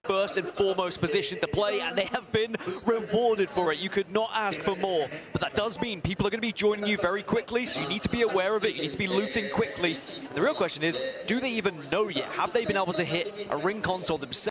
first and foremost position to play, and they have been rewarded for it. You could not ask for more, but that does mean people are going to be joining you very quickly, so you need to be aware of it. You need to be looting quickly. The real question is, do they even know yet? Have they been able to hit a ring console themselves?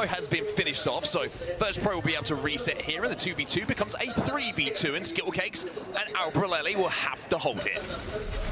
Has been finished off, so first pro will be able to reset here, and the 2v2 becomes a 3v2, and Skittlecakes and Albrelelli will have to hold it.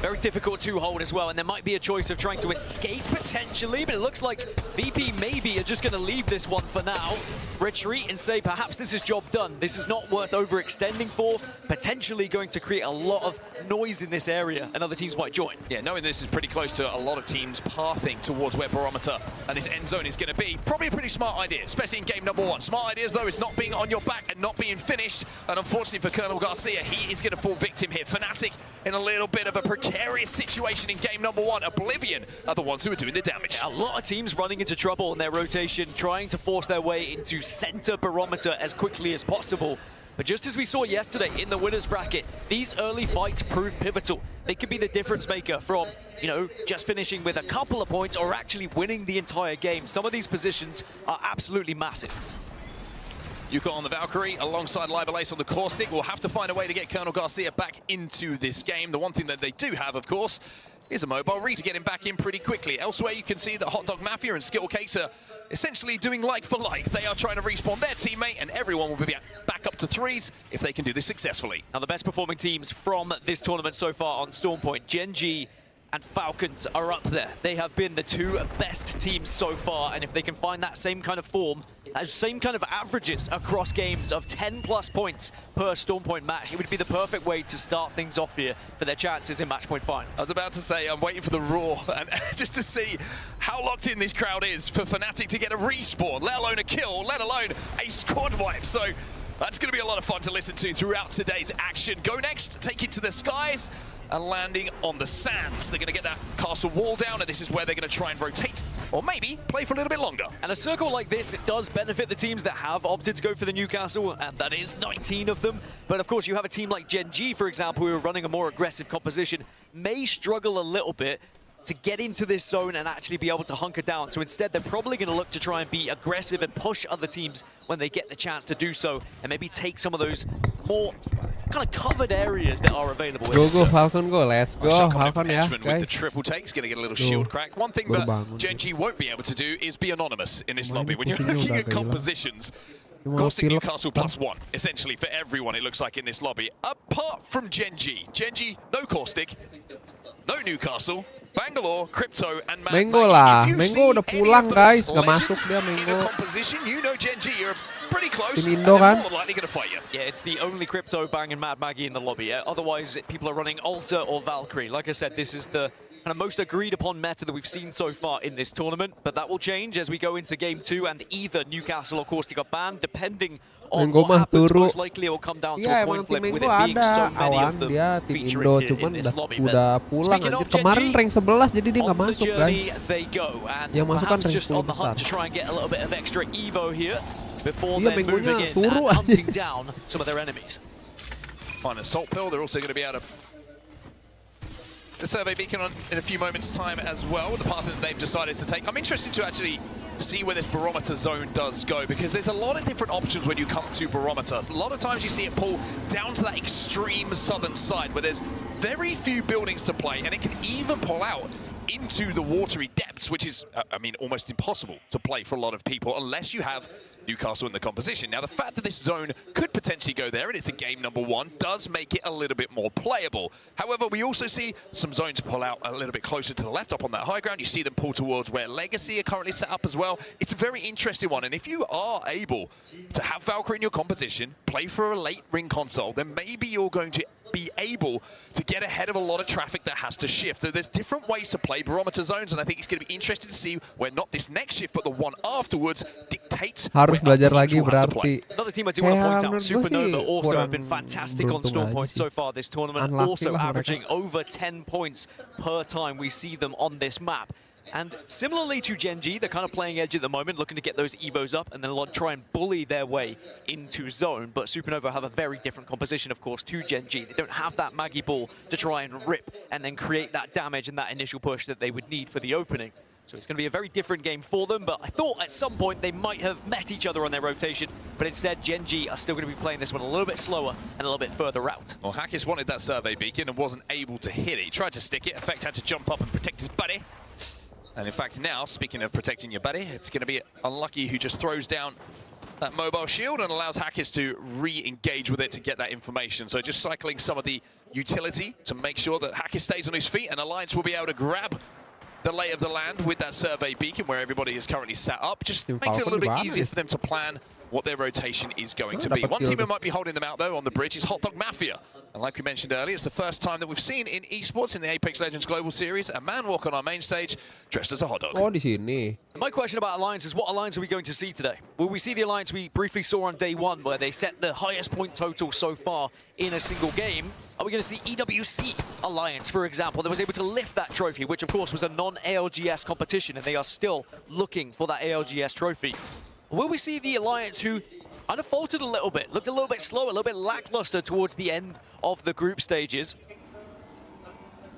Very difficult to hold as well, and there might be a choice of trying to escape potentially, but it looks like VP maybe are just going to leave this one for now, retreat and say perhaps this is job done. This is not worth overextending for, potentially going to create a lot of noise in this area, and other teams might join. Yeah, knowing this is pretty close to a lot of teams pathing towards where Barometer and this end zone is going to be, probably a pretty smart idea, especially in game number one. Smart ideas, though, is not being on your back and not being finished. And unfortunately for Colonel Garcia, he is going to fall victim here. Fnatic in a little bit of a precarious situation in game number one. Oblivion are the ones who are doing the damage. Yeah, a lot of teams running into trouble in their rotation, trying to force their way into center Barometer as quickly as possible. But just as we saw yesterday in the winner's bracket, these early fights prove pivotal. They could be the difference maker from, you know, just finishing with a couple of points or actually winning the entire game. Some of these positions are absolutely massive. Yuka on the Valkyrie alongside Libelace on the Caustic. Will have to find a way to get Colonel Garcia back into this game. The one thing that they do have, of course, is a mobile read to get him back in pretty quickly. Elsewhere, you can see that Hot Dog Mafia and Skittlecakes are essentially doing like for like. They are trying to respawn their teammate, and everyone will be back up to threes if they can do this successfully. Now, the best performing teams from this tournament so far on Stormpoint, Gen G and Falcons, are up there. They have been the two best teams so far, and if they can find that same kind of form, that same kind of averages across games of 10+ points per Stormpoint match, it would be the perfect way to start things off here for their chances in matchpoint finals. I was about to say, I'm waiting for the roar and just to see how locked in this crowd is for Fnatic to get a respawn, let alone a kill, let alone a squad wipe. So that's going to be a lot of fun to listen to throughout today's action. Go next, take it to the skies, and landing on the sands. They're going to get that castle wall down, and this is where they're going to try and rotate, or maybe play for a little bit longer. And a circle like this, it does benefit the teams that have opted to go for the Newcastle, and that is 19 of them. But of course, you have a team like Gen G, for example, who are running a more aggressive composition, may struggle a little bit to get into this zone and actually be able to hunker down. So instead, they're probably going to look to try and be aggressive and push other teams when they get the chance to do so, and maybe take some of those more kind of covered areas that are available. Go Falcon, go, let's go. Falcon, yeah, with the triple takes, going to get a little shield crack. One thing that Gen G won't be able to do is be anonymous in this lobby. When you're looking at compositions, Caustic Newcastle +1, essentially for everyone it looks like in this lobby, apart from Gen G. Gen G, no Caustic, no Newcastle, Bangalore, Crypto, and Mad Mango lah, Mango udah pulang guys, nggak masuk dia Mango. You know Gen G, you're pretty close, Tim Indo kan? more than likely going to fight you. Yeah, it's the only Crypto, Bang, and Mad Maggie in the lobby. Otherwise, people are running Alter or Valkyrie. Like I said, this is the kind of most agreed upon meta that we've seen so far in this tournament, but that will change as we go into Game 2, and either Newcastle or Caustic are banned, depending on what happens. Most likely it will come down to a coin flip with it being so many of them featuring here in this lobby. Udah pulang anjir, kemarin rank 11 jadi dia nggak masuk guys. They go, and yang masuk kan rank just 10 on the besar. hunt to try and get a little bit of extra evo here before Iya, they're moving in and hunting down some of their enemies. On a salt pill, they're also going to be able to the survey beacon on in a few moments' time as well, the path that they've decided to take. I'm interested to actually see where this Barometer zone does go, because there's a lot of different options when you come to Barometer. A lot of times you see it pull down to that extreme southern side where there's very few buildings to play, and it can even pull out into the watery depths, which is, I mean, almost impossible to play for a lot of people unless you have Newcastle in the composition. Now, the fact that this zone could potentially go there, and it's a game number 1, does make it a little bit more playable. However, we also see some zones pull out a little bit closer to the left up on that high ground. You see them pull towards where Legacy are currently set up as well. It's a very interesting one, and if you are able to have Valkyrie in your composition, play for a late ring console, then maybe you're going to be able to get ahead of a lot of traffic that has to shift. So there's different ways to play barometer zones, and I think it's going to be interesting to see where not this next shift, but the one afterwards dictates harus where belajar other teams lagi will have to play. berarti. Another team I do want to point out, menurut gua Supernova sih also have kurang been fantastic on beruntung storm aja points sih. so far this tournament, Unlucky also lah mereka. averaging over 10 points per time we see them on this map. And similarly to Gen.G, they're kind of playing edge at the moment, looking to get those Evos up and then try and bully their way into zone. But Supernova have a very different composition, of course, to Gen.G. They don't have that Maggie Ball to try and rip and then create that damage and that initial push that they would need for the opening. So it's going to be a very different game for them, but I thought at some point they might have met each other on their rotation, but instead Gen.G are still going to be playing this one a little bit slower and a little bit further out. Well, Hackis wanted that survey beacon and wasn't able to hit it. He tried to stick it. Effect had to jump up and protect his buddy. And in fact now, speaking of protecting your buddy, it's going to be Unlucky who just throws down that mobile shield and allows Hackis to re-engage with it to get that information. So just cycling some of the utility to make sure that Hackis stays on his feet, and Alliance will be able to grab the lay of the land with that survey beacon where everybody is currently set up. Just makes it a little bit easier for them to plan what their rotation is going to be. One team who might be holding them out, though, on the bridge is Hot Dog Mafia. And like we mentioned earlier, it's the first time that we've seen in esports, in the Apex Legends Global Series, a man walk on our main stage dressed as a hot dog. Oh, di sini. My question about Alliance is, what Alliance are we going to see today? Will we see the Alliance we briefly saw on day 1, where they set the highest point total so far in a single game? Are we going to see EWC Alliance, for example, that was able to lift that trophy, which of course was a non-ALGS competition, and they are still looking for that ALGS trophy? Will we see the Alliance who kind of faltered a little bit, looked a little bit slow, a little bit lackluster towards the end of the group stages?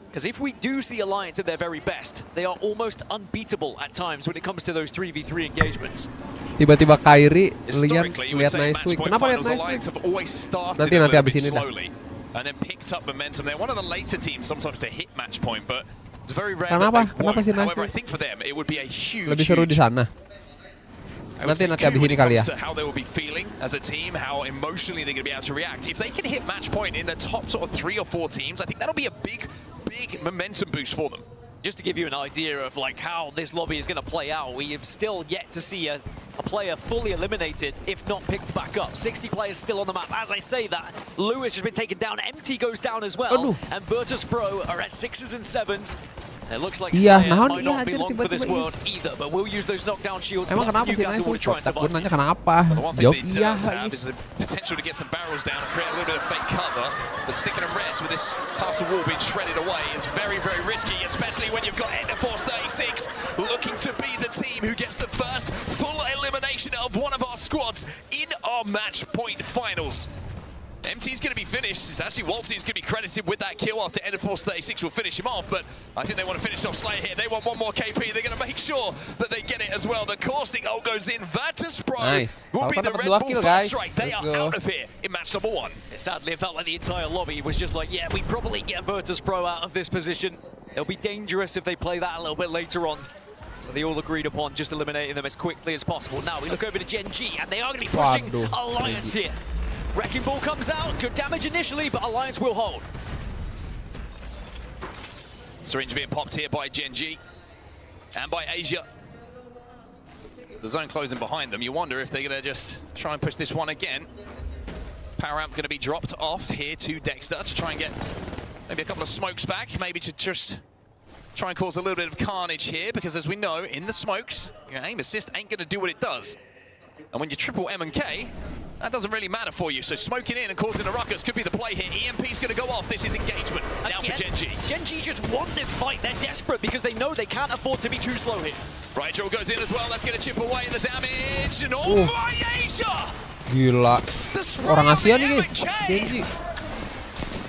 Because if we do see Alliance at their very best, they are almost unbeatable at times when it comes to those 3v3 engagements. Tiba-tiba Kairi Historically, lihat Nice Week. Kenapa lihat Nice Alliance Week? have always started Nanti a little habis bit ini dah. slowly and then picked up momentum. They're one of the later teams sometimes to hit match point, but it's very rare Kenapa? that they Kenapa won't. sih Nice However, I Week? think for them it would be a huge, Lebih seru di sana. Nanti habis ini kali ya. How they will be feeling as a team, how emotionally they're going to be able to react. If they can hit match point in the top sort of 3 or 4 teams, I think that'll be a big momentum boost for them. Just to give you an idea of like how this lobby is going to play out, we have still yet to see a player fully eliminated, if not picked back up. 60 players still on the map. As I say that, Lewis has been taken down. MT goes down as well. And Virtus Pro are at 6s and 7s. It looks like Iya, Slayer naon might iya not be anjir long for this tiba-tiba world either, but we'll use those knockdown shields. Emang Plus kenapa sih Newcastle Nice will Week? try and Gue survive. nanya kenapa? The one thing Jawab that iya does have lagi. is the potential to get some barrels down and create a little bit of fake cover. But sticking them res with this castle wall being shredded away is very, very risky, especially when you've got Enderforce 36 looking to be the team who gets the first full elimination of one of our squads in our match point finals. MT's going to be finished. It's actually Waltzy is going to be credited with that kill after Enderforce 36 will finish him off, but I think they want to finish off Slayer here. They want one more KP. They're going to make sure that they get it as well. The caustic ult goes in. Virtus Pro will be the Red Bull first strike. They are out of here in match number 1. Sadly, it felt like the entire lobby was just like, yeah, we probably get Virtus Pro out of this position. It'll be dangerous if they play that a little bit later on. So they all agreed upon just eliminating them as quickly as possible. Now we look over to Gen.G, and they are going to be pushing Alliance here. Wrecking Ball comes out, good damage initially, but Alliance will hold. Syringe being popped here by Gen.G and by Asia. The zone closing behind them. You wonder if they're going to just try and push this one again. Power amp going to be dropped off here to Dexter to try and get maybe a couple of smokes back, maybe to just try and cause a little bit of carnage here, because as we know, in the smokes, your aim assist ain't going to do what it does. And when you triple M and K, that doesn't really matter for you. So smoking in and causing a ruckus could be the play here. EMP's going to go off. This is engagement now for Gen.G. Gen.G just want this fight. They're desperate because they know they can't afford to be too slow here. Right, Joel goes in as well. That's going to chip away the damage. And oh my Asia! Gila. Orang Asia nih guys.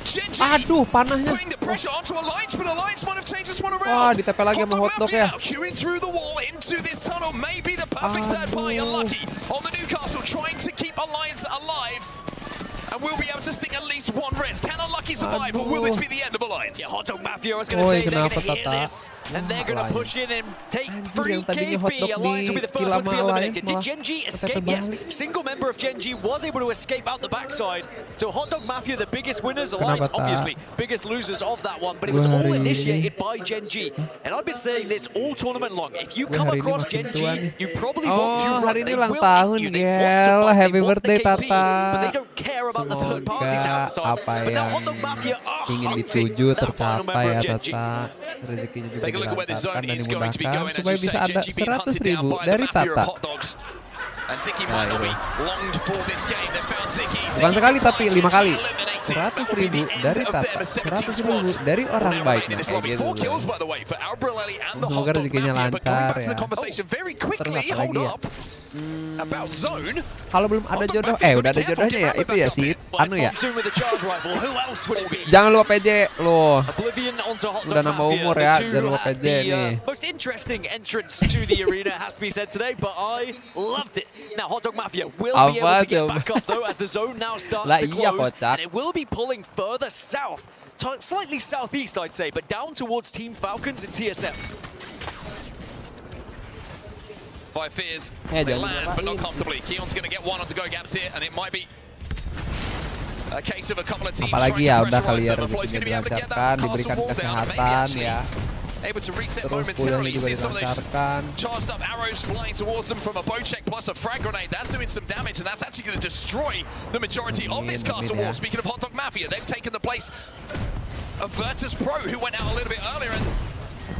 Gen.G. Aduh, panahnya. Putting the pressure onto Alliance, but Alliance might have changed this one around. Wah, ditepel lagi sama Hot Dog ya. Queuing through the wall into this tunnel. Maybe the perfect third party. Unlucky on the Newcastle, trying to keep Alliance alive. And will be able to stick at least one res. Can Unlucky survive, or will this be the end of Alliance? sidelines. Yeah, Hot Dog Mafia, I was going to Oi, say, they're going to kenapa, hear Tata? this, and they're going to Alliance. push in and take Anjir, free yang tadinya Hot KP. Dog Alliance will be the first one to be di eliminated. Did malah Genji ketepet escape? Yes, balik. single member of Genji was able to escape out the backside. So Hot Dog Mafia, the biggest winners, Alliance, Kenapa, Ta? obviously, biggest losers of that one, but it was Gue all hari ini- initiated by Genji. And I've been saying this all tournament long. If you Gue come hari ini across makin tua Genji, nih. you probably want to Oh, run. hari ini They ulang will tahun, eat you. They Gel. want to fight. Happy They want the birthday, KP, Tata. but they don't care about the third parties half the time. Apa But now yang Hot Dog Mafia are ingin hunting dituju that final member tercapai of ya, Genji. Tata. Rezekinya juga Take a look at where the dilancarkan zone dan is going to be dimudahkan going. As supaya you bisa say, ada Genji being hunted 100.000 down by the dari mafia of Tata. hot dogs. And Ziki might not be longed for this game. They found Ziki. Bukan sekali tapi 5 kali. Eliminated. 100.000 dari Tata, 100.000 dari orang baik. Nah, kayak gitu. Four kills by the way for Albreleli and the Semoga Hot Dog rezekinya Mafia. But coming lancar back to the ya. conversation very Terus quickly, apa hold lagi ya? up. About zone. Kalau belum ada jodoh, udah ada jodohnya ya, itu ya sih, anu ya. Monsoon with the charge rifle. Who else would it be? Jangan lupa PJ lo. Oblivion onto Hot Dog Udah nambah Mafia. umur The ya, two jangan lupa have PJ the, nih. most interesting entrance to the arena, has to be said today, but I loved it. Now Hot Dog Mafia will be able to Apa get coba? back up though as the zone now starts Lah to iya, close, kocak. and it will be pulling further south, slightly southeast I'd say, but down towards Team Falcons and TSM. Five fears. Eh, They jangan land, but not lupain. comfortably. Keon's going to get one on to go gaps here, and it might be a case of a couple of teams Apalagi trying ya to udah kali pressurize ya them. Floyd's rezekinya going to be able to get dilancarkan, that diberikan castle wall down, and maybe kesehatan actually ya. able to reset Terus pulangnya momentarily. juga See some of those dilancarkan. charged up arrows flying towards them from a bow check plus a frag grenade. That's doing some damage, and that's actually going to destroy the majority of this Amin, castle amin wall. ya. Speaking of Hot Dog Mafia, they've taken the place of Virtus Pro, who went out a little bit earlier, and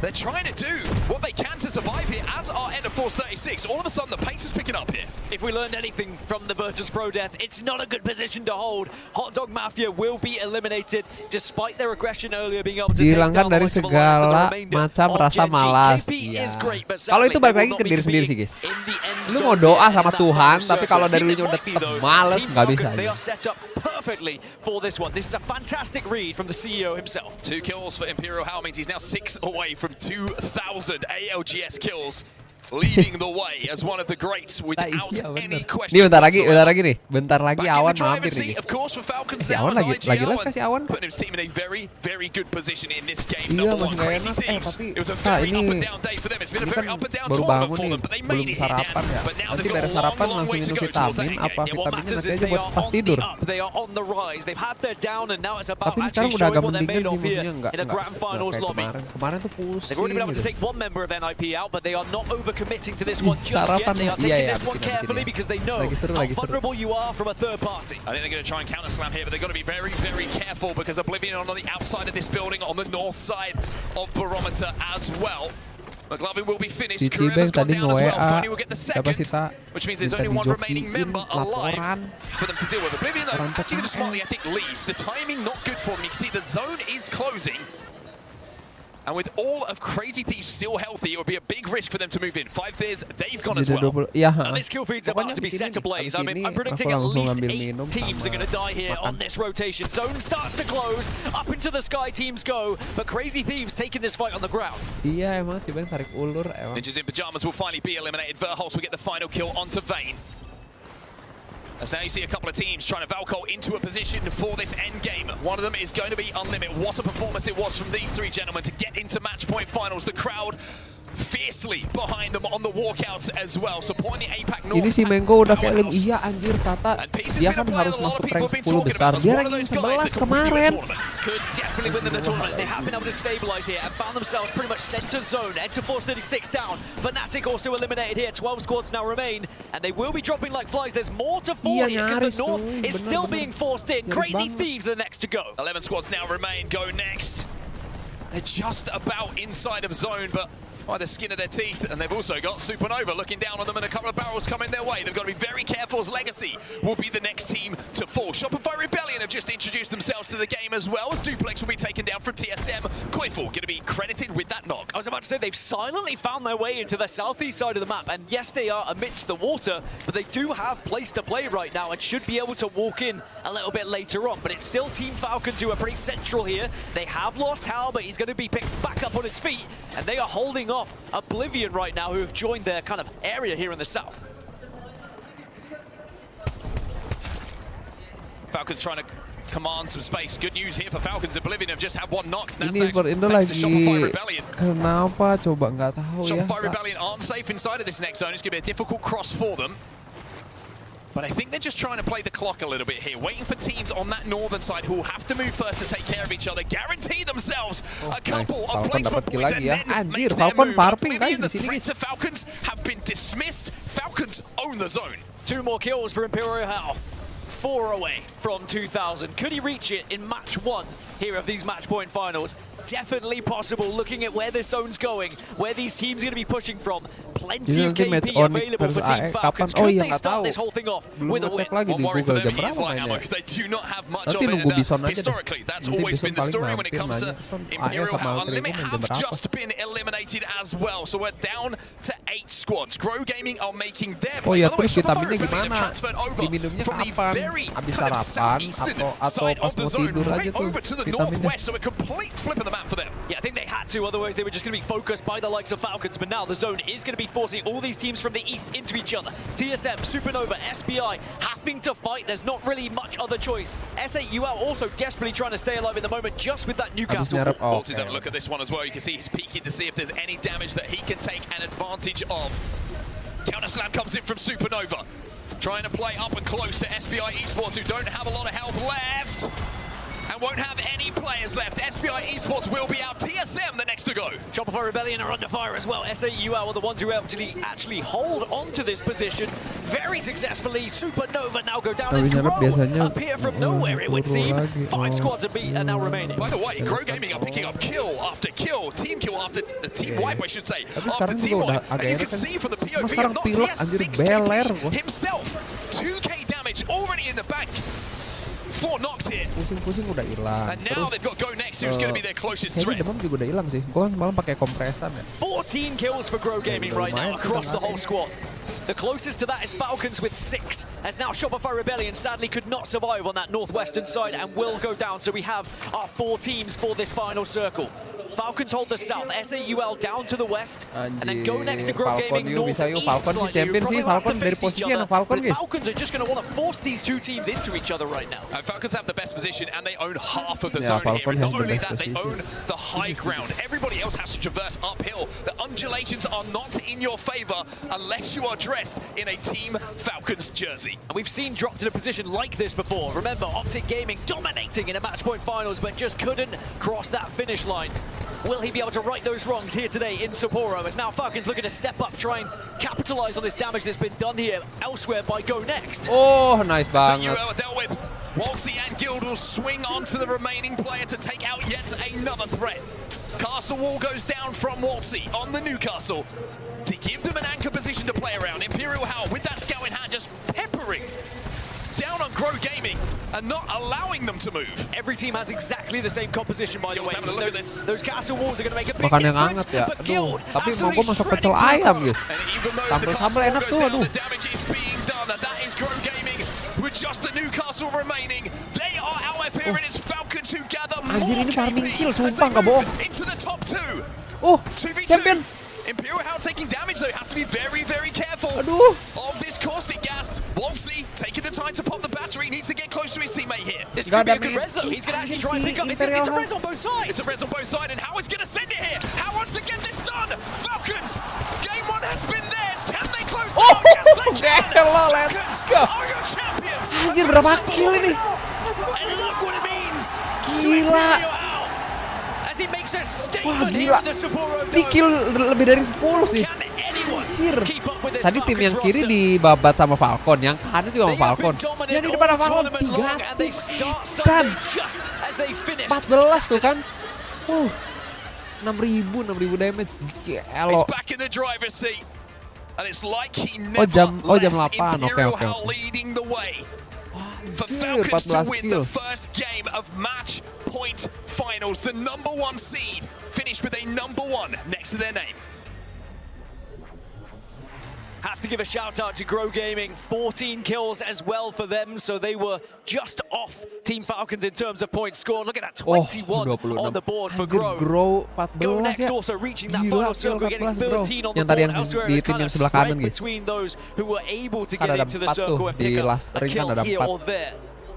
they're trying to do what they can to survive here, as are End of Force 36. All of a sudden, the pace is picking up here. If we learned anything from the Virtus Pro death, it's not a good position to hold. Hot Dog Mafia will be eliminated, despite their aggression earlier being able to take down Dihilangkan the dari likes of Alliance and the segala remainder macam of rasa Genji. malas. KP Iya. is great, but Kalau sadly itu they balik will lagi not ke be diri sendiri competing sih, guys. in the end Lu zone mau doa here sama in that Tuhan, final tapi kalau circle. dari Team lunya that udah might be, tetap though, males, Team nggak bisa Falcons, They aja. are set up perfectly for this one. This is a fantastic read from the CEO himself. 2 kills for Imperial Hal means he's now 6 away from 2,000 ALGS kills, leading the way as one of the greats Nah, without iya, any bener. question. Nih bentar lagi whatsoever. nih. Bentar lagi Back in Awan the driver's mampir nih, seat, guys. of course, for Falcons Si now Awan as lagi IGL, live kasih Awan. putting his team in a very, very good position in this game. Iya, Number masih one, nggak Crazy enak. Thieves. Tapi, It was a Kak, very ini up and down day for them. It's been a ini very kan up and down baru tournament bangun for nih, them, but they belum made it here, sarapan Dan. ya. But now Nanti they've got beres a long, sarapan long langsung way to minum go towards vitamin. that Apa end game. Yeah, what vitaminnya matters nanti is aja they buat are pas on the tidur. up. They are on the rise. They've had their down, and now it's about Tapi ini actually sekarang udah showing agak what they're mendingan made sih of here musuhnya, in nggak a grand finals kayak lobby. kemarin. Kemarin tuh They've already been able to pusing. take one member of NIP out, but they are not over-committing to this one just yet. Sarapan, They are iya, taking iya, this one abis ini, carefully abis ini. because they know Lagi seru, how lagi seru. vulnerable you are from a third party. I think they're going to try and counter slam here, but they've got to be very, very careful because Oblivion on the outside of this building, on the north side of Barometer as well. McLovin will be finished. Si Kureva's Cibeng gone tadi down as well. nge-WA, Funny will get the siapa second, sih, Tak? which means there's Minta only one remaining dijokiin member laporan. alive for them to deal with. Oblivion, though, Orang actually going to PKL. smartly, I think, leave. The timing not good for them. You can see the zone is closing. And with all of Crazy Thieves still healthy, it would be a big risk for them to move in. 5 Thieves, they've gone as Jadi well. 20. Iya, And this kill feed's about to be set ablaze. I mean, I'm predicting at aku least langsung ambil 8 minum teams are sama going to die here on makan. this rotation. Zone starts to close, up into the sky teams go, but Crazy Thieves taking this fight on the ground. Iya emang Cibeng tarik ulur emang. Ninjas in Pajamas will finally be eliminated. Verholz will get the final kill onto Vayne. As now you see a couple of teams trying to Valco into a position for this end game. One of them is going to be Unlimit. What a performance it was from these three gentlemen to get into match point finals. The crowd fiercely behind them on the walkouts as well, supporting the APAC North. Ini si Menggo udah kayak powerhouse. iya anjir Tata. And Pieces Dia been a kan player harus a lot of masuk people rank have been 10 talking besar. about as Dia one of ranking those guys 11 that could win you a kemarin. tournament. Could definitely win them the tournament. They have been able to stabilize here and found themselves pretty much center zone. Enter Force 36 down. Fnatic also eliminated here. 12 squads now remain, and they will be dropping like flies. There's more to fall Iya, here because nyaris, the North cuy. is Bener, still bener. being forced in. Nyaris Crazy banget. Thieves are the next to go. 11 squads now remain. Go next. They're just about inside of zone, but by the skin of their teeth, and they've also got Supernova looking down on them, and a couple of barrels coming their way. They've got to be very careful as Legacy will be the next team to fall. Shopify Rebellion have just introduced themselves to the game as well, as Duplex will be taken down from TSM. Coiful going to be credited with that knock. I was about to say, they've silently found their way into the southeast side of the map, and yes, they are amidst the water, but they do have place to play right now and should be able to walk in a little bit later on. But it's still Team Falcons who are pretty central here. They have lost Hal, but he's going to be picked back up on his feet, and they are holding off Oblivion right now, who have joined their kind of area here in the south. Falcons trying to command some space. Good news here for Falcons. Oblivion have just had one knock. Ini sport Indo lagi kenapa coba nggak tahu ya. Shopify Rebellion aren't safe inside of this next zone. It's going to be a difficult cross for them. But I think they're just trying to play the clock a little bit here, waiting for teams on that northern side who will have to move first to take care of each other, guarantee themselves a couple of placement points, and then make their move. Oblivion, the threats of Falcons have been dismissed. Falcons own the zone. 2 more kills for Imperial Hal. 4 away from 2000. Could he reach it in match 1 here of these match point finals? Definitely possible, looking at where this zone's going, where these teams are going to be pushing from. Plenty of KP available for Team Falcons. Could they start this whole thing off with a win? One worry for them is like ammo. They do not have much of it. Historically, that's always been the story when it comes to Imperial Hal. Unlimited have just been eliminated as well. So we're down to 8 squads. Grow Gaming are making their play. Oh ya, terus vitaminnya gimana? Diminumnya kapan? Abis sarapan atau pas mau tidur aja tuh vitaminnya. So a complete flip of the map for them. Yeah, I think they had to, otherwise they were just going to be focused by the likes of Falcons, but now the zone is going to be forcing all these teams from the east into each other. TSM, Supernova, SBI having to fight. There's not really much other choice. S8UL also desperately trying to stay alive at the moment just with that Newcastle. Bolty's having a look at this one as well. You can see he's peeking to see if there's any damage that he can take an advantage of. Counter slam comes in from Supernova. Trying to play up and close to SBI Esports, who don't have a lot of health left. And won't have any players left. SBI Esports will be out. TSM the next to go. Shopify Rebellion are under fire as well. S8UL are the ones who actually hold on to this position very successfully. Supernova now go down as Grow appear from nowhere, it would seem. 5 squads are now remaining. By the way, Grow Gaming are picking up kill after kill, team kill after team wipe, I should say, after team wipe. And you can see from the POV of not TS 6 KP himself. 2k damage already in the bank. 4 knocked in. Pusing-pusing udah hilang. And now they've got Go Next, who's going to be their closest threat. Demam juga udah hilang sih. Gua kan semalam pakai kompresan ya. 14 kills for Grow Gaming right now across the whole squad. The closest to that is Falcons with 6, as now Shopify Rebellion sadly could not survive on that northwestern side and will go down. So we have our 4 teams for this final circle. Falcons hold the south, S8UL down to the west, and then Go Next to Grow Gaming north and east Falcon si champion sih, Falcon dari posisi anak Falcon guys. Falcons are just going to want to force these 2 teams into each other right now. Falcons have the best position and they own half of the zone here. And not only that, they own the high ground. Everybody else has to traverse uphill. The undulations are not in your favor unless you are dressed in a Team Falcons jersey. And we've seen dropped in a position like this before. Remember, Optic Gaming dominating in a match point finals, but just couldn't cross that finish line. Will he be able to right those wrongs here today in Sapporo? As now Falcons looking to step up, try and capitalize on this damage that's been done here elsewhere by Go Next. Oh, nice banget. So UL dealt with. Walsey and Guild will swing onto the remaining player to take out yet another threat. Castle wall goes down from Walsey on the Newcastle to give them an anchor position to play around. Imperial Hal with that scout in hand just peppering down on Grow Gaming and not allowing them to move. Every team has exactly the same composition, by the way. Having a look at this. Those castle walls are going to make a big Makan yang difference. hangat ya. But Aduh, Guild tapi mau gue masak pecel ayam guys. Sambal-sambal enak tuh, aduh. The damage is being done, and that is Grow Gaming with just the Newcastle remaining. They are out of here, and it's Falcons who gather more Anjir, ini farming KP kill, as sumpah, they nggak bohong. move into the top 2. Oh, 2v2. champion. Imperial Hal taking damage though, has to be very, very careful Aduh. of this caustic gas. Walsey taking the time to pop the battery, needs to get close to his teammate here. This could be a good res though. He's going to actually try and pick up. It's a res on both sides. It's a res on both sides, and Howard's going to send it here. How wants to get this done? Falcons, game 1 has been theirs. Can they close it out? Yes, they can. Gelo, Falcons are your champions. Anjir, berapa kill ini? And look what it means. Gila. As he makes a Wah, statement here gila. in the Sapporo Di Dome. kill lebih dari 10 sih. Can anyone Anjir. keep up with this Tadi tim yang Falcons kiri roster? dibabat sama Falcon, yang kanan juga sama They have Falcon. been dominant Yang di depan all Falcon tournament long, and they 300 start dan Sunday just as they finish 14 tuh kan. Saturday. 6.000 damage. He's Gelo. back in the driver's seat, and it's like he Oh, never jam left. 8. Imperial Oke. Hal leading the way for Anjir, Falcons to 14 win kill. the first game of match point finals. The #1 seed finished with a #1 next to their name. Have to give a shout out to Grow Gaming, 14 kills as well for them, so they were just off Team Falcons in terms of points scored. Look at that, 21 on the board for Grow. Grow Go 14 Next ya. also reaching that Gila, final circle, getting 14 bro. 13 on the Yang tadi board. yang Elsewhere, di it's tim kind yang of sebelah spread kanan guys. between those who were able to Kan get ada into the 4 circle tuh and di pick up last a ring, kan kill ada here 4. or there.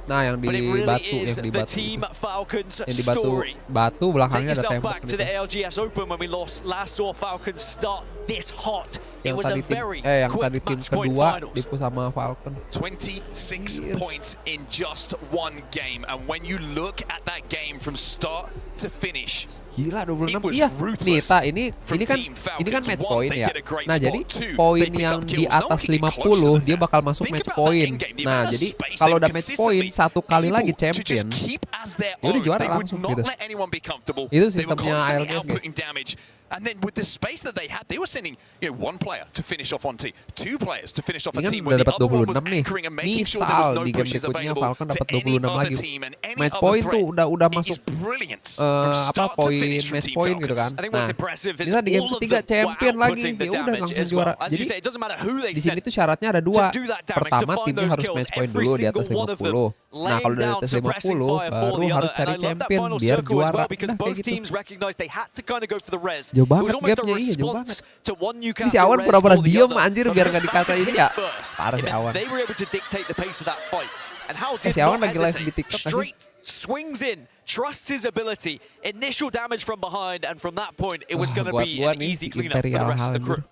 Nah, yang di But it really batu, is yang di the batu. Team Falcons Yang di story. batu Take belakangnya ada yourself tembok back to the ALGS Open when we last saw Falcons start this hot. It was a very yang quick tadi tim match point kedua finals. dipu sama Falcon. 26 points in just one game, and when you look at that game from start to finish, Gila 26. was Iya. Nih, ruthless ini from kan Team Falcons. ini kan match One, point they ya. get a great Nah, spot. jadi Two, poin they pick yang up di kills. No atas one can get close to 50 them dia now. bakal masuk Think match about that point. endgame, the Nah, amount of jadi space kalau they udah were match point consistently satu kali lagi able to just champion. keep as their Ya udah own. juara They would langsung not gitu. let anyone be comfortable. Itu They were sistemnya constantly ALGS, guys. outputting damage. And then with the space that they had, they were sending one player to finish off on team, two players to finish off a Ini kan team, udah where the dapat other one was 26 nih. anchoring and making sure there was Misal no di game pushes berikutnya available Falcon to dapat any 26 other lagi. team and any Match other point threat. tuh udah It masuk is brilliance from start to finish from match Team point gitu kan. Falcons. I think what's impressive is Bisa di game all of ketiga them were champion lagi. outputting the Ya udah damage langsung as well. juara. As Jadi you say, it doesn't matter who they di sini send tuh syaratnya ada to dua. do that damage, to Pertama find timnya those harus kills. match point Every dulu di atas single one of them 50. Nah, kalau laying di down, atas suppressing 50 fire for baru the harus other. cari And I love that champion final biar circle as juara. well, because Nah, kayak both gitu. teams recognized they had to kind of go for the res. Jauh It was banget almost a gapnya, iya jauh response banget. to one Ini Newcastle si Awan res pura-pura for the diem other. anjir But biar because nggak dikatain Falcons hit dia. first, Parah it si meant Awan. they were able to dictate the pace of that fight. And how did si Awan not lagi live hesitate. di TikTok nggak sih? Straight swings in, trusts his ability, initial damage from behind, and from that point, it was going to buat be gua an nih easy si cleanup for the Imperial rest of the crew. Hal.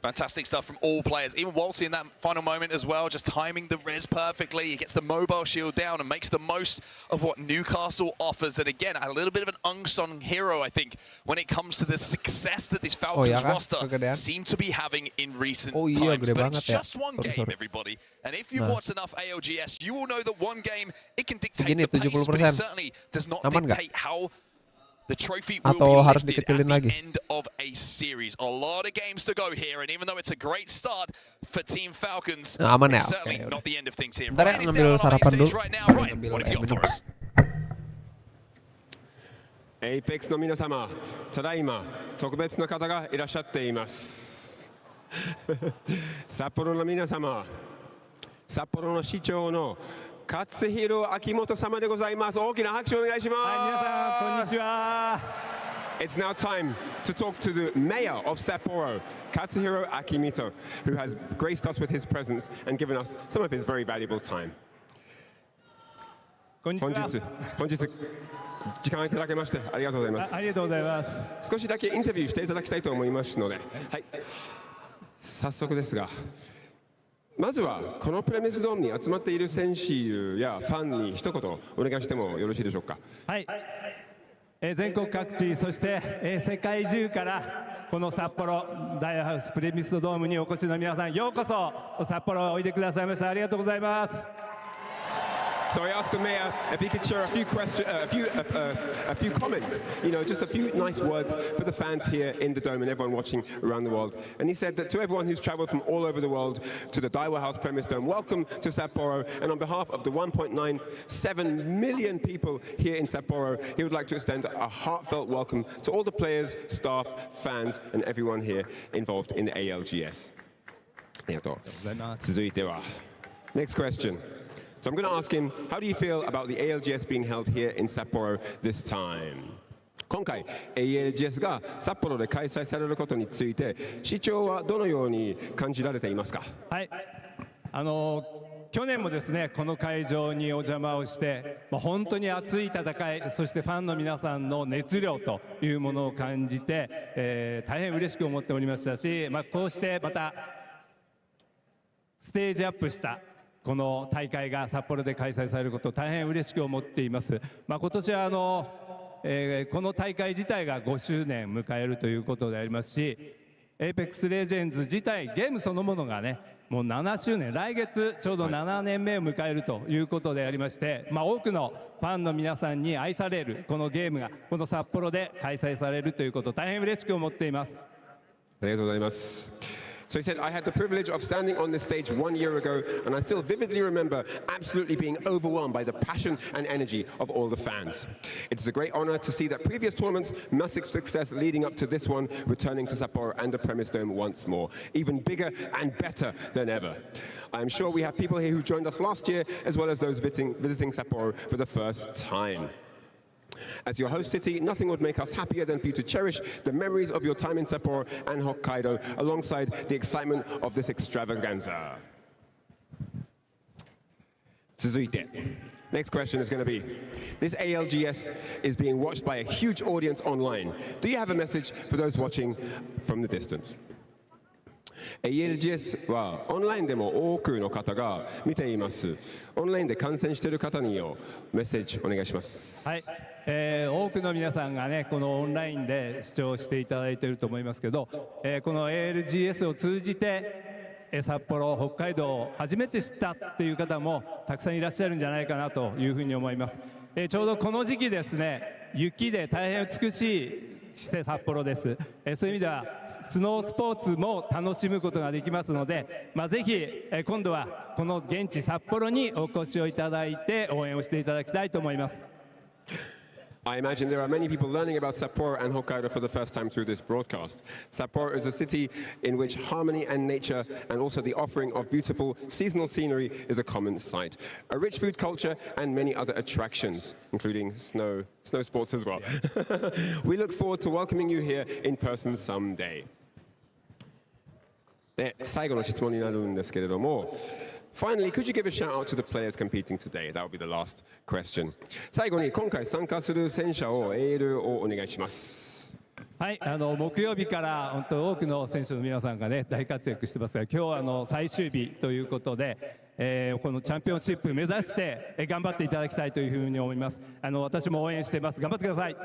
Fantastic stuff from all players. Even Walsey in that final moment as well, just timing the res perfectly. He gets the mobile shield down and makes the most of what Newcastle offers. And again, a little bit of an unsung hero, I think, when it comes to the success that this Falcons roster seem to be having in recent times. But it's just one game, everybody. And if you've watched enough ALGS, you will know that one game, it can dictate the pace, but it certainly does not dictate how the trophy will be lifted at the end of a series. A lot of games to go here, and even though it's a great start for Team Falcons, it's certainly not the end of things here. Ntar ya, ngambil sarapan dulu. What have you got for us? APEX の皆様、ただいま特別な方がいらっしゃっています。札幌の皆様、札幌の市長の勝弘秋元様でございます。大きな拍手をお願いします。皆さんこんにちは。It's now time to talk to the mayor of Sapporo, Katsuhiro Akimoto, who has graced us with his presence and given us some of his very valuable time. こんにちは。本日時間をいただきましてありがとうございます。ありがとうございます。少しだけインタビューしていただきたいと思いますので、はい。早速ですが。まずはこのプレミスドームに集まっている選手やファンに一言お願いしてもよろしいでしょうか。はい、全国各地そして、世界中からこの札幌ダイヤハウスプレミスドームにお越しの皆さん、ようこそ札幌おいでくださいました。ありがとうございます。So I asked the mayor if he could share a few questions, a few comments, just a few nice words for the fans here in the dome and everyone watching around the world. And he said that to everyone who's traveled from all over the world to the Daiwa House Premise Dome, welcome to Sapporo. And on behalf of the 1.97 million people here in Sapporo, he would like to extend a heartfelt welcome to all the players, staff, fans, and everyone here involved in the ALGS. ありがとう。続いては Next question. So I'm going to ask him, how do you feel about the ALGS being held here in Sapporo this time? 今回 ALGS が札幌で開催されることについて市長はどのように感じられていますか。はい、去年もですねこの会場にお邪魔をして、本当に熱い戦い、そしてファンの皆さんの熱量というものを感じて、大変嬉しく思っておりましたし、こうしてまたステージアップしたこの大会が札幌で開催されることを大変嬉しく思っています。今年はこの大会自体が5周年迎えるということでありますし、APEX レジェンズ自体ゲームそのものがねもう7周年、来月ちょうど7年目を迎えるということでありまして、多くのファンの皆さんに愛されるこのゲームがこの札幌で開催されるということを大変嬉しく思っています。ありがとうございます。So he said, I had the privilege of standing on this stage 1 year ago, and I still vividly remember absolutely being overwhelmed by the passion and energy of all the fans. It's a great honor to see that previous tournaments' massive success leading up to this one, returning to Sapporo and the Premise Dome once more, even bigger and better than ever. I'm sure we have people here who joined us last year, as well as those visiting Sapporo for the first time. As your host city, nothing would make us happier than for you to cherish the memories of your time in Sapporo and Hokkaido alongside the excitement of this extravaganza. 続いて Next question is going to be, this ALGS is being watched by a huge audience online. Do you have a message for those watching from the distance? ALGS はオンラインでも多くの方が見ています。オンラインで観戦している方にメッセージお願いします。はい、多くの皆さんがねこのオンラインで視聴していただいていると思いますけど、この ALGS を通じて札幌、北海道を初めて知ったという方もたくさんいらっしゃるんじゃないかなというふうに思います。ちょうどこの時期ですね、雪で大変美しい札幌です。そういう意味ではスノースポーツも楽しむことができますので、ぜひ今度はこの現地札幌にお越しをいただいて応援をしていただきたいと思います。I imagine there are many people learning about Sapporo and Hokkaido for the first time through this broadcast. Sapporo is a city in which harmony and nature and also the offering of beautiful seasonal scenery is a common sight. A rich food culture and many other attractions, including snow sports as well. We look forward to welcoming you here in person someday. 最後の質問になるんですけれども、Finally, could you give a shout out to the players competing today? That would be the last question. 最後に今回参加する選手をエールをお願いします。はい、木曜日から本当多くの選手の皆さんがね大活躍してますが、今日は最終日ということで、このチャンピオンシップ目指して頑張っていただきたいというふうに思います。私も応援しています。頑張ってください。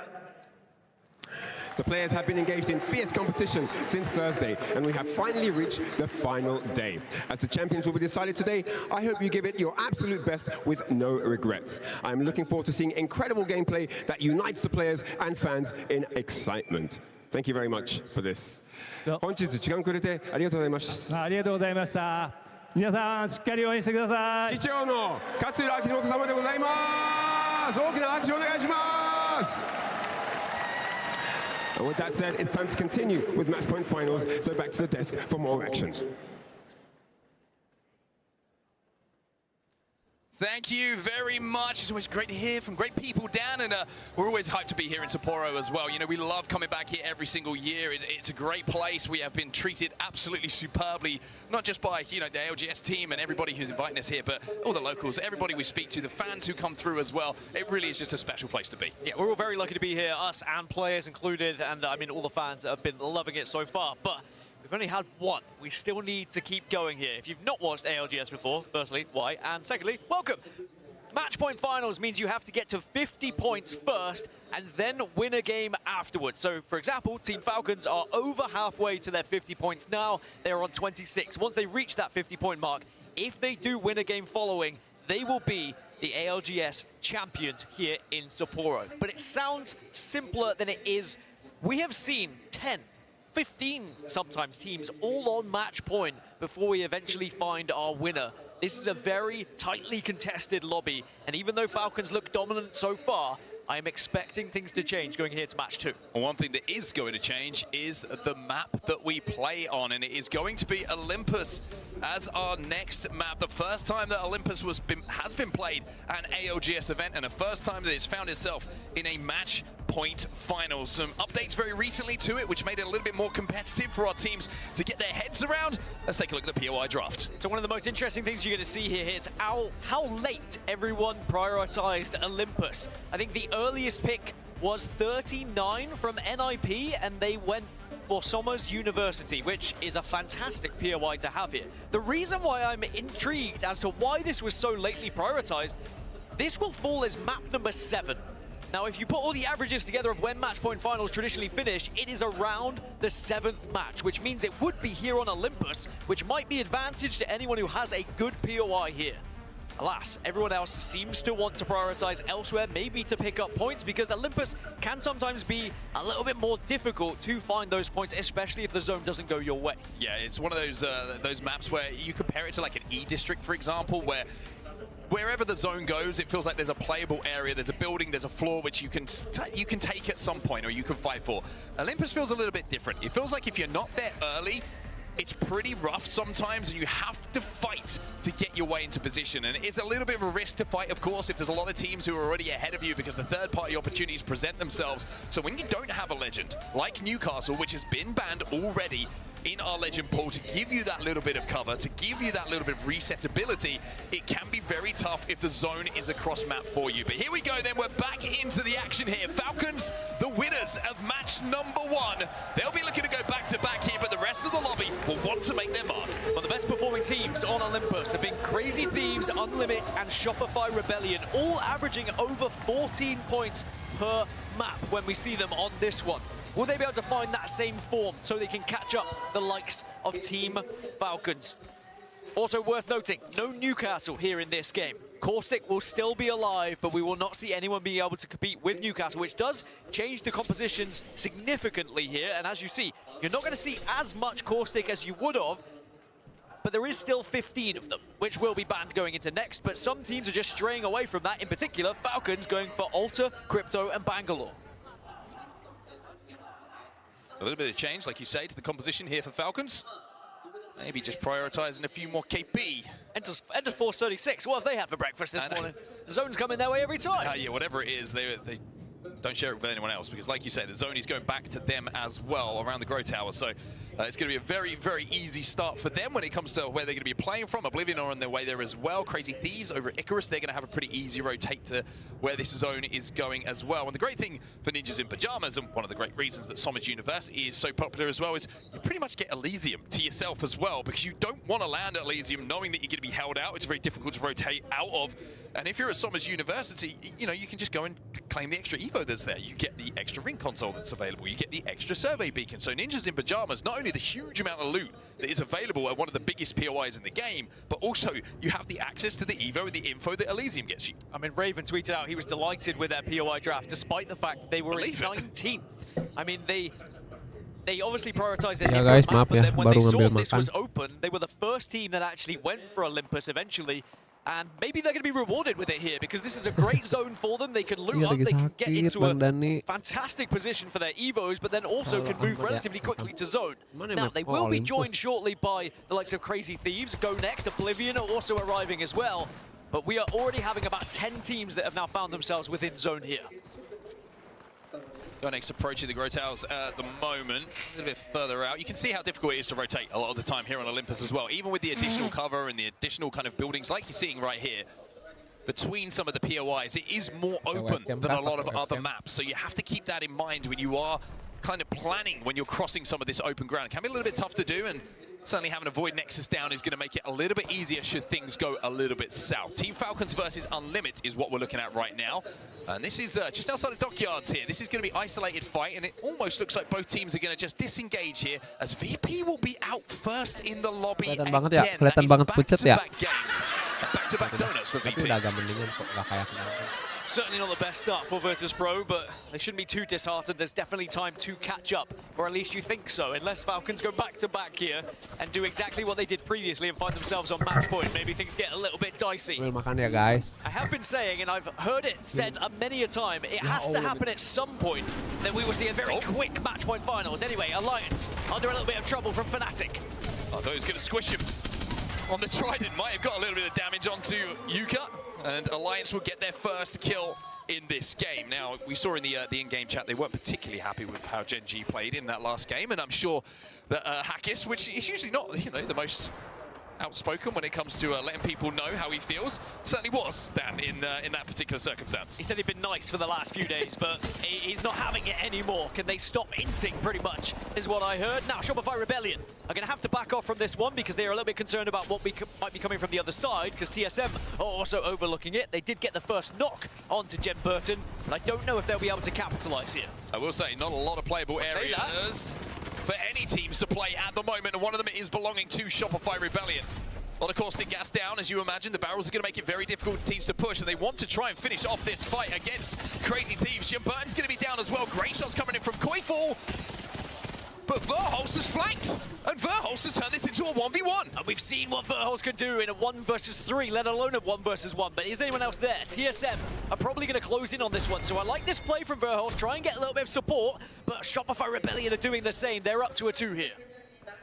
The players have been engaged in fierce competition since Thursday, and we have finally reached the final day. As the champions will be decided today, I hope you give it your absolute best with no regrets. I'm looking forward to seeing incredible gameplay that unites the players and fans in excitement. Thank you very much for this. 本日時間くれてありがとうございました。ありがとうございました。皆さんしっかり応援してください。市長の勝浦明本様でございます。大きな拍手お願いします。And with that said, it's time to continue with match point finals, so back to the desk for more action. Thank you very much. It's always great to hear from great people down, and we're always hyped to be here in Sapporo as well. You know, we love coming back here every single year. It's a great place. We have been treated absolutely superbly, not just by, you know, the ALGS team and everybody who's inviting us here, but all the locals, everybody we speak to, the fans who come through as well. It really is just a special place to be. Yeah, we're all very lucky to be here, us and players included, and I mean, all the fans have been loving it so far, but we've only had one. We still need to keep going here. If you've not watched ALGS before, firstly, why? And secondly, welcome. Match point finals means you have to get to 50 points first and then win a game afterwards. So, for example, Team Falcons are over halfway to their 50 points now. They're on 26. Once they reach that 50-point mark, if they do win a game following, they will be the ALGS champions here in Sapporo. But it sounds simpler than it is. We have seen 10, 15 sometimes teams all on match point before we eventually find our winner. This is a very tightly contested lobby, and even though Falcons look dominant so far, I am expecting things to change going here to match 2. One thing that is going to change is the map that we play on, and it is going to be Olympus as our next map. The first time that Olympus has been played at an ALGS event, and the first time that it's found itself in a match point final. Some updates very recently to it, which made it a little bit more competitive for our teams to get their heads around. Let's take a look at the POI draft. So one of the most interesting things you're going to see here is how late everyone prioritized Olympus. I think the earliest pick was 39 from NIP, and they went for Somers University, which is a fantastic POI to have here. The reason why I'm intrigued as to why this was so lately prioritized, this will fall as map number 7. Now, if you put all the averages together of when match point finals traditionally finish, it is around the 7th match, which means it would be here on Olympus, which might be advantage to anyone who has a good POI here. Alas, everyone else seems to want to prioritize elsewhere, maybe to pick up points, because Olympus can sometimes be a little bit more difficult to find those points, especially if the zone doesn't go your way. Yeah, it's one of those maps where you compare it to like an E district, for example, where wherever the zone goes, it feels like there's a playable area, there's a building, there's a floor which you can take at some point, or you can fight for. Olympus feels a little bit different. It feels like if you're not there early, it's pretty rough sometimes, and you have to fight to get your way into position. And it's a little bit of a risk to fight, of course, if there's a lot of teams who are already ahead of you, because the third-party opportunities present themselves. So when you don't have a legend, like Newcastle, which has been banned already, in our Legend pool to give you that little bit of cover, to give you that little bit of resetability, it can be very tough if the zone is a cross map for you. But here we go then, we're back into the action here. Falcons, the winners of match number 1. They'll be looking to go back to back here, but the rest of the lobby will want to make their mark. Well, the best performing teams on Olympus have been Crazy Thieves, Unlimit, and Shopify Rebellion, all averaging over 14 points per map when we see them on this one. Will they be able to find that same form so they can catch up the likes of Team Falcons? Also worth noting, no Newcastle here in this game. Caustic will still be alive, but we will not see anyone being able to compete with Newcastle, which does change the compositions significantly here. And as you see, you're not going to see as much Caustic as you would have, but there is still 15 of them, which will be banned going into next. But some teams are just straying away from that. In particular, Falcons going for Alter, Crypto, and Bangalore. A little bit of change, like you say, to the composition here for Falcons. Maybe just prioritizing a few more KP. Enters Force 36. What have they had for breakfast this morning? The zone's coming their way every time. Yeah, whatever it is, they don't share it with anyone else, because like you say, the zone is going back to them as well around the Grow Tower. So it's going to be a very, very easy start for them when it comes to where they're going to be playing from. Oblivion are on their way there as well. Crazy Thieves over at Icarus, they're going to have a pretty easy rotate to where this zone is going as well. And the great thing for Ninjas in Pajamas, and one of the great reasons that Somage University is so popular as well, is you pretty much get Elysium to yourself as well, because you don't want to land at Elysium knowing that you're going to be held out. It's very difficult to rotate out of. And if you're at Somage University, you know, you can just go and claim the extra Evo that's there. You get the extra ring console that's available. You get the extra survey beacon. So Ninjas in Pajamas, not only the huge amount of loot that is available at one of the biggest POIs in the game, but also you have the access to the Evo and the info that Elysium gets you. I mean, Raven tweeted out he was delighted with their POI draft, despite the fact they were in 19th. I mean, they obviously prioritized a different map, but then when they saw this was open, they were the first team that actually went for Olympus eventually. And maybe they're going to be rewarded with it here, because this is a great zone for them. They can loot up, they can get into a fantastic position for their Evos, but then also can move relatively quickly to zone. Now, they will be joined shortly by the likes of Crazy Thieves. Go Next, Oblivion are also arriving as well. But we are already having about 10 teams that have now found themselves within zone here. Go Next approaching the Grow Towers at the moment, a little bit further out. You can see how difficult it is to rotate a lot of the time here on Olympus as well, even with the additional cover and the additional kind of buildings like you're seeing right here. Between some of the POIs, it is more open than a lot of other maps, so you have to keep that in mind when you are kind of planning when you're crossing some of this open ground. It can be a little bit tough to do, and certainly having a Void Nexus down is going to make it a little bit easier should things go a little bit south. Team Falcons versus Unlimit is what we're looking at right now. And this is just outside of Dockyards here. This is going to be isolated fight, and it almost looks like both teams are going to just disengage here, as VP will be out first in the lobby again. Kelihatan banget pucet ya. Back-to-back donuts for VP. Tapi udah agak mendingan kok, nggak kayak kemarin. Certainly not the best start for Virtus.pro, but they shouldn't be too disheartened. There's definitely time to catch up, or at least you think so, unless Falcons go back-to-back here and do exactly what they did previously and find themselves on match point. Maybe things get a little bit dicey. Makan ya guys. I have been saying, and I've heard it said many a time, it has to happen at some point that we will see a very quick match point finals. Anyway, Alliance under a little bit of trouble from Fnatic. I thought he was going to squish him on the Trident. Might have got a little bit of damage onto Yuka, and Alliance will get their first kill in this game. Now, we saw in the in-game chat they weren't particularly happy with how Gen G played in that last game, and I'm sure that Hackis, which is usually not, you know, the most outspoken when it comes to letting people know how he feels, certainly was Dan in that particular circumstance. He said he'd been nice for the last few days, but he's not having it anymore. Can they stop inting, pretty much, is what I heard. Now, Shopify Rebellion are going to have to back off from this one because they are a little bit concerned about what might be coming from the other side, because TSM are also overlooking it. They did get the first knock onto Jen Burton, but I don't know if they'll be able to capitalize here. I will say, not a lot of playable areas for any teams to play at the moment, and one of them is belonging to Shopify Rebellion. A lot of caustic gas down, as you imagine. The barrels are going to make it very difficult for teams to push, and they want to try and finish off this fight against Crazy Thieves. Jim Burton's going to be down as well. Great shots coming in from Koiful. But Verholst has flanked, and Verholst has turned this into a 1v1. And we've seen what Verholst can do in a 1 versus 3, let alone a 1 versus 1. But is anyone else there? TSM are probably going to close in on this one. So I like this play from Verholst. Try and get a little bit of support. But Shopify Rebellion are doing the same. They're up to a 2 here.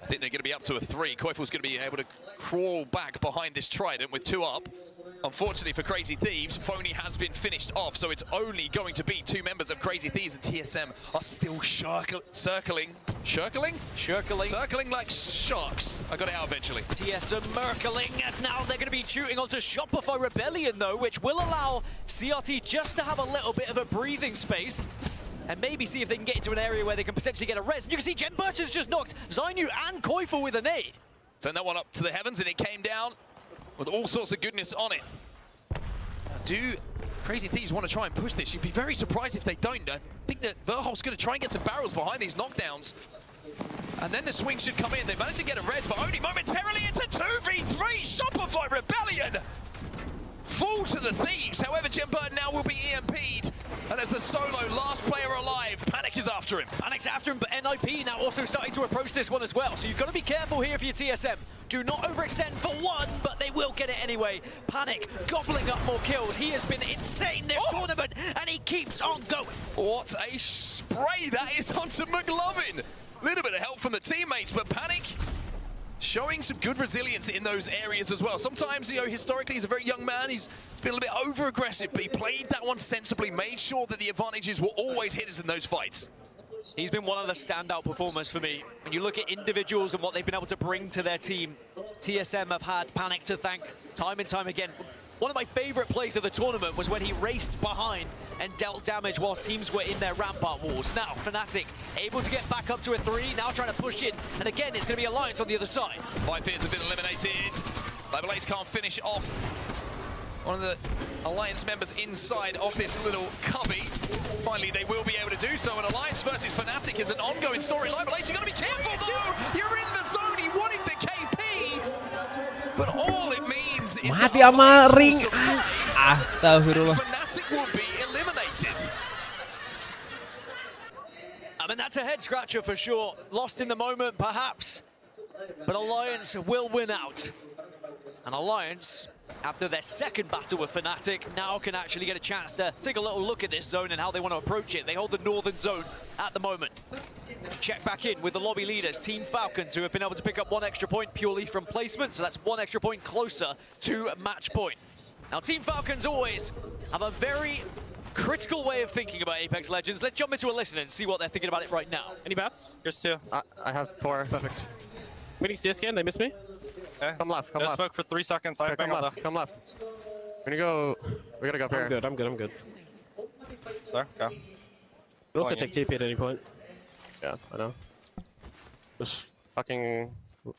I think they're going to be up to a 3. Koiful's going to be able to crawl back behind this Trident with 2 up. Unfortunately for Crazy Thieves, Phony has been finished off, so it's only going to be 2 members of Crazy Thieves, and TSM are still circling Circling? Circling like sharks. I got it out eventually. TSM Merkling, as now they're going to be shooting onto Shopify Rebellion, though, which will allow CRT just to have a little bit of a breathing space and maybe see if they can get into an area where they can potentially get a res. You can see Jen Burton's just knocked Zainu and Koifu with a nade. Send that one up to the heavens, and it came down with all sorts of goodness on it. Do Crazy Thieves want to try and push this? You'd be very surprised if they don't. I think that Verhoff's going to try and get some barrels behind these knockdowns. And then the swing should come in. They managed to get a res, but only momentarily. It's a 2v3 Shopify Rebellion. Fall to the Thieves. However, Jen Burton now will be EMP'd. And as the solo last player alive, Panic is after him. Panic's after him, but NIP now also starting to approach this one as well. So you've got to be careful here for your TSM. Do not overextend for one, but they will get it anyway. Panic gobbling up more kills. He has been insane this tournament, and he keeps on going. What a spray that is onto McLovin. Little bit of help from the teammates, but Panic showing some good resilience in those areas as well. Sometimes, you know, historically, he's a very young man. He's been a little bit over-aggressive, but he played that one sensibly, made sure that the advantages were always his in those fights. He's been one of the standout performers for me. When you look at individuals and what they've been able to bring to their team, TSM have had Panic to thank time and time again. One of my favorite plays of the tournament was when he raced behind and dealt damage whilst teams were in their rampart walls. Now, Fnatic able to get back up to a 3, now trying to push in. And again, it's going to be Alliance on the other side. Five Fears have been eliminated. Level Ace can't finish off one of the Alliance members inside of this little cubby. Finally, they will be able to do so. And Alliance versus Fnatic is an ongoing story. Level Ace, you've got to be careful, though! You're in the zone, he wanted the KP! But all it means is Mati sama ring. Astagfirullah. Fnatic will be eliminated. I mean, that's a head scratcher for sure. Lost in the moment, perhaps. But Alliance will win out. And Alliance, after their second battle with Fnatic, now can actually get a chance to take a little look at this zone and how they want to approach it. They hold the northern zone at the moment. Check back in with the lobby leaders, Team Falcons, who have been able to pick up 1 extra point purely from placement, so that's 1 extra point closer to match point. Now, Team Falcons always have a very critical way of thinking about Apex Legends. Let's jump into a listen and see what they're thinking about it right now. Any bats? Here's 2. I have 4. That's perfect. Waiting CS again, they missed me. Okay. Come left, come No left. smoke for 3 seconds. Okay, come left, come left. We're gonna go, we gotta go up here. I'm good. There, go. We'll also take TP at any point. Yeah, I know. Just fucking... Yeah,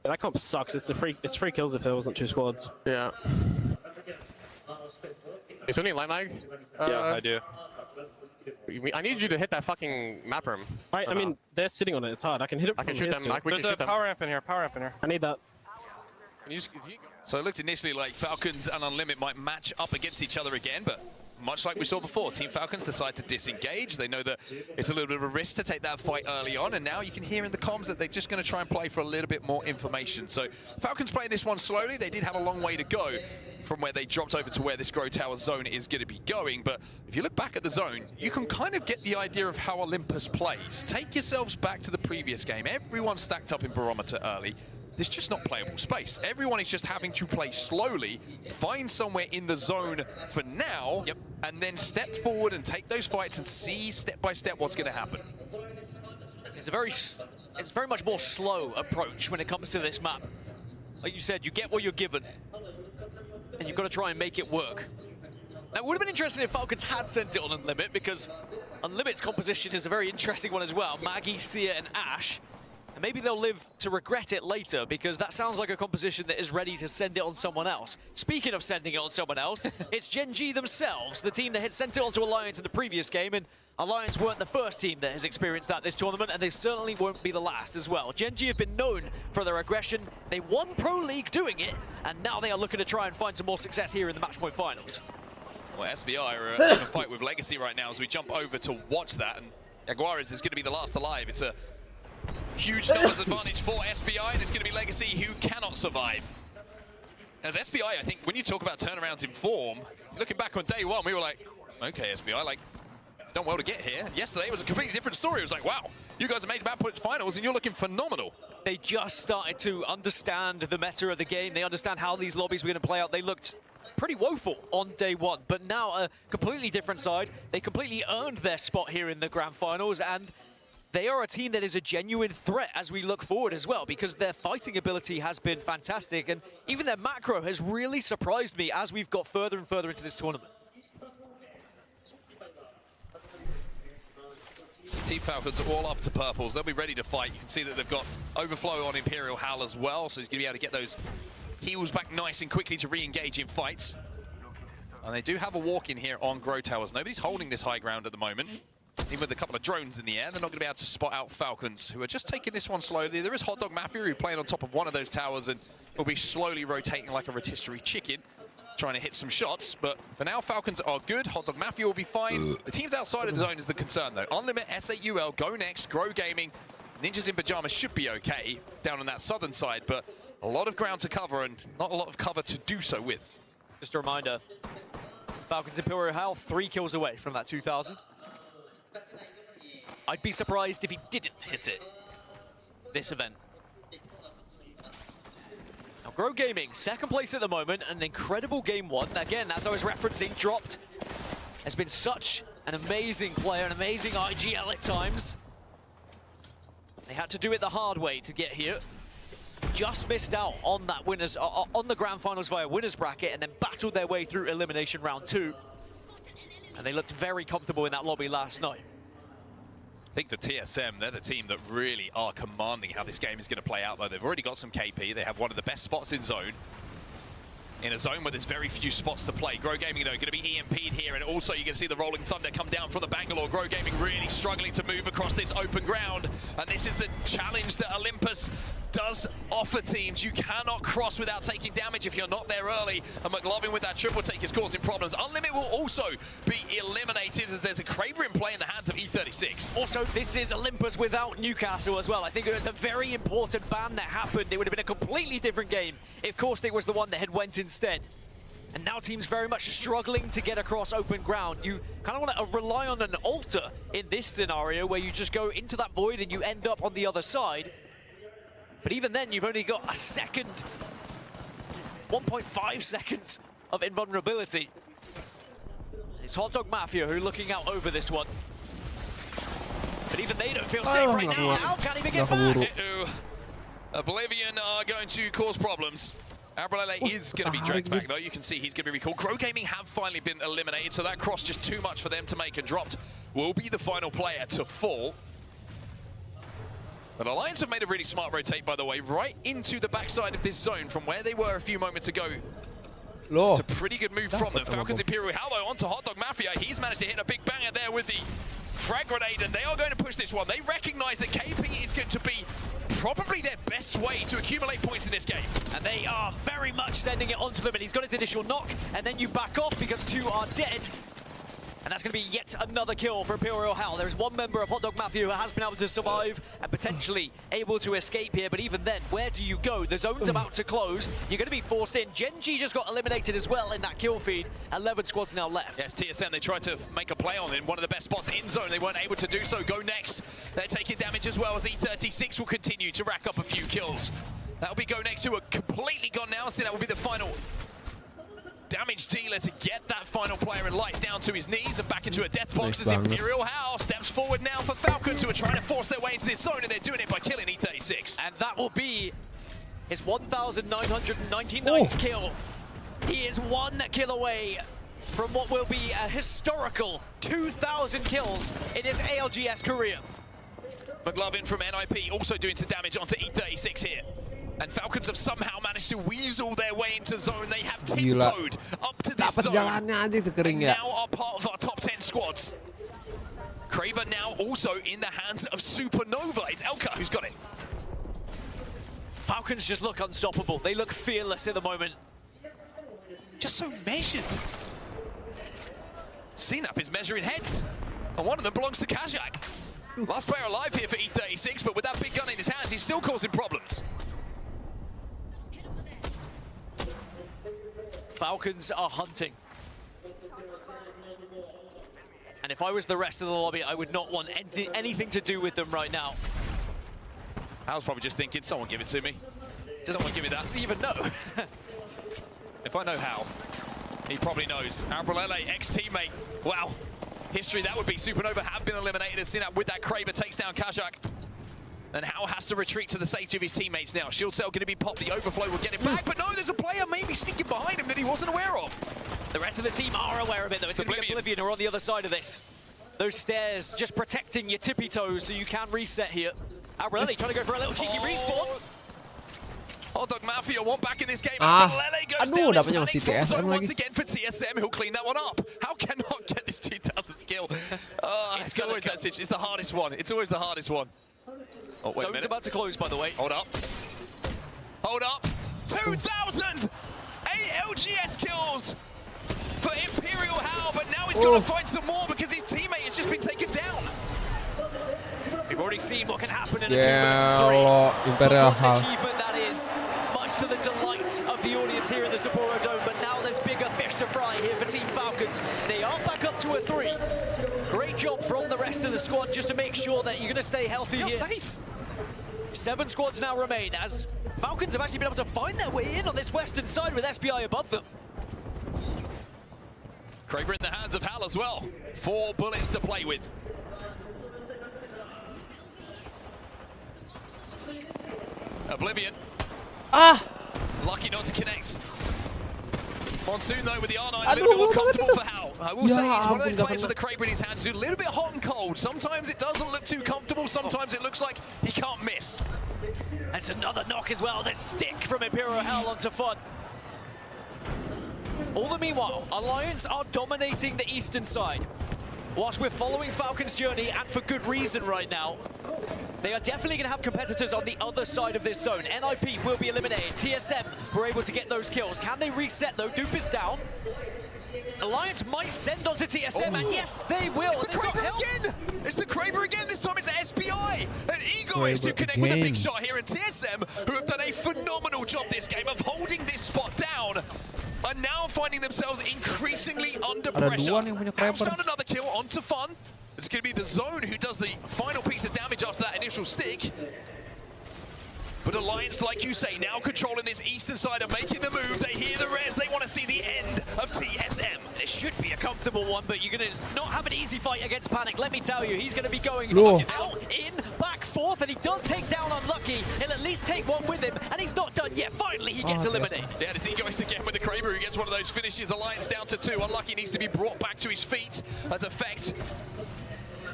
that comp sucks. It's free kills if there wasn't 2 squads. Yeah. Is there any light mag? Yeah, I do. I need you to hit that fucking map room. I mean, they're sitting on it. It's hard. I can hit it from here still. There's a power amp in here. I need that. So it looked initially like Falcons and Unlimit might match up against each other again, but much like we saw before, Team Falcons decide to disengage. They know that it's a little bit of a risk to take that fight early on, and now you can hear in the comms that they're just going to try and play for a little bit more information. So Falcons playing this one slowly. They did have a long way to go from where they dropped over to where this Grow Tower zone is going to be going, but if you look back at the zone, you can kind of get the idea of how Olympus plays. Take yourselves back to the previous game. Everyone stacked up in Barometer early. There's just not playable space. Everyone is just having to play slowly, find somewhere in the zone for now, and then step forward and take those fights and see step by step what's going to happen. It's a very much more slow approach when it comes to this map. Like you said, you get what you're given, and you've got to try and make it work. Now, it would have been interesting if Falcons had sent it on Unlimit, because Unlimit's composition is a very interesting one as well. Maggie, Sia, and Ash. And maybe they'll live to regret it later, because that sounds like a composition that is ready to send it on someone else. Speaking of sending it on someone else, it's Gen G themselves, the team that had sent it onto Alliance in the previous game, and Alliance weren't the first team that has experienced that this tournament, and they certainly won't be the last as well. Gen G have been known for their aggression. They won Pro League doing it, and now they are looking to try and find some more success here in the Matchpoint Finals. Well, SBI are in a fight with Legacy right now as we jump over to watch that, and Jaguares is going to be the last alive. It's a huge numbers advantage for SBI, and it's going to be Legacy who cannot survive. As SBI, I think when you talk about turnarounds in form, looking back on day one, we were like, okay, SBI, like, done well to get here. Yesterday it was a completely different story. It was like, wow, you guys have made Matchpoint Finals and you're looking phenomenal. They just started to understand the meta of the game. They understand how these lobbies were going to play out. They looked pretty woeful on day one, but now a completely different side. They completely earned their spot here in the grand finals, and they are a team that is a genuine threat as we look forward as well, because their fighting ability has been fantastic, and even their macro has really surprised me as we've got further and further into this tournament. Team Falcons are all up to purples. They'll be ready to fight. You can see that they've got overflow on Imperial Howl as well, so he's going to be able to get those heals back nice and quickly to re-engage in fights. And they do have a walk in here on Grow Towers. Nobody's holding this high ground at the moment. Even with a couple of drones in the air, they're not going to be able to spot out Falcons, who are just taking this one slowly. There is Hot Dog Mafia, who playing on top of one of those towers and will be slowly rotating like a rotisserie chicken, trying to hit some shots. But for now, Falcons are good. Hot Dog Mafia will be fine. The teams outside of the zone is the concern, though. Unlimit, SAUL, Go Next, Grow Gaming, Ninjas in Pajamas should be okay down on that southern side, but a lot of ground to cover and not a lot of cover to do so with. Just a reminder, Falcons Imperial Howl 3 kills away from that 2,000. I'd be surprised if he didn't hit it this event. Now, Grow Gaming, second place at the moment, an incredible game one. Again, as I was referencing, dropped has been such an amazing player, an amazing IGL at times. They had to do it the hard way to get here. Just missed out on that winners, on the grand finals via winners bracket, and then battled their way through elimination round 2. And they looked very comfortable in that lobby last night. I think for TSM, they're the team that really are commanding how this game is going to play out, though. They've already got some KP. They have one of the best spots in zone. In a zone where there's very few spots to play. Grow Gaming, though, going to be EMP'd here. And also, you can see the Rolling Thunder come down from the Bangalore. Grow Gaming really struggling to move across this open ground. And this is the challenge that Olympus does offer teams. You cannot cross without taking damage if you're not there early. And McLovin with that triple take is causing problems. Unlimit will also be eliminated as there's a Kraber in play in the hands of E36. Also, this is Olympus without Newcastle as well. I think it was a very important ban that happened. It would have been a completely different game if Caustic was the one that had went instead. And now teams very much struggling to get across open ground. You kind of want to rely on an altar in this scenario where you just go into that void and you end up on the other side. But even then, you've only got a second, 1.5 seconds of invulnerability. It's Hot Dog Mafia who are looking out over this one. But even they don't feel safe right now. How can't even get back? Oblivion are going to cause problems. Abralele is going to be dragged back, though. You can see he's going to be recalled. Grow Gaming have finally been eliminated, so that cross just too much for them to make, and dropped will be the final player to fall. But Alliance have made a really smart rotate, by the way, right into the backside of this zone from where they were a few moments ago. It's a pretty good move from them. Falcons Imperial Hallow onto Hot Dog Mafia. He's managed to hit a big banger there with the frag grenade, and they are going to push this one. They recognize that KP is going to be probably their best way to accumulate points in this game. And they are very much sending it onto them, and he's got his initial knock, and then you back off because 2 are dead. And that's going to be yet another kill for Imperial Howl. There is one member of Hot Dog Mafia who has been able to survive and potentially able to escape here. But even then, where do you go? The zone's about to close. You're going to be forced in. Gen.G just got eliminated as well in that kill feed. 11 squads now left. Yes, TSM, they tried to make a play on in one of the best spots in zone. They weren't able to do so. Go Next. They're taking damage as well as E36 will continue to rack up a few kills. That'll be Go Next, who are completely gone now. So that will be the final damage dealer to get that final player in life down to his knees and back into a death box as Imperial Howl steps forward now for Falcons, who are trying to force their way into this zone, and they're doing it by killing E36. And that will be his 1,999th kill. He is 1 kill away from what will be a historical 2,000 kills in his ALGS career. McLovin from NIP also doing some damage onto E36 here. And Falcons have somehow managed to weasel their way into zone. They have tiptoed up to this zone. And now are part of our top 10 squads. Kraber now also in the hands of Supernova. It's Elka who's got it. Falcons just look unstoppable. They look fearless at the moment. Just so measured. CNAP is measuring heads, and one of them belongs to Kajak. Last player alive here for E36, but with that big gun in his hands, he's still causing problems. Falcons are hunting. And if I was the rest of the lobby, I would not want anything to do with them right now. I was probably just thinking, someone give it to me. Someone give me that. Does he even know? If I know how. He probably knows. Albrelele, ex-teammate. Wow. History, that would be. Supernova have been eliminated as Synap with that Kraber takes down Kazak. And Hal has to retreat to the safety of his teammates now. Shield cell going to be popped. The overflow will get it back. But no, there's a player maybe sneaking behind him that he wasn't aware of. The rest of the team are aware of it, though. It's going to be Oblivion who are on the other side of this. Those stairs just protecting your tippy toes so you can reset here. Albrelele trying to go for a little cheeky respawn. Hot Dog Mafia want back in this game. Aduh, dapetnya masih TSM TSM once lagi. again for TSM. He'll clean that one up. How cannot get this 2000 skill? It's always that situation. It's the hardest one. It's always the hardest one. Oh, wait a minute. Zone's about to close, by the way. Hold up. Hold up. 2,000 ALGS kills for Imperial Hal, but now he's got to find some more because his teammate has just been taken down. We've already seen what can happen in a 2 Ya versus 3. Allah, Imperial What Hal. an achievement that is. Much to the delight of the audience here in the Sapporo Dome, but now there's bigger fish to fry here for Team Falcons. They are back up to a 3. Great job from the rest of the squad just to make sure that you're going to stay healthy here. Safe. 7 squads now remain as Falcons have actually been able to find their way in on this western side with SBI above them. Kraber in the hands of Hal as well. 4 bullets to play with. Oblivion. Lucky not to connect. Monsoon though with the R9 a little bit more comfortable for Hal. I will say he's one of those players with the Kraber in his hands who's a little bit hot and cold. Sometimes it doesn't look too comfortable, sometimes it looks like he can't miss. That's another knock as well. The stick from Imperial Hal onto Fun. All the meanwhile, Alliance are dominating the eastern side. Whilst we're following Falcon's journey, and for good reason right now, they are definitely going to have competitors on the other side of this zone. NIP will be eliminated. TSM were able to get those kills. Can they reset though? Dupe is down. Alliance might send on to TSM, and yes, they will. It's the Kraber again! It's the Kraber again! This time it's SBI! And Egoist to connect with a big shot here, and TSM, who have done a phenomenal job this game of holding this spot down, are now finding themselves increasingly under pressure. Hal's found another kill onto Fun. It's going to be the Zone who does the final piece of damage after that initial stick. But Alliance, like you say, now controlling this eastern side and making the move. They hear the res, they want to see the end of TSM. It should be a comfortable one, but you're going to not have an easy fight against Panic. Let me tell you, he's going to be going out, in, back, forth, and he does take down Unlucky. He'll at least take one with him, and he's not done yet. Finally, he gets eliminated. Yeah, this Egoist again with the Kraber who gets one of those finishes. Alliance down to 2. Unlucky needs to be brought back to his feet as Effect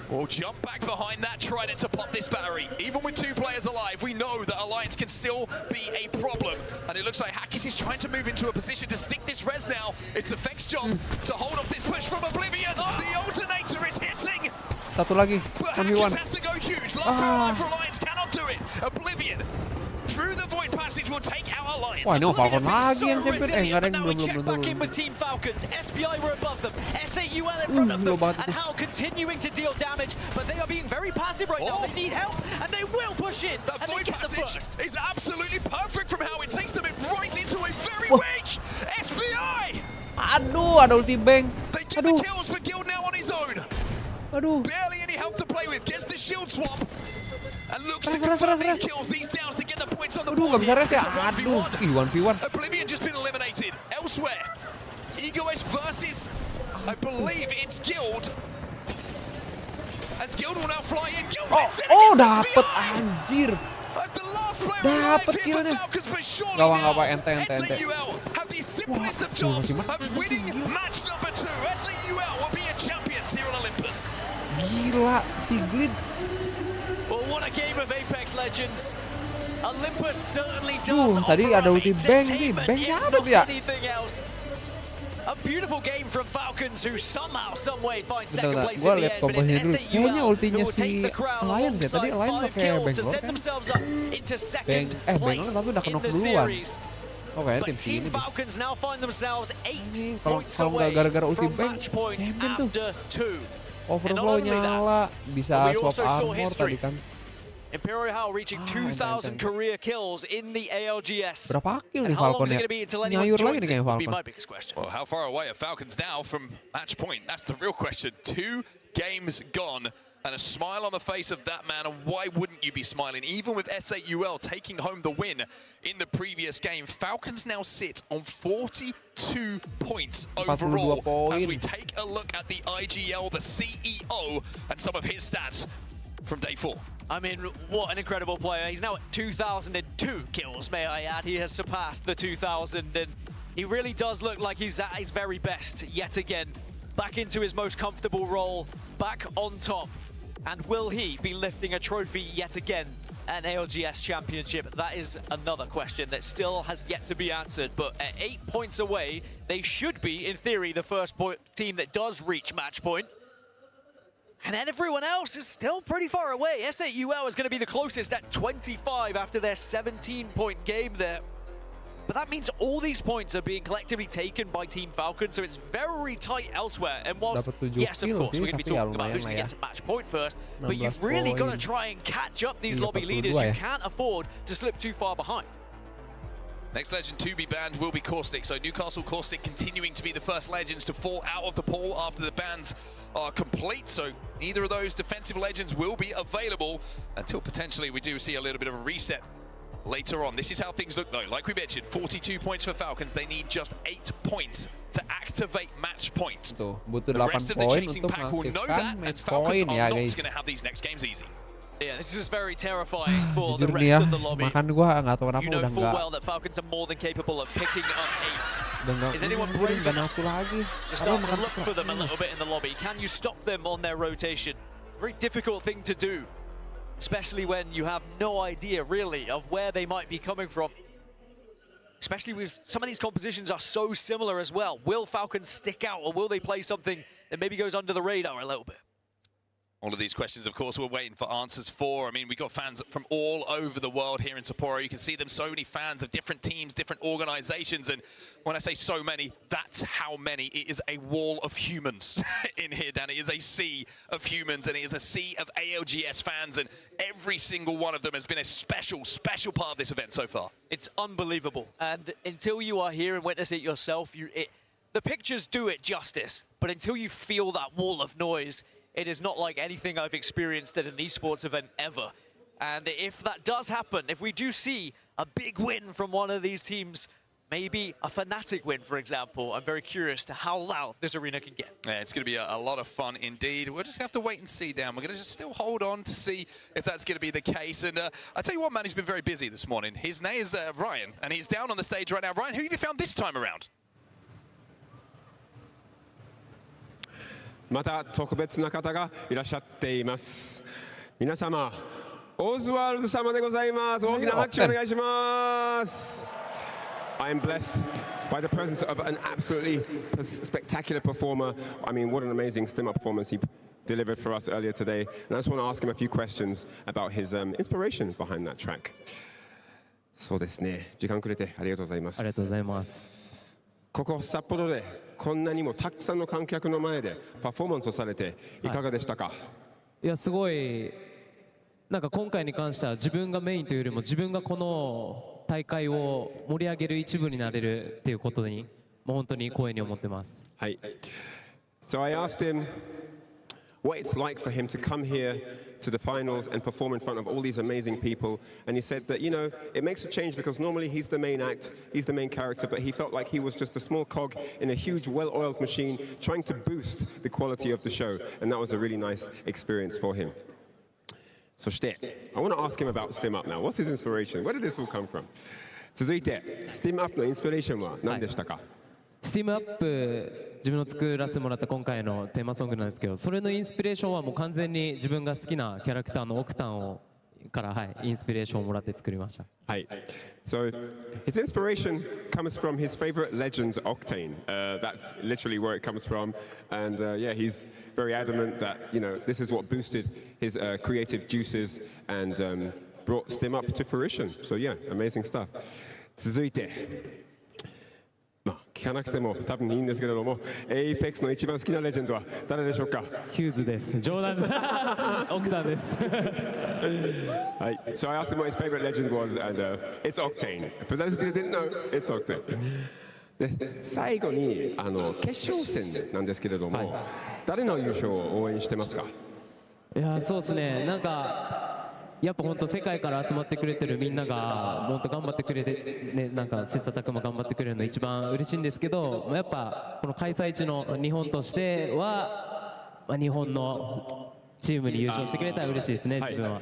will jump back behind that trident to pop this battery. Even with 2 players alive, we know that Alliance can still be a problem. And it looks like Hackis is trying to move into a position to stick this res now. It's Effect's job to hold off this push from Oblivion. The alternator is hitting. Satu lagi. But Hackis has to go huge. Last pair alive for Alliance cannot do it. Oblivion through the void passage will take out Alliance. Wah, ini mau Falcon lagi yang champion. Nggak ada yang belum. Back in with Team Falcons. SBI were above them. SAUL in front of them. And Hal continuing to deal damage, but they are being very passive right now. They need help, and they will push in. That void passage is absolutely perfect from Hal. It takes them right into a very weak SBI. Aduh, ada ulti bank. They get the kills, but Guild now on his own. Aduh. Barely any health to play with. Gets the shield swap. And looks to confirm these kills, these downs to get the points on the board. Aduh, nggak bisa res ya. Aduh, 1v1. Oblivion just been eliminated. Elsewhere, Egoist versus, I believe it's Guild. As Guild will now fly in. Guild wins it against dapet SBI. Anjir. As the last player alive here for Falcons, but surely now SAUL have the simplest of jobs of winning match number 2. SAUL will be a champions here on Olympus. Gila, si Glid. Well, what a game of Apex Legends. Olympus certainly does tadi ada ulti bank sih. Bank siapa dia? A beautiful game from Falcons who somehow, some way find second place Gua in the lihat end. But it's komposisinya dulu. Kayaknya SAUL ultinya who will si take the crown Alliance ya. Tadi alongside Alliance 5 pakai kills to Bangalore set kan? themselves up into second place Bangalore tapi udah in knock the duluan. series. Oh, kayaknya But tim Team sini. Falcons now find themselves 8 Kalau points nggak away gara-gara ulti from bank, match point champion tuh. after 2. Overflow nyala, bisa swap armor tadi kan. Imperial Hal reaching 2,000 career kills in the ALGS. Berapa kill nih How long is Falconnya? it going to be until anyone Nyayur lagi joins nih it? kayak Would be Falcon. my biggest question. Well, how far away are Falcons now from match point? That's the real question. 2 games gone. And a smile on the face of that man, and why wouldn't you be smiling? Even with S8UL taking home the win in the previous game, Falcons now sit on 42 points overall as we take a look at the IGL, the CEO, and some of his stats from day 4. I mean, what an incredible player. He's now at 2,002 kills, may I add. He has surpassed the 2,000, and he really does look like he's at his very best yet again. Back into his most comfortable role, back on top. And will he be lifting a trophy yet again, an ALGS championship? That is another question that still has yet to be answered. But at 8 points away, they should be, in theory, the first team that does reach match point. And then everyone else is still pretty far away. S8UL is going to be the closest at 25 after their 17-point game there. But that means all these points are being collectively taken by Team Falcon, so it's very tight elsewhere. And whilst, yes, of course, we're going to be talking about who's going to get to match point first, but you've really got to try and catch up these lobby leaders. You can't afford to slip too far behind. Next legend to be banned will be Caustic. So Newcastle Caustic continuing to be the first legends to fall out of the pool after the bans are complete. So neither of those defensive legends will be available until potentially we do see a little bit of a reset later on. This is how things look though. Like we mentioned, 42 points for Falcons. They need just 8 points to activate match point. The rest of the chasing pack will know that, and Falcons are not going to have these next games easy. Yeah, this is very terrifying for the rest of the lobby. You know full well that Falcons are more than capable of picking up 8. Is anyone brave enough to start to look for them a little bit in the lobby? Can you stop them on their rotation? Very difficult thing to do, especially when you have no idea really of where they might be coming from. Especially with some of these compositions are so similar as well. Will Falcons stick out, or will they play something that maybe goes under the radar a little bit? All of these questions, of course, we're waiting for answers for. I mean, we've got fans from all over the world here in Sapporo. You can see them, so many fans of different teams, different organizations. And when I say so many, that's how many. It is a wall of humans in here, Dan. It is a sea of humans, and it is a sea of ALGS fans. And every single one of them has been a special, special part of this event so far. It's unbelievable. And until you are here and witness it yourself, the pictures do it justice. But until you feel that wall of noise, it is not like anything I've experienced at an esports event ever. And if that does happen, if we do see a big win from one of these teams, maybe a Fnatic win, for example, I'm very curious to how loud this arena can get. Yeah, it's going to be a lot of fun indeed. We'll just have to wait and see, Dan. We're going to just still hold on to see if that's going to be the case. And I tell you what, man, he's been very busy this morning. His name is Ryan, and he's down on the stage right now. Ryan, who have you found this time around? また特別な方がいらっしゃっています。皆様、オズワルド様でございます。大きな拍手お願いします。I am blessed by the presence of an absolutely spectacular performer. I mean, what an amazing stim-up performance he delivered for us earlier today. And I just want to ask him a few questions about his inspiration behind that track. そうですね。時間くれてありがとうございます。ありがとうございます。ここ札幌でこんなにもたくさんの観客の前でパフォーマンスをされていかがでしたか？いや、すごいなんか今回に関しては自分がメインというよりも自分がこの大会を盛り上げる一部になれるっていうことにもう本当に光栄に思ってます。はい。So I asked him what it's like for him to come here to the finals and perform in front of all these amazing people. And he said that, you know, it makes a change because normally he's the main act, he's the main character, but he felt like he was just a small cog in a huge, well-oiled machine trying to boost the quality of the show. And that was a really nice experience for him. そして、I want to ask him about Stim Up now. What's his inspiration? Where did this all come from? 続いて、Stim Up のインスピレーションは何でしたか？スティームアップ、自分の作らせてもらった今回のテーマソングなんですけど、それのインスピレーションはもう完全に自分が好きなキャラクターのオクタンから、インスピレーションをもらって作りました。はい。So his inspiration comes from his favorite legend, Octane. That's literally where it comes from. And yeah, he's very adamant that, you know, this is what boosted his creative juices and brought Stim Up to fruition. So yeah, amazing stuff. 続いて。聞かなくても多分いいんですけれども、APEX の一番好きなレジェンドは誰でしょうか？ヒューズです。冗談です。オクタンです。はい。So I asked him what his favorite legend was, and it's Octane. For those who didn't know, it's Octane. で、最後に決勝戦なんですけれども、誰の優勝を応援してますか？いやそうですね、なんかやっぱ本当世界から集まってくれてるみんなが本当頑張ってくれて、ね、なんか切磋琢磨頑張ってくれるの一番嬉しいんですけど、やっぱこの開催地の日本としては、日本のチームに優勝してくれたら嬉しいですね、自分は。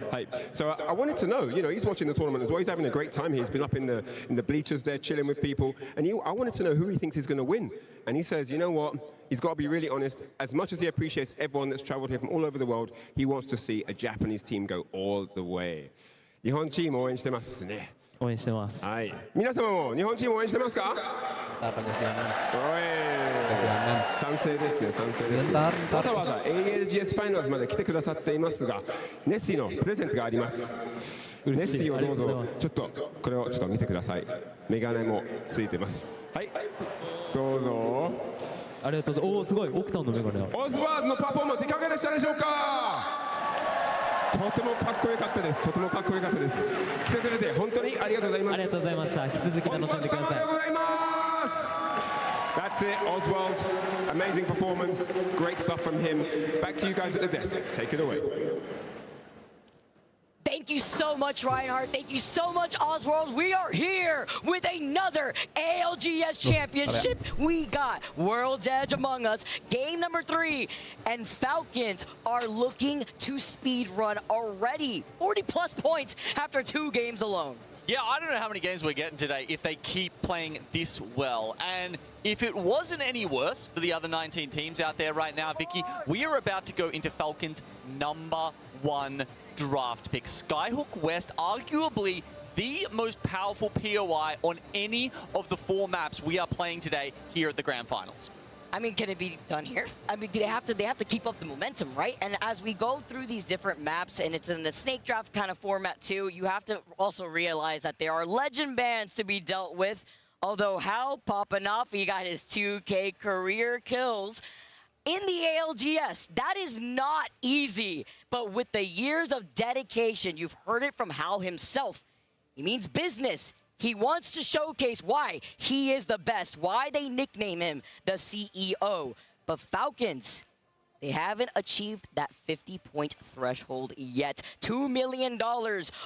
So I wanted to know, you know, he's watching the tournament as well. He's having a great time. He's been up in the bleachers there, chilling with people. And I wanted to know who he thinks is going to win. And he says, you know what? He's got to be really honest. As much as he appreciates everyone that's traveled here from all over the world, he wants to see a Japanese team go all the way. 日本チーム応援してますね。応援してます。はい。皆様も日本チーム応援してますか？賛成ですね、賛成ですね。わざわざ ALGS ファイナルズまで来てくださっていますが、ネッシーのプレゼントがあります。ネッシーをどうぞ、ちょっとこれをちょっと見てください。メガネもついてます。はい、どうぞ。ありがとうございます。おお、すごい、オクタンのメガネだ。オズワードのパフォーマンスいかがでしたでしょうか？とてもかっこよかったです。とてもかっこよかったです。来てくれて本当にありがとうございます。ありがとうございました。引き続き楽しんでください。ありがとうございます。That's it, Oswald. Amazing performance. Great stuff from him. Back to you guys at the desk. Take it away. Thank you so much, Reinhardt. Thank you so much, Oswald. We are here with another ALGS championship. We got World's Edge among us, game number 3, and Falcons are looking to speed run already. 40+ points after 2 games alone. Yeah, I don't know how many games we're getting today if they keep playing this well. And if it wasn't any worse for the other 19 teams out there right now, Vicky, we are about to go into Falcons' #1 draft pick. Skyhook West, arguably the most powerful POI on any of the 4 maps we are playing today here at the Grand Finals. I mean, can it be done here? I mean, they have to keep up the momentum, right? And as we go through these different maps, and it's in the snake draft kind of format too, you have to also realize that there are legend bans to be dealt with. Although how Papanafi got his 2K career kills in the ALGS, that is not easy. But with the years of dedication, you've heard it from Hal himself. He means business. He wants to showcase why he is the best, why they nickname him the CEO. But Falcons, they haven't achieved that 50-point threshold yet. $2 million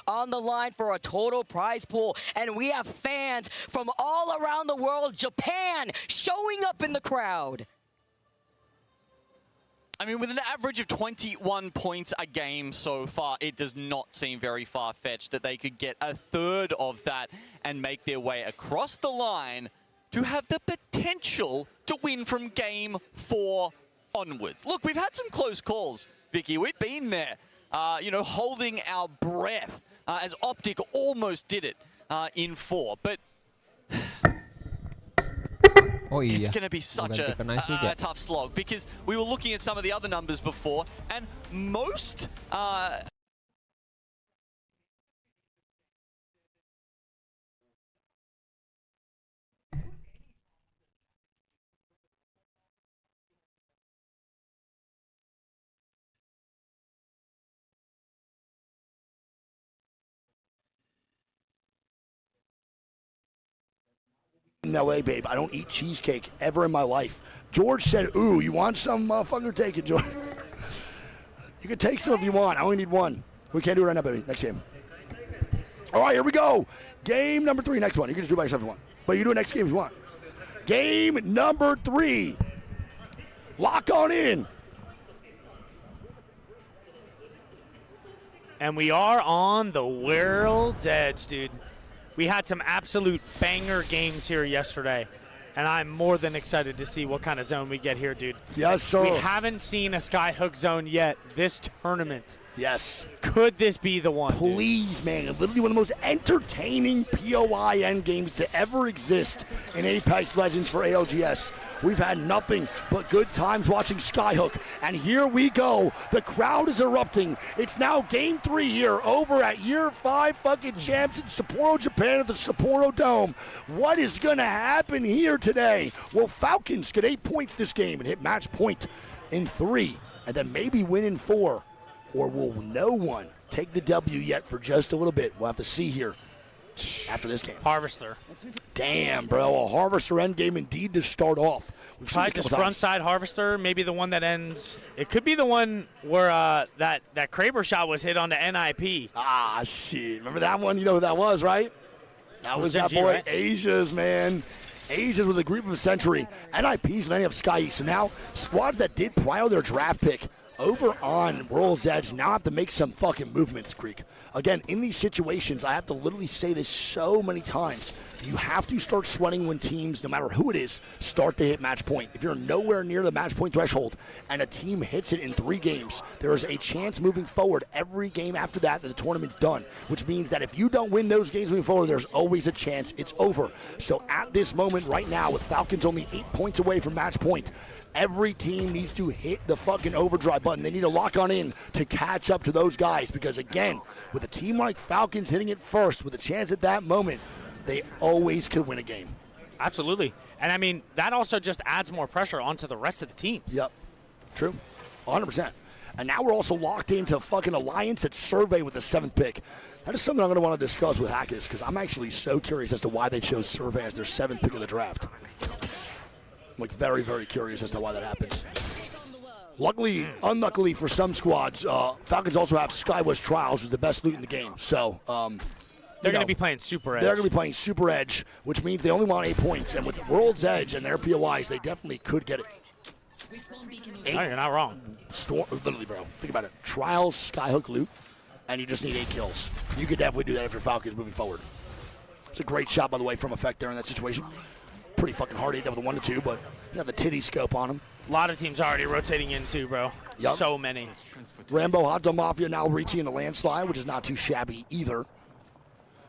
on the line for a total prize pool. And we have fans from all around the world, Japan, showing up in the crowd. I mean, with an average of 21 points a game so far, it does not seem very far-fetched that they could get a third of that and make their way across the line to have the potential to win from game 4 onwards. Look, we've had some close calls, Vicky. We've been there, you know, holding our breath as Optic almost did it in 4. But it's going to be such a tough slog because we were looking at some of the other numbers before, and most No way, babe. I don't eat cheesecake ever in my life. George said, ooh, you want some? Motherfucker, take it, George. You can take some if you want. I only need 1. We can't do it right now, baby. Next game. All right, here we go. Game number 3, next one. You can just do it by yourself if you want. But you can do it next game if you want. Game number 3. Lock on in. And we are on the World's Edge, dude. We had some absolute banger games here yesterday, and I'm more than excited to see what kind of zone we get here, dude. Yes, sir. We haven't seen a Skyhook zone yet this tournament. Yes. Could this be the one? Please, man. Literally one of the most entertaining POI end games to ever exist in Apex Legends for ALGS. We've had nothing but good times watching Skyhook. And here we go. The crowd is erupting. It's now game 3 here over at year 5 fucking champs in Sapporo, Japan at the Sapporo Dome. What is going to happen here today? Well, Falcons get 8 points this game and hit match point in 3 and then maybe win in 4. Or will no one take the W yet for just a little bit? We'll have to see here. after this game. Harvester. Damn, bro. A Harvester endgame indeed to start off. We've seen Probably just front side Harvester, maybe the one that ends. It could be the one where that Kraber shot was hit on the NIP. Ah, shit. Remember that one? You know who that was, right? That was that boy, right? Asia's, man. Asia's with a grief of a century. NIP's landing up Sky East. So now, squads that did prior their draft pick over on World's Edge now have to make some fucking movements, Greek. Again, in these situations, I have to literally say this so many times. You have to start sweating when teams, no matter who it is, start to hit match point. If you're nowhere near the match point threshold and a team hits it in 3 games, there is a chance moving forward every game after that the tournament's done, which means that if you don't win those games moving forward, there's always a chance it's over. So at this moment right now, with Falcons only 8 points away from match point, every team needs to hit the fucking overdrive button. They need to lock on in to catch up to those guys because, again, with a team like Falcons hitting it first with a chance at that moment, they always could win a game. Absolutely. And, I mean, that also just adds more pressure onto the rest of the teams. Yep. True. 100%. And now we're also locked into fucking Alliance at Survey with the 7th pick. That is something I'm going to want to discuss with Hackers because I'm actually so curious as to why they chose Survey as their 7th pick of the draft. I'm like very, very curious as to why that happens. Luckily, unluckily for some squads, Falcons also have Skywest Trials, which is the best loot in the game. So, they're going to be playing Super Edge. They're going to be playing Super Edge, which means they only want 8 points. And with the World's Edge and their POIs, they definitely could get it. No, you're not wrong. Literally, bro. Think about it. Trials, Skyhook loot, and you just need 8 kills. You could definitely do that if you're Falcons moving forward. It's a great shot, by the way, from Effect there in that situation. Pretty fucking hard to hit that with a 1-2, but you have the titty scope on him. A lot of teams already rotating in too, bro. Yep. So many. Rambo Hot Dog Mafia now reaching in the landslide, which is not too shabby either.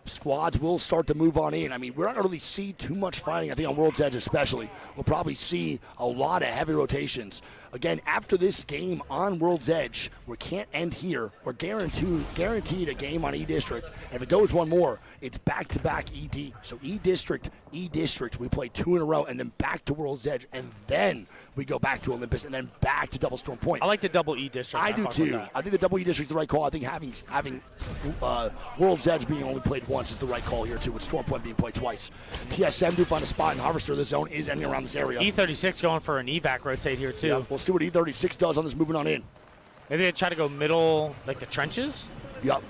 Squads will start to move on in. I mean, we're not going to really see too much fighting, I think, on World's Edge especially. We'll probably see a lot of heavy rotations. Again, after this game on World's Edge, we can't end here. We're guaranteed a game on E-District. And if it goes one more, it's back-to-back ED. So E-District, we play 2 in a row, and then back to World's Edge, and then we go back to Olympus, and then back to Double Storm Point. I like the double E-District. I do too. I think the double E-District is the right call. I think having World's Edge being only played once is the right call here too, with Storm Point being played twice. TSM do find a spot in Harvester. The zone is ending around this area. E36 going for an evac rotate here too. Yeah, we'll see what E36 does on this moving on in. Maybe they try to go middle, like the trenches? Yep.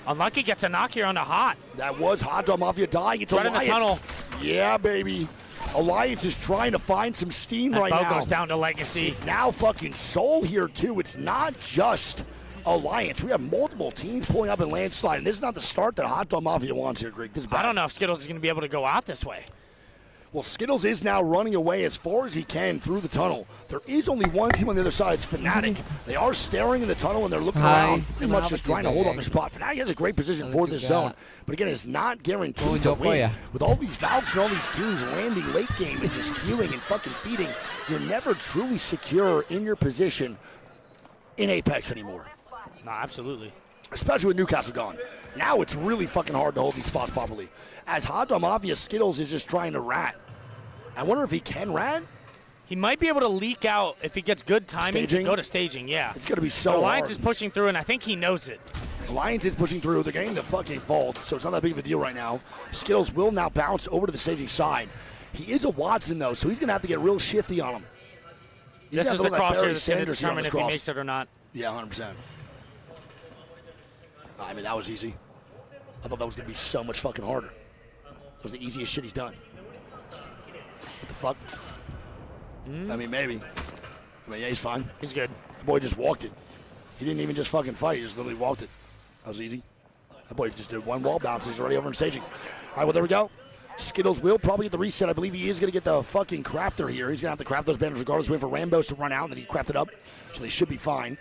Unlucky gets a knock here on the Hot. That was Hot Dog Mafia dying. It's right Alliance. in the tunnel. Yeah, baby. Alliance is trying to find some steam right now. Goes down to Legacy. It's now fucking Soul here too. It's not just Alliance. We have multiple teams pulling up in landslide, and this is not the start that Hot Dog Mafia wants here, Greg. This is bad. I don't know if Skittles is going to be able to go out this way. Well, Skittles is now running away as far as he can through the tunnel. There is only one team on the other side. It's Fnatic. They are staring in the tunnel, and they're looking around, pretty much just trying to hold on their spot. Fnatic has a great position for this zone, but again, it's not guaranteed to win. With all these Valks and all these teams landing late game and just queuing and fucking feeding, you're never truly secure in your position in Apex anymore. No, absolutely. Especially with Newcastle gone. Now it's really fucking hard to hold these spots properly. As Hot Dog Mafia, Skittles is just trying to rat. I wonder if he can rat. He might be able to leak out if he gets good timing to go to staging, yeah. It's going to be so hard. Alliance is pushing through, and I think he knows it. Alliance is pushing through. They're getting the fucking vault, so it's not that big of a deal right now. Skittles will now bounce over to the staging side. He is a Watson, though, so he's going to have to get real shifty on him. This is the crosshair that's going to determine if he makes it or not. Yeah, 100%. I mean, that was easy. I thought that was going to be so much fucking harder. That was the easiest shit he's done. What the fuck? I mean, maybe. I mean, yeah, he's fine. He's good. The boy just walked it. He didn't even just fucking fight. He just literally walked it. That was easy. The boy just did one wall bounce. He's already over in staging. All right, well, there we go. Skittles will probably get the reset. I believe he is going to get the fucking crafter here. He's going to have to craft those banners regardless. Waiting for Rambos to run out, and then he crafted up. So they should be fine.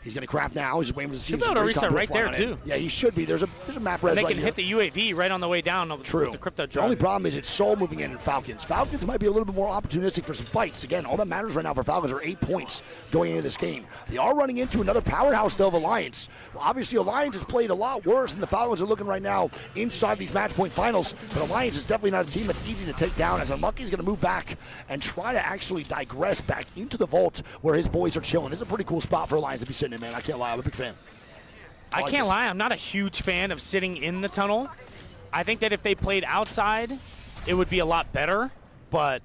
He's going to craft now. He's just waiting to see. Should be able to reset right there, too. Yeah, he should be. There's a map res right here. They can hit the UAV right on the way down. True. The crypto drone. The only problem is it's Soul moving in Falcons. Falcons might be a little bit more opportunistic for some fights. Again, all that matters right now for Falcons are 8 points going into this game. They are running into another powerhouse, though, of Alliance. Well, obviously, Alliance has played a lot worse than the Falcons are looking right now inside these match point finals. But Alliance is definitely not a team that's easy to take down, as Unlucky is going to move back and try to actually digress back into the vault where his boys are chilling. This is a pretty cool spot for Alliance to be sitting in, man. I can't lie. I'm a big fan. I can't lie, I'm not a huge fan of sitting in the tunnel. I think that if they played outside, it would be a lot better, but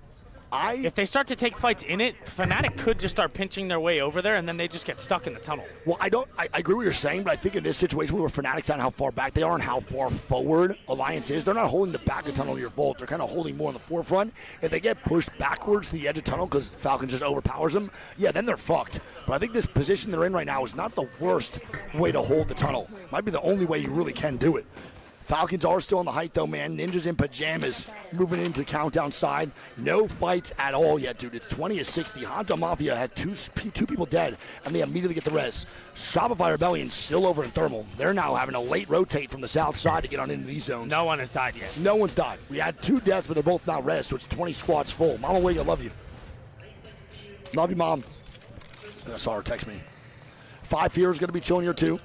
if they start to take fights in it, Fnatic could just start pinching their way over there, and then they just get stuck in the tunnel. Well, I agree with what you're saying, but I think in this situation where Fnatic's on how far back they are and how far forward Alliance is, they're not holding the back of the tunnel to your Volt. They're kind of holding more on the forefront. If they get pushed backwards to the edge of the tunnel because Falcon just overpowers them, yeah, then they're fucked. But I think this position they're in right now is not the worst way to hold the tunnel. Might be the only way you really can do it. Falcons are still on the height, though, man. Ninjas in pajamas moving into the countdown side. No fights at all yet, dude. It's 20-60. Honto Mafia had two people dead, and they immediately get the res. Shopify Rebellion still over in Thermal. They're now having a late rotate from the south side to get on into these zones. No one has died yet. No one's died. We had 2 deaths, but they're both now res, so it's 20 squads full. Mama Wig, I love you. Love you, Mom. I saw her text me. 5 Fear is going to be chilling here, too.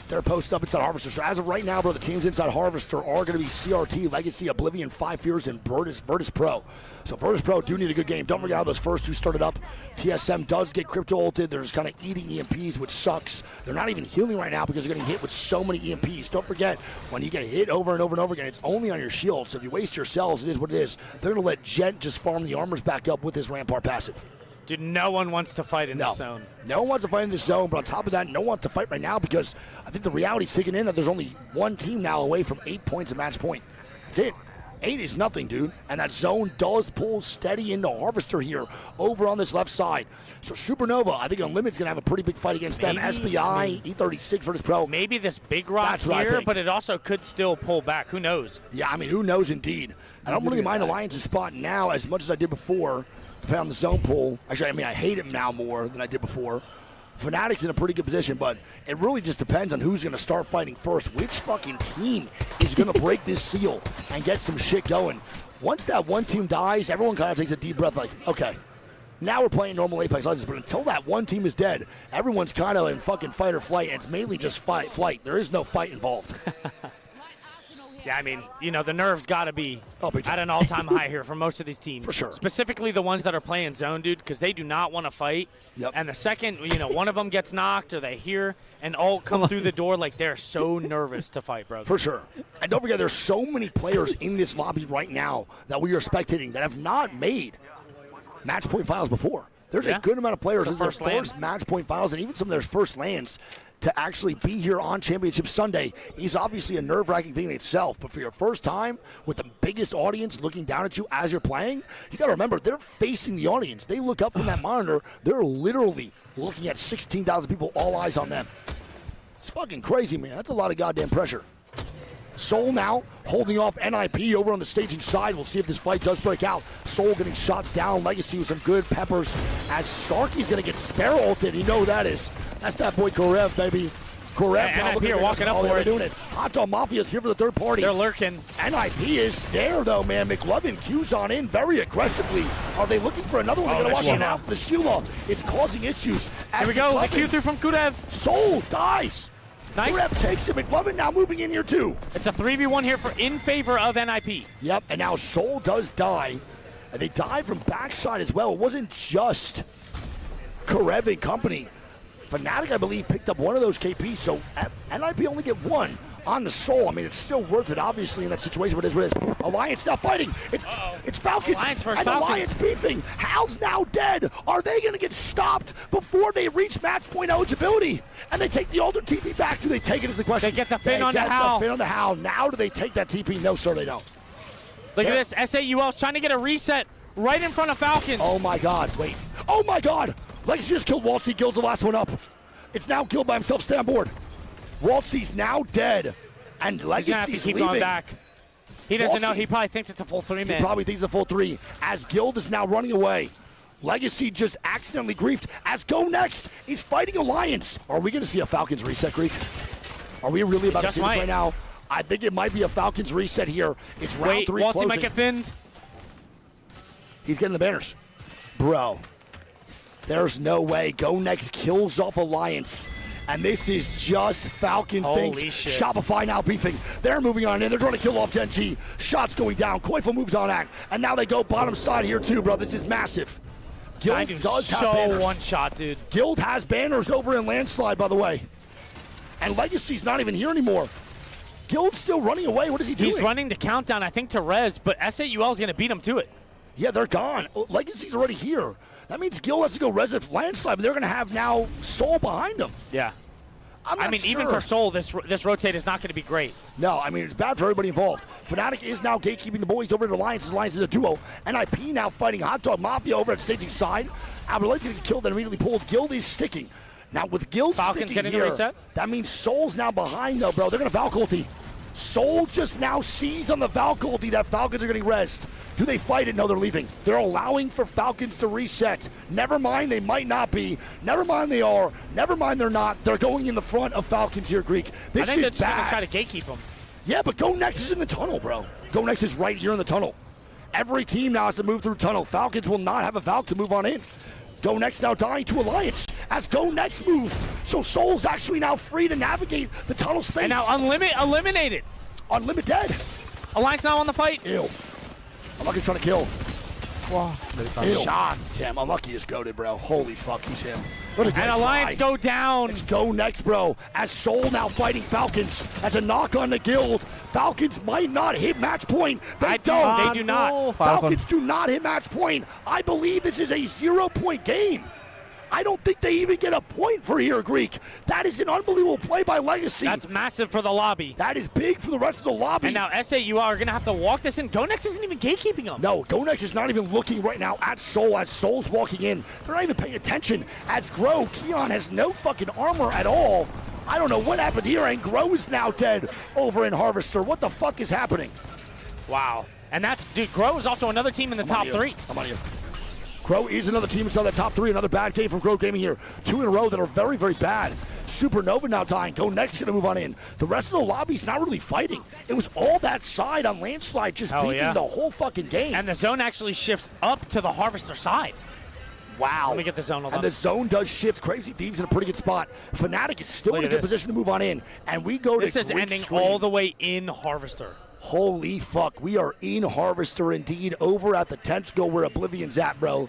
They're posted up inside Harvester. So as of right now, bro, the teams inside Harvester are going to be CRT, Legacy, Oblivion, 5 Fears, and Virtus Pro. So Virtus Pro do need a good game. Don't forget how those first 2 started up. TSM does get crypto ulted. They're just kind of eating EMPs, which sucks. They're not even healing right now because they're getting hit with so many EMPs. Don't forget, when you get hit over and over and over again, it's only on your shield. So if you waste your cells, it is what it is. They're going to let Jet just farm the armors back up with his Rampart passive. Dude, no one wants to fight in this zone. No one wants to fight in this zone, but on top of that, no one wants to fight right now because I think the reality's kicking in that there's only one team now away from 8 points at match point. That's it. 8 is nothing, dude. And that zone does pull steady into Harvester here over on this left side. So Supernova, I think Unlimited's going to have a pretty big fight against them. SBI, E36 Virtus Pro. Maybe this big rock here, but it also could still pull back. Who knows? Yeah, I mean, who knows indeed. I don't really mind Alliance's spot now as much as I did before. Depending on the zone pull. Actually, I mean, I hate him now more than I did before. Fnatic's in a pretty good position, but it really just depends on who's going to start fighting first. Which fucking team is going to break this seal and get some shit going? Once that one team dies, everyone kind of takes a deep breath like, okay, now we're playing normal Apex Legends, but until that one team is dead, everyone's kind of in fucking fight or flight, and it's mainly just flight. There is no fight involved. Yeah, I mean, you know, the nerves got to be at an all-time high here for most of these teams. For sure. Specifically the ones that are playing zone, dude, because they do not want to fight. Yep. And the second, you know, one of them gets knocked or they hear and all come through the door, like they're so nervous to fight, bro. For sure. And don't forget, there's so many players in this lobby right now that we are spectating that have not made match point finals before. There's a good amount of players in their first match point finals and even some of their first lands. To actually be here on Championship Sunday is obviously a nerve-wracking thing in itself, but for your first time with the biggest audience looking down at you as you're playing, you got to remember, they're facing the audience. They look up from that monitor. They're literally looking at 16,000 people, all eyes on them. It's fucking crazy, man. That's a lot of goddamn pressure. Soul now holding off NIP over on the staging side. We'll see if this fight does break out. Soul getting shots down. Legacy with some good peppers as Sharky's going to get Sparrow ulted. You know who that is. That's that boy Korev, baby. Korev now looking at walking up for it. Doing it. Hot Dog Mafia's here for the third party. They're lurking. NIP is there, though, man. McLovin cues on in very aggressively. Are they looking for another one? They're going to watch it out for the Shula. It's causing issues. Here we go. The Q through from Kurev. Soul dies. Nice. Kurev takes it. McLovin now moving in here, too. It's a 3v1 here in favor of NIP. Yep, and now Soul does die. And they died from backside as well. It wasn't just Kurev and company. Fnatic, I believe, picked up one of those KPs, so NIP only get one on the Soul. I mean, it's still worth it, obviously, in that situation, but it is what it is. Alliance now fighting. It's Falcons Alliance and Alliance beefing. Hal's now dead. Are they going to get stopped before they reach match point eligibility? And they take the Alter TP back. Do they take it is the question. They get the Fin on the Hal. Fin on the Hal. Now do they take that TP? No, sir, they don't. Look at this. SAUL's trying to get a reset right in front of Falcons. Oh, my God. Wait. Oh, my God. Legacy just killed Waltzy. Kills the last one up. It's now killed by himself. Stay on board. Waltzy's now dead. And Legacy's keep leaving. going back. He doesn't know. He probably thinks it's a full 3, man. He probably thinks it's a full 3. As Guild is now running away. Legacy just accidentally griefed. As Go Next is fighting Alliance. Are we going to see a Falcons reset, Greek? Are we really about to see this right now? I think it might be a Falcons reset here. It's round 3 Waltzy closing. might get finned. He's getting the banners. Bro. There's no way. Go Next kills off Alliance. And this is just Falcons things. Shit. Shopify now beefing. They're moving on in. They're trying to kill off Gen G. Shots going down. Koifel moves on act. And now they go bottom side here too, bro. This is massive. Guild does have banners. One shot, dude. Guild has banners over in Landslide, by the way. And Legacy's not even here anymore. Guild's still running away. What is he doing? He's running the countdown, I think, to res, but SAUL is going to beat him to it. Yeah, they're gone. Legacy's already here. That means Guild has to go res if landslide, but they're going to have now Soul behind them. Yeah. I mean, even for Soul, this rotate is not going to be great. No, I mean, it's bad for everybody involved. Fnatic is now gatekeeping the boys over at Alliance. Alliance is a duo. NIP now fighting Hot Dog Mafia over at staging side. Aberle's going to get killed and immediately pulled. Guild is sticking. Now, with Guild Falcon's sticking getting here, the reset. that means Soul's now behind, though, bro. They're going to Valk ulti. Soul just now sees on the Valk ulti that Falcons are getting rezzed. Do they fight it? No, they're leaving. They're allowing for Falcons to reset. Never mind, they might not be. Never mind, they are. Never mind, they're not. They're going in the front of Falcons here, Greek. This I think is they're bad. going to try to gatekeep them. Yeah, but Go Next is in the tunnel, bro. Go Next is right here in the tunnel. Every team now has to move through tunnel. Falcons will not have a Valk to move on in. Go Next now dying to Alliance as Go Next move. So Soul's actually now free to navigate the tunnel space. And now eliminated. Unlimited. Alliance now on the fight. Ew. Unlucky's trying to kill. Wow. Shots. Damn, Unlucky is goated, bro. Holy fuck, he's him. What a great And Alliance try. go down. It's Go Next, bro. As Soul now fighting Falcons. As a knock on the Guild. Falcons might not hit match point. They don't. They do not. Falcons do not hit match point. I believe this is a 0-point game. I don't think they even get a point for here, Greek. That is an unbelievable play by Legacy. That's massive for the lobby. That is big for the rest of the lobby. And now SAUL are going to have to walk this in. GoNext isn't even gatekeeping them. No, GoNext is not even looking right now at Soul as Soul's walking in. They're not even paying attention. As Grow, Keon has no fucking armor at all. I don't know what happened here, and Grow is now dead over in Harvester. What the fuck is happening? Wow. And that's, dude, Grow is also another team in the top three. I'm on you. Grow is another team inside the top three. Another bad game from Grow Gaming here. 2 in a row that are very, very bad. Supernova now dying. Go Next going to move on in. The rest of the lobby's not really fighting. It was all that side on Landslide just beating the whole fucking game. And the zone actually shifts up to the Harvester side. Wow. Let me get the zone. And the zone does shift. Crazy Thieves in a pretty good spot. Fnatic is still in a good position to move on in. And we go to This is ending all the way in Harvester. Holy fuck. We are in Harvester indeed over at the tentacle where Oblivion's at, bro.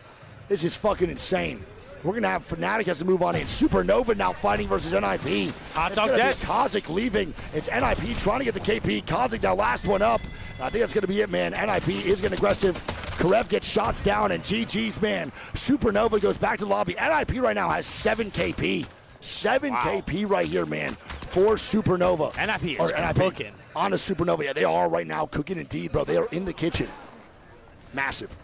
This is fucking insane. We're going to have Fnatic has to move on in. Supernova now fighting versus NIP. Hot dog dead. Kazik leaving. It's NIP trying to get the KP. Kazik now last one up. I think that's going to be it, man. NIP is getting aggressive. Karev gets shots down, and GG's, man. Supernova goes back to the lobby. NIP right now has 7 KP. 7 KP right here, man, for Supernova. NIP is cooking. On a Supernova. Yeah, they are right now cooking indeed, bro. They are in the kitchen. Massive.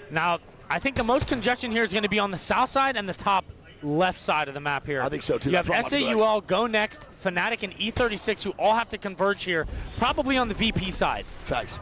Now, I think the most congestion here is going to be on the south side and the top left side of the map here. I think so, too. You have SAUL, Go Next, Fnatic, and E36 who all have to converge here, probably on the VP side. Facts.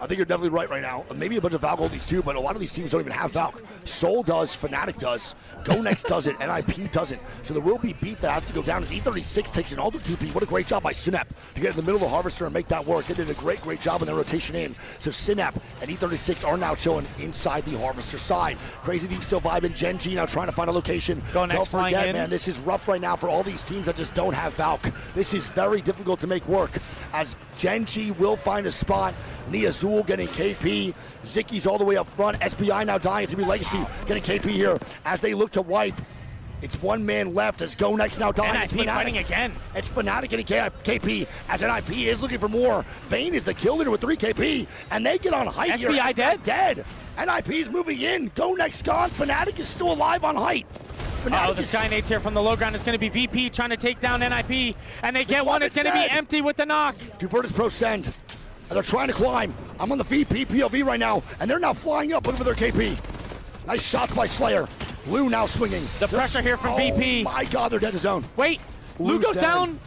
I think you're definitely right now. Maybe a bunch of Valk ultis too, but a lot of these teams don't even have Valk. Soul does, Fnatic does, Go Next doesn't, NIP doesn't. So there will be beef that has to go down as E36 takes an Aldo TP. What a great job by Synap to get in the middle of the Harvester and make that work. They did a great job in their rotation in. So Synap and E36 are now showing inside the Harvester side. Crazy Thief still vibing. Gen G now trying to find a location. Don't forget, man, this is rough right now for all these teams that just don't have Valk. This is very difficult to make work as Gen G will find a spot. Niazul getting KP. Zicky's all the way up front. SBI now dying. It's going to be Legacy getting KP here as they look to wipe. It's one man left as Go Next now dying. NIP fighting again. It's Fnatic getting KP as NIP is looking for more. Vayne is the kill leader with 3 KP, and they get on height here. SBI dead. NIP is moving in. Go Next gone. Fnatic is still alive on height. The Sky Nades here from the low ground. It's going to be VP trying to take down NIP, and they get one. It's going to be empty with the knock. Do Virtus Pro send. And they're trying to climb. I'm on the VP POV right now, and they're now flying up looking for their KP. Nice shots by Slayer. Lou now swinging. The pressure here from VP. Oh my God, they're dead to zone. Wait, Lou goes down.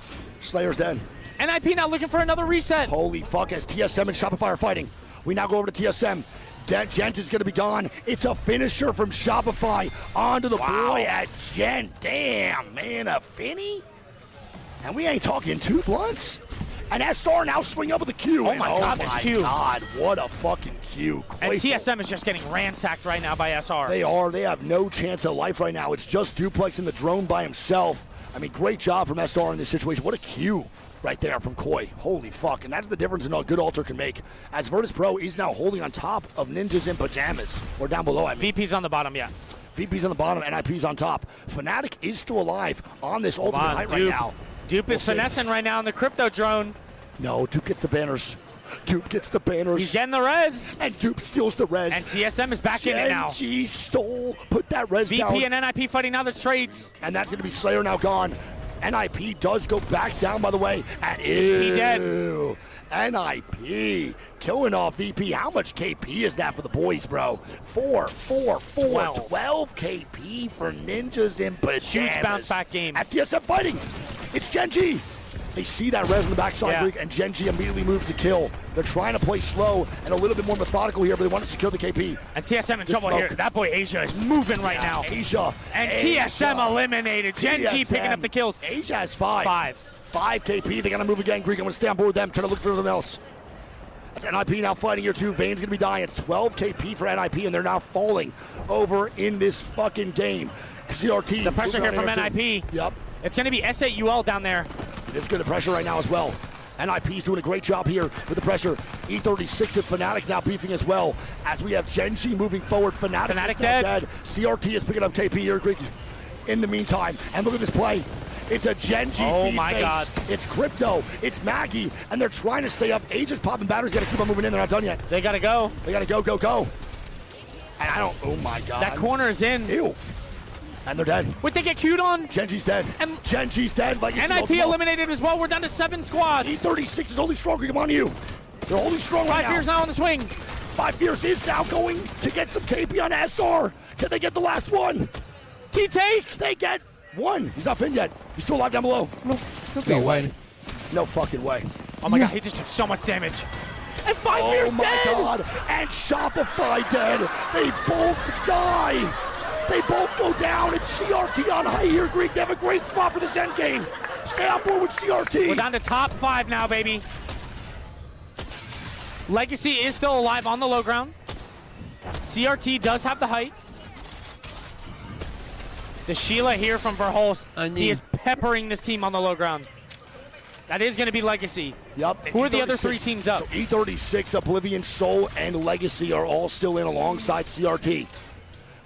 Slayer's dead. NIP now looking for another reset. Holy fuck, as TSM and Shopify are fighting. We now go over to TSM. Gent is going to be gone. It's a finisher from Shopify onto the boy at Gent. Damn, man, a Finny? And we ain't talking 2 blunts? And SR now swing up with the Q. Oh my God, this Q. Oh my God, what a fucking Q. And TSM is just getting ransacked right now by SR. They are. They have no chance of life right now. It's just Duplex and the drone by himself. I mean, great job from SR in this situation. What a Q right there from Koi. Holy fuck. And that's the difference in a good alter can make. As Virtus Pro is now holding on top of Ninjas in Pajamas. Or down below, I mean. VP's on the bottom, yeah. VP's on the bottom, NIP's on top. Fnatic is still alive on this ultimate height right now. Dupe is finessing right now in the crypto drone. No, Dupe gets the banners. Dupe gets the banners. He's getting the res. And Dupe steals the res. And TSM is back in it now. Genji stole, put that res down. VP and NIP fighting now the trades. And that's going to be Slayer now gone. NIP does go back down, by the way. And He dead. NIP killing off VP. How much KP is that for the boys, bro? 4, 4, 4, 12 KP for Ninjas in pajamas. Huge bounce back game. At TSM fighting. It's Genji. They see that res on the backside, Greek, and Genji immediately moves to kill. They're trying to play slow and a little bit more methodical here, but they want to secure the KP. And TSM in trouble here. That boy Asia is moving right now. Asia. And TSM eliminated. Genji picking up the kills. Asia has 5. 5 KP. They got to move again, Greek. I'm going to stay on board with them, trying to look for something else. That's NIP now fighting here, too. Vane's going to be dying. It's 12 KP for NIP, and they're now falling over in this fucking game. CRT. The pressure here from NIP. Yep. It's going to be S8UL down there. It's good at pressure right now as well. NIP's doing a great job here with the pressure. E36 with Fnatic now beefing as well. As we have Genji moving forward. Fnatic is now dead. CRT is picking up KP here, Greek. In the meantime, and look at this play. It's a Genji Oh my God. It's Crypto. It's Maggie. And they're trying to stay up. Aegis popping batteries. Got to keep on moving in. They're not done yet. They got to go. They got to go, go, go. And I don't, oh my God. That corner is in. Ew. And they're dead. Wait, they get queued on? Genji's dead. And Genji's dead. Like NIP eliminated as well. We're down to 7 squads. E36 is only strong. Come on, you. They're only strong right now. 5 Fears now on the swing. 5 Fears is now going to get some KP on SR. Can they get the last one? T-take. They get 1. He's not pinned yet. He's still alive down below. No way. No fucking way. Oh my God, he just took so much damage. And 5 Fears dead. Oh my God. And Shopify dead. They both die. They both go down. It's CRT on high here, Greek. They have a great spot for this end game. Stay on board with CRT. We're down to top 5 now, baby. Legacy is still alive on the low ground. CRT does have the height. The Sheila here from Verholst. He is peppering this team on the low ground. That is going to be Legacy. Yep. Who are the other 3 teams up? So E36, Oblivion, Soul, and Legacy are all still in alongside CRT.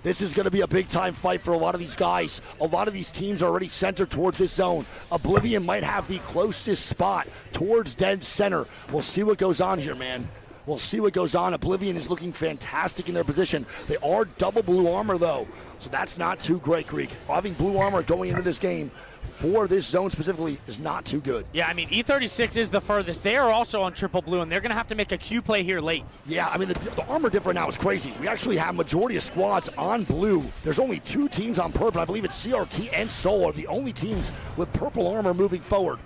This is going to be a big-time fight for a lot of these guys. A lot of these teams are already centered towards this zone. Oblivion might have the closest spot towards dead center. We'll see what goes on here, man. We'll see what goes on. Oblivion is looking fantastic in their position. They are double blue armor, though, so that's not too great, Greek. Having blue armor going into this game for this zone specifically is not too good. Yeah, I mean, E36 is the furthest. They are also on triple blue, and they're going to have to make a Q play here late. Yeah, I mean, the armor diff right now is crazy. We actually have majority of squads on blue. There's only 2 teams on purple. I believe it's CRT and Soul are the only teams with purple armor moving forward.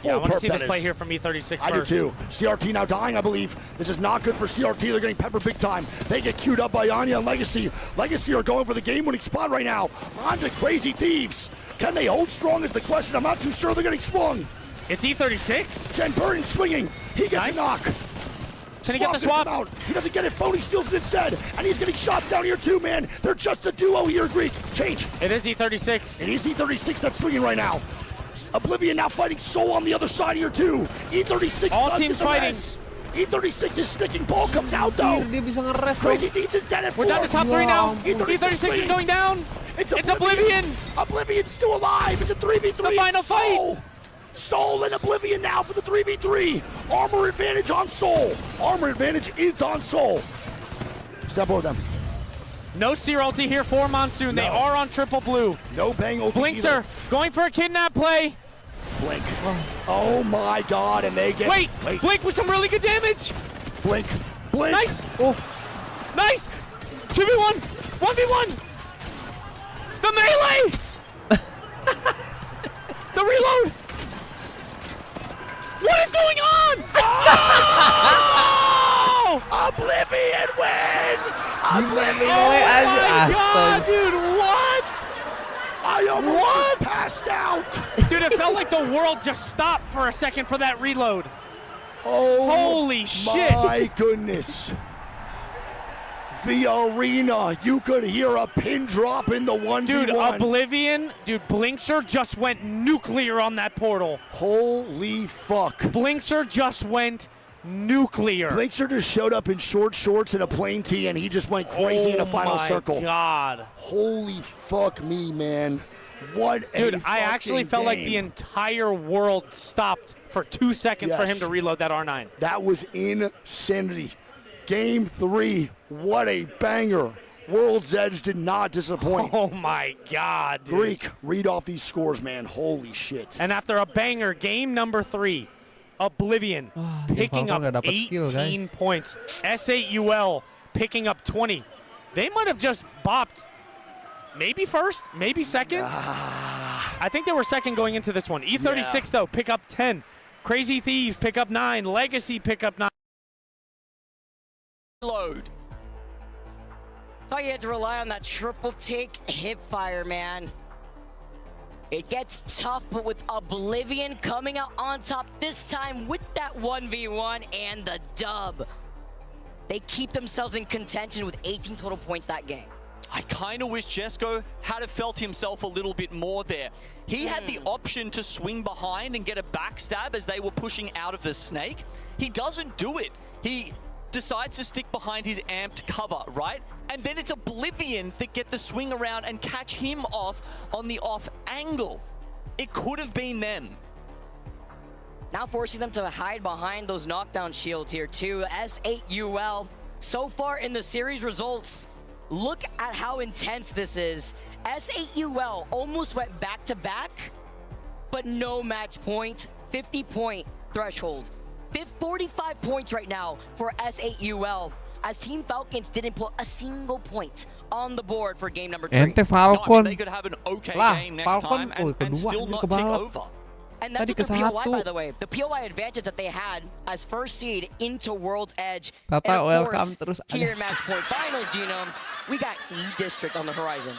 Yeah, I want to see this play here from E36 I first. do too. CRT now dying, I believe. This is not good for CRT. They're getting peppered big time. They get queued up by Anya and Legacy. Legacy are going for the game-winning spot right now. On to Crazy Thieves. Can they hold strong is the question. I'm not too sure. They're getting swung. It's E36. Jen Burton swinging. He gets a knock. Can he get the swap? Out. He doesn't get it. Phony steals it instead. And he's getting shots down here too, man. They're just a duo here, Greek. Change. It is E36. It is E36 that's swinging right now. Oblivion now fighting Soul on the other side here too. E36 all teams fighting. E36 is sticking. Ball comes out though. Crazy Thieves is dead at 4. We're down to top 3 now. E36 is going down. It's Oblivion. Oblivion's still alive. It's a 3v3. The final fight. Soul and Oblivion now for the 3v3. Armor advantage on Soul. Armor advantage is on Soul. Step over them. No Seer ulti here for Monsoon. No. They are on triple blue. No bang ulti. Blinkster going for a kidnap play. Blink. Oh my God, and they get... Wait. Blink with some really good damage. Blink. Nice. Oh. Nice. 2v1. 1v1. The melee. The reload. What is going on? Oh! Oblivion win! Oblivion! Oh my God, dude, what? I almost passed out! Dude, it felt like the world just stopped for a second for that reload. Oh, holy shit! My goodness. The arena, you could hear a pin drop in the 1v1. Dude, Oblivion, Blinkster just went nuclear on that portal. Holy fuck. Blinkster just went nuclear. Blinkster just showed up in short shorts and a plain tee, and he just went crazy in the final circle. Oh, my God. Holy fuck me, man. What a Dude, I actually felt like the entire world stopped for 2 seconds for him to reload that R9. That was insanity. Game 3, what a banger. World's Edge did not disappoint. Oh, my God, dude. Greek, read off these scores, man. Holy shit. And after a banger, game number 3, Oblivion picking up 18 points. S8UL picking up 20. They might have just bopped maybe first, maybe second. I think they were second going into this one. E36, though, pick up 10. Crazy Thieves pick up 9. Legacy pick up 9. Load. Thought you had to rely on that triple take hip fire, man. It gets tough, but with Oblivion coming out on top this time with that 1v1 and the dub, they keep themselves in contention with 18 total points that game. I kind of wish Jesko had have felt himself a little bit more there. He had the option to swing behind and get a backstab as they were pushing out of the snake. He doesn't do it. He decides to stick behind his amped cover, right? And then it's Oblivion that get the swing around and catch him off on the off angle. It could have been them. Now forcing them to hide behind those knockdown shields here too. S8UL, so far in the series results, look at how intense this is. S8UL almost went back-to-back, but no match point, 50-point threshold. 45 points right now for S8UL, as Team Falcons didn't put a single point on the board for game number 3. Ente Falcon. They could have an okay game next time and still not take over. And that's with their POI, by the way. The POI advantage that they had as first seed into World's Edge. And of course, here in Match Point Finals, Genome, we got E-District on the horizon.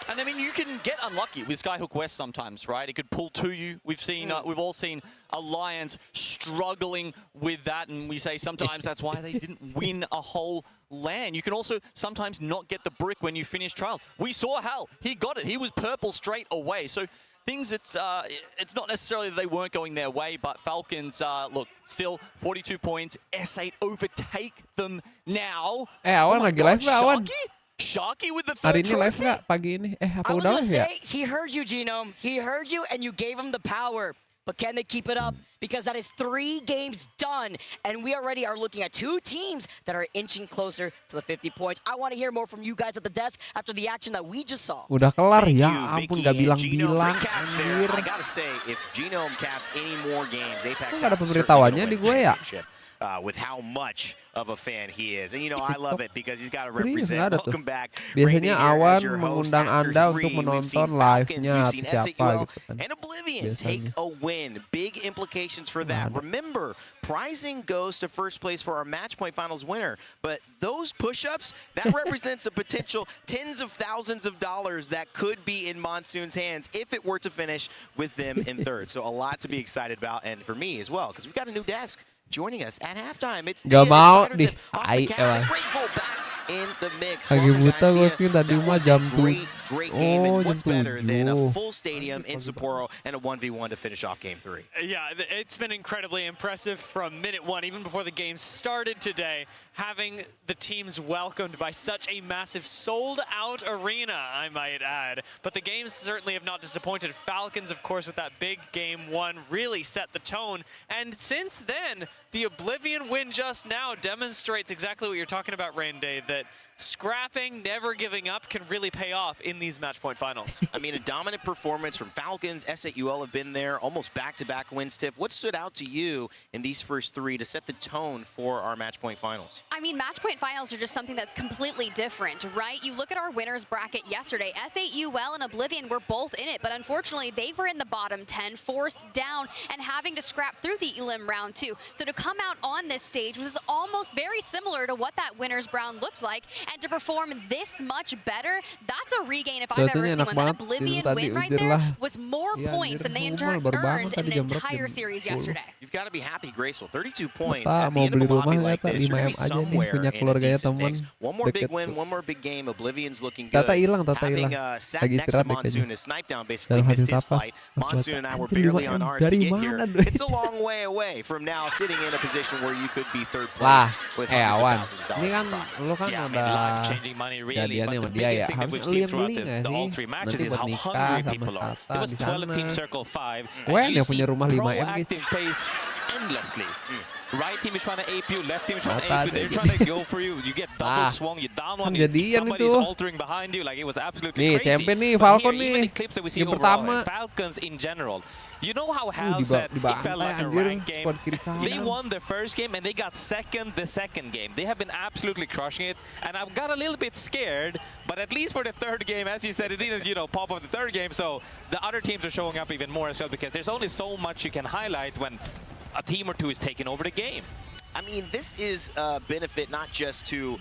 And I mean, you can get unlucky with Skyhook West sometimes, right? It could pull to you. We've seen, we've all seen Alliance struggling with that, and we say sometimes that's why they didn't win a whole LAN. You can also sometimes not get the brick when you finish trials. We saw Hal; he got it. He was purple straight away. So things, it's not necessarily that they weren't going their way, but Falcons, look, still 42 points. S8 overtake them now. Awan lagi live nggak, Awan? Sharky with the third Hari ini live trophy. nggak pagi ini? Apa I was udah gonna live ya? say, he heard you, Genome. He heard you, and you gave him the power. But can they keep it up? Because that is 3 games done, and we already are looking at 2 teams that are inching closer to the 50 points. I want to hear more from you guys at the desk after the action that we just saw. Udah kelar ya, ampun nggak bilang-bilang. Anjir. I gotta say, if Genome casts any more games, Apex ada pemberitahuannya di gue ya. With how much of a fan he is. And you know, I love it because he's got to represent. Welcome back. Biasanya Awan mengundang Anda untuk menonton live-nya siapa gitu kan. And Oblivion take a win. Big implications for that. Remember, prizing goes to first place for our Match Point Finals winner. But those push-ups, that represents a potential tens of thousands of dollars that could be in Monsoon's hands if it were to finish with them in third. So a lot to be excited about, and for me as well, because we've got a new desk joining us at halftime. It's gak mau di in the mix. Lagi buta gue tadi mah jam 7. Great game, and what's better than a full stadium in Sapporo and a 1v1 to finish off game 3? Yeah, it's been incredibly impressive from minute 1, even before the game started today, having the teams welcomed by such a massive sold-out arena, I might add. But the games certainly have not disappointed. Falcons, of course, with that big game 1, really set the tone. And since then, the Oblivion win just now demonstrates exactly what you're talking about, Rainday, that scrapping, never giving up can really pay off in these match point finals. I mean, a dominant performance from Falcons. S8UL have been there, almost back-to-back wins. Tiff, what stood out to you in these first 3 to set the tone for our match point finals? I mean, match point finals are just something that's completely different, right? You look at our winners bracket yesterday, S8UL and Oblivion were both in it, but unfortunately they were in the bottom 10, forced down and having to scrap through the elim round 2. So to come out on this stage was almost very similar to what that winners round looked like. and to perform this much better, that's a regain if I've ever seen one. That Oblivion win right there was more points than they in turn earned in an entire series yesterday. You've got to be happy, Graceful. 32 points at the end of a lobby like this. You're going to be somewhere in a decent mix. One more big win, one more big game. Oblivion's looking good. Having sat next to Monsoon, a snipe down basically missed his fight. Monsoon and I were barely on ours to get here. It's a long way away from now sitting in a position where you could be third place with hundreds of thousands of dollars. Ini kan lu kan udah jadiannya sama dia ya. Harusnya lu yang beli nggak sih? Nanti buat nikah sama Tata di sana. Wen yang punya rumah 5M guys. Endlessly. Right team is trying to ape you, left team is trying to ape you, they're trying to go for you. You get double swung, you down one, somebody's altering behind you, like it was absolutely crazy. Champion nih, Falcon here, nih. even the clips that we see overall, Falcons in general. You know how Hal said it felt like a ranked game? They won the first game and they got second the second game. They have been absolutely crushing it, and I've got a little bit scared, but at least for the third game, as you said, it didn't, pop up the third game, so the other teams are showing up even more as well, because there's only so much you can highlight when a team or two is taking over the game. I mean, this is a benefit not just to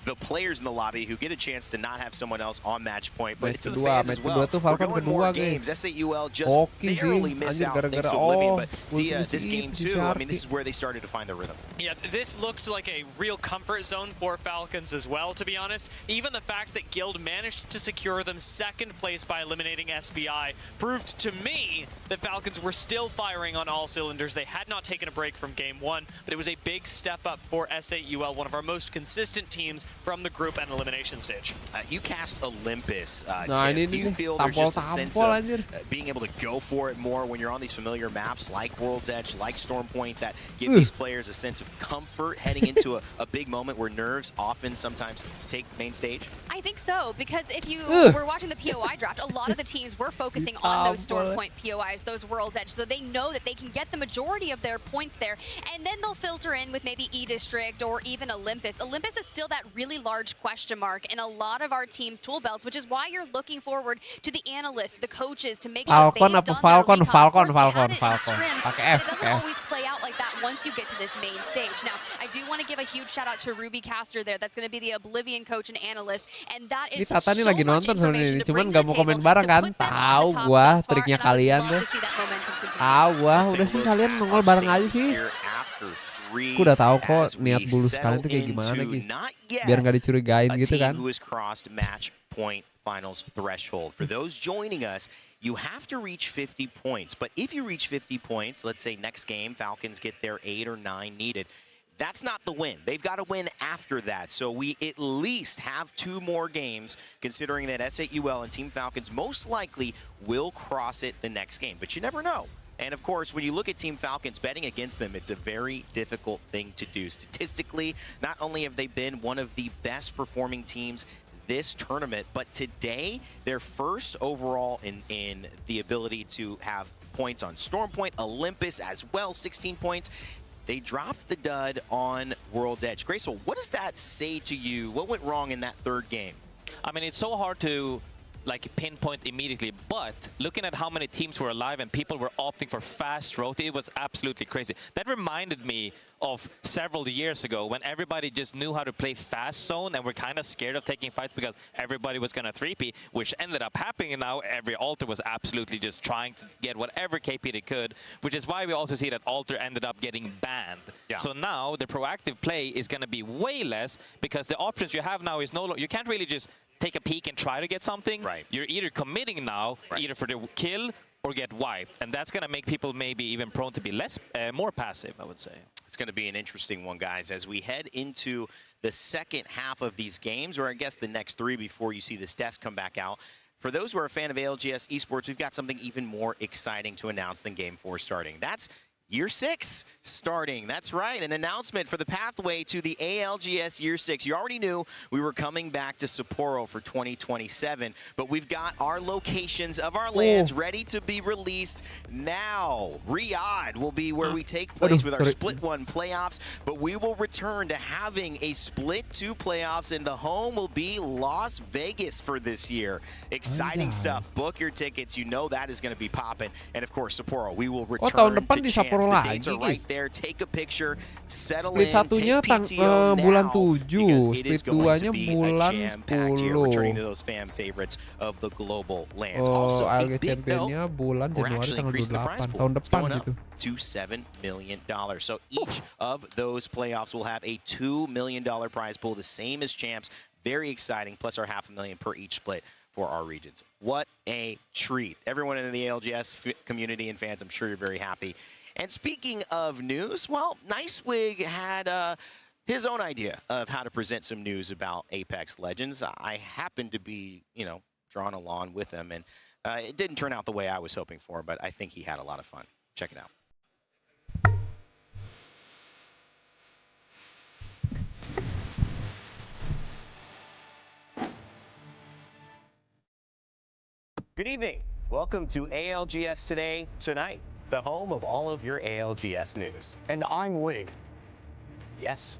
the players in the lobby who get a chance to not have someone else on match point, but to the fans as well. We're going more games. SAUL just barely missed out thanks to Oblivion, but Dia, this game too, I mean, this is where they started to find their rhythm. Yeah, this looked like a real comfort zone for Falcons as well, to be honest. Even the fact that Guild managed to secure them second place by eliminating SBI proved to me that Falcons were still firing on all cylinders. They had not taken a break from game one, but it was a big step up for SAUL, one of our most consistent teams from the group and elimination stage. You cast Olympus, Tim. Do you feel there's just a sense of being able to go for it more when you're on these familiar maps like World's Edge, like Stormpoint, that give these players a sense of comfort heading into a big moment where nerves often sometimes take main stage? I think so, because if you were watching the POI draft, a lot of the teams were focusing on those Stormpoint POIs, those World's Edge, so they know that they can get the majority of their points there, and then they'll filter in with maybe E-District or even Olympus. Olympus is still that really large question mark in a lot of our team's tool belts, which is why you're looking forward to the analysts, the coaches, to make sure they've done Falcon. It doesn't always play out like that once you get to this main stage. Now, I do want to give a huge shout out to Ruby Caster there. That's going to be the Oblivion coach and analyst, and that is so much information to bring to the table to put them on the top thus far, and I would love to see that momentum continue. Udah sih kalian nongol bareng aja sih. Aku udah tahu kok niat bulus kalian tuh kayak gimana guys. Biar nggak dicurigain gitu kan. Who has crossed match point finals threshold. For those joining us, you have to reach 50 points. But if you reach 50 points, let's say next game Falcons get their 8 or 9 needed, that's not the win. They've got to win after that. So we at least have 2 more games, considering that SAUL and Team Falcons most likely will cross it the next game. But you never know. And of course, when you look at Team Falcons, betting against them, it's a very difficult thing to do. Statistically, not only have they been one of the best performing teams this tournament, but today, they're first overall in the ability to have points on Stormpoint, Olympus as well, 16 points. They dropped the dud on World's Edge. Graceful, what does that say to you? What went wrong in that third game? I mean, it's so hard to pinpoint immediately, but looking at how many teams were alive and people were opting for fast rotate, it was absolutely crazy. That reminded me of several years ago when everybody just knew how to play fast zone and were kind of scared of taking fights because everybody was going to 3P, which ended up happening. And now every Alter was absolutely just trying to get whatever KP they could, which is why we also see that Alter ended up getting banned. Yeah. So now the proactive play is going to be way less because the options you have now is no longer, you can't really just take a peek and try to get something. Right. You're either committing now, either for the kill or get wiped. And that's going to make people maybe even prone to be more passive, I would say. It's going to be an interesting one, guys, as we head into the second half of these games, or I guess the next 3 before you see this desk come back out. For those who are a fan of ALGS Esports, we've got something even more exciting to announce than Game 4 starting. That's Year 6 starting. That's right, an announcement for the pathway to the ALGS Year 6. You already knew we were coming back to Sapporo for 2027, but we've got our locations of our lands ready to be released now. Riyadh will be where we take place with our Split 1 playoffs, but we will return to having a Split 2 playoffs, and the home will be Las Vegas for this year. Exciting stuff. Book your tickets. You know that is going to be popping. And of course, Sapporo, we will return to champion course, the dates are right there. Take a picture, settle in, take PTO bulan now, 7, because it is split going to 2-nya be a bulan jam-packed year, returning to 10. those fan favorites of the global lands. Oh, Also, a ALGS big note, Championnya bulan we're Januari actually tanggal increasing the prize 28, pool. tahun It's depan going up gitu. to $7 million. So each of those playoffs will have a $2 million prize pool, the same as champs. Very exciting, plus our $500,000 per each split for our regions. What a treat. Everyone in the ALGS community and fans, I'm sure you're very happy. And speaking of news, well, Nicewig had his own idea of how to present some news about Apex Legends. I happened to be, drawn along with him, and it didn't turn out the way I was hoping for, but I think he had a lot of fun. Check it out. Good evening. Welcome to ALGS Today Tonight, the home of all of your ALGS news. And I'm Wig. Yes.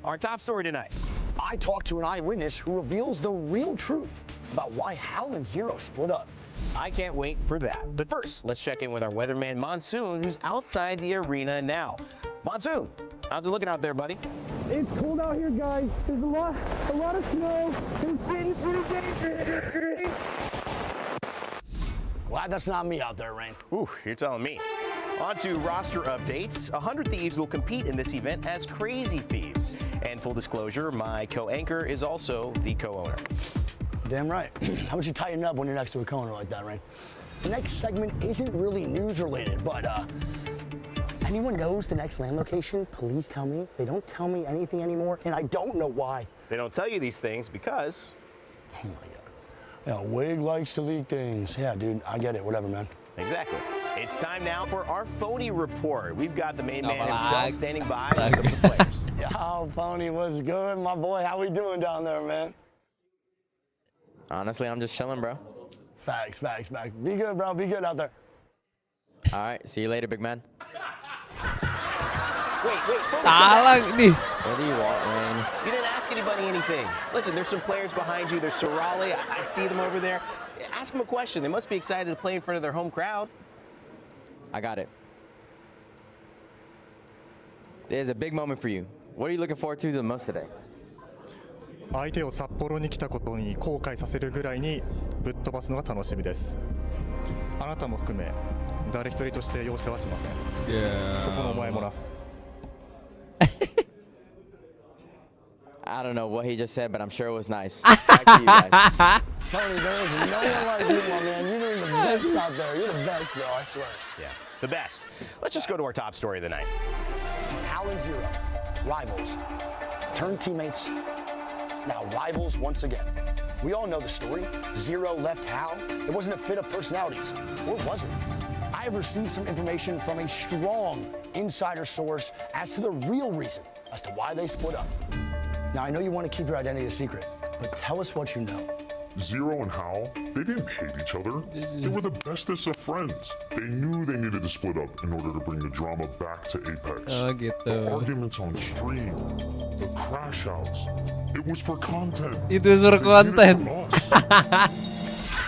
Our top story tonight. I talked to an eyewitness who reveals the real truth about why Hal and Zero split up. I can't wait for that. But first, let's check in with our weatherman Monsoon, who's outside the arena now. Monsoon, how's it looking out there, buddy? It's cold out here, guys. There's a lot of snow. It's getting pretty dangerous. Glad that's not me out there, Rain. Ooh, you're telling me. On to roster updates. 100 Thieves will compete in this event as Crazy Thieves. And full disclosure, my co-anchor is also the co-owner. Damn right. How about you tighten up when you're next to a co-owner like that, Rain? The next segment isn't really news related, but anyone knows the next land location? Please tell me. They don't tell me anything anymore, and I don't know why. They don't tell you these things because... Oh my God. Yeah, Wig likes to leak things. Yeah, dude, I get it. Whatever, man. Exactly. It's time now for our Phony Report. We've got the main man himself standing by with some of the players. Yo, Phony, what's good, my boy? How we doing down there, man? Honestly, I'm just chilling, bro. Facts. Be good, bro. Be good out there. All right, see you later, big man. Wait. Talang nih. What do you want, man? You didn't ask anybody anything. Listen, there's some players behind you. There's Sorali. I see them over there. Ask them a question. They must be excited to play in front of their home crowd. I got it. There's a big moment for you. What are you looking forward to the most today? 相手を札幌に来たことに後悔させるぐらいにぶっ飛ばすのが楽しみです。あなたも含め誰一人として容赦はしません。そこのお前もな。I don't know what he just said, but I'm sure it was nice. Back to you guys. Tony, there is no one like you, my man. You're doing the best out there. You're the best, bro, I swear. Yeah, the best. Let's just go to our top story of the night. Hal and Zero, rivals, turned teammates, now rivals once again. We all know the story. Zero left Hal. It wasn't a fit of personalities, or was it? I have received some information from a strong insider source as to the real reason as to why they split up. Now, I know you want to keep your identity a secret, but tell us what you know. Zero and Hal, they didn't hate each other. They were the bestest of friends. They knew they needed to split up in order to bring the drama back to Apex. Oh, gitu. The arguments on stream, the crash outs, it was for content. Itu for content.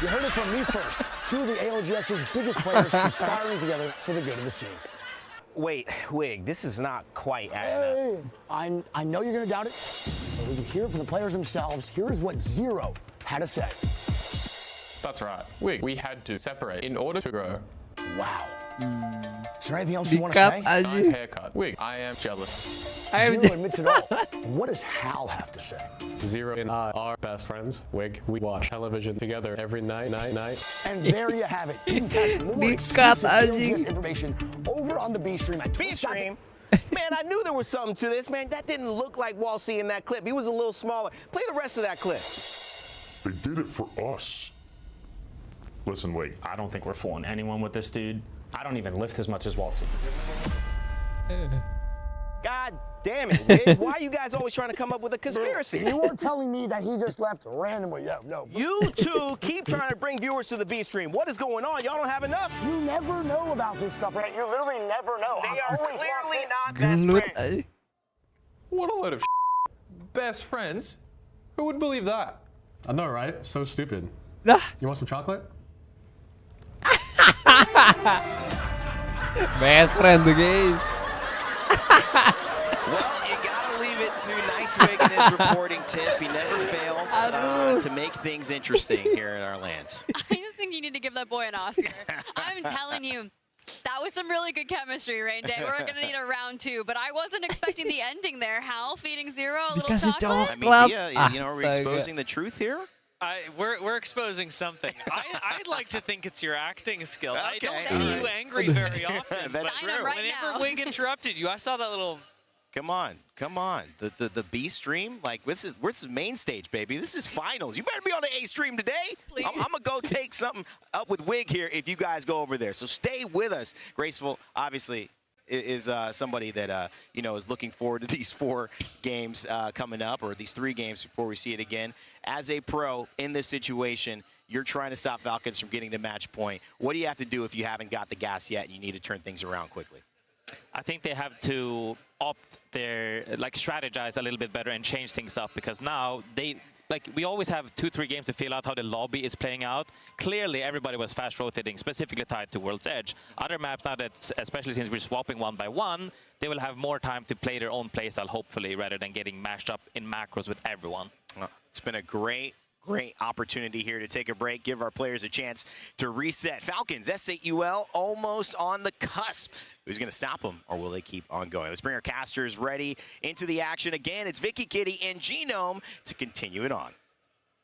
You heard it from me first. Two of the ALGS's biggest players conspiring together for the good of the scene. Wait, Wig, this is not quite adding up. I know you're going to doubt it, but we can hear it from the players themselves. Here is what Zero had to say. That's right. We had to separate in order to grow. Wow. Is there anything else you want to say? Nice haircut. Wig, I am jealous. Zero admits it all. What does Hal have to say? Zero and I are best friends. Wig, we watch television together every night. And there you have it. You can catch more exclusive ALGS information over on the B stream at B stream? Man, I knew there was something to this, man. That didn't look like Walsey in that clip. He was a little smaller. Play the rest of that clip. They did it for us. Listen, wait, I don't think we're fooling anyone with this dude. I don't even lift as much as Walsey. God damn it, Wig. Why are you guys always trying to come up with a conspiracy? You are telling me that he just left randomly. Yeah, no. You two keep trying to bring viewers to the B stream. What is going on? Y'all don't have enough? You never know about this stuff, right? You literally never know. They are clearly not best friends. What a load of best friends? Who would believe that? I know, right? So stupid. You want some chocolate? Best friend tuh guys. Well, you gotta leave it to Nicewig and his reporting, Tiff. He never fails to make things interesting here in our lands. I just think you need to give that boy an Oscar. I'm telling you. That was some really good chemistry, Rain Day. We're going to need a round 2, but I wasn't expecting the ending there. Hal feeding Zero a little chocolate. I mean, are we exposing the truth here? We're exposing something. I'd like to think it's your acting skills. Okay. I don't see you angry very often. That's true. Whenever Wig interrupted you, I saw that little... Come on. The B stream, like this is main stage, baby. This is finals. You better be on the A stream today. I'm gonna go take something up with Wig here if you guys go over there. So stay with us. Graceful, obviously, is somebody that is looking forward to these 4 games coming up, or these 3 games before we see it again. As a pro in this situation, you're trying to stop Falcons from getting to match point. What do you have to do if you haven't got the gas yet and you need to turn things around quickly? I think they have to strategize a little bit better and change things up, because now we always have 2-3 games to feel out how the lobby is playing out. Clearly, everybody was fast rotating, specifically tied to World's Edge. Other maps now, that especially since we're swapping 1 by 1, they will have more time to play their own playstyle, hopefully, rather than getting mashed up in macros with everyone. Well, it's been a great opportunity here to take a break, give our players a chance to reset. Falcons, S8UL, almost on the cusp. Who's going to stop them, or will they keep on going? Let's bring our casters ready into the action again. It's Vicky Kitty and Genome to continue it on.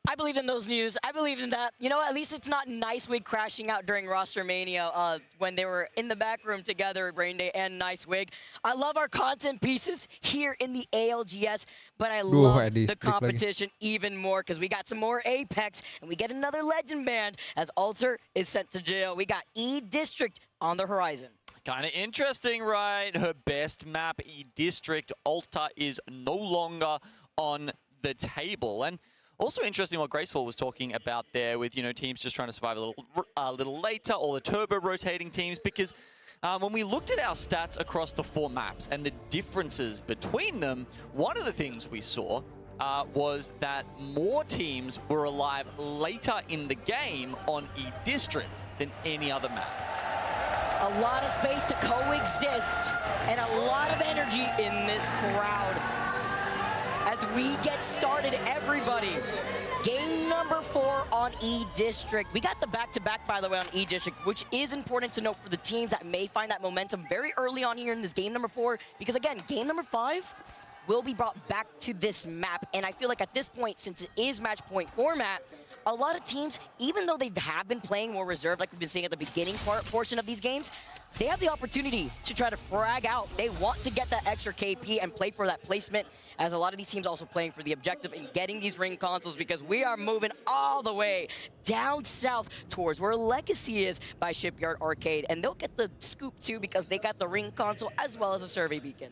I believe in those news. I believe in that. You know, at least it's not Nicewig crashing out during Roster Mania when they were in the back room together, Rain Day and Nicewig. I love our content pieces here in the ALGS, but I love the competition even more because we got some more Apex and we get another Legend Band as Alter is sent to jail. We got E-District on the horizon. Kind of interesting, right? Her best map, E-District, Alta, is no longer on the table. And also interesting what Graceful was talking about there with, teams just trying to survive a little later, or the turbo rotating teams, because when we looked at our stats across the 4 maps and the differences between them, one of the things we saw was that more teams were alive later in the game on E-District than any other map. A lot of space to coexist and a lot of energy in this crowd. As we get started, everybody, game number 4 on E-District. We got the back-to-back, by the way, on E-District, which is important to note for the teams that may find that momentum very early on here in this game number 4, because again, game number 5 will be brought back to this map, and I feel like at this point, since it is match point format, a lot of teams, even though they have been playing more reserved, like we've been seeing at the beginning portion of these games, they have the opportunity to try to frag out. They want to get that extra KP and play for that placement, as a lot of these teams also playing for the objective in getting these ring consoles, because we are moving all the way down south towards where Legacy is by Shipyard Arcade, and they'll get the scoop too because they got the ring console as well as a survey beacon.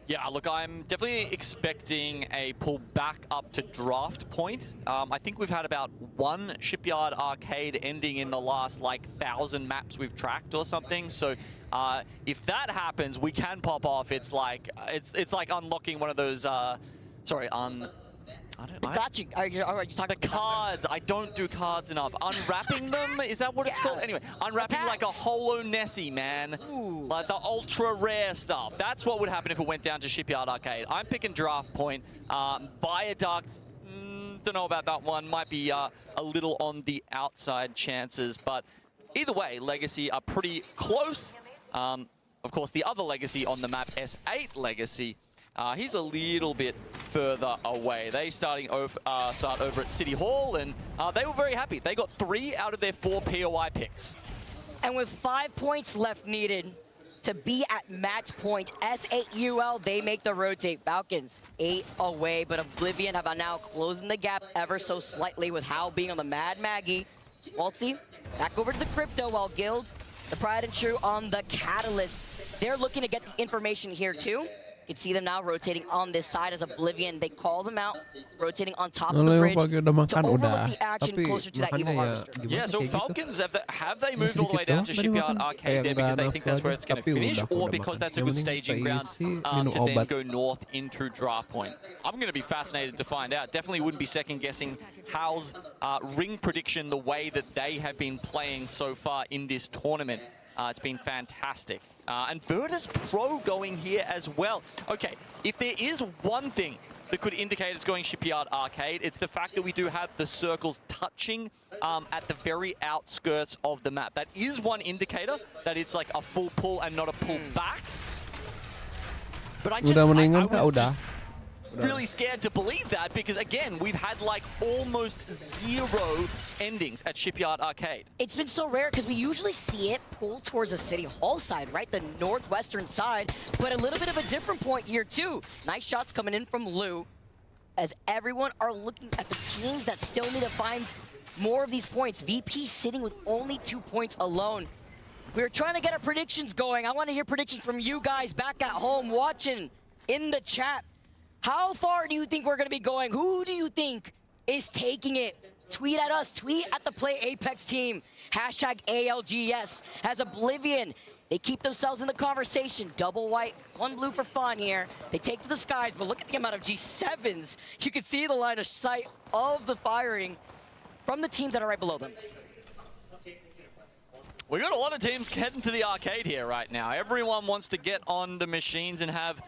Yeah, look, I'm definitely expecting a pull back up to draft point. I think we've had about 1 Shipyard Arcade ending in the last, 1,000 maps we've tracked or something. So if that happens, we can pop off. It's like unlocking one of those, Gotcha. Are you talking the cards? I don't do cards enough. Unwrapping them? Is that what it's called? Anyway, unwrapping like a Holo Nessie, man. Ooh. Like the ultra rare stuff. That's what would happen if it went down to Shipyard Arcade. I'm picking draft point. Viaduct, don't know about that one. Might be a little on the outside chances. But either way, Legacy are pretty close. Of course, the other Legacy on the map, S8 Legacy, he's a little bit further away. They start over at City Hall, and they were very happy. They got 3 out of their 4 POI picks. And with 5 points left needed to be at match point, S8UL, they make the rotate. Falcons 8 away, but Oblivion have now closing the gap ever so slightly with Hal being on the Mad Maggie. Waltzy back over to the Crypto, while Guild, the Pride and True on the Catalyst. They're looking to get the information here too. You can see them now rotating on this side as Oblivion. They call them out, rotating on top of the bridge to overlook the action closer to that Evil Harvester. Yeah, so Falcons, have they moved all the way down to Shipyard Arcade there because they think that's where it's going to finish, or because that's a good staging ground to then go north into draft point? I'm going to be fascinated to find out. Definitely wouldn't be second-guessing Hal's ring prediction the way that they have been playing so far in this tournament. It's been fantastic. And Virtus Pro going here as well. Okay, if there is one thing that could indicate it's going Shipyard Arcade, it's the fact that we do have the circles touching at the very outskirts of the map. That is one indicator that it's like a full pull and not a pull back. But I was just really scared to believe that because, again, we've had like almost 0 endings at Shipyard Arcade. It's been so rare because we usually see it pull towards the City Hall side, right? The northwestern side, but a little bit of a different point here too. Nice shots coming in from Lou as everyone are looking at the teams that still need to find more of these points. VP sitting with only 2 points alone. We're trying to get our predictions going. I want to hear predictions from you guys back at home watching in the chat. How far do you think we're going to be going? Who do you think is taking it? Tweet at us. Tweet at the Play Apex team. Hashtag ALGS. As Oblivion, they keep themselves in the conversation. Double white, 1 blue for fun here. They take to the skies, but look at the amount of G7s. You can see the line of sight of the firing from the teams that are right below them. We got a lot of teams heading to the arcade here right now. Everyone wants to get on the machines and have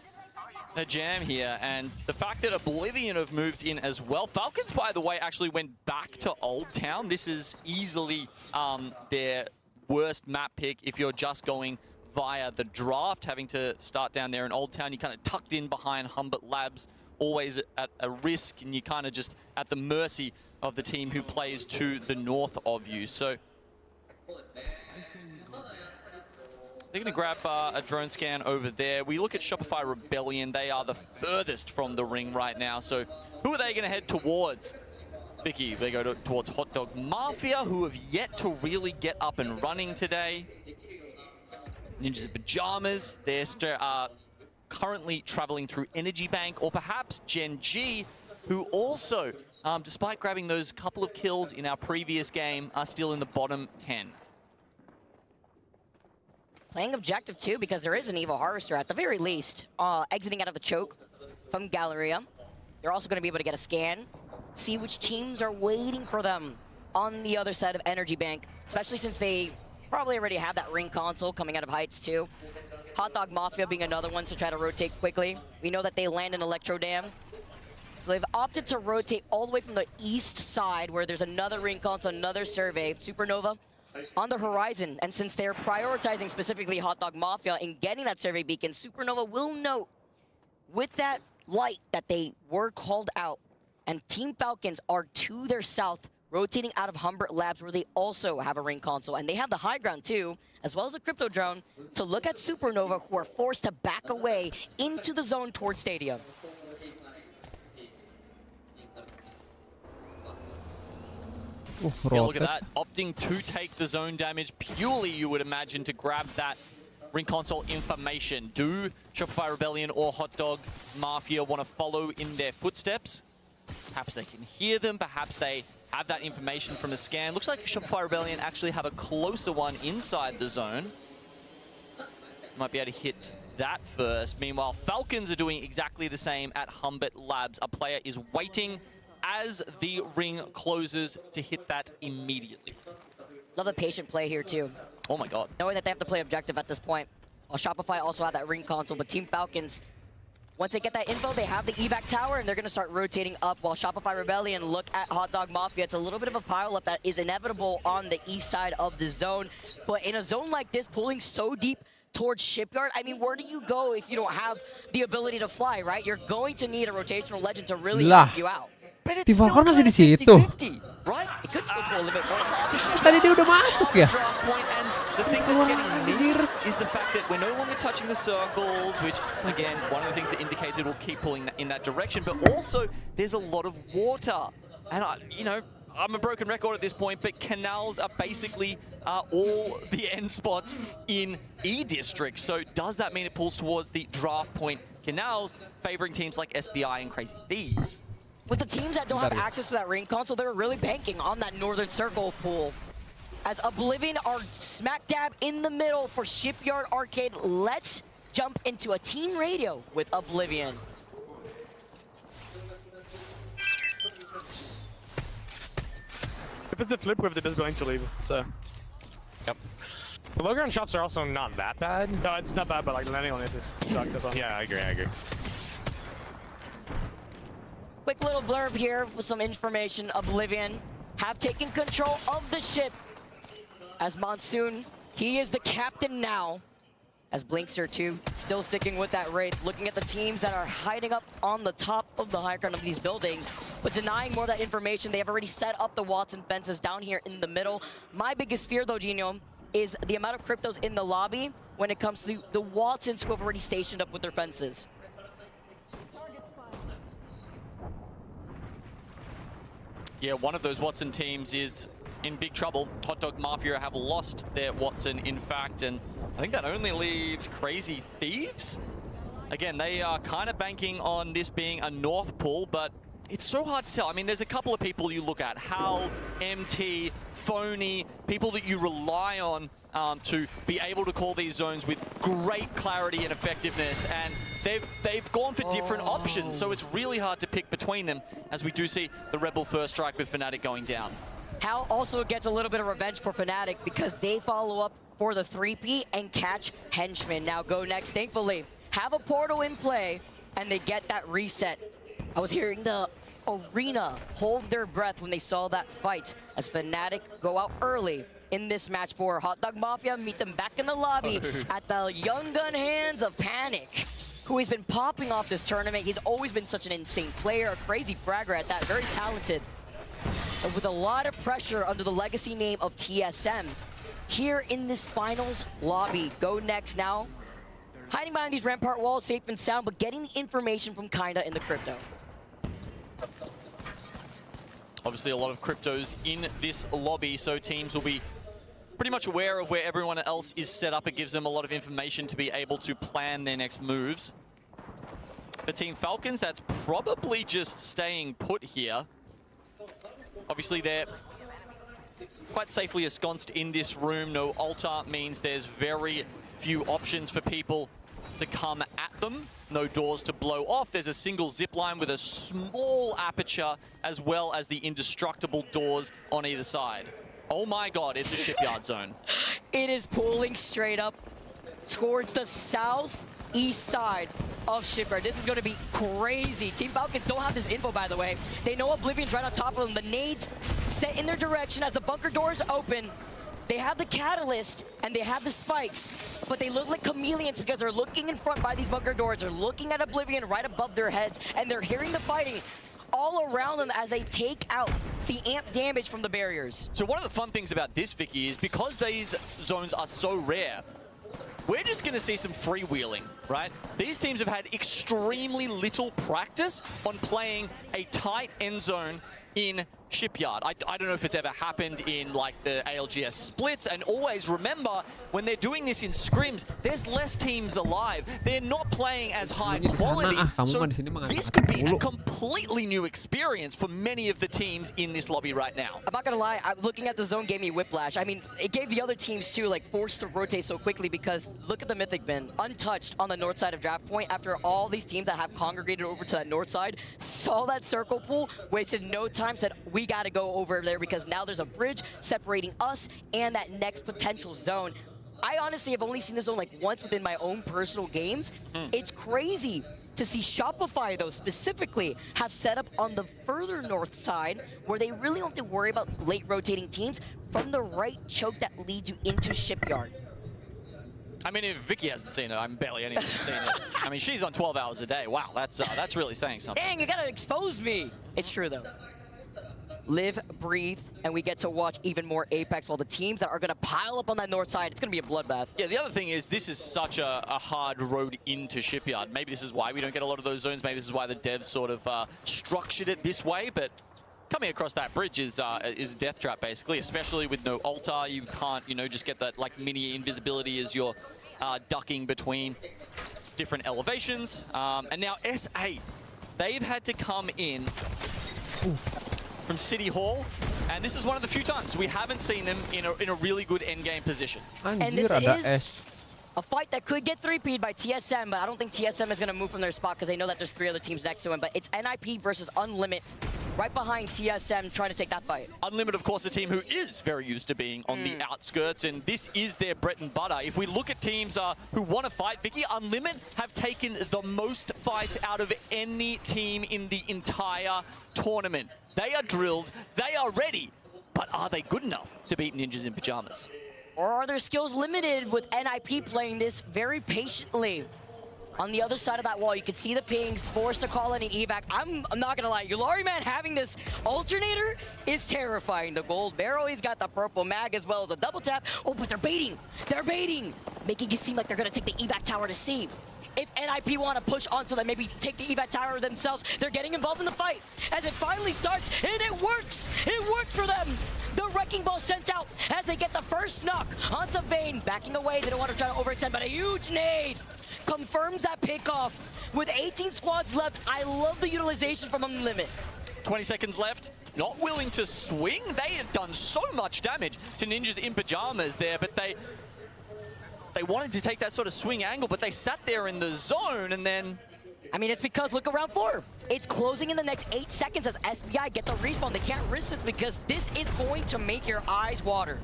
a jam here, and the fact that Oblivion have moved in as well. Falcons, by the way, actually went back to Old Town. This is easily their worst map pick if you're just going via the draft, having to start down there in Old Town. You kind of tucked in behind Humbert Labs, always at a risk, and you kind of just at the mercy of the team who plays to the north of you. So they're going to grab a drone scan over there. We look at Shopify Rebellion. They are the furthest from the ring right now. So who are they going to head towards? Vicky, they go towards Hot Dog Mafia, who have yet to really get up and running today. Ninjas in Pajamas, they're currently traveling through Energy Bank, or perhaps Gen G, who also, despite grabbing those couple of kills in our previous game, are still in the bottom 10. Playing objective too, because there is an Evo Harvester at the very least, exiting out of the choke from Galleria. They're also going to be able to get a scan, see which teams are waiting for them on the other side of Energy Bank, especially since they probably already have that ring console coming out of Heights too. Hot Dog Mafia being another one to try to rotate quickly. We know that they land in Electro Dam. So they've opted to rotate all the way from the east side where there's another ring console, another survey, Supernova on the horizon. And since they're prioritizing specifically Hot Dog Mafia in getting that survey beacon, Supernova will note with that light that they were called out. And Team Falcons are to their south, rotating out of Humbert Labs, where they also have a ring console. And they have the high ground too, as well as a crypto drone, to look at Supernova, who are forced to back away into the zone towards Stadium. Yeah, look at that, opting to take the zone damage purely, you would imagine, to grab that ring console information. Do Shopify Rebellion or Hot Dog Mafia want to follow in their footsteps? Perhaps they can hear them, perhaps they have that information from a scan. Looks like Shopify Rebellion actually have a closer one inside the zone. Might be able to hit that first. Meanwhile, Falcons are doing exactly the same at Humbert Labs. A player is waiting as the ring closes to hit that immediately. Love the patient play here too. Oh my god. Knowing that they have to play objective at this point. While Shopify also have that ring console, but Team Falcons, once they get that info, they have the evac tower and they're going to start rotating up, while Shopify Rebellion look at Hot Dog Mafia. It's a little bit of a pile-up that is inevitable on the east side of the zone. But in a zone like this, pulling so deep towards Shipyard, I mean, where do you go if you don't have the ability to fly, right? You're going to need a rotational legend to really help you out. But it's still kind masih di situ. 50, right? It could still pull a little bit more. Tadi dia udah masuk ya. The thing that's getting me is the fact that we're no longer touching the circles, which, again, one of the things that indicates it will keep pulling in that direction, but also there's a lot of water. And, you know, I'm a broken record at this point, but canals are basically all the end spots in E-District. So does that mean it pulls towards the draft point canals, favoring teams like SBI and Crazy Thieves? With the teams that don't have access to that ring console, they're really banking on that Northern Circle pool. As Oblivion are smack dab in the middle for Shipyard Arcade, let's jump into a team radio with Oblivion. If it's a flip, we're just going to leave, so. Yep. The low ground shops are also not that bad. No, it's not bad, but like landing on it is sucked as well. Yeah, I agree. Quick little blurb here with some information. Oblivion have taken control of the ship as Monsoon, he is the captain now. As Blinkster too, still sticking with that Wraith, looking at the teams that are hiding up on the top of the high ground of these buildings, but denying more of that information. They have already set up the Watson fences down here in the middle. My biggest fear though, Gino, is the amount of cryptos in the lobby when it comes to the Watsons who have already stationed up with their fences. Yeah, one of those Watson teams is in big trouble. Hot Dog Mafia have lost their Watson, in fact, and I think that only leaves Crazy Thieves. Again, they are kind of banking on this being a North pull, but it's so hard to tell. I mean, there's a couple of people you look at, Hal, MT, Phony, people that you rely on to be able to call these zones with great clarity and effectiveness, and they've gone for different options, so it's really hard to pick between them, as we do see the Rebel first strike with Fnatic going down. Hal also gets a little bit of revenge for Fnatic because they follow up for the 3P and catch Henchman. Now go next, thankfully. Have a portal in play, and they get that reset. I was hearing the arena hold their breath when they saw that fight as Fnatic go out early in this match for Hot Dog Mafia. Meet them back in the lobby at the young gun hands of Panic, who has been popping off this tournament. He's always been such an insane player, a crazy fragger at that, very talented. With a lot of pressure under the legacy name of TSM. Here in this finals lobby, go next now. Hiding behind these rampart walls, safe and sound, but getting the information from Kinda in the crypto. Obviously a lot of cryptos in this lobby, so teams will be pretty much aware of where everyone else is set up. It gives them a lot of information to be able to plan their next moves. For Team Falcons, that's probably just staying put here. Obviously, they're quite safely ensconced in this room. No altar means there's very few options for people to come at them. No doors to blow off. There's a single zip line with a small aperture, as well as the indestructible doors on either side. Oh my god, it's a shipyard zone. It is pulling straight up towards the southeast side of Shipyard. This is going to be crazy. Team Falcons don't have this info, by the way. They know Oblivion's right on top of them. The nades set in their direction as the bunker doors open. They have the catalyst and they have the spikes, but they look like chameleons because they're looking in front by these bunker doors. They're looking at Oblivion right above their heads, and they're hearing the fighting all around them as they take out the amp damage from the barriers. So one of the fun things about this, Vicky, is because these zones are so rare, we're just going to see some freewheeling, right? These teams have had extremely little practice on playing a tight end zone in Shipyard. I don't know if it's ever happened in like the ALGS splits, and always remember when they're doing this in scrims, there's less teams alive. They're not playing as high quality, so this could be a completely new experience for many of the teams in this lobby right now. I'm not gonna lie, looking at the zone gave me whiplash. I mean, it gave the other teams too, like forced to rotate so quickly because look at the Mythic bin, untouched on the north side of Draft Point after all these teams that have congregated over to that north side, saw that circle pool, wasted no time, said we gotta go over there because now there's a bridge separating us and that next potential zone. I honestly have only seen this zone like once within my own personal games. It's crazy to see Shopify, though, specifically have set up on the further north side where they really don't have to worry about late rotating teams from the right choke that leads you into Shipyard. I mean, if Vicky hasn't seen it, I'm barely anyone who's seen it. I mean, she's on 12 hours a day. Wow, that's really saying something. Dang, you gotta expose me. It's true, though. Live, breathe, and we get to watch even more Apex while the teams that are going to pile up on that north side, it's going to be a bloodbath. Yeah, the other thing is this is such a hard road into Shipyard. Maybe this is why we don't get a lot of those zones. Maybe this is why the devs sort of structured it this way, but coming across that bridge is a death trap, basically, especially with no altar. You can't, just get that like mini invisibility as you're ducking between different elevations. And now S8, they've had to come in from City Hall, and this is one of the few times we haven't seen them in a really good endgame position. And this is a fight that could get 3P'd by TSM, but I don't think TSM is going to move from their spot because they know that there's 3 other teams next to him. But it's NIP versus Unlimit right behind TSM trying to take that fight. Unlimited, of course, a team who is very used to being on the outskirts, and this is their bread and butter. If we look at teams who want to fight, Vicky, Unlimited have taken the most fights out of any team in the entire tournament. They are drilled, they are ready, but are they good enough to beat Ninjas in Pajamas? Or are their skills limited with NIP playing this very patiently? On the other side of that wall, you can see the pings, forced to call in an evac. I'm not gonna lie, Yulari Man having this alternator is terrifying. The gold barrel, he's got the purple mag as well as a double tap. Oh, but they're baiting, making it seem like they're gonna take the evac tower to C. If NIP want to push onto them, maybe take the evac tower themselves, they're getting involved in the fight. As it finally starts, and it works! It worked for them! The Wrecking Ball sent out as they get the first knock onto Vayne. Backing away, they don't want to try to overextend, but a huge nade confirms that pickoff. With 18 squads left, I love the utilization from Unlimited. 20 seconds left. Not willing to swing. They had done so much damage to Ninjas in Pajamas there, but they wanted to take that sort of swing angle, but they sat there in the zone, and then... I mean, it's because, look around 4. It's closing in the next 8 seconds as SBI get the respawn. They can't risk this because this is going to make your eyes water.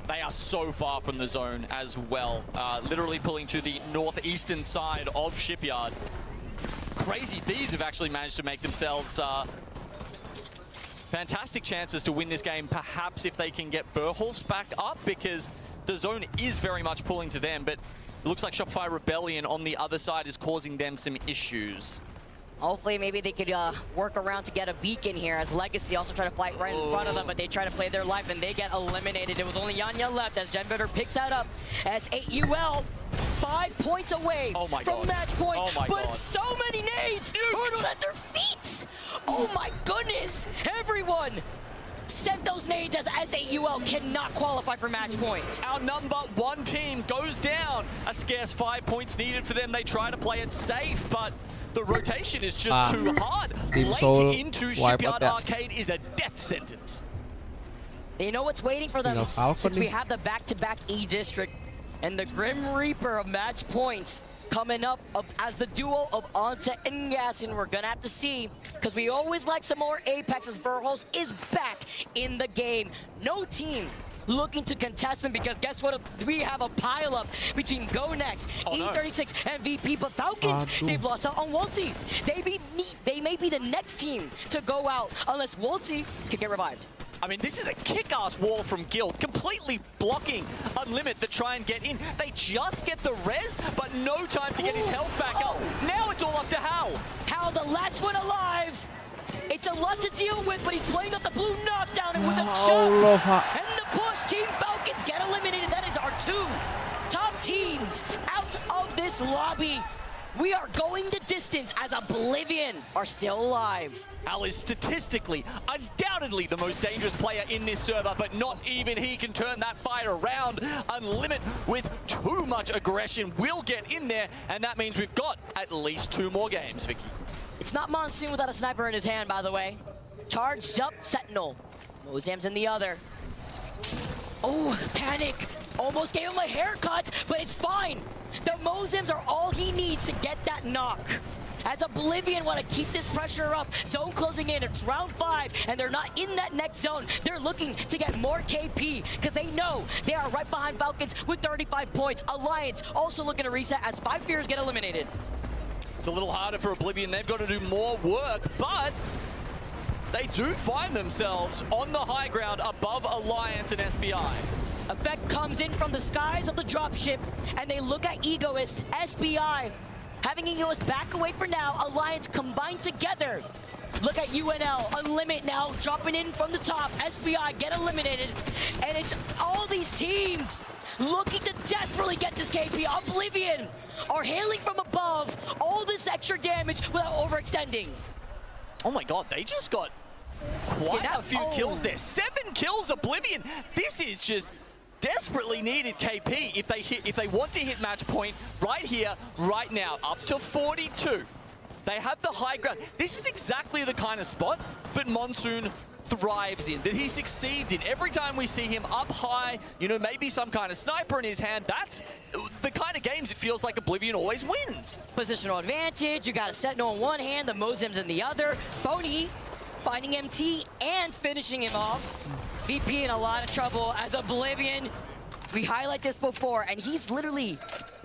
They are so far from the zone as well. Literally pulling to the northeastern side of Shipyard. Crazy Thieves have actually managed to make themselves fantastic chances to win this game, perhaps if they can get Burholz back up, because the zone is very much pulling to them, but it looks like Shopify Rebellion on the other side is causing them some issues. Hopefully, maybe they could work around to get a beacon here, as Legacy also try to fight right in front of them, but they try to play their life, and they get eliminated. It was only Yanya left as Genbitter picks that up as 8UL 5 points away from match point, but so many nades hurdled at their feet. Oh my goodness, everyone sent those nades as S8UL cannot qualify for match point. Our number 1 team goes down. A scarce 5 points needed for them. They try to play it safe, but the rotation is just too hard. Late into Shipyard Arcade is a death sentence. You know what's waiting for them? Since we have the back-to-back E-District and the Grim Reaper of match points coming up as the duo of Onset and Yasin. We're gonna have to see, because we always like some more Apex as Burholz is back in the game. No team looking to contest them, because guess what? We have a pileup between Go Next, E36, and VP, but Falcons, they've lost out on Wolsey. They may be the next team to go out unless Wolsey can get revived. I mean, this is a kick-ass wall from Guild, completely blocking Unlimited to try and get in. They just get the res, but no time to get his health back up. Now it's all up to Hal. Hal, the last one alive. It's a lot to deal with, but he's playing up the blue knockdown, and with a chop and the push, Team Falcons get eliminated. That is our 2 top teams out of this lobby. We are going the distance as Oblivion are still alive. Al is statistically, undoubtedly the most dangerous player in this server, but not even he can turn that fight around. Unlimited with too much aggression will get in there, and that means we've got at least 2 more games, Vicky. It's not Monsoon without a sniper in his hand, by the way. Charged up Sentinel. Mozam's in the other. Oh, panic. Almost gave him a haircut, but it's fine. The Mozams are all he needs to get that knock. As Oblivion want to keep this pressure up, zone closing in, it's round 5, and they're not in that next zone. They're looking to get more KP, because they know they are right behind Falcons with 35 points. Alliance also looking to reset as 5 Fears get eliminated. It's a little harder for Oblivion. They've got to do more work, but they do find themselves on the high ground above Alliance and SBI. Effect comes in from the skies of the dropship, and they look at Egoist, SBI, having Egoist back away for now. Alliance combined together. Look at UNL, Unlimited now dropping in from the top. SBI get eliminated, and it's all these teams looking to desperately get this KP. Oblivion are hailing from above all this extra damage without overextending. Oh my god, they just got quite a few kills there. 7 kills, Oblivion. This is just desperately needed KP if they want to hit match point right here, right now, up to 42. They have the high ground. This is exactly the kind of spot that Monsoon thrives in, that he succeeds in. Every time we see him up high, you know, maybe some kind of sniper in his hand, that's the kind of games it feels like Oblivion always wins. Positional advantage, you got a Sentinel in one hand, the Mozam's in the other. Phony finding MT and finishing him off. VP in a lot of trouble as Oblivion. We highlight this before, and he's literally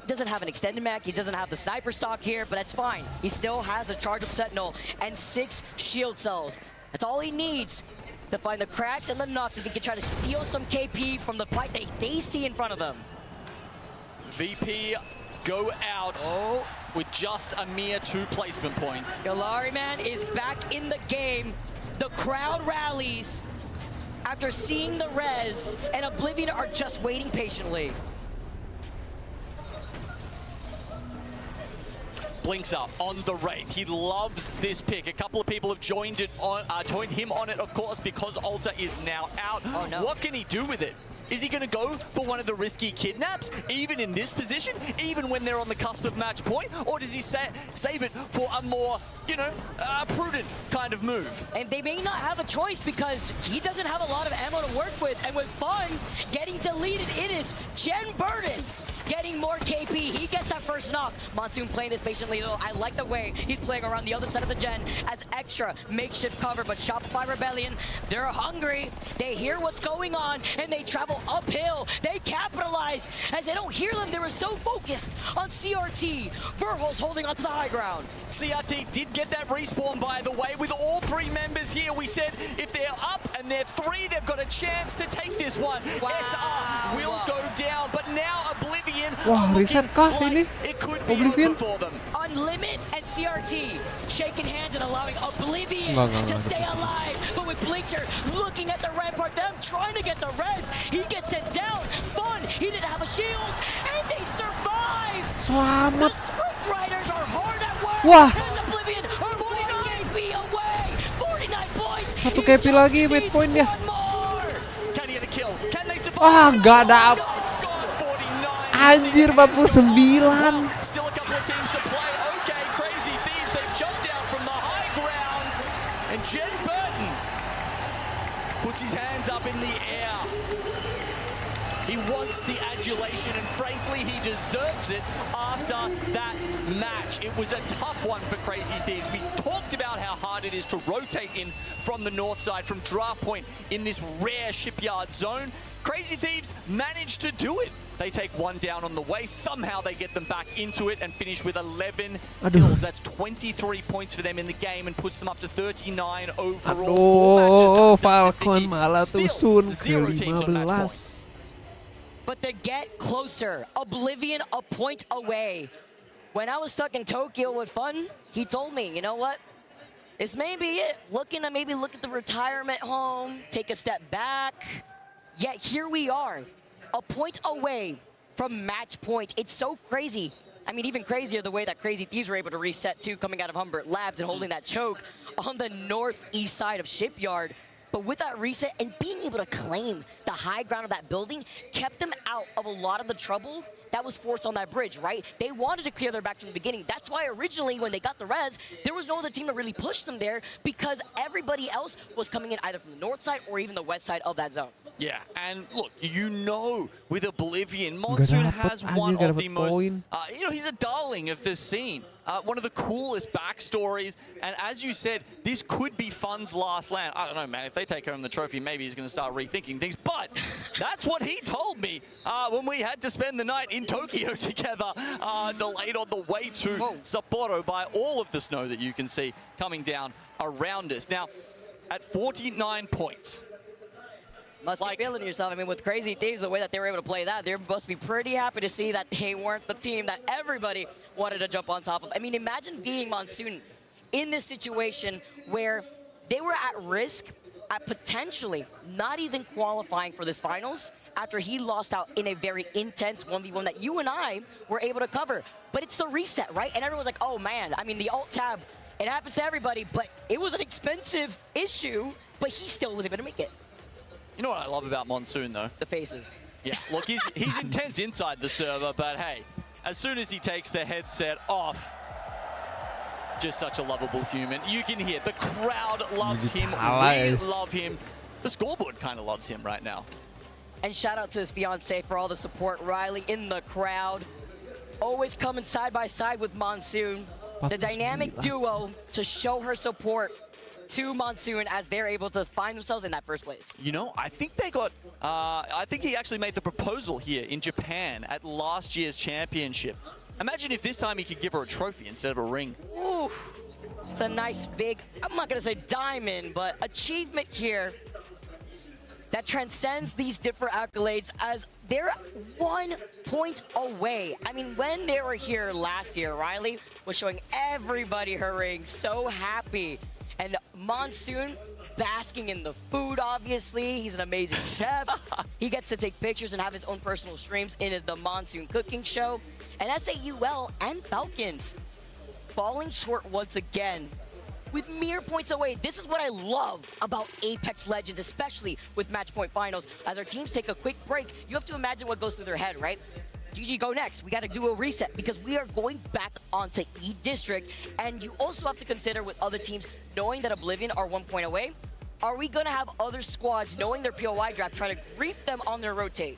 doesn't have an extended mech, he doesn't have the sniper stock here, but that's fine. He still has a charge-up Sentinel and 6 shield cells. That's all he needs to find the cracks and the nuts if he can try to steal some KP from the fight that they see in front of them. VP go out with just a mere 2 placement points. Galari, man, is back in the game. The crowd rallies after seeing the res, and Oblivion are just waiting patiently. Blinks up on the Wraith. He loves this pick. A couple of people have joined him on it, of course, because Alta is now out. Oh, no. What can he do with it? Is he going to go for one of the risky kidnaps, even in this position, even when they're on the cusp of match point? Or does he save it for a more, you know, prudent kind of move? And they may not have a choice because he doesn't have a lot of ammo to work with. And with Fun getting deleted, it is Jen Burden getting more KP. He gets that first knock. Monsoon playing this patiently, though. I like the way he's playing around the other side of the gen as extra makeshift cover. But Shopify Rebellion, they're hungry. They hear what's going on, and they travel uphill. They capitalize. As they don't hear them, they were so focused on CRT. Verhol's holding onto the high ground. CRT did get that respawn, by the way, with all 3 members here. We said if they're up and they're 3, they've got a chance to take this one. Wow. SR will go down, but now Oblivion Wah, reset kah ini? it could be Oblivion? over for them. Unlimit and CRT shaking hands and allowing Oblivion Enggak. to stay alive. But with Bleacher looking at the rampart, them trying to get the res, he gets sent down. Fun, he didn't have a shield, and they survive. Selamat. The script writers are hard at work. Wah. As Oblivion are 49 KP away. 49 points. 1 KP lagi match point dia. Can he get a kill? Can they survive? Wah, nggak ada. Anjir, 49. Still a couple of teams to play. Okay, Crazy Thieves, they've jumped down from the high ground. And Jen Burton puts his hands up in the air. He wants the adulation, and frankly, he deserves it after that match. It was a tough one for Crazy Thieves. We talked about how hard it is to rotate in from the north side, from draft point in this rare shipyard zone. Crazy Thieves managed to do it. They take 1 down on the way. Somehow they get them back into it and finish with 11 kills. That's 23 points for them in the game and puts them up to 39 overall. Aduh, Falcon malah tusun ke 15. But they get closer. Oblivion a point away. When I was stuck in Tokyo with Fun, he told me, you know what? This may be it. Looking to maybe look at the retirement home, take a step back. Yet here we are, a point away from match point. It's so crazy. I mean, even crazier the way that Crazy Thieves were able to reset too, coming out of Humbert Labs and holding that choke on the northeast side of Shipyard. But with that reset and being able to claim the high ground of that building kept them out of a lot of the trouble that was forced on that bridge, right? They wanted to clear their backs from the beginning. That's why originally when they got the res, there was no other team that really pushed them there because everybody else was coming in either from the north side or even the west side of that zone. Yeah, and look, you know, with Oblivion, Monsoon has one of the most, you know, he's a darling of this scene. One of the coolest backstories, and as you said, this could be Fun's last land. I don't know, man, if they take home the trophy, maybe he's going to start rethinking things, but that's what he told me when we had to spend the night in Tokyo together, delayed on the way to Sapporo by all of the snow that you can see coming down around us. Now, at 49 points, must be feeling yourself. I mean, with Crazy Thieves, the way that they were able to play that, they must be pretty happy to see that they weren't the team that everybody wanted to jump on top of. I mean, imagine being Monsoon in this situation where they were at risk at potentially not even qualifying for this finals after he lost out in a very intense 1v1 that you and I were able to cover. But it's the reset, right? And everyone's like, oh man, I mean, the alt tab, it happens to everybody, but it was an expensive issue, but he still was able to make it. You know what I love about Monsoon, though? The faces. Yeah, look, he's intense inside the server, but hey, as soon as he takes the headset off, just such a lovable human. You can hear the crowd loves him. We love him. The scoreboard kind of loves him right now. And shout out to his fiance for all the support. Riley in the crowd, always coming side by side with Monsoon. the dynamic duo to show her support to Monsoon as they're able to find themselves in that first place. You know, I think they got, I think he actually made the proposal here in Japan at last year's championship. Imagine if this time he could give her a trophy instead of a ring. Ooh, it's a nice big, I'm not gonna say diamond, but achievement here that transcends these different accolades as they're 1 point away. I mean, when they were here last year, Riley was showing everybody her ring, so happy. And Monsoon basking in the food, obviously. He's an amazing chef. He gets to take pictures and have his own personal streams in the Monsoon cooking show. And SAUL and Falcons falling short once again with mere points away. This is what I love about Apex Legends, especially with match point finals. As our teams take a quick break, you have to imagine what goes through their head, right? GG, go next. We got to do a reset because we are going back onto E District. And you also have to consider with other teams, knowing that Oblivion are 1 point away, are we going to have other squads knowing their POI draft trying to grief them on their rotate?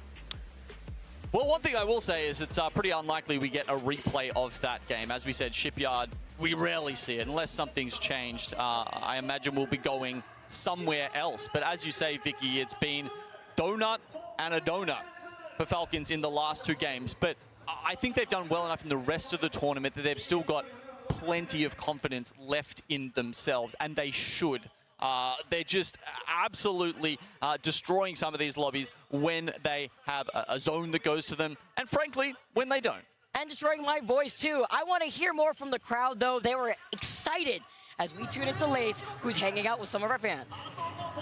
Well, one thing I will say is it's pretty unlikely we get a replay of that game. As we said, Shipyard, we rarely see it unless something's changed. I imagine we'll be going somewhere else. But as you say, Vicky, it's been donut and a donut for Falcons in the last 2 games. But I think they've done well enough in the rest of the tournament that they've still got plenty of confidence left in themselves, and they should. They're just absolutely destroying some of these lobbies when they have a zone that goes to them, and frankly, when they don't. And destroying my voice too. I want to hear more from the crowd though. They were excited as we tune into Lace, who's hanging out with some of our fans.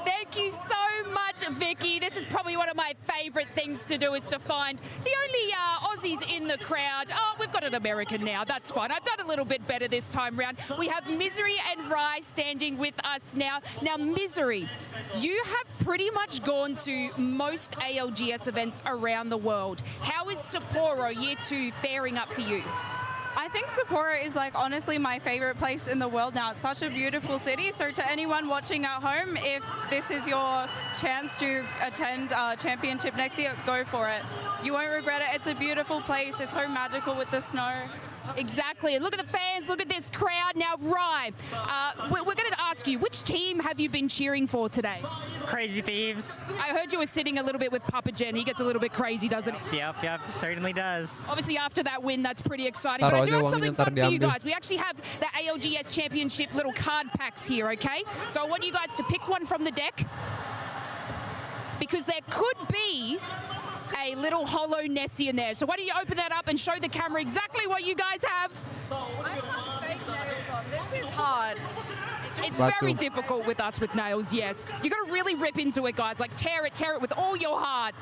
Thank you so much, Vicky. This is probably one of my favorite things to do, is to find the only Aussies in the crowd. Oh, we've got an American now. That's fine. I've done a little bit better this time round. We have Misery and Rye standing with us now. Now, Misery, you have pretty much gone to most ALGS events around the world. How is Sapporo Year 2 faring up for you? I think Sapporo is like honestly my favorite place in the world now. It's such a beautiful city. So to anyone watching at home, if this is your chance to attend championship next year, go for it. You won't regret it. It's a beautiful place. It's so magical with the snow. Exactly. Look at the fans. Look at this crowd. Now, Rye, we're going to ask you, which team have you been cheering for today? Crazy Thieves. I heard you were sitting a little bit with Papa Jen. He gets a little bit crazy, doesn't he? Yep, certainly does. Obviously, after that win, that's pretty exciting. But I do have something fun for you guys. We actually have the ALGS Championship little card packs here, okay? So I want you guys to pick one from the deck, because there could be a little hollow Nessie in there. So why don't you open that up and show the camera exactly what you guys have? I have fake nails on. This is hard. It's very difficult with us with nails, yes. You got to really rip into it, guys. Like tear it with all your heart.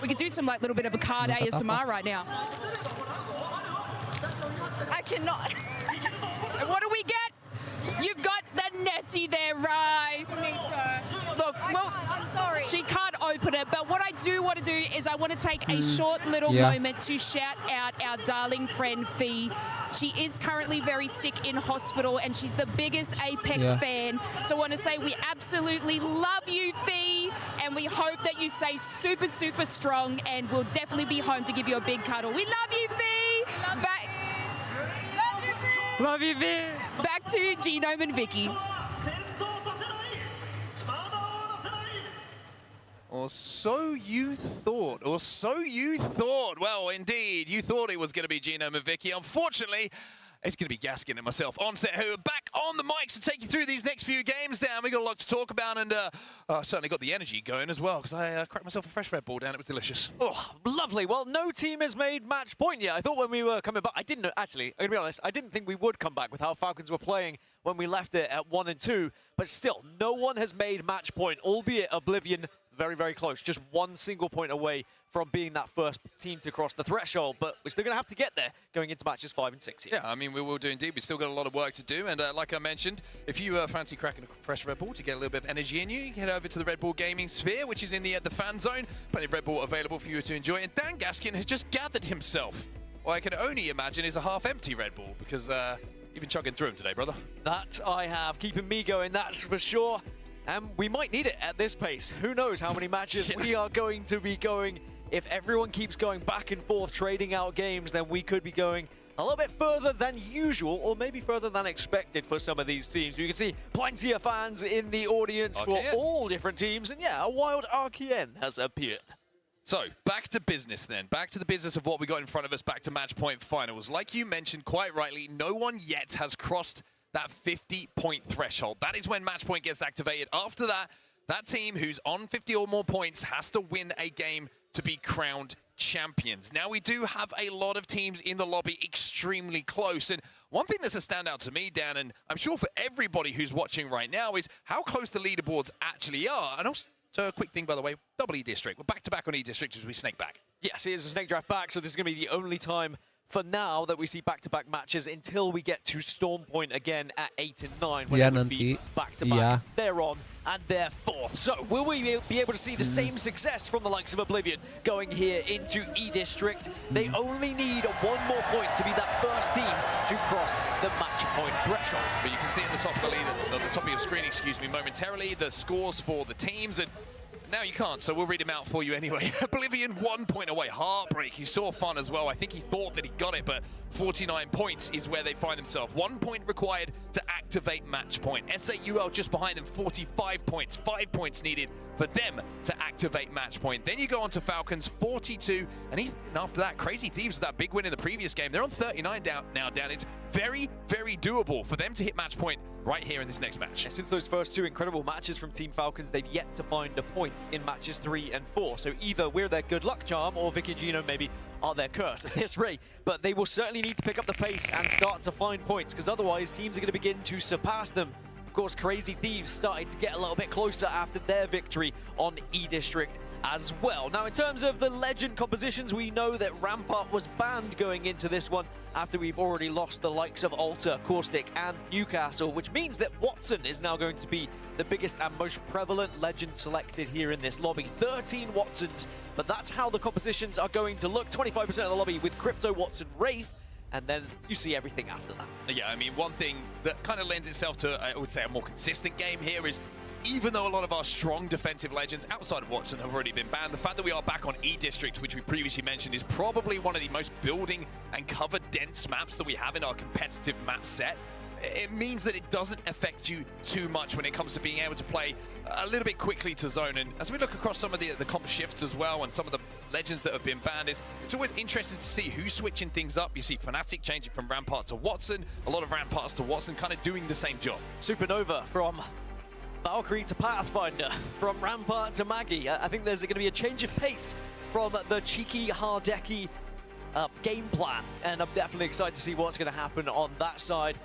We could do some like little bit of a card ASMR right now. I cannot. And what do we get? You've got the Nessie there, Rai. For me, sir. Look, well, I'm sorry. She can't open it, but what I do want to do is I want to take a short little moment to shout out our darling friend, Fee. She is currently very sick in hospital, and she's the biggest Apex fan. So I want to say we absolutely love you, Fee, and we hope that you stay super, super strong, and we'll definitely be home to give you a big cuddle. We love you, Fee. Love you, Fee. Back to Genome and Vicky. Or so you thought. Well, indeed, you thought it was going to be Genome and Vicky. Unfortunately, it's going to be Gaskin and myself on set, who are back on the mics to take you through these next few games down. We got a lot to talk about, and certainly got the energy going as well, because I cracked myself a fresh Red Bull down. It was delicious. Oh, lovely. Well, no team has made match point yet. I thought when we were coming back, I didn't, actually, I'm going to be honest, I didn't think we would come back with how Falcons were playing when we left it at 1 and 2, but still, no one has made match point, albeit Oblivion very, very close. Just 1 single point away from being that first team to cross the threshold, but we're still going to have to get there going into matches 5 and 6 here. Yeah, I mean, we will do indeed. We've still got a lot of work to do, and like I mentioned, if you fancy cracking a fresh Red Bull to get a little bit of energy in you, you can head over to the Red Bull Gaming Sphere, which is in the fan zone. Plenty of Red Bull available for you to enjoy, and Dan Gaskin has just gathered himself what I can only imagine is a half-empty Red Bull, because you've been chugging through them today, brother. That I have, keeping me going, that's for sure. And we might need it at this pace. Who knows how many matches we are going to be going. If everyone keeps going back and forth, trading out games, then we could be going a little bit further than usual, or maybe further than expected for some of these teams. You can see plenty of fans in the audience for all different teams, and yeah, a wild RKN has appeared. So, back to business then. Back to the business of what we got in front of us, back to match point finals. Like you mentioned quite rightly, no one yet has crossed that 50-point threshold. That is when match point gets activated. After that, that team who's on 50 or more points has to win a game to be crowned champions. Now, we do have a lot of teams in the lobby extremely close. And one thing that's a standout to me, Dan, and I'm sure for everybody who's watching right now, is how close the leaderboards actually are. And also, a quick thing, by the way, double E-District. We're back-to-back on E-District as we snake back. Yes, it is a snake draft back, so this is going to be the only time for now that we see back-to-back matches until we get to Storm Point again at 8 and 9, when it would be back-to-back. They're on, and they're fourth. So will we be able to see the same success from the likes of Oblivion going here into E-District? They only need one more point to be that first team to cross the match point threshold. But you can see at the top of the lead, at the top of your screen, excuse me, momentarily, the scores for the teams. And now you can't, so we'll read them out for you anyway. Oblivion 1 point away. Heartbreak. He saw fun as well. I think he thought that he got it, but 49 points is where they find themselves. 1 point required to activate match point. SAUL just behind them, 45 points. 5 points needed for them to activate match point. Then you go on to Falcons, 42. And even after that, Crazy Thieves with that big win in the previous game. They're on 39 now, Dan. It's very, very doable for them to hit match point right here in this next match. Yeah, since those first two incredible matches from Team Falcons, they've yet to find a point in matches 3 and 4. So either we're their good luck charm or Vicky and Gino maybe are their curse at this rate. But they will certainly need to pick up the pace and start to find points, because otherwise teams are going to begin to surpass them. Of course, Crazy Thieves started to get a little bit closer after their victory on E-District as well. Now, in terms of the legend compositions, we know that Rampart was banned going into this one after we've already lost the likes of Alter, Caustic, and Newcastle, which means that Watson is now going to be the biggest and most prevalent legend selected here in this lobby. 13 Watsons, but that's how the compositions are going to look. 25% of the lobby with Crypto, Watson, Wraith, and then you see everything after that. Yeah, I mean, one thing that kind of lends itself to, I would say, a more consistent game here is, even though a lot of our strong defensive legends outside of Watson have already been banned, the fact that we are back on E-District, which we previously mentioned, is probably one of the most building and cover dense maps that we have in our competitive map set. It means that it doesn't affect you too much when it comes to being able to play a little bit quickly to zone. And as we look across some of the comp shifts as well, and some of the legends that have been banned, it's always interesting to see who's switching things up. You see Fnatic changing from Rampart to Watson, a lot of Ramparts to Watson kind of doing the same job. Supernova from Valkyrie to Pathfinder, from Rampart to Maggie. I think there's going to be a change of pace from the cheeky, hard-decky game plan, and I'm definitely excited to see what's going to happen on that side.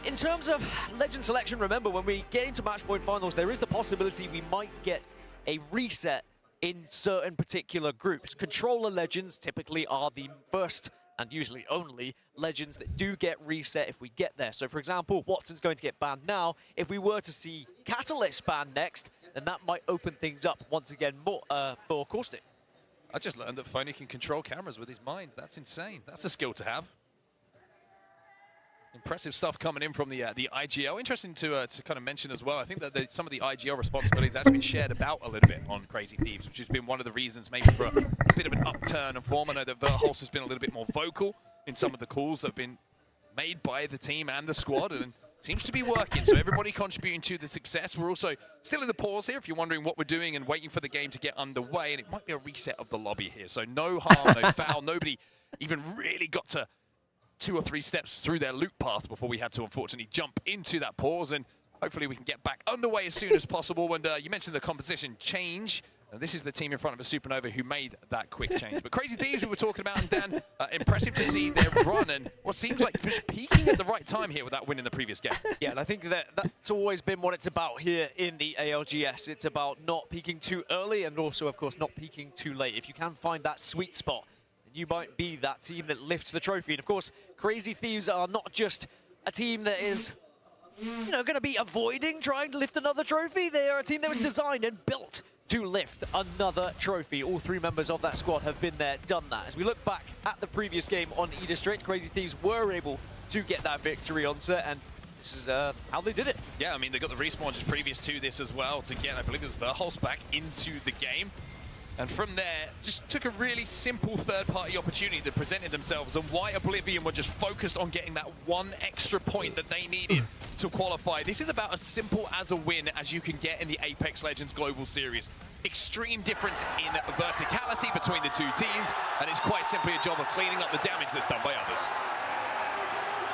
In terms of legend selection, remember, when we get into match point finals, there is the possibility we might get a reset in certain particular groups. Controller legends typically are the first and usually only legends that do get reset if we get there. So, for example, Watson's going to get banned now. If we were to see Catalyst banned next, then that might open things up once again more for Caustic. I just learned that Phony can control cameras with his mind. That's insane. That's a skill to have. Impressive stuff coming in from the IGL. Interesting to kind of mention as well, I think that some of the IGL responsibilities actually been shared about a little bit on Crazy Thieves, which has been one of the reasons maybe for a bit of an upturn in form. I know that Verholst has been a little bit more vocal in some of the calls that have been made by the team and the squad, and seems to be working. So everybody contributing to the success. We're also still in the pause here if you're wondering what we're doing and waiting for the game to get underway, and it might be a reset of the lobby here. So no harm, no foul. Nobody even really got to 2 or 3 steps through their loop path before we had to unfortunately jump into that pause, and hopefully we can get back underway as soon as possible. And you mentioned the composition change. This is the team in front of a Supernova who made that quick change. But Crazy Thieves we were talking about, and Dan, impressive to see their run and what seems like just peaking at the right time here with that win in the previous game. Yeah, and I think that's always been what it's about here in the ALGS. It's about not peaking too early and also, of course, not peaking too late. If you can find that sweet spot, you might be that team that lifts the trophy. And of course, Crazy Thieves are not just a team that is, you know, going to be avoiding trying to lift another trophy. They are a team that was designed and built to lift another trophy. All 3 members of that squad have been there, done that. As we look back at the previous game on E-District, Crazy Thieves were able to get that victory on set, and this is how they did it. Yeah, I mean, they got the respawn just previous to this as well to get, I believe it was Verholst back into the game. And from there, just took a really simple third-party opportunity that presented themselves, and why Oblivion were just focused on getting that one extra point that they needed to qualify. This is about as simple as a win as you can get in the Apex Legends Global Series. Extreme difference in verticality between the two teams, and it's quite simply a job of cleaning up the damage that's done by others.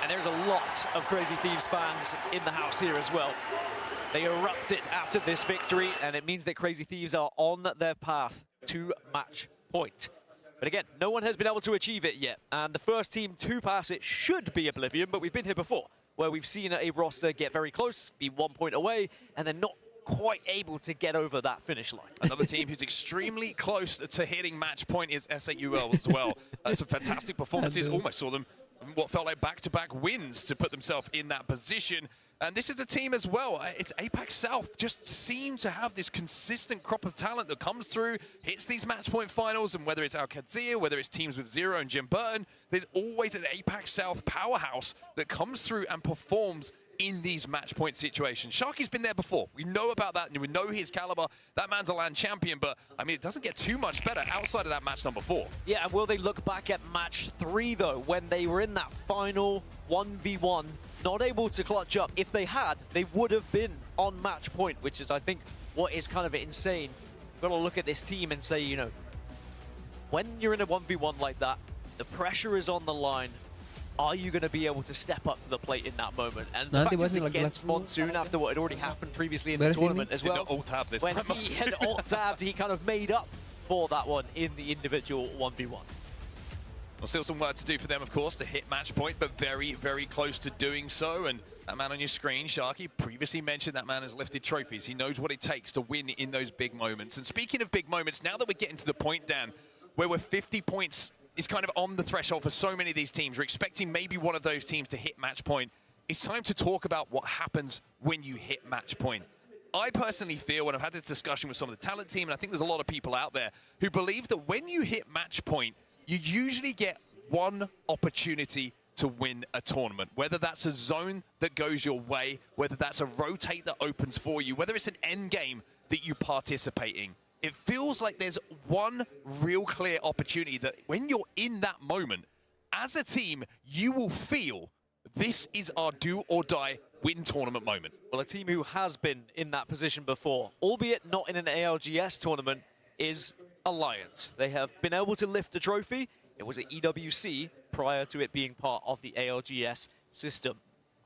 And there's a lot of Crazy Thieves fans in the house here as well. They erupted after this victory, and it means that Crazy Thieves are on their path to match point. But again, no one has been able to achieve it yet, and the first team to pass it should be Oblivion, but we've been here before, where we've seen a roster get very close, be 1 point away, and then not quite able to get over that finish line. Another team who's extremely close to hitting match point is SAUL as well. Some fantastic performances, almost saw them what felt like back-to-back wins to put themselves in that position. And this is a team as well. It's Apex South just seem to have this consistent crop of talent that comes through, hits these match point finals, and whether it's Al-Kadzia, whether it's teams with Zero and Jim Burton, there's always an Apex South powerhouse that comes through and performs in these match point situations. Sharky's been there before. We know about that, and we know his caliber. That man's a LAN champion, but I mean, it doesn't get too much better outside of that match number 4. Yeah, and will they look back at match 3, though, when they were in that final 1v1, not able to clutch up? If they had, they would have been on match point, which is, I think, what is kind of insane. You've got to look at this team and say, you know, when you're in a 1v1 like that, the pressure is on the line. Are you going to be able to step up to the plate in that moment? And the fact it's against Monsoon after what had already happened previously in the tournament as well. Did not alt-tab this when time. He had alt-tabbed, he kind of made up for that one in the individual 1v1. Well, still some work to do for them, of course, to hit match point, but very, very close to doing so. And that man on your screen, Sharky, previously mentioned that man has lifted trophies. He knows what it takes to win in those big moments. And speaking of big moments, now that we're getting to the point, Dan, where we're 50 points is kind of on the threshold for so many of these teams. We're expecting maybe one of those teams to hit match point. It's time to talk about what happens when you hit match point. I personally feel, when I've had this discussion with some of the talent team, and I think there's a lot of people out there who believe that when you hit match point, you usually get one opportunity to win a tournament. Whether that's a zone that goes your way, whether that's a rotate that opens for you, whether it's an end game that you participate in. It feels like there's one real clear opportunity that when you're in that moment, as a team, you will feel this is our do or die win tournament moment. Well, a team who has been in that position before, albeit not in an ALGS tournament, is Alliance. They have been able to lift a trophy. It was at EWC prior to it being part of the ALGS system.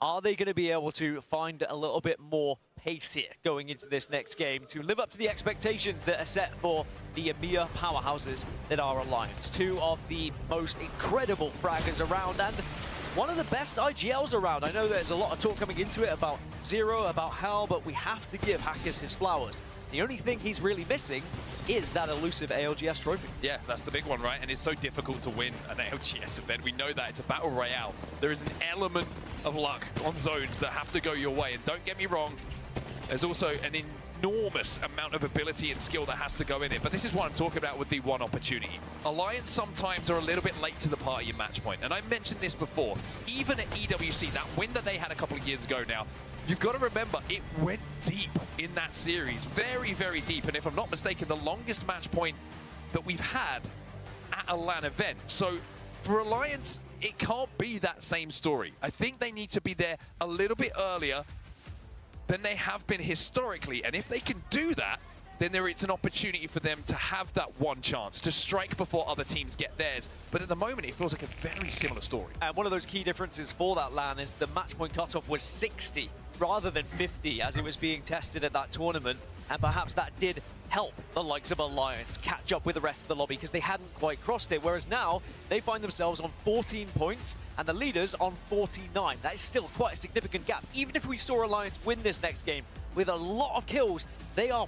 Are they going to be able to find a little bit more pace here going into this next game to live up to the expectations that are set for the EMEA powerhouses that are Alliance? Two of the most incredible fraggers around and one of the best IGLs around. I know there's a lot of talk coming into it about Zero, about Hal, but we have to give Hackers his flowers. The only thing he's really missing is that elusive ALGS trophy. Yeah, that's the big one, right? And it's so difficult to win an ALGS event. We know that it's a battle royale. There is an element of luck on zones that have to go your way. And don't get me wrong, there's also an enormous amount of ability and skill that has to go in it. But this is what I'm talking about with the one opportunity. Alliance sometimes are a little bit late to the party in match point. And I mentioned this before. Even at EWC, that win that they had a couple of years ago now, you've got to remember, it went deep in that series. Very, very deep. And if I'm not mistaken, the longest match point that we've had at a LAN event. So for Alliance, it can't be that same story. I think they need to be there a little bit earlier than they have been historically. And if they can do that, then it's an opportunity for them to have that one chance to strike before other teams get theirs. But at the moment, it feels like a very similar story. And one of those key differences for that LAN is the match point cutoff was 60 rather than 50 as it was being tested at that tournament. And perhaps that did help the likes of Alliance catch up with the rest of the lobby because they hadn't quite crossed it. Whereas now, they find themselves on 14 points and the leaders on 49. That is still quite a significant gap. Even if we saw Alliance win this next game with a lot of kills, they are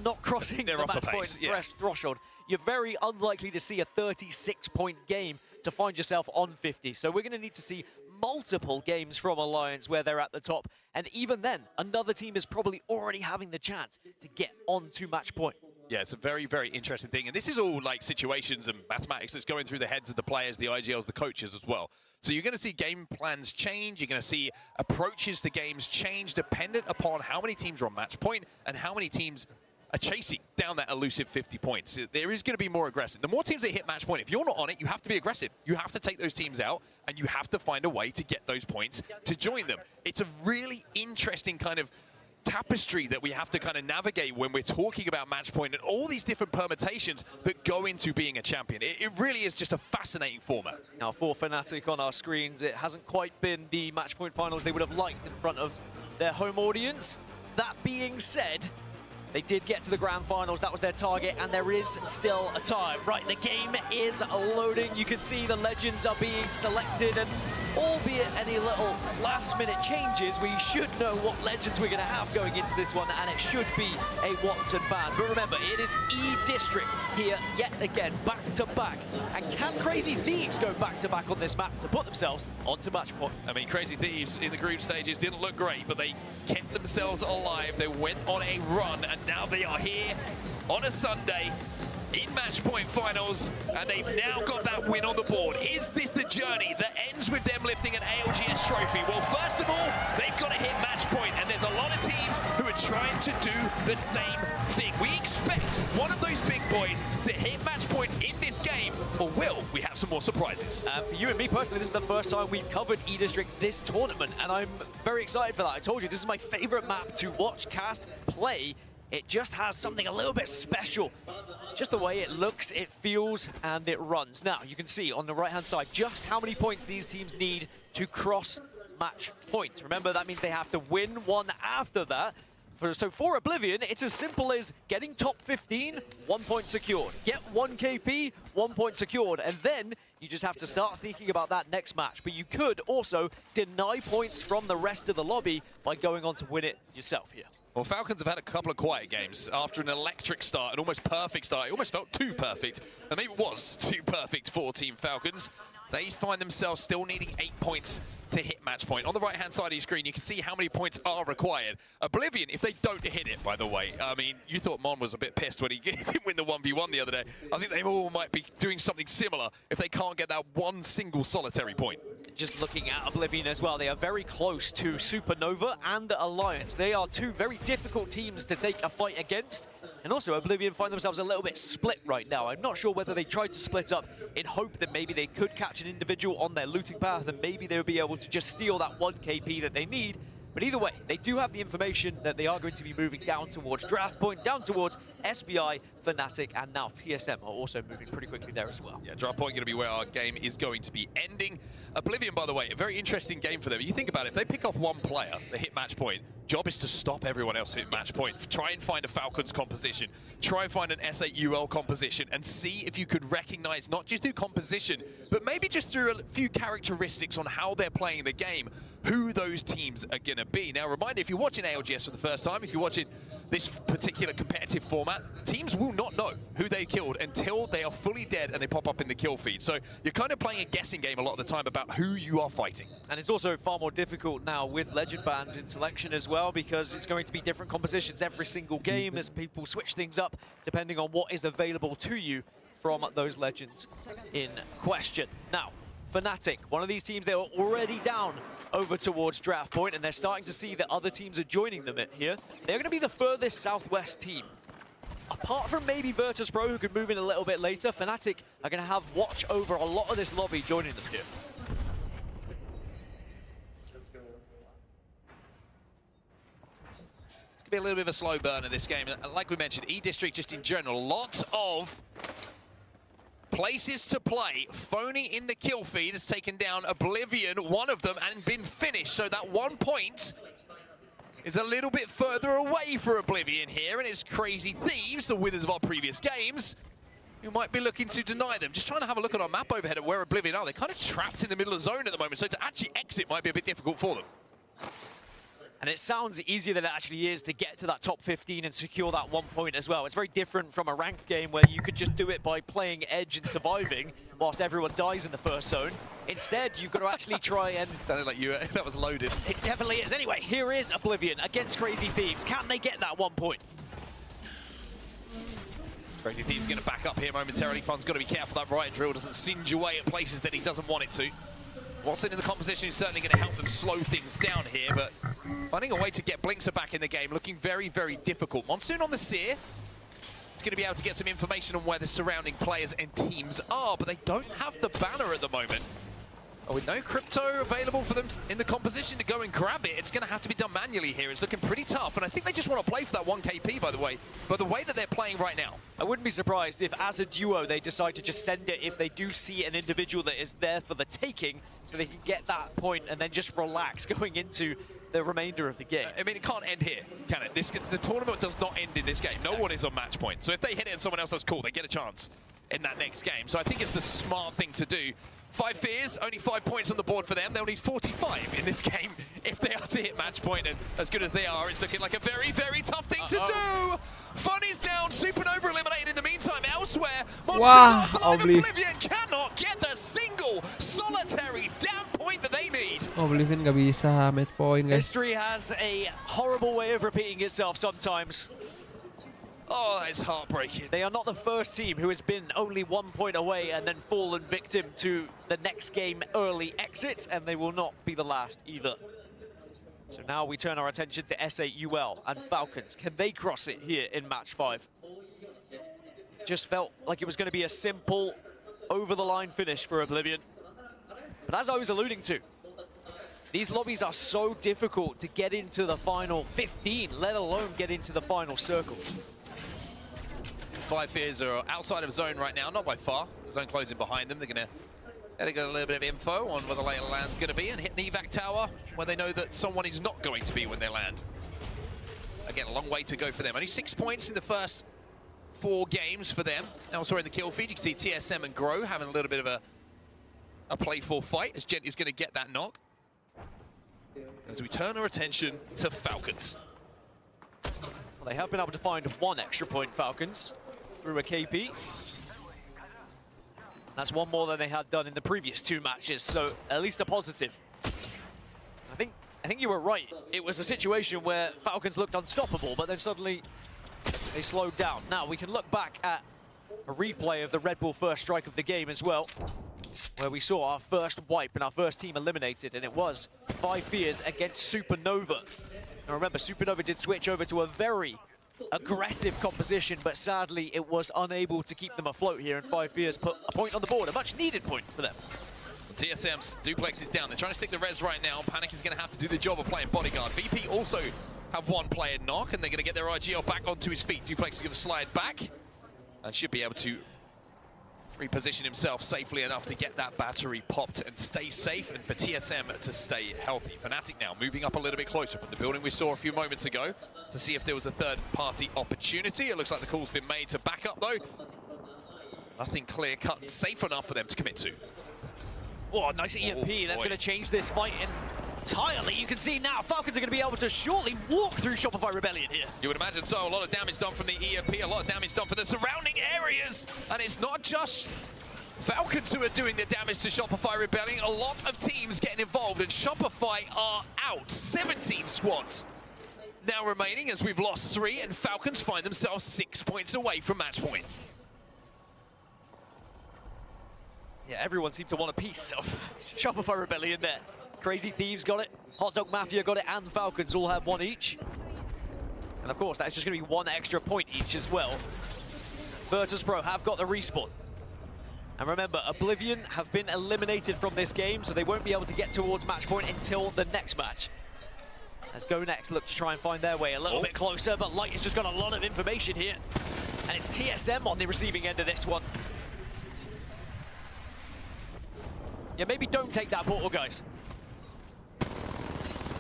not crossing the match point threshold. You're very unlikely to see a 36-point game to find yourself on 50. So we're going to need to see multiple games from Alliance where they're at the top. And even then, another team is probably already having the chance to get onto match point. Yeah, it's a very, very interesting thing. And this is all like situations and mathematics that's going through the heads of the players, the IGLs, the coaches as well. So you're going to see game plans change. You're going to see approaches to games change dependent upon how many teams are on match point and how many teams are chasing down that elusive 50 points. There is going to be more aggressive. The more teams that hit match point, if you're not on it, you have to be aggressive. You have to take those teams out, and you have to find a way to get those points to join them. It's a really interesting kind of tapestry that we have to kind of navigate when we're talking about match point and all these different permutations that go into being a champion. It really is just a fascinating format. Now for Fnatic on our screens, it hasn't quite been the match point finals they would have liked in front of their home audience. That being said, they did get to the grand finals. That was their target, and there is still a time. Right, the game is loading. You can see the legends are being selected, and albeit any little last-minute changes, we should know what legends we're going to have going into this one, and it should be a Watson ban. But remember, it is E-District here yet again, back-to-back. And can Crazy Thieves go back-to-back on this map to put themselves onto match point? I mean, Crazy Thieves in the group stages didn't look great, but they kept themselves alive. They went on a run, and now they are here on a Sunday in match point finals, and they've now got that win on the board. Is this the journey that ends with them lifting an ALGS trophy? Well, first of all, they've got to hit match point, and there's a lot of teams who are trying to do the same thing. We expect one of those big boys to hit match point in this game, or will we have some more surprises? For you and me personally, this is the first time we've covered E-District this tournament, and I'm very excited for that. I told you, this is my favorite map to watch, cast, play. It just has something a little bit special. Just the way it looks, it feels, and it runs. Now, you can see on the right-hand side just how many points these teams need to cross match point. Remember, that means they have to win one after that. So for Oblivion, it's as simple as getting top 15, 1 point secured. Get 1 KP, 1 point secured, and then you just have to start thinking about that next match. But you could also deny points from the rest of the lobby by going on to win it yourself here. Well, Falcons have had a couple of quiet games after an electric start, an almost perfect start. It almost felt too perfect, and maybe it was too perfect for Team Falcons. They find themselves still needing 8 points to hit match point. On the right-hand side of your screen, you can see how many points are required. Oblivion, if they don't hit it, by the way, I mean, you thought Mon was a bit pissed when he didn't win the 1v1 the other day. I think they all might be doing something similar if they can't get that one single solitary point. Just looking at Oblivion as well, they are very close to Supernova and Alliance. They are two very difficult teams to take a fight against. And also, Oblivion find themselves a little bit split right now. I'm not sure whether they tried to split up in hope that maybe they could catch an individual on their looting path and maybe they would be able to just steal that 1 KP that they need. But either way, they do have the information that they are going to be moving down towards Draft Point, down towards SBI, Fnatic, and now TSM are also moving pretty quickly there as well. Yeah, Draft Point going to be where our game is going to be ending. Oblivion, by the way, a very interesting game for them. You think about it, if they pick off one player, they hit match point, job is to stop everyone else hitting match point. Try and find a Falcons composition. Try and find an S8UL composition and see if you could recognize, not just through composition, but maybe just through a few characteristics on how they're playing the game, who those teams are going to be. Now, reminder, if you're watching ALGS for the first time, if you're watching this particular competitive format, teams will not know who they killed until they are fully dead and they pop up in the kill feed. So you're kind of playing a guessing game a lot of the time about who you are fighting. And it's also far more difficult now with legend bans in selection as well, because it's going to be different compositions every single game as people switch things up depending on what is available to you from those legends in question. Now, Fnatic, one of these teams, they were already down over towards Draft Point, and they're starting to see that other teams are joining them here. They're going to be the furthest southwest team. Apart from maybe Virtus Pro, who could move in a little bit later, Fnatic are going to have watch over a lot of this lobby joining them here. It's going to be a little bit of a slow burn in this game. Like we mentioned, E-District just in general, lots of places to play. Phony in the kill feed has taken down Oblivion, one of them, and been finished. So that 1 point is a little bit further away for Oblivion here, and it's Crazy Thieves, the winners of our previous games, who might be looking to deny them. Just trying to have a look at our map overhead at where Oblivion are. They're kind of trapped in the middle of the zone at the moment, so to actually exit might be a bit difficult for them. And it sounds easier than it actually is to get to that top 15 and secure that 1 point as well. It's very different from a ranked game where you could just do it by playing edge and surviving whilst everyone dies in the first zone. Instead, you've got to actually try and... Sounded like you, that was loaded. It definitely is. Anyway, here is Oblivion against Crazy Thieves. Can they get that 1 point? Crazy Thieves going to back up here momentarily. Fun's got to be careful that riot drill doesn't singe away at places that he doesn't want it to. Watson in the composition is certainly going to help them slow things down here, but finding a way to get Blinkzer back in the game, looking very, very difficult. Monsoon on the Seer, going to be able to get some information on where the surrounding players and teams are, but they don't have the banner at the moment. With no crypto available for them in the composition to go and grab it, it's going to have to be done manually here. It's looking pretty tough, and I think they just want to play for that 1 KP, by the way, but the way that they're playing right now. I wouldn't be surprised if, as a duo, they decide to just send it if they do see an individual that is there for the taking, so they can get that point and then just relax going into the remainder of the game. I mean, it can't end here, can it? The tournament does not end in this game. No one is on match point. So if they hit it and someone else does cool, they get a chance in that next game. So I think it's the smart thing to do. 5 fears, only 5 points on the board for them. They'll need 45 in this game if they are to hit match point. And as good as they are, it's looking like a very, very tough thing to do. Funny's down, Supernova eliminated in the meantime. Elsewhere, Wah, Oblivion cannot get the single solitary damn point that they need. Oblivion nggak bisa match point, guys. History has a horrible way of repeating itself sometimes. Oh, it's heartbreaking. They are not the first team who has been only 1 point away and then fallen victim to the next game early exit, and they will not be the last either. So now we turn our attention to S8UL and Falcons. Can they cross it here in match 5? Just felt like it was going to be a simple, over-the-line finish for Oblivion. But as I was alluding to, these lobbies are so difficult to get into the final 15, let alone get into the final circle. 5 fears are outside of zone right now, not by far. Zone closing behind them. They're going to get a little bit of info on where the lay of the land's going to be and hit an evac tower where they know that someone is not going to be when they land. Again, a long way to go for them. Only 6 points in the first 4 games for them. Elsewhere in the kill feed, you can see TSM and Grow having a little bit of a playful fight as Gent is going to get that knock. As we turn our attention to Falcons. Well, they have been able to find 1 extra point, Falcons, through a KP. That's 1 more than they had done in the previous 2 matches, so at least a positive. I think you were right. It was a situation where Falcons looked unstoppable, but then suddenly they slowed down. Now we can look back at a replay of the Red Bull first strike of the game as well, where we saw our first wipe and our first team eliminated, and it was 5 fears against Supernova. Now remember, Supernova did switch over to a very aggressive composition, but sadly it was unable to keep them afloat here, and 5 fears put a point on the board, a much needed point for them. TSM's duplex is down. They're trying to stick the res right now. Panic is going to have to do the job of playing bodyguard. VP also have 1 player knock, and they're going to get their RGL back onto his feet. Duplex is going to slide back and should be able to reposition himself safely enough to get that battery popped and stay safe, and for TSM to stay healthy. Fnatic now moving up a little bit closer from the building we saw a few moments ago to see if there was a third-party opportunity. It looks like the call's been made to back up, though. Nothing clear-cut, safe enough for them to commit to. Oh, nice EMP. That's going to change this fight entirely. You can see now Falcons are going to be able to surely walk through Shopify Rebellion here. You would imagine so. A lot of damage done from the EMP, a lot of damage done for the surrounding areas. And it's not just Falcons who are doing the damage to Shopify Rebellion. A lot of teams getting involved, and Shopify are out. 17 squads now remaining as we've lost 3, and Falcons find themselves 6 points away from match point. Yeah, everyone seems to want a piece of Shopify Rebellion there. Crazy Thieves got it, Hot Dog Mafia got it, and Falcons all have 1 each. And of course, that's just going to be 1 extra point each as well. Virtus.pro have got the respawn. And remember, Oblivion have been eliminated from this game, so they won't be able to get towards match point until the next match. As Go Next look to try and find their way a little bit closer, but Light has just got a lot of information here. And it's TSM on the receiving end of this one. Yeah, maybe don't take that portal, guys.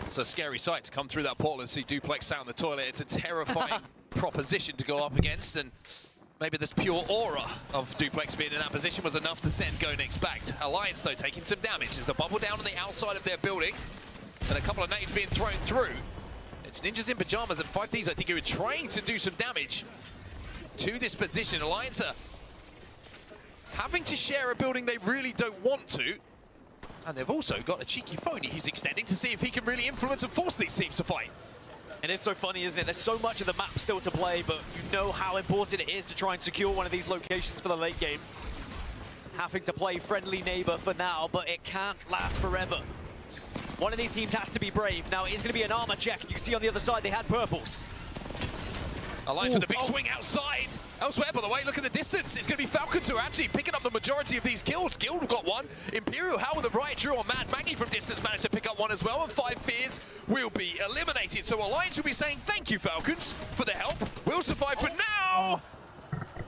It's a scary sight to come through that portal and see Duplex out in the toilet. It's a terrifying proposition to go up against, and maybe this pure aura of Duplex being in that position was enough to send Go Next back. Alliance, though, taking some damage. There's a bubble down on the outside of their building, and a couple of nades being thrown through. It's Ninjas in Pajamas and 5 Thieves, I think, who are trying to do some damage to this position. Alliance are having to share a building they really don't want to. And they've also got a cheeky phony he's extending to see if he can really influence and force these teams to fight. And it's so funny, isn't it? There's so much of the map still to play, but you know how important it is to try and secure one of these locations for the late game. Having to play friendly neighbor for now, but it can't last forever. One of these teams has to be brave. Now, it is going to be an armor check. You can see on the other side, they had purples. Alliance with a big swing outside. Elsewhere, by the way, look at the distance. It's going to be Falcons who are actually picking up the majority of these kills. Guild got one. Imperial Hell with a riot drill on Mad Maggie from distance managed to pick up one as well. And 5 Fears will be eliminated. So Alliance will be saying thank you, Falcons, for the help. We'll survive for now.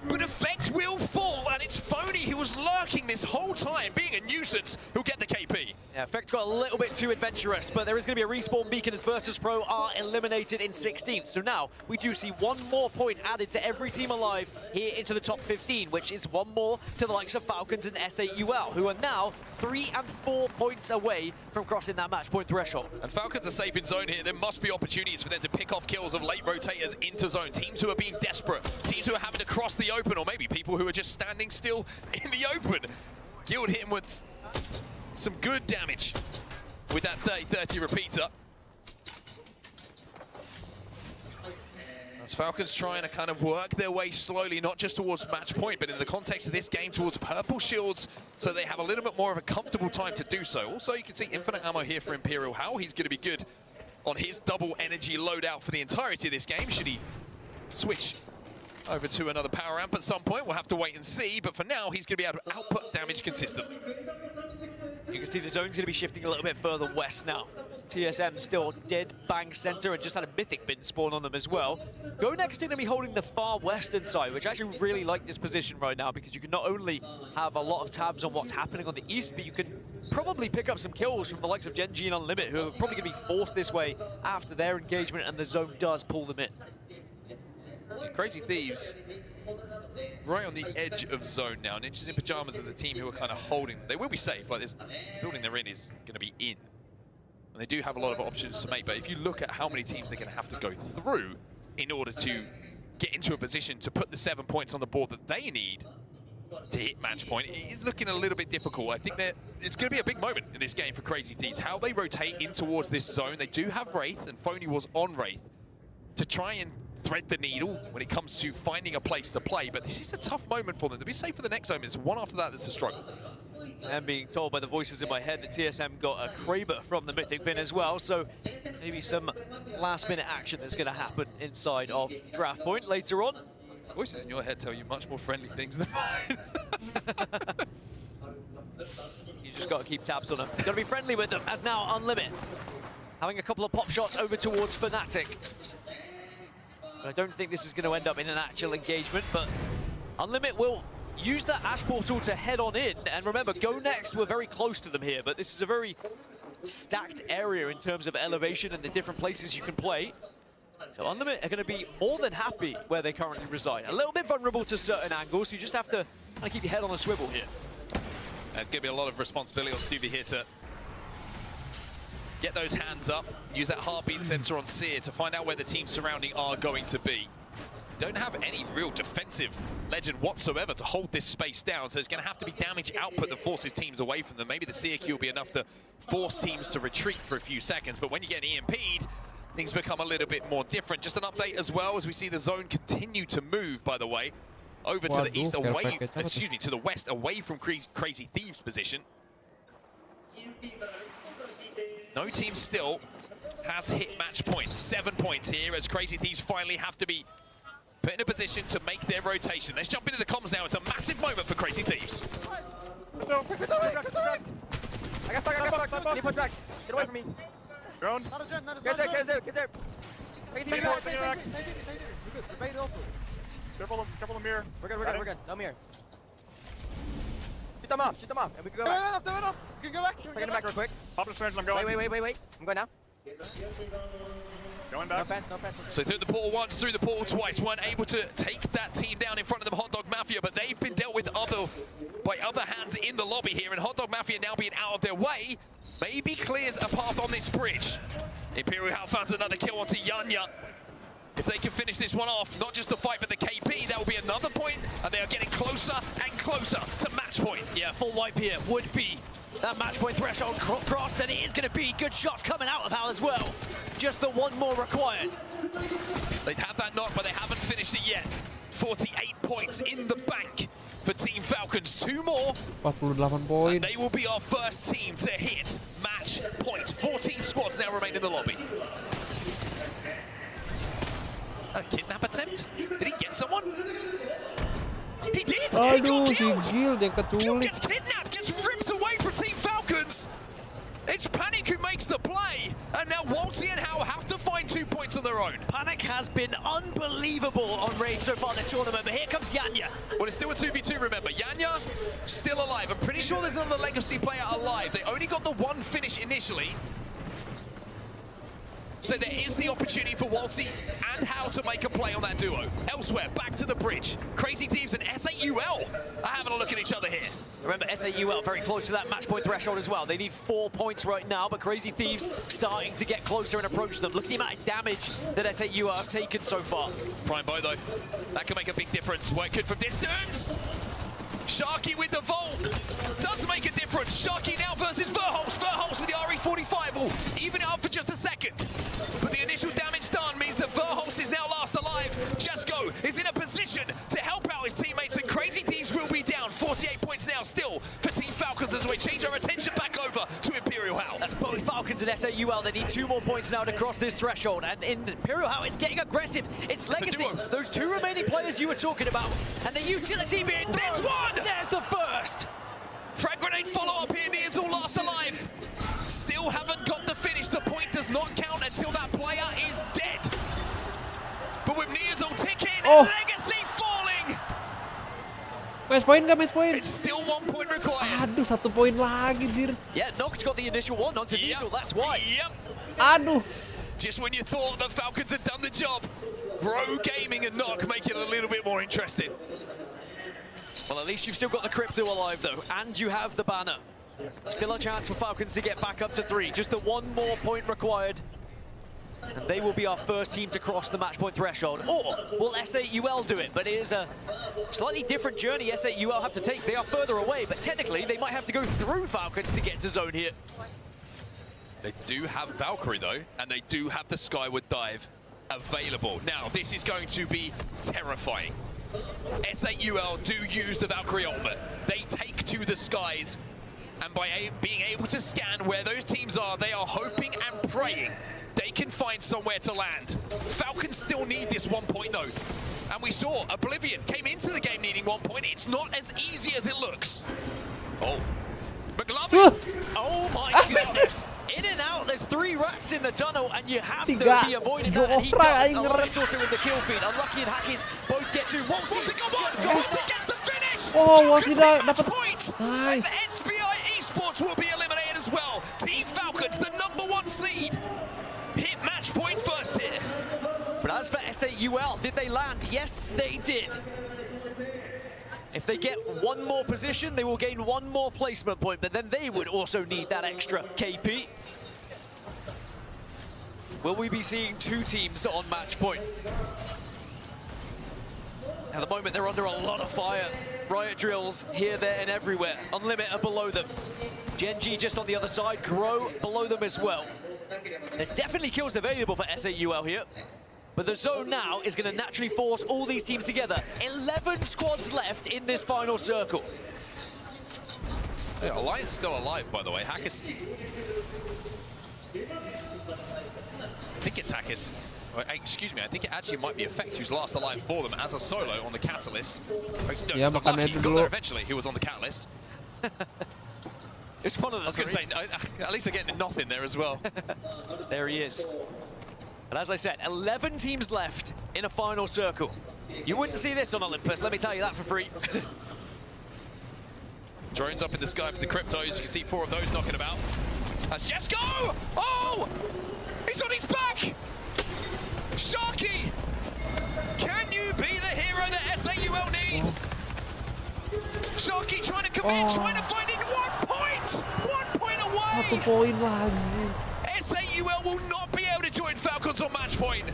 But Effect will fall, and it's Phony who was lurking this whole time, being a nuisance, who'll get the KP. Yeah, Effect got a little bit too adventurous, but there is going to be a respawn beacon as Virtus Pro are eliminated in 16th. So now we do see one more point added to every team alive here into the top 15, which is one more to the likes of Falcons and S8UL, who are now 3 and 4 points away from crossing that match point threshold. And Falcons are safe in zone here. There must be opportunities for them to pick off kills of late rotators into zone. Teams who are being desperate, teams who are having to cross the open, or maybe people who are just standing still in the open. Guild hit him with some good damage with that 30-30 repeater. As Falcons trying to kind of work their way slowly, not just towards match point, but in the context of this game, towards purple shields, so they have a little bit more of a comfortable time to do so. Also, you can see infinite ammo here for Imperial Hell. He's going to be good on his double energy loadout for the entirety of this game. Should he switch over to another power amp at some point? We'll have to wait and see, but for now, he's going to be able to output damage consistently. You can see the zone's going to be shifting a little bit further west now. TSM still dead bang center and just had a mythic bin spawn on them as well. Go Next is going to be holding the far western side, which I actually really like this position right now because you can not only have a lot of tabs on what's happening on the east, but you can probably pick up some kills from the likes of Genji and Unlimit, who are probably going to be forced this way after their engagement, and the zone does pull them in. The Crazy Thieves right on the edge of zone now. Ninjas in Pajamas are the team who are kind of holding. They will be safe. Like this building they're in is going to be in. And they do have a lot of options to make, but if you look at how many teams they're going to have to go through in order to get into a position to put the 7 points on the board that they need to hit match point, it is looking a little bit difficult. I think that it's going to be a big moment in this game for Crazy Thieves. How they rotate in towards this zone. They do have Wraith, and Phony was on Wraith to try and thread the needle when it comes to finding a place to play, but this is a tough moment for them. To be safe for the next zone, it's one after that that's a struggle. And being told by the voices in my head that TSM got a Kraber from the Mythic bin as well, so maybe some last-minute action that's going to happen inside of Draft Point later on. Voices in your head tell you much more friendly things than mine. You just got to keep tabs on them. Got to be friendly with them, as now Unlimit having a couple of pop shots over towards Fnatic. But I don't think this is going to end up in an actual engagement, but Unlimit will use that Ash Portal to head on in. And remember, Go Next were very close to them here, but this is a very stacked area in terms of elevation and the different places you can play. So Unlimit are going to be more than happy where they currently reside. A little bit vulnerable to certain angles, so you just have to kind of keep your head on a swivel here. There's going to be a lot of responsibility on Stuvie here to get those hands up, use that heartbeat sensor on Seer to find out where the teams surrounding are going to be. Don't have any real defensive legend whatsoever to hold this space down, so it's going to have to be damage output that forces teams away from them. Maybe the Seer Q will be enough to force teams to retreat for a few seconds, but when you get EMP'd, things become a little bit more different. Just an update as well as we see the zone continue to move, by the way, over to the east, away, excuse me, to the west, away from Crazy Thieves' position. No team still has hit match point. 7 points here as Crazy Thieves finally have to be put in a position to make their rotation. Let's jump into the comms now. It's a massive moment for Crazy Thieves. I got stuck. Need push back. Get away from me. Drone. Get there. Take it back. Careful of mirror. We're good. No mirror. Shoot them off, and we can go back. They're enough. We can go back. Take it back real quick. Pop the strange, I'm going. Wait. I'm going now. Going back. No fence. So through the portal once, through the portal twice. Weren't able to take that team down in front of them, Hot Dog Mafia, but they've been dealt with by other hands in the lobby here, and Hot Dog Mafia now being out of their way, maybe clears a path on this bridge. Imperial Hell finds another kill onto Yanya. If they can finish this one off, not just the fight, but the KP, that will be another point, and they are getting closer and closer to match point. Yeah, full wipe here would be that match point threshold crossed, and it is going to be good shots coming out of Hal as well. Just the one more required. They'd have that knock, but they haven't finished it yet. 48 points in the bank for Team Falcons. 2 more, 48 poin. and they will be our first team to hit match point. 14 squads now remain in the lobby. Kidnap kidnap attempt? Did he get someone? He did! Aduh, He si got killed! Guild yang Guild keculik. gets kidnapped, gets ripped away from Team Falcons! It's Panic who makes the play, and now Waltzy and Hao have to find 2 points on their own. Panic has been unbelievable on Raid so far this tournament, but here comes Yanya. Well, it's still a 2v2, remember. Yanya, still alive. I'm pretty sure there's another Legacy player alive. They only got the one finish initially. So there is the opportunity for Waltzy and Hao to make a play on that duo. Elsewhere, back to the bridge. Crazy Thieves and SAUL are having a look at each other here. Remember, SAUL very close to that match point threshold as well. They need 4 points right now, but Crazy Thieves starting to get closer and approach them. Look at the amount of damage that SAUL have taken so far. Prime Bow, though. That can make a big difference. Work good from distance. Sharky with the Volt. Does make a difference. Sharky now versus Verholz. Verholz with the RE45 will even it up for just a second. But the initial damage done means that Verholz is now last alive. Jesko is in a position to help out his teammates, and Crazy Thieves will be down. 48 points now still for Team Falcons as we change our attention back over to Imperial Hao. That's both Falcons and SAUL. They need 2 more points now to cross this threshold. And Imperial Hao is getting aggressive. It's Legacy. Those 2 remaining players you were talking about. And the utility being There's one! There's the first! Frag grenade follow-up here. Nears all last alive. Still haven't got the finish. The point does not count until that player is dead. But with Nears all ticking, Legacy falling. Match point nggak match point? It's still 1 point required. Aduh, 1 poin lagi, Jir. Yeah, Noct got the initial one onto Diesel, that's why. Yep. Aduh. Just when you thought the Falcons had done the job, Grow Gaming and Noct make it a little bit more interesting. Well, at least you've still got the Crypto alive, though, and you have the banner. Still a chance for Falcons to get back up to 3. Just the 1 more point required. And they will be our first team to cross the match point threshold. Or will SAUL do it? But it is a slightly different journey SAUL have to take. They are further away, but technically they might have to go through Falcons to get to zone here. They do have Valkyrie, though, and they do have the Skyward Dive available. Now, this is going to be terrifying. SAUL do use the Valkyrie ultimate. They take to the skies, and by being able to scan where those teams are, they are hoping and praying they can find somewhere to land. Falcons still need this 1 point, though. And we saw Oblivion came into the game needing 1 point. It's not as easy as it looks. Oh. McLovin! Oh my goodness! In and out, there's 3 rats in the tunnel, and you have to be avoiding that, and he does. It's also with the kill feed. Unlucky and Hackis both get to. Waltzy gets the finish! Oh, Waltzy dapat point! nice. As SBI Esports will be eliminated as well. Team Falcons, the #1 seed, hit match point first here. But as for SAUL, did they land? Yes, they did. If they get 1 more position, they will gain 1 more placement point, but then they would also need that extra KP. Will we be seeing 2 teams on match point? At the moment, they're under a lot of fire. Riot drills here, there, and everywhere. Unlimit are below them. Gen G just on the other side. Grow below them as well. There's definitely kills available for SAUL here. But the zone now is going to naturally force all these teams together. 11 squads left in this final circle. Yeah, Alliance still alive, by the way. Hackers. I think it's Hackers. Excuse me, I think it actually might be Effect who's last alive for them as a solo on the Catalyst. No, Yeah, it's Unlucky. He got there eventually. He was on the Catalyst. It's one of the I was going to say, at least they're getting nothing there as well. There he is. But as I said, 11 teams left in a final circle. You wouldn't see this on Olympus, let me tell you that for free. Drones up in the sky for the Cryptos. You can see 4 of those knocking about. That's Jesko! Oh! He's on his back! Sharky! Can you be the hero that SAUL need? Sharky trying to commit, trying to find it. 1 point! 1 point away! 1 poin lagi. SAUL will not be able to join Falcons on match point.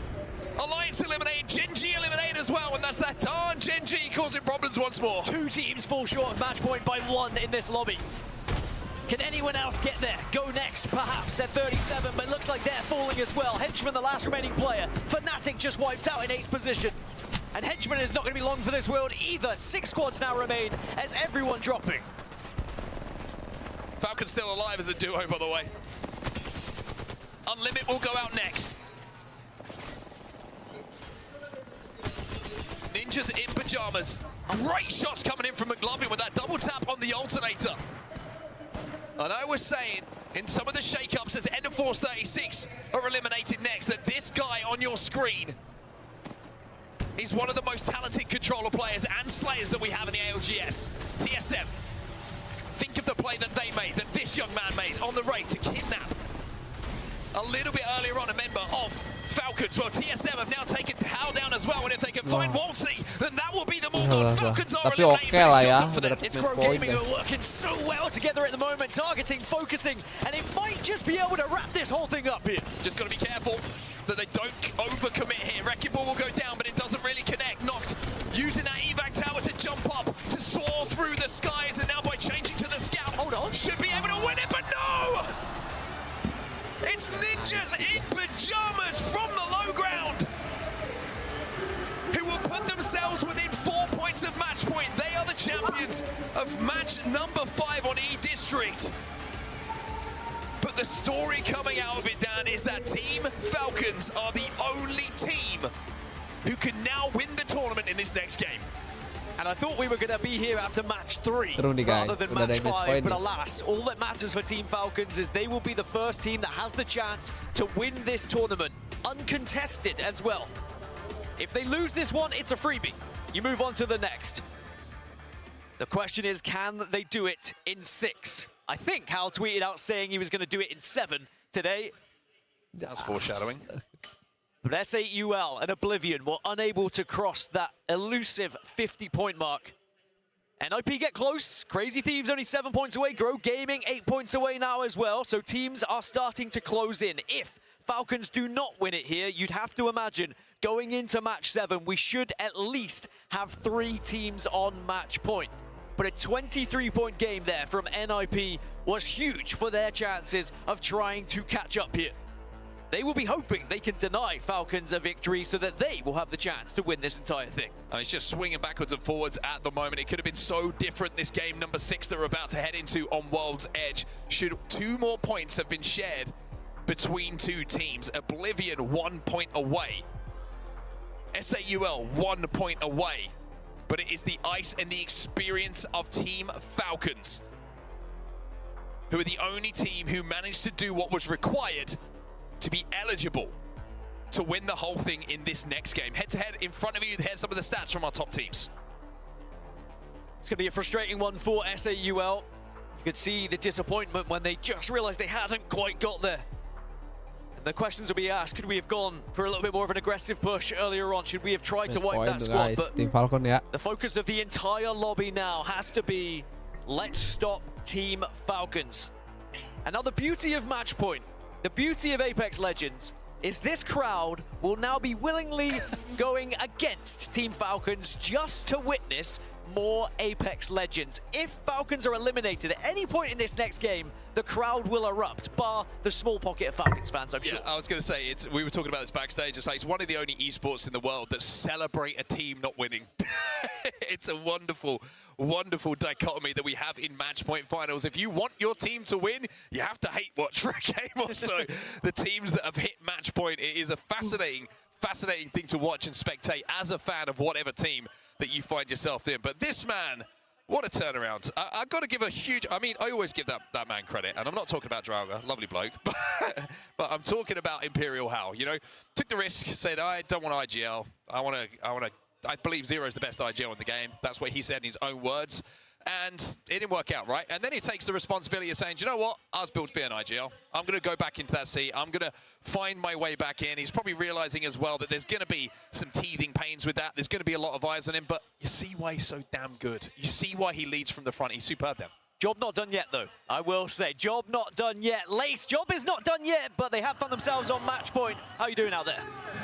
Alliance eliminated, Gen G eliminated as well, and that's that darn Gen G causing problems once more. 2 teams fall short of match point by 1 in this lobby. Can anyone else get there? Go next, perhaps, at 37, but it looks like they're falling as well. Henchman, the last remaining player. Fnatic just wiped out in 8th position. And Henchman is not going to be long for this world either. 6 squads now remain as everyone dropping. Falcon's still alive as a duo, by the way. Unlimit will go out next. ninjas in pajamas. Great shots coming in from McLovin with that double tap on the alternator. And I was saying, in some of the shake-ups as End of Force 36 are eliminated next, that this guy on your screen is one of the most talented controller players and slayers that we have in the ALGS. TSM, think of the play that they made, that this young man made on the raid to kidnap a little bit earlier on a member of Falcons. Well, TSM have now taken Hal down as well, and if they can find Waltzy, then that will be the more gone. Falcons are Tapi eliminated. oke lah ya, It's Grow Gaming who are working so well together at the moment, targeting, focusing, and it might just be able to wrap this whole thing up here. Just got to be careful that they don't overcommit here. Wrecking Ball will go down, but it doesn't really connect. Noct using that evac tower to jump up, to soar through the skies, and now by changing to the scout, should be able to win it, but no! It's ninjas in pajamas from the low ground who will put themselves within 4 points of match point. They are the champions of match number 5 on E-District. But the story coming out of it, Dan, is that Team Falcons are the only team who can now win the tournament in this next game. And I thought we were going to be here after match 3 rather than match 5, but alas, all that matters for Team Falcons is they will be the first team that has the chance to win this tournament, uncontested as well. If they lose this one, it's a freebie. You move on to the next. The question is, can they do it in 6? I think Hal tweeted out saying he was going to do it in 7 today. That's foreshadowing. But S8UL and Oblivion were unable to cross that elusive 50-point mark. NIP get close. Crazy Thieves only 7 points away. Grow Gaming 8 points away now as well. So teams are starting to close in. If Falcons do not win it here, you'd have to imagine going into match 7, we should at least have 3 teams on match point. But a 23-point game there from NIP was huge for their chances of trying to catch up here. They will be hoping they can deny Falcons a victory so that they will have the chance to win this entire thing. And it's just swinging backwards and forwards at the moment. It could have been so different, this game number 6 that we're about to head into on World's Edge. Should 2 more points have been shared between 2 teams. Oblivion 1 point away. S8UL 1 point away. But it is the ice and the experience of Team Falcons who are the only team who managed to do what was required to be eligible to win the whole thing in this next game. Head-to-head in front of you, here's some of the stats from our top teams. It's going to be a frustrating one for S8UL. You could see the disappointment when they just realized they hadn't quite got there. And the questions will be asked, could we have gone for a little bit more of an aggressive push earlier on? Should we have tried to wipe that squad? But Team Falcon, yeah. The focus of the entire lobby now has to be, let's stop Team Falcons. And now the beauty of match point, the beauty of Apex Legends is this crowd will now be willingly going against Team Falcons just to witness more Apex Legends. If Falcons are eliminated at any point in this next game, the crowd will erupt, bar the small pocket of Falcons fans, I'm sure. I was going to say, we were talking about this backstage. It's one of the only esports in the world that celebrate a team not winning. It's a wonderful, wonderful dichotomy that we have in match point finals. If you want your team to win, you have to hate watch for a game or so. The teams that have hit match point, it is a fascinating thing to watch and spectate as a fan of whatever team that you find yourself in. But this man, what a turnaround. I've got to give a huge, I mean, I always give that man credit, and I'm not talking about Drauga, lovely bloke, but I'm talking about Imperial Hal, you know, took the risk, said, I don't want IGL, I believe Zero is the best IGL in the game. That's what he said in his own words. And it didn't work out, right? And then he takes the responsibility of saying, do you know what? I was built to be an IGL. I'm going to go back into that seat. I'm going to find my way back in. He's probably realizing as well that there's going to be some teething pains with that. There's going to be a lot of eyes on him. But you see why he's so damn good. You see why he leads from the front. He's superb, Dan. Job not done yet, though. I will say, job not done yet. Lace, job is not done yet, but they have found themselves on match point. How are you doing out there?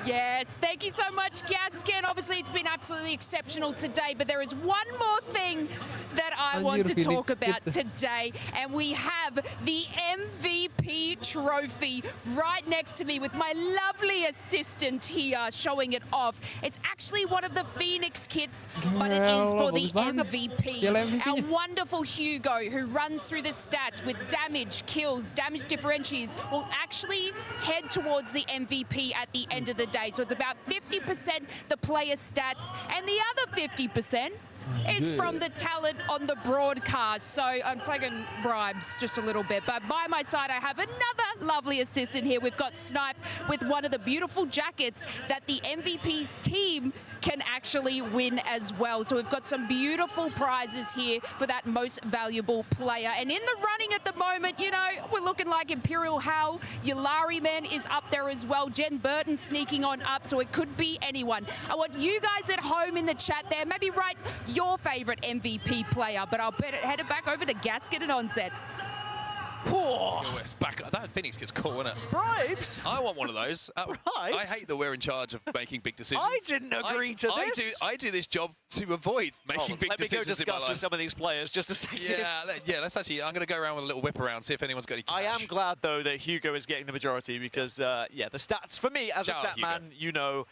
Yes, thank you so much, Gaskin. Obviously, it's been absolutely exceptional today, but there is one more thing that I want to talk about today, and we have the MVP trophy right next to me with my lovely assistant here showing it off. It's actually one of the Phoenix kits, but it is for the MVP. Our wonderful Hugo, who runs through the stats with damage, kills, damage differentials, will actually head towards the MVP at the end of the day. So it's about 50% the player stats, and the other 50% is from the talent on the broadcast. So I'm taking bribes just a little bit. But by my side, I have another lovely assistant here. We've got Snipe with one of the beautiful jackets that the MVP's team can actually win as well. So we've got some beautiful prizes here for that most valuable player. And in the running at the moment, you know, we're looking like Imperial Hal. Yulari Man is up there as well. Jen Burton sneaking on up, so it could be anyone. I want you guys at home in the chat there, maybe write your favorite MVP player, but I'll head it back over to Gasket and Onset. It's back. That Phoenix gets cool, isn't it? Bribes? I want one of those. I hate that we're in charge of making big decisions. I didn't agree to this. I do this job to avoid making big decisions. Let me go discuss with some of these players just a second. Yeah, let's actually, I'm going to go around with a little whip around, see if anyone's got any cash. I am glad, though, that Hugo is getting the majority because, yeah, the stats, for me, as a stat man, you know,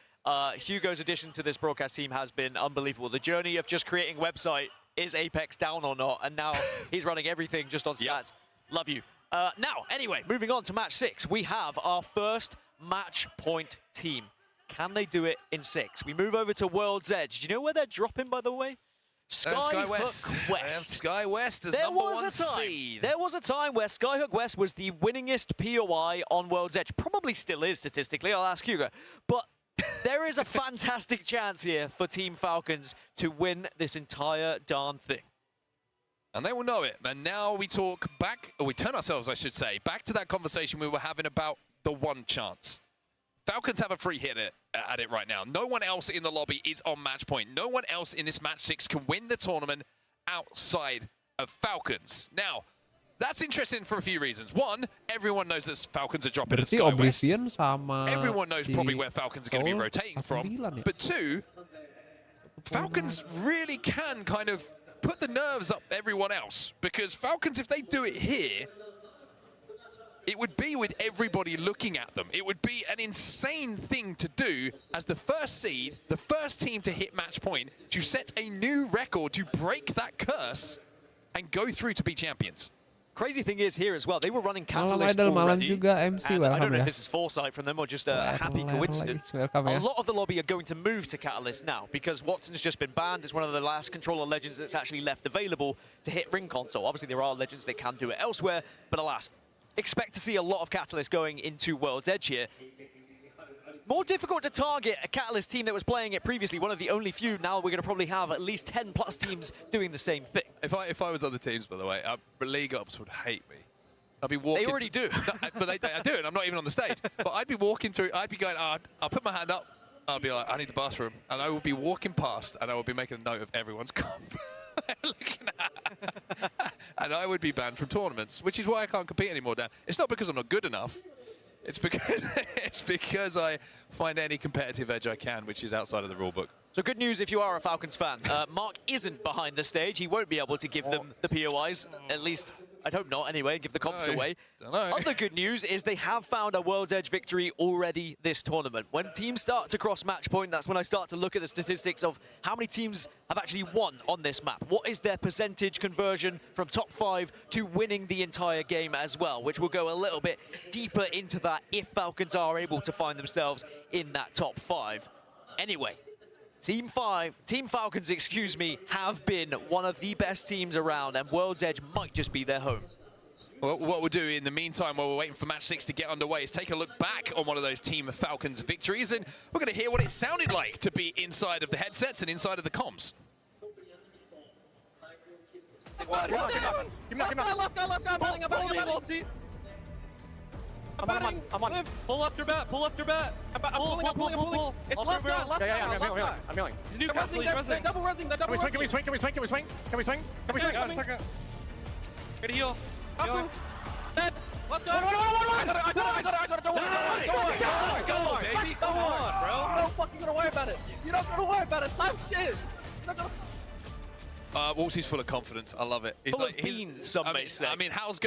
Hugo's addition to this broadcast team has been unbelievable. The journey of just creating a website, is Apex down or not? And now he's running everything just on stats. Love you. Now, anyway, moving on to match 6, we have our first match point team. Can they do it in 6? We move over to World's Edge. Do you know where they're dropping, by the way? Skyhook West. Sky West as number 1 seed. There was a time where Skyhook West was the winningest POI on World's Edge. Probably still is statistically, I'll ask Hugo. But there is a fantastic chance here for Team Falcons to win this entire darn thing. And they will know it. And now we talk back, or we turn ourselves, I should say, back to that conversation we were having about the one chance. Falcons have a free hit at it right now. No one else in the lobby is on match point. No one else in this match 6 can win the tournament outside of Falcons. Now, that's interesting for a few reasons. One, everyone knows that Falcons are dropping at Sky West. Everyone knows probably where Falcons are going to be rotating from. But 2, Falcons really can kind of put the nerves up everyone else, because Falcons, if they do it here, it would be with everybody looking at them. It would be an insane thing to do as the first seed, the first team to hit match point, to set a new record, to break that curse and go through to be champions. Crazy thing is here as well, they were running Catalyst already, juga MC, and I don't know ya. if this is foresight from them or just a happy coincidence. A lot of the lobby are going to move to Catalyst now because Watson's just been banned. It's one of the last controller legends that's actually left available to hit ring console. Obviously there are legends that can do it elsewhere, but alas, expect to see a lot of Catalyst going into World's Edge here. More difficult to target a Catalyst team that was playing it previously, one of the only few. Now we're going to probably have at least 10 plus teams doing the same thing. If I was on the teams, by the way, League Ops would hate me. I'd be walking. They already do. No, but they do, and I'm not even on the stage. But I'd be walking through, I'd be going, I'll put my hand up, I'll be like, I need the bathroom. And I will be walking past, and I will be making a note of everyone's comp. Looking at. And I would be banned from tournaments, which is why I can't compete anymore, Dan. It's not because I'm not good enough. It's because I find any competitive edge I can, which is outside of the rulebook. So good news if you are a Falcons fan. Mark isn't behind the stage. He won't be able to give them the POIs, at least I'd hope not anyway, give the comps away. Other good news is they have found a World's Edge victory already this tournament. When teams start to cross match point, that's when I start to look at the statistics of how many teams have actually won on this map. What is their percentage conversion from top 5 to winning the entire game as well, which will go a little bit deeper into that if Falcons are able to find themselves in that top 5. Anyway, Team Falcons, excuse me, have been one of the best teams around, and World's Edge might just be their home. Well, what we'll do in the meantime, while we're waiting for match 6 to get underway, is take a look back on one of those Team Falcons victories, and we're going to hear what it sounded like to be inside of the headsets and inside of the comms. Let's go. I'm on. Pull left or bat, pull left or bat. I'm pulling. It's left guy. I'm yelling. He's Newcastle, he's rezzing. Double rezzing, double rezzing. Can we swing? Good heal. Hustle. Dead. Let's go. I got it. Don't worry. Go, baby. Come on, bro. You don't fucking gotta worry about it. You don't gotta worry about it. Time shit. Wolsey's full of confidence. I love it. He's full of beans, some may say. I mean, how's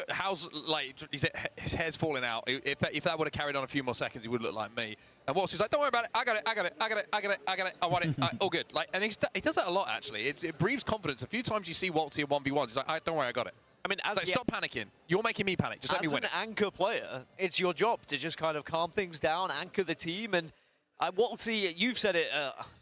like his hair's falling out. If that would have carried on a few more seconds, he would look like me. And Wolsey's like, don't worry about it. I got it. I want it. All good. Like, and he does that a lot actually. It breeds confidence. A few times you see Wolsey in 1v1s. He's like, don't worry, I got it. I mean, like, stop panicking. You're making me panic. Just let me win it. As an anchor player, it's your job to just kind of calm things down, anchor the team, and Waltzy, you've said it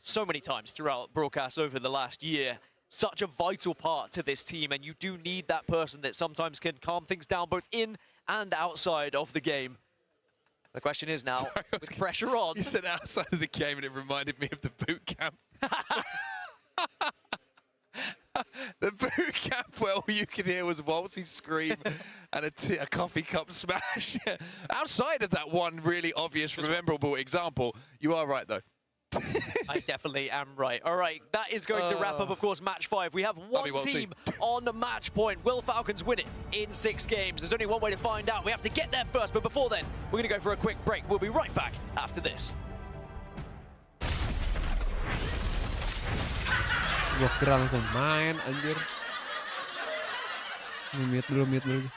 so many times throughout broadcasts over the last year. Such a vital part to this team, and you do need that person that sometimes can calm things down both in and outside of the game. The question is now, with pressure on... You said outside of the game, and it reminded me of the boot camp. The boot camp where all you could hear was Waltzy scream and a coffee cup smash. Outside of that one really obvious, memorable example, you are right, though. I definitely am right. All right, that is going to wrap up, of course, match 5. We have one team on the match point. Will Falcons win it in 6 games? There's only one way to find out. We have to get there first, but before then, we're going to go for a quick break. We'll be right back after this. Gua kira langsung main, anjir. Mute dulu.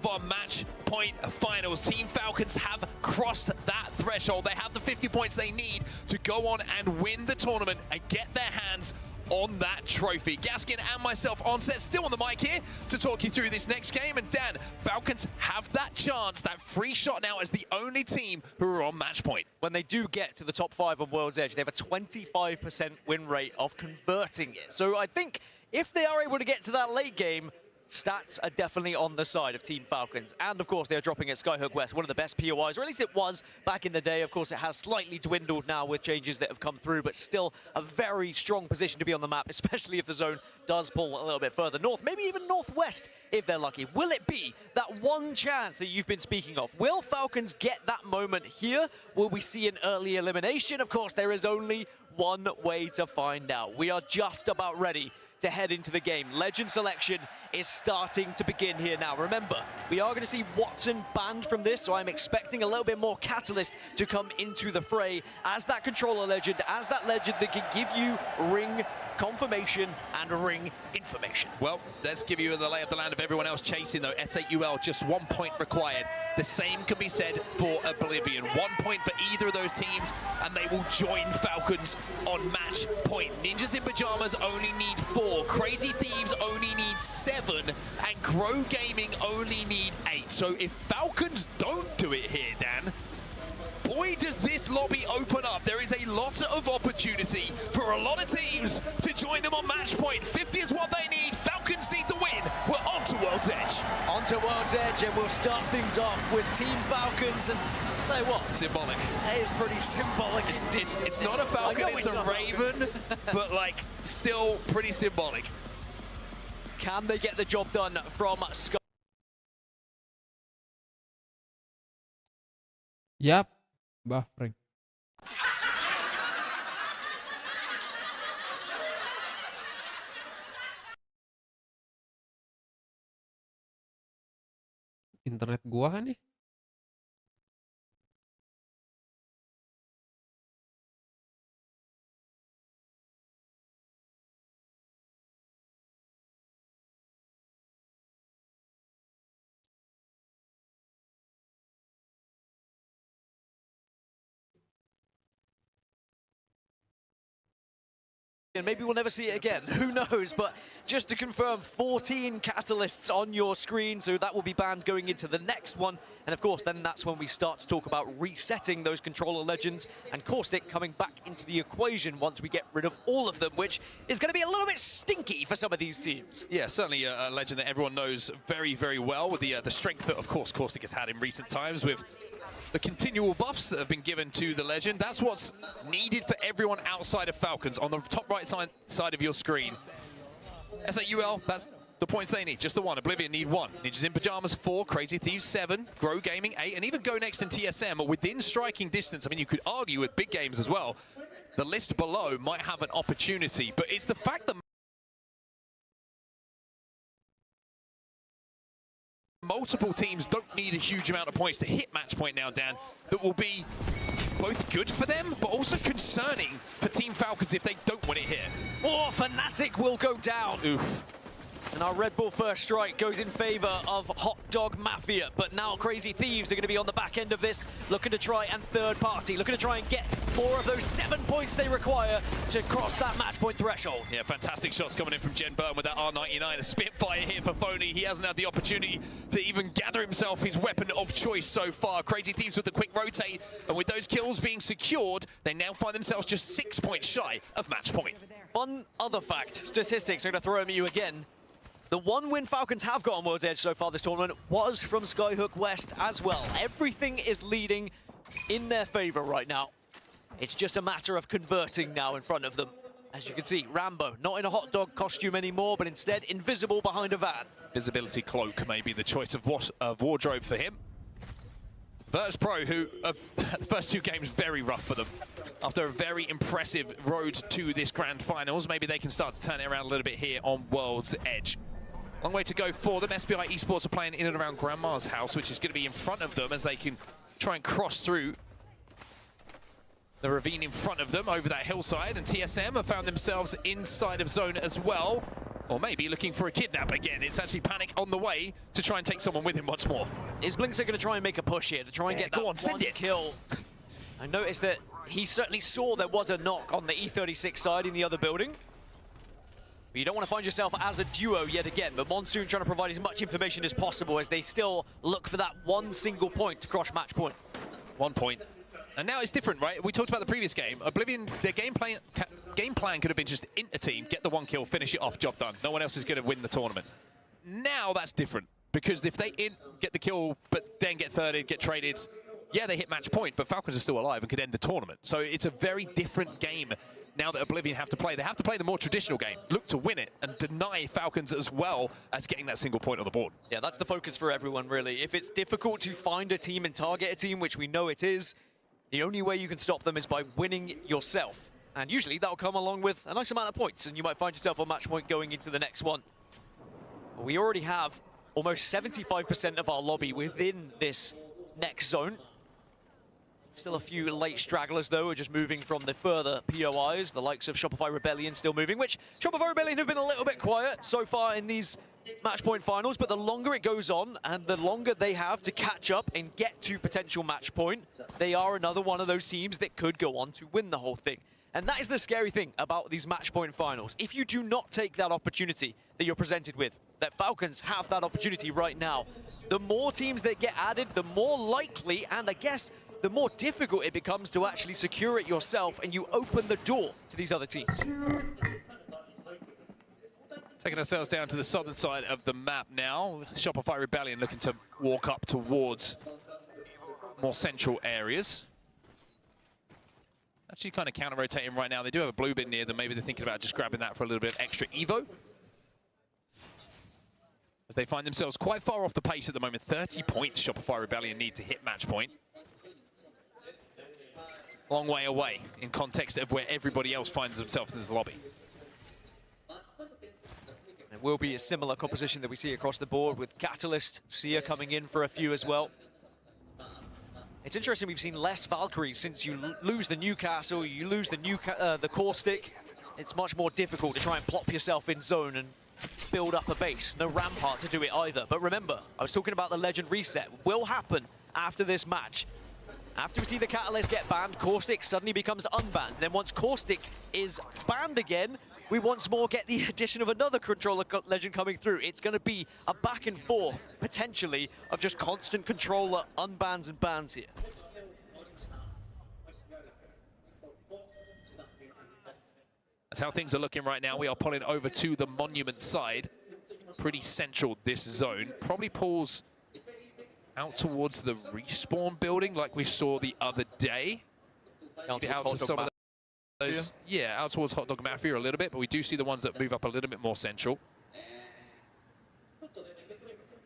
For match point finals, Team Falcons have crossed that threshold. They have the 50 points they need to go on and win the tournament and get their hands on that trophy. Gaskin and myself on set, still on the mic here to talk you through this next game. And Dan, Falcons have that chance, that free shot now as the only team who are on match point. When they do get to the top 5 on World's Edge, they have a 25% win rate of converting it. So I think if they are able to get to that late game, stats are definitely on the side of Team Falcons. And of course, they're dropping at Skyhook West, one of the best POIs, or at least it was back in the day. Of course, it has slightly dwindled now with changes that have come through, but still a very strong position to be on the map, especially if the zone does pull a little bit further north, maybe even northwest if they're lucky. Will it be that one chance that you've been speaking of? Will Falcons get that moment here? Will we see an early elimination? Of course, there is only one way to find out. We are just about ready to head into the game. Legend selection is starting to begin here now. Remember, we are going to see Watson banned from this, so I'm expecting a little bit more Catalyst to come into the fray as that controller legend, as that legend that can give you ring confirmation and ring information. Well, let's give you the lay of the land of everyone else chasing, though. S8UL, just 1 point required. The same can be said for Oblivion. 1 point for either of those teams, and they will join Falcons on match point. Ninjas in Pajamas only need 4. Crazy Thieves only need 7. And Grow Gaming only need 8. So if Falcons don't do it here, Dan, boy, does this lobby open up. There is a lot of opportunity for a lot of teams to join them on match point. 50 is what they need. Falcons need the win. We're on to World's Edge. On to World's Edge, and we'll start things off with Team Falcons. And say what? Symbolic. It is pretty symbolic. It's not a Falcon, it's a Raven, but like still pretty symbolic. Can they get the job done from Sky? Yap, buffering. Internet gua kan nih? And maybe we'll never see it again. Who knows? But just to confirm, 14 catalysts on your screen, so that will be banned going into the next one. And of course, then that's when we start to talk about resetting those controller legends and Caustic coming back into the equation once we get rid of all of them, which is going to be a little bit stinky for some of these teams. Yeah, certainly a legend that everyone knows very, very well with the strength that, of course, Caustic has had in recent times with the continual buffs that have been given to the legend. That's what's needed for everyone outside of Falcons. On the top right side of your screen, SAUL, that's the points they need, just the one. Oblivion need 1. Ninjas in Pajamas 4, Crazy Thieves 7, Grow Gaming 8, and even Go Next and TSM are within striking distance. I mean, you could argue with big games as well. The list below might have an opportunity, but it's the fact that multiple teams don't need a huge amount of points to hit match point now, Dan, that will be both good for them, but also concerning for Team Falcons if they don't win it here. Oh, Fnatic will go down. Oof. And our Red Bull first strike goes in favor of Hot Dog Mafia. But now Crazy Thieves are going to be on the back end of this, looking to try and third party, looking to try and get 4 of those 7 points they require to cross that match point threshold. Yeah, fantastic shots coming in from Jen Burn with that R99. A Spitfire here for Phony. He hasn't had the opportunity to even gather himself his weapon of choice so far. Crazy Thieves with the quick rotate. And with those kills being secured, they now find themselves just 6 points shy of match point. One other fact, statistics, I'm going to throw them at you again. The one win Falcons have got on World's Edge so far this tournament was from Skyhook West as well. Everything is leading in their favor right now. It's just a matter of converting now in front of them. As you can see, Rambo, not in a hot dog costume anymore, but instead invisible behind a van. Visibility cloak may be the choice of wardrobe for him. Virtus Pro, who the first 2 games very rough for them. After a very impressive road to this grand finals, maybe they can start to turn it around a little bit here on World's Edge. Long way to go for them. SBI Esports are playing in and around Grandma's house, which is going to be in front of them as they can try and cross through the ravine in front of them over that hillside. And TSM have found themselves inside of zone as well. Or maybe looking for a kidnap again. It's actually Panic on the way to try and take someone with him once more. Is Blinks going to try and make a push here to try and get that one kill? I noticed that he certainly saw there was a knock on the E36 side in the other building. But you don't want to find yourself as a duo yet again, but Monsoon trying to provide as much information as possible as they still look for that one single point to cross match point. 1 point. And now it's different, right? We talked about the previous game. Oblivion, their game plan could have been just int a team, get the 1 kill, finish it off, job done. No one else is going to win the tournament. Now that's different, because if they get the kill, but then get thirded, get traded, yeah, they hit match point, but Falcons are still alive and could end the tournament. So it's a very different game now that Oblivion have to play. They have to play the more traditional game, look to win it, and deny Falcons as well as getting that single point on the board. Yeah, that's the focus for everyone, really. If it's difficult to find a team and target a team, which we know it is, the only way you can stop them is by winning yourself. And usually that'll come along with a nice amount of points, and you might find yourself on match point going into the next one. We already have almost 75% of our lobby within this next zone. Still a few late stragglers, though, are just moving from the further POIs, the likes of Shopify Rebellion still moving, which Shopify Rebellion have been a little bit quiet so far in these match point finals, but the longer it goes on and the longer they have to catch up and get to potential match point, they are another one of those teams that could go on to win the whole thing. And that is the scary thing about these match point finals. If you do not take that opportunity that you're presented with, that Falcons have that opportunity right now, the more teams that get added, the more likely, and I guess the more difficult it becomes to actually secure it yourself, and you open the door to these other teams. Taking ourselves down to the southern side of the map now. Shopify Rebellion looking to walk up towards more central areas. Actually kind of counter-rotating right now. They do have a blue bin near them. Maybe they're thinking about just grabbing that for a little bit of extra Evo. As they find themselves quite far off the pace at the moment. 30 points Shopify Rebellion need to hit match point. Long way away in context of where everybody else finds themselves in this lobby. It will be a similar composition that we see across the board with Catalyst, Sia coming in for a few as well. It's interesting we've seen less Valkyries since you lose the Newcastle, you lose the Caustic. It's much more difficult to try and plop yourself in zone and build up a base. No Rampart to do it either. But remember, I was talking about the Legend reset. Will happen after this match. After we see the Catalyst get banned, Caustic suddenly becomes unbanned. Then once Caustic is banned again, we once more get the addition of another controller legend coming through. It's going to be a back and forth, potentially, of just constant controller unbans and bans here. That's how things are looking right now. We are pulling over to the Monument side. Pretty central, this zone. Probably pulls out towards the respawn building like we saw the other day. Out to some of those, yeah, out towards Hot Dog Mafia a little bit, but we do see the ones that move up a little bit more central.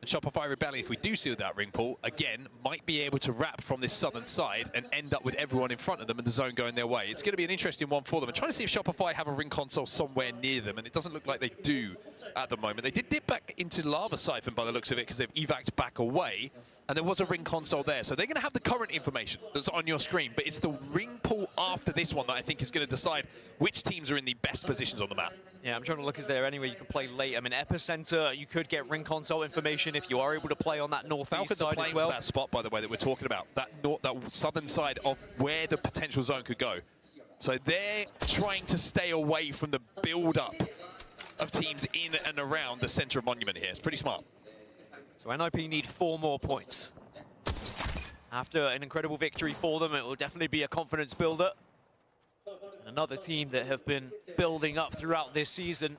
And Shopify Rebellion, if we do see that ring pull, again, might be able to wrap from this southern side and end up with everyone in front of them and the zone going their way. It's going to be an interesting one for them. I'm trying to see if Shopify have a ring console somewhere near them, and it doesn't look like they do at the moment. They did dip back into Lava Siphon by the looks of it because they've evac'd back away, and there was a ring console there. So they're going to have the current information that's on your screen, but it's the ring pull after this one that I think is going to decide which teams are in the best positions on the map. Yeah, I'm trying to look, is there anywhere you can play late? I mean, Epicenter, you could get ring console information if you are able to play on that northeast side as well. For that spot, by the way, that we're talking about, that southern side of where the potential zone could go. So they're trying to stay away from the build-up of teams in and around the center of Monument here. It's pretty smart. So NIP need 4 more points. After an incredible victory for them, it will definitely be a confidence builder. And another team that have been building up throughout this season.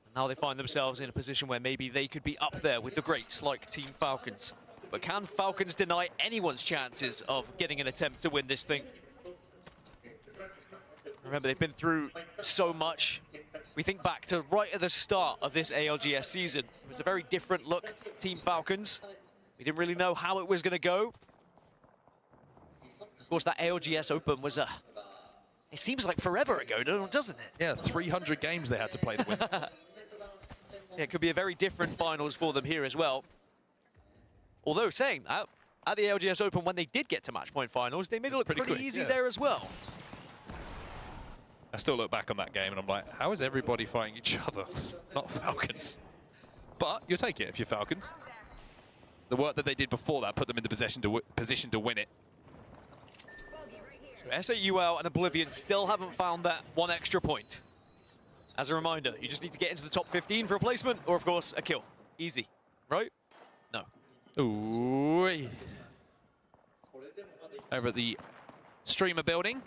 And now they find themselves in a position where maybe they could be up there with the greats like Team Falcons. But can Falcons deny anyone's chances of getting an attempt to win this thing? Remember, they've been through so much. We think back to right at the start of this ALGS season. It was a very different look, Team Falcons. We didn't really know how it was going to go. Of course, that ALGS Open was it seems like forever ago, doesn't it? Yeah, 300 games they had to play to win. Yeah, it could be a very different finals for them here as well. Although saying that, at the ALGS Open, when they did get to match point finals, they made it look pretty easy there as well. I still look back on that game and I'm like, how is everybody fighting each other? Not Falcons. But you'll take it if you're Falcons. The work that they did before that put them in the position to win it. So SAUL and Oblivion still haven't found that one extra point. As a reminder, you just need to get into the top 15 for a placement, or of course, a kill. Easy, right? No. Ooh. Over at the streamer building.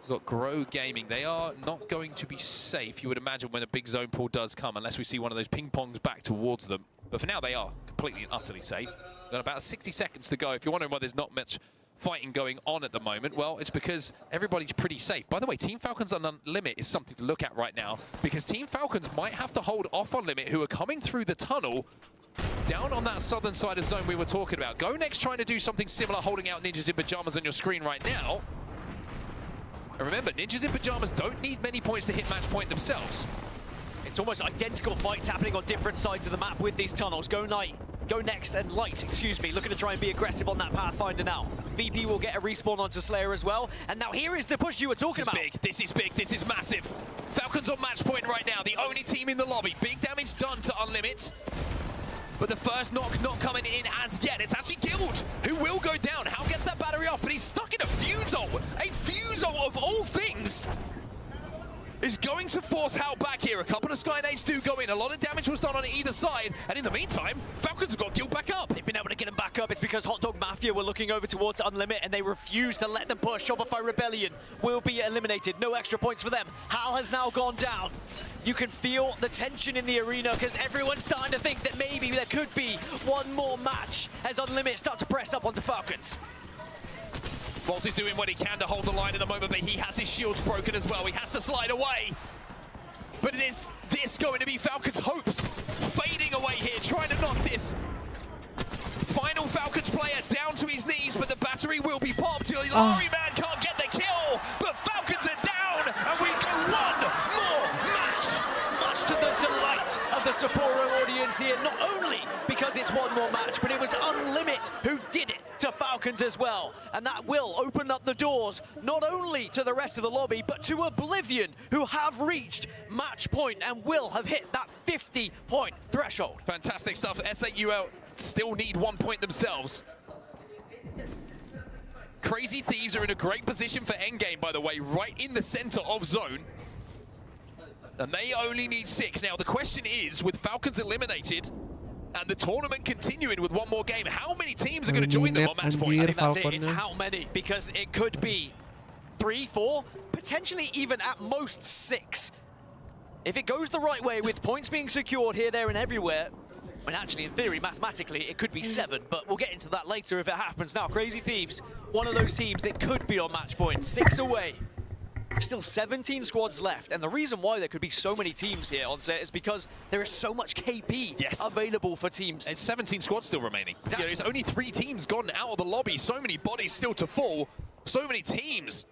We've got Grow Gaming. They are not going to be safe, you would imagine, when a big zone pull does come, unless we see one of those ping-pongs back towards them. But for now, they are completely and utterly safe. Got about 60 seconds to go. If you're wondering why there's not much fighting going on at the moment, well, it's because everybody's pretty safe. By the way, Team Falcons on Limit is something to look at right now, because Team Falcons might have to hold off on Limit, who are coming through the tunnel down on that southern side of zone we were talking about. Go Next trying to do something similar, holding out Ninjas in Pajamas on your screen right now. And remember, Ninjas in Pajamas don't need many points to hit match point themselves. It's almost identical fights happening on different sides of the map with these tunnels. Go Next and Light, excuse me, looking to try and be aggressive on that Pathfinder now. VP will get a respawn onto Slayer as well. And now here is the push you were talking about. This is big, this is massive. Falcons on match point right now, the only team in the lobby. Big damage done to Unlimit. But the first knock not coming in as yet. It's actually Guild who will go down. How gets that battery off? But he's stuck in a Fusel. A Fusel of all things is going to force Hal back here. A couple of Skynades do go in. A lot of damage was done on either side. And in the meantime, Falcons have got Guild back up. They've been able to get him back up. It's because Hot Dog Mafia were looking over towards Unlimit and they refuse to let them push. Shopify Rebellion will be eliminated. No extra points for them. Hal has now gone down. You can feel the tension in the arena because everyone's starting to think that maybe there could be one more match as Unlimit start to press up onto Falcons. Volz is doing what he can to hold the line at the moment, but he has his shields broken as well. He has to slide away. But is this going to be Falcons' hopes fading away here, trying to knock this final Falcons player down to his knees, but the battery will be popped. Larry Man can't get the kill, but Falcons are down, and we go one more match. points here, not only because it's one more match, but it was Unlimit who did it to Falcons as well. And that will open up the doors, not only to the rest of the lobby, but to Oblivion, who have reached match point and will have hit that 50-point threshold. Fantastic stuff. S8UL still need 1 point themselves. Crazy Thieves are in a great position for endgame, by the way, right in the center of zone. And they only need 6. Now, the question is, with Falcons eliminated and the tournament continuing with one more game, how many teams are going to join them on match point? I think that's it. It's how many, because it could be 3, 4, potentially even at most 6. If it goes the right way with points being secured here, there, and everywhere, I mean, actually, in theory, mathematically, it could be 7, but we'll get into that later if it happens. Now, Crazy Thieves, one of those teams that could be on match point, 6 away. Still 17 squads left, and the reason why there could be so many teams here on set is because there is so much KP available for teams. It's 17 squads still remaining. Exactly. You know, there's only 3 teams gone out of the lobby, so many bodies still to fall, so many teams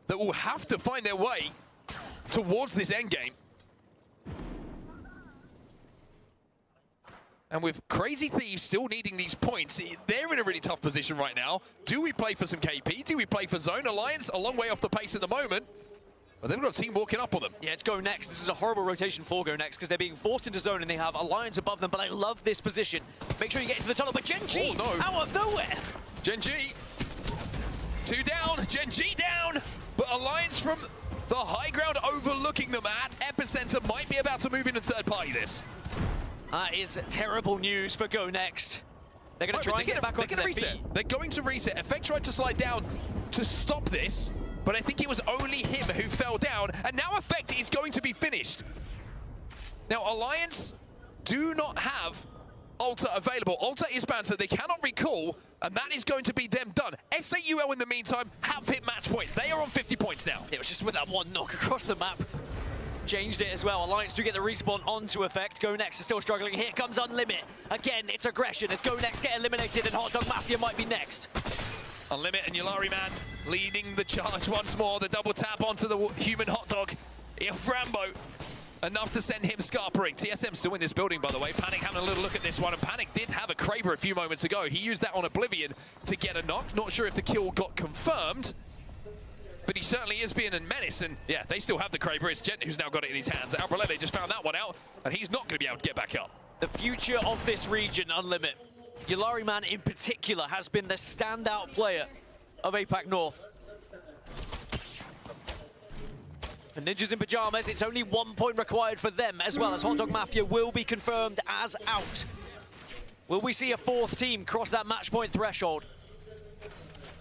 that will have to find their way towards this endgame. And with Crazy Thieves still needing these points, they're in a really tough position right now. Do we play for some KP? Do we play for Zone? Alliance a long way off the pace at the moment, but they've got a team walking up on them. Yeah, it's Go Next. This is a horrible rotation for Go Next because they're being forced into zone and they have Alliance above them, but I love this position. Make sure you get into the tunnel, but Gen G out of nowhere. Gen G, 2 down, Gen G down, but Alliance from the high ground overlooking them at Epicenter might be about to move into third party this. That is terrible news for Go Next. They're going to try and get back onto their feet. They're going to reset. Effect tried to slide down to stop this, but I think it was only him who fell down, and now Effect is going to be finished. Now, Alliance do not have Alter available. Alter is banned, so they cannot recall, and that is going to be them done. S8UL, in the meantime, have hit match point. They are on 50 points now. It was just with that one knock across the map. Changed it as well. Alliance do get the respawn onto Effect. Go Next is still struggling. Here comes Unlimit. Again, it's aggression as Go Next get eliminated and Hot Dog Mafia might be next. Unlimit and Yulari Man leading the charge once more. The double tap onto the human Hot Dog. Frambo, enough to send him scarpering. TSM still in this building, by the way. Panic having a little look at this one, and Panic did have a Kraber a few moments ago. He used that on Oblivion to get a knock. Not sure if the kill got confirmed, but he certainly is being a menace, and yeah, they still have the Kraber. It's Gent who's now got it in his hands. Albrelele just found that one out, and he's not going to be able to get back up. The future of this region, Unlimit. Yulari Man in particular has been the standout player of APAC North. For Ninjas in Pajamas, it's only 1 point required for them, as well as Hot Dog Mafia will be confirmed as out. Will we see a 4th team cross that match point threshold?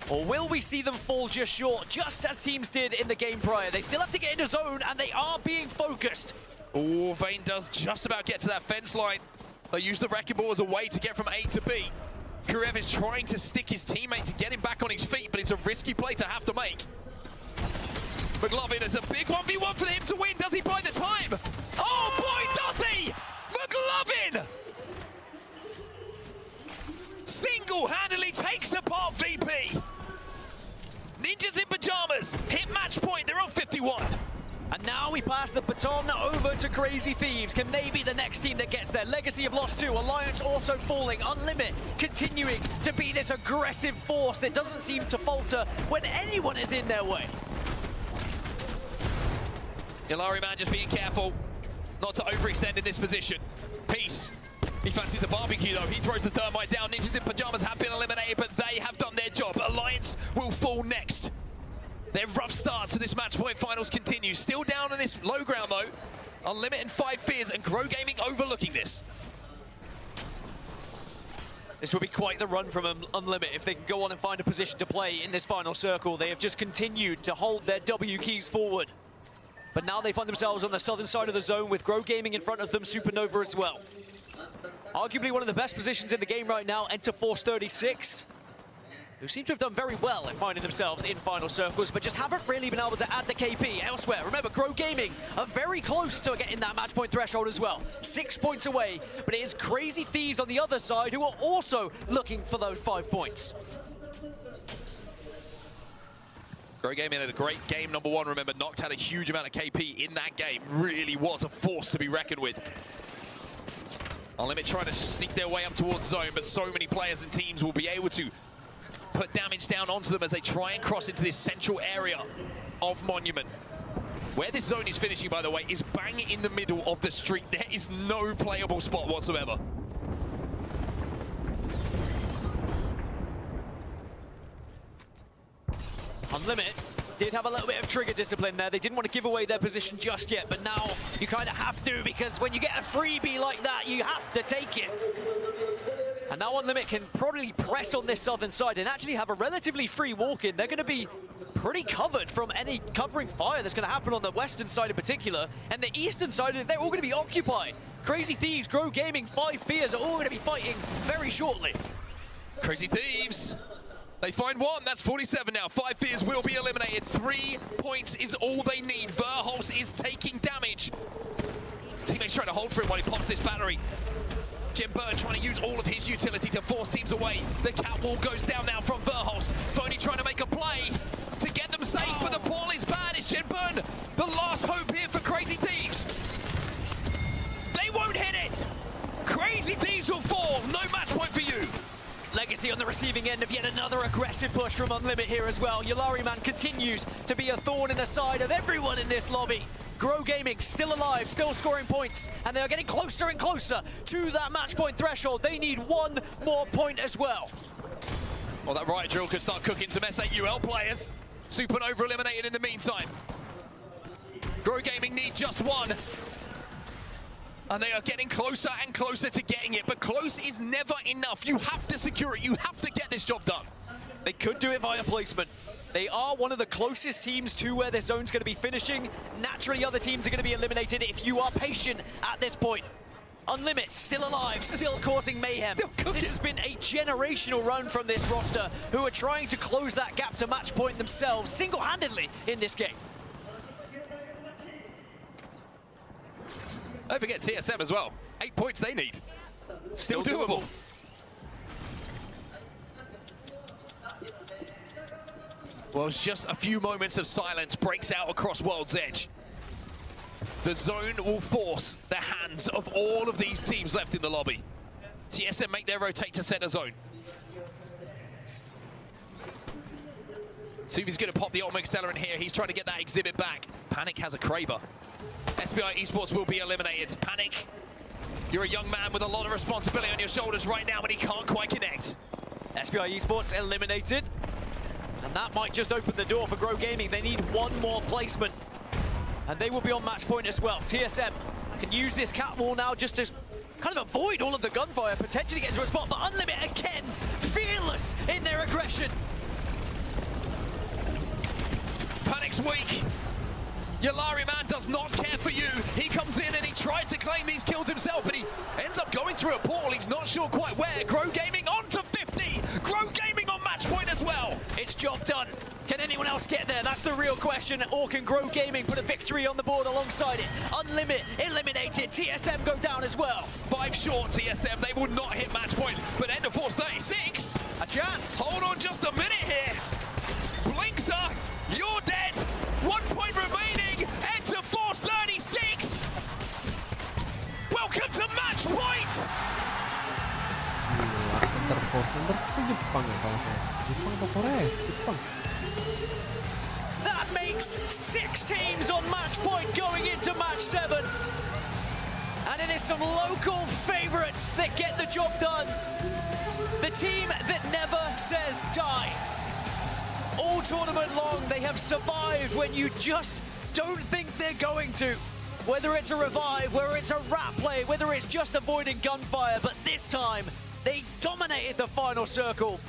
Or will we see them fall just short, just as teams did in the game prior? They still have to get into zone, and they are being focused. Oh, Vayne does just about get to that fence line. They use the wrecking ball as a way to get from A to B. Kurev is trying to stick his teammate to get him back on his feet, but it's a risky play to have to make. McLovin is a big 1v1 for him to win. Does he buy the time? Oh boy, does he! McLovin! Single-handedly takes apart VP. Ninjas in Pajamas hit match point. They're on 51. And now we pass the baton over to Crazy Thieves. Can they be the next team that gets there? Legacy have lost 2. Alliance also falling. Unlimit continuing to be this aggressive force that doesn't seem to falter when anyone is in their way. Yulari Man just being careful not to overextend in this position. Peace. He fancies a barbecue though. He throws the thermite down. Ninjas in Pajamas have been eliminated, but they have done their job. Alliance will fall next. Their rough start to this match point finals continues. Still down on this low ground though. Unlimit and 5 Fears and Grow Gaming overlooking this. This will be quite the run from Unlimit if they can go on and find a position to play in this final circle. They have just continued to hold their W keys forward. But now they find themselves on the southern side of the zone with Grow Gaming in front of them, Supernova as well. Arguably one of the best positions in the game right now, Enter Force 36, who seem to have done very well at finding themselves in final circles, but just haven't really been able to add the KP elsewhere. Remember, Grow Gaming are very close to getting that match point threshold as well. 6 points away, but it is Crazy Thieves on the other side who are also looking for those 5 points. Grow Gaming had a great game, number 1. Remember, Noct had a huge amount of KP in that game. Really was a force to be reckoned with. Unlimit trying to sneak their way up towards zone, but so many players and teams will be able to put damage down onto them as they try and cross into this central area of Monument. Where this zone is finishing, by the way, is bang in the middle of the street. There is no playable spot whatsoever. Unlimit did have a little bit of trigger discipline there. They didn't want to give away their position just yet, but now you kind of have to, because when you get a freebie like that, you have to take it. And now Unlimit can probably press on this southern side and actually have a relatively free walk in. They're going to be pretty covered from any covering fire that's going to happen on the western side in particular. And the eastern side, they're all going to be occupied. Crazy Thieves, Grow Gaming, 5 Fears are all going to be fighting very shortly. Crazy Thieves, they find one. That's 47 now. 5 Fears will be eliminated. 3 points is all they need. Verholst is taking damage. Teammates trying to hold for him while he pops this battery. Jim Burton trying to use all of his utility to force teams away. The catwalk goes down now from Verholst. Phony trying to make a play to get them safe, but the ball is bad. It's Jim Burton, the last hope here for Crazy Thieves. They won't hit it. Crazy Thieves will fall. No match point for you. Legacy on the receiving end of yet another aggressive push from Unlimit here as well. Yulari Man continues to be a thorn in the side of everyone in this lobby. Grow Gaming still alive, still scoring points, and they are getting closer and closer to that match point threshold. They need one more point as well. Well, that riot drill could start cooking some S8UL players. Supernova eliminated in the meantime. Grow Gaming need just one. And they are getting closer and closer to getting it, but close is never enough. You have to secure it. You have to get this job done. They could do it via placement. They are one of the closest teams to where their zone's going to be finishing. Naturally, other teams are going to be eliminated if you are patient at this point. Unlimit, still alive, still causing mayhem. This has been a generational run from this roster, who are trying to close that gap to match point themselves single-handedly in this game. Don't forget TSM as well. 8 points they need. Still doable. Well, it's just a few moments of silence breaks out across World's Edge. The zone will force the hands of all of these teams left in the lobby. TSM make their rotate to center zone. Suvi's going to pop the ultimate accelerant here. He's trying to get that exhibit back. Panic has a Kraber. SBI Esports will be eliminated. Panic, you're a young man with a lot of responsibility on your shoulders right now, and he can't quite connect. SBI Esports eliminated. And that might just open the door for Grow Gaming. They need one more placement. And they will be on match point as well. TSM can use this catwall now just to kind of avoid all of the gunfire, potentially get into a spot, but Unlimit again, fearless in their aggression. Panic's weak. Yulari Man does not care for you. He comes in and he tries to claim these kills himself, but he ends up going through a portal. He's not sure quite where. Grow Gaming on to 50. Grow Gaming on match point as well. It's job done. Can anyone else get there? That's the real question. Or can Grow Gaming put a victory on the board alongside it? Unlimit eliminated. TSM go down as well. 5 short TSM. They will not hit match point, but end of Force 36. A chance. Hold on just a minute here. Blinkser, you're dead. 1 point remaining. Enter Force 36. Welcome to match point. Center Force Center itu Jepang ya kalau saya. Jepang atau Korea? Jepang. That makes 6 teams on match point going into match 7. And it is some local favorites that get the job done. The team that never says die. All tournament long, they have survived when you just don't think they're going to. Whether it's a revive, whether it's a rat play, whether it's just avoiding gunfire, but this time, they dominated the final circle.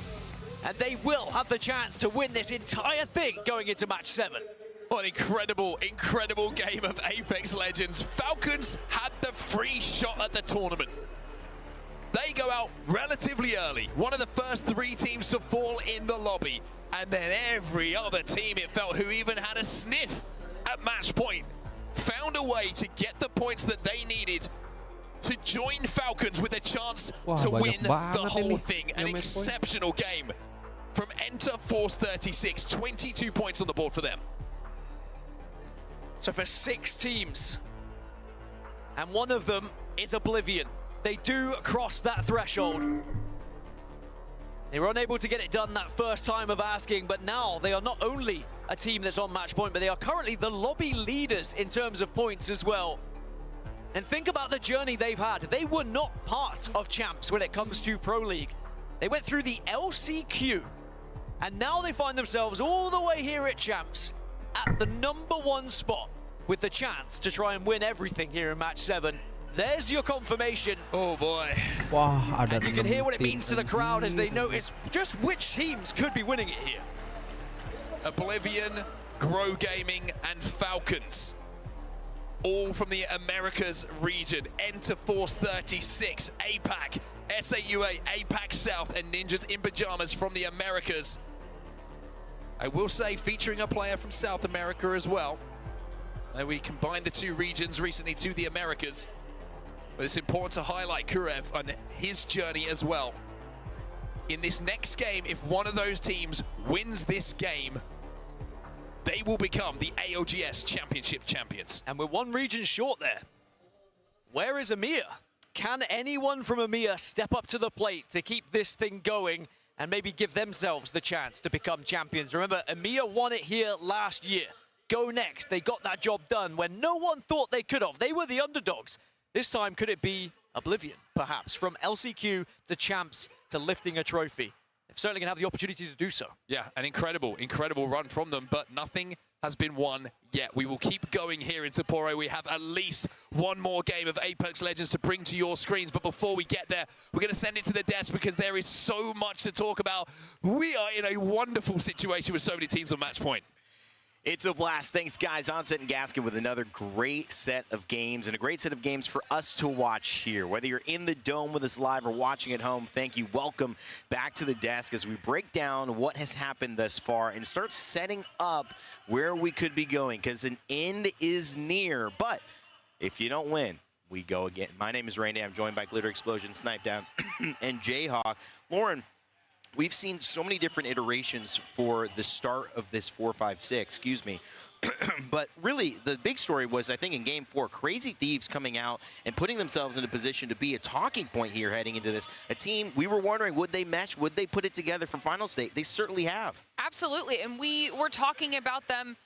And they will have the chance to win this entire thing going into match 7. What an incredible, incredible game of Apex Legends. Falcons had the free shot at the tournament. They go out relatively early. One of the first 3 teams to fall in the lobby. And then every other team, it felt, who even had a sniff at match point, found a way to get the points that they needed to join Falcons with a chance to win the whole thing. An exceptional game from Enter Force 36. 22 points on the board for them. So for 6 teams, and one of them is Oblivion. they do cross that threshold. They were unable to get it done that first time of asking, but now they are not only a team that's on match point, but they are currently the lobby leaders in terms of points as well. And think about the journey they've had. They were not part of champs when it comes to Pro League. They went through the LCQ, and now they find themselves all the way here at champs at the #1 spot with the chance to try and win everything here in match 7. There's your confirmation. Oh boy. Wah, ada And you can hear what it 6 means to the crowd as they notice just which teams could be winning it here. Oblivion, Grow Gaming, and Falcons. All from the Americas region. Enter Force 36, APAC, SAUA, APAC South, and Ninjas in Pajamas from the Americas. I will say, featuring a player from South America as well. We combined the two regions recently to the Americas. But it's important to highlight Kurev on his journey as well. In this next game, if one of those teams wins this game, they will become the ALGS Championship champions. And we're one region short there. Where is EMEA? Can anyone from EMEA step up to the plate to keep this thing going and maybe give themselves the chance to become champions? Remember, EMEA won it here last year. Go Next, they got that job done when no one thought they could have. They were the underdogs. This time, could it be Oblivion, perhaps? From LCQ to champs to lifting a trophy. They're certainly going to have the opportunity to do so. Yeah, an incredible, incredible run from them, but nothing has been won yet. We will keep going here in Sapporo. We have at least one more game of Apex Legends to bring to your screens, but before we get there, we're going to send it to the desk because there is so much to talk about. We are in a wonderful situation with so many teams on match point. It's a blast. Thanks, guys. Onset and Gaskin with another great set of games and a great set of games for us to watch here. Whether you're in the Dome with us live or watching at home, thank you. Welcome back to the desk as we break down what has happened thus far and start setting up where we could be going because an end is near. But if you don't win, we go again. My name is Randy. I'm joined by Glitter Explosion, Snipe Down, and Jayhawk. Lauren, we've seen so many different iterations for the start of this 4-5-6, excuse me. But really, the big story was, I think, in Game 4, Crazy Thieves coming out and putting themselves in a position to be a talking point here heading into this. A team, we were wondering, would they mesh? Would they put it together for final state? They certainly have. Absolutely, and we were talking about them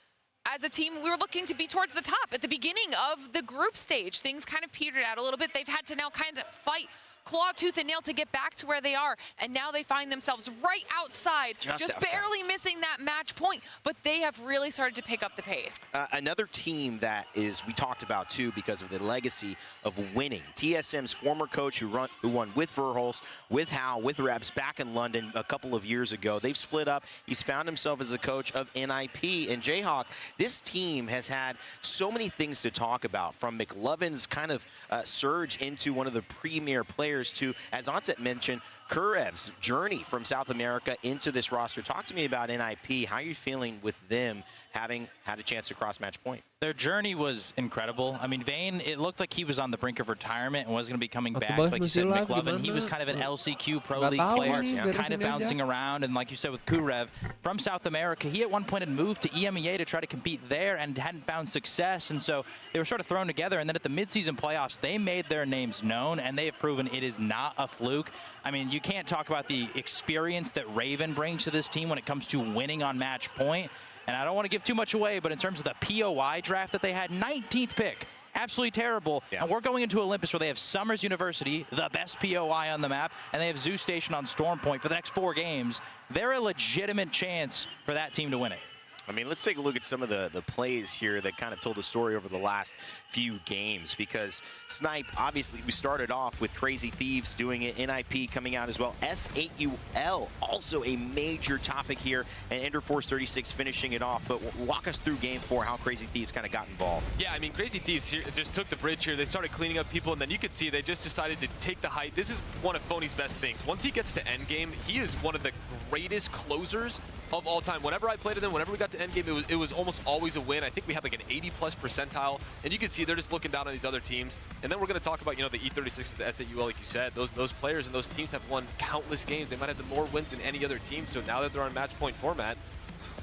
as a team. We were looking to be towards the top at the beginning of the group stage. Things kind of petered out a little bit. They've had to now kind of fight claw, tooth, and nail to get back to where they are. And now they find themselves right outside, just outside. Barely missing that match point. But they have really started to pick up the pace. Another team that is, we talked about too, because of the legacy of winning. TSM's former coach who won with Verhulst, with Hal, with Rebs back in London a couple of years ago. They've split up. He's found himself as a coach of NIP. And Jayhawk, this team has had so many things to talk about, from McLovin's kind of surge into one of the premier players to, as Onset mentioned, Kurev's journey from South America into this roster. Talk to me about NIP. How are you feeling with them having had a chance to cross match point? Their journey was incredible. I mean, Vayne, it looked like he was on the brink of retirement and was going to be coming back. Like you said, McLovin, he was kind of an LCQ Pro League player, kind of bouncing around. And like you said with Kurev, from South America, he at one point had moved to EMEA to try to compete there and hadn't found success. And so they were sort of thrown together. And then at the midseason playoffs, they made their names known, and they have proven it is not a fluke. I mean, you can't talk about the experience that Raven brings to this team when it comes to winning on match point. And I don't want to give too much away, but in terms of the POI draft that they had, 19th pick, absolutely terrible. Yeah. And we're going into Olympus where they have Summers University, the best POI on the map, and they have Zoo Station on Storm Point for the next 4 games. They're a legitimate chance for that team to win it. I mean, let's take a look at some of the plays here that kind of told the story over the last few games, because Snipe, obviously, we started off with Crazy Thieves doing it, NIP coming out as well, SAUL, also a major topic here, and Ender Force 36 finishing it off. But walk us through Game 4, how Crazy Thieves kind of got involved. Yeah, I mean, Crazy Thieves here just took the bridge here. They started cleaning up people, and then you could see they just decided to take the height. This is one of Phony's best things. Once he gets to endgame, he is one of the greatest closers of all time. Whenever I played with him, whenever we got to endgame, it was almost always a win. I think we had like an 80+ percentile, and you can see they're just looking down on these other teams. And then we're going to talk about, you know, the E36s, the SAUL, like you said. Those players and those teams have won countless games. They might have the more wins than any other team. So now that they're on match point format,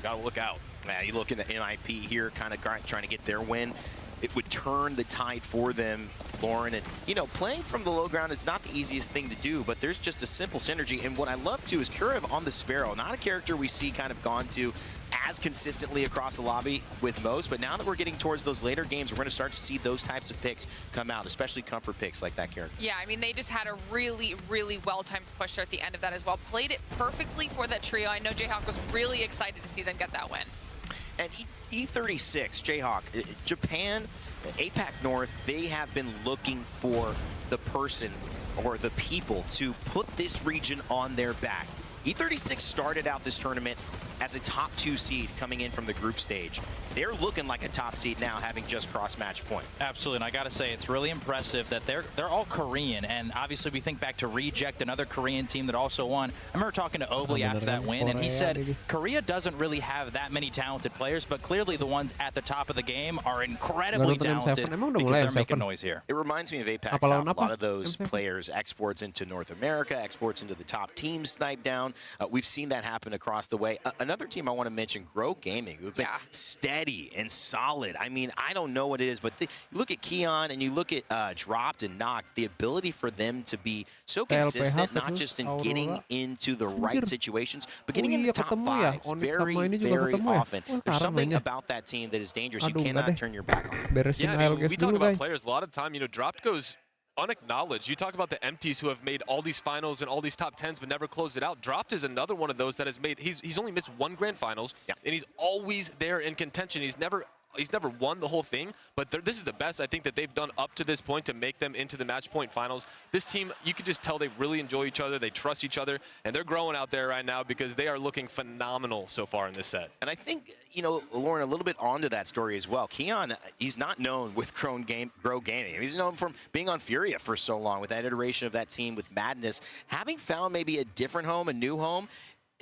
gotta look out. Yeah, you look at the NIP here, kind of trying to get their win. it would turn the tide for them, Lauren. And, you know, playing from the low ground is not the easiest thing to do, but there's just a simple synergy. And what I love, too, is Kurev on the Sparrow, not a character we see kind of gone to as consistently across the lobby with most, but now that we're getting towards those later games, we're going to start to see those types of picks come out, especially comfort picks like that character. Yeah, I mean, they just had a really, really well-timed push at the end of that as well. Played it perfectly for that trio. I know Jayhawk was really excited to see them get that win. And E36, Jayhawk, Japan, APAC North, they have been looking for the person or the people to put this region on their back. E36 started out this tournament as a top 2 seed coming in from the group stage. They're looking like a top seed now, having just crossed match point. Absolutely, and I gotta say, it's really impressive that they're all Korean, and obviously we think back to Reject, another Korean team that also won. I remember talking to Obley after that win, and he said Korea doesn't really have that many talented players, but clearly the ones at the top of the game are incredibly talented because they're making noise here. It reminds me of APAC South. A lot of those players exports into North America, exports into the top teams snipe down. We've seen that happen across the way. Another team I want to mention, Grow Gaming, who've been steady and solid. I mean, I don't know what it is, but you look at Keon and you look at Dropped and Knocked, the ability for them to be so consistent, not just in getting into the right situations, but getting into top 5s very, very often. There's something about that team that is dangerous. You cannot turn your back on. Yeah, I mean, we talk about players a lot of the time, you know, Dropped goes unacknowledged. You talk about the empties who have made all these finals and all these top 10s but never closed it out. Dropped is another one of those that has made, he's only missed 1 grand finals, and he's always there in contention. He's never won the whole thing, but this is the best I think that they've done up to this point to make them into the match point finals. This team, you can just tell they really enjoy each other, they trust each other, and they're growing out there right now because they are looking phenomenal so far in this set. And I think, you know, Lauren, a little bit onto that story as well. Keon, he's not known with Grow Gaming. He's known from being on Furia for so long with that iteration of that team with Madness. Having found maybe a different home, a new home,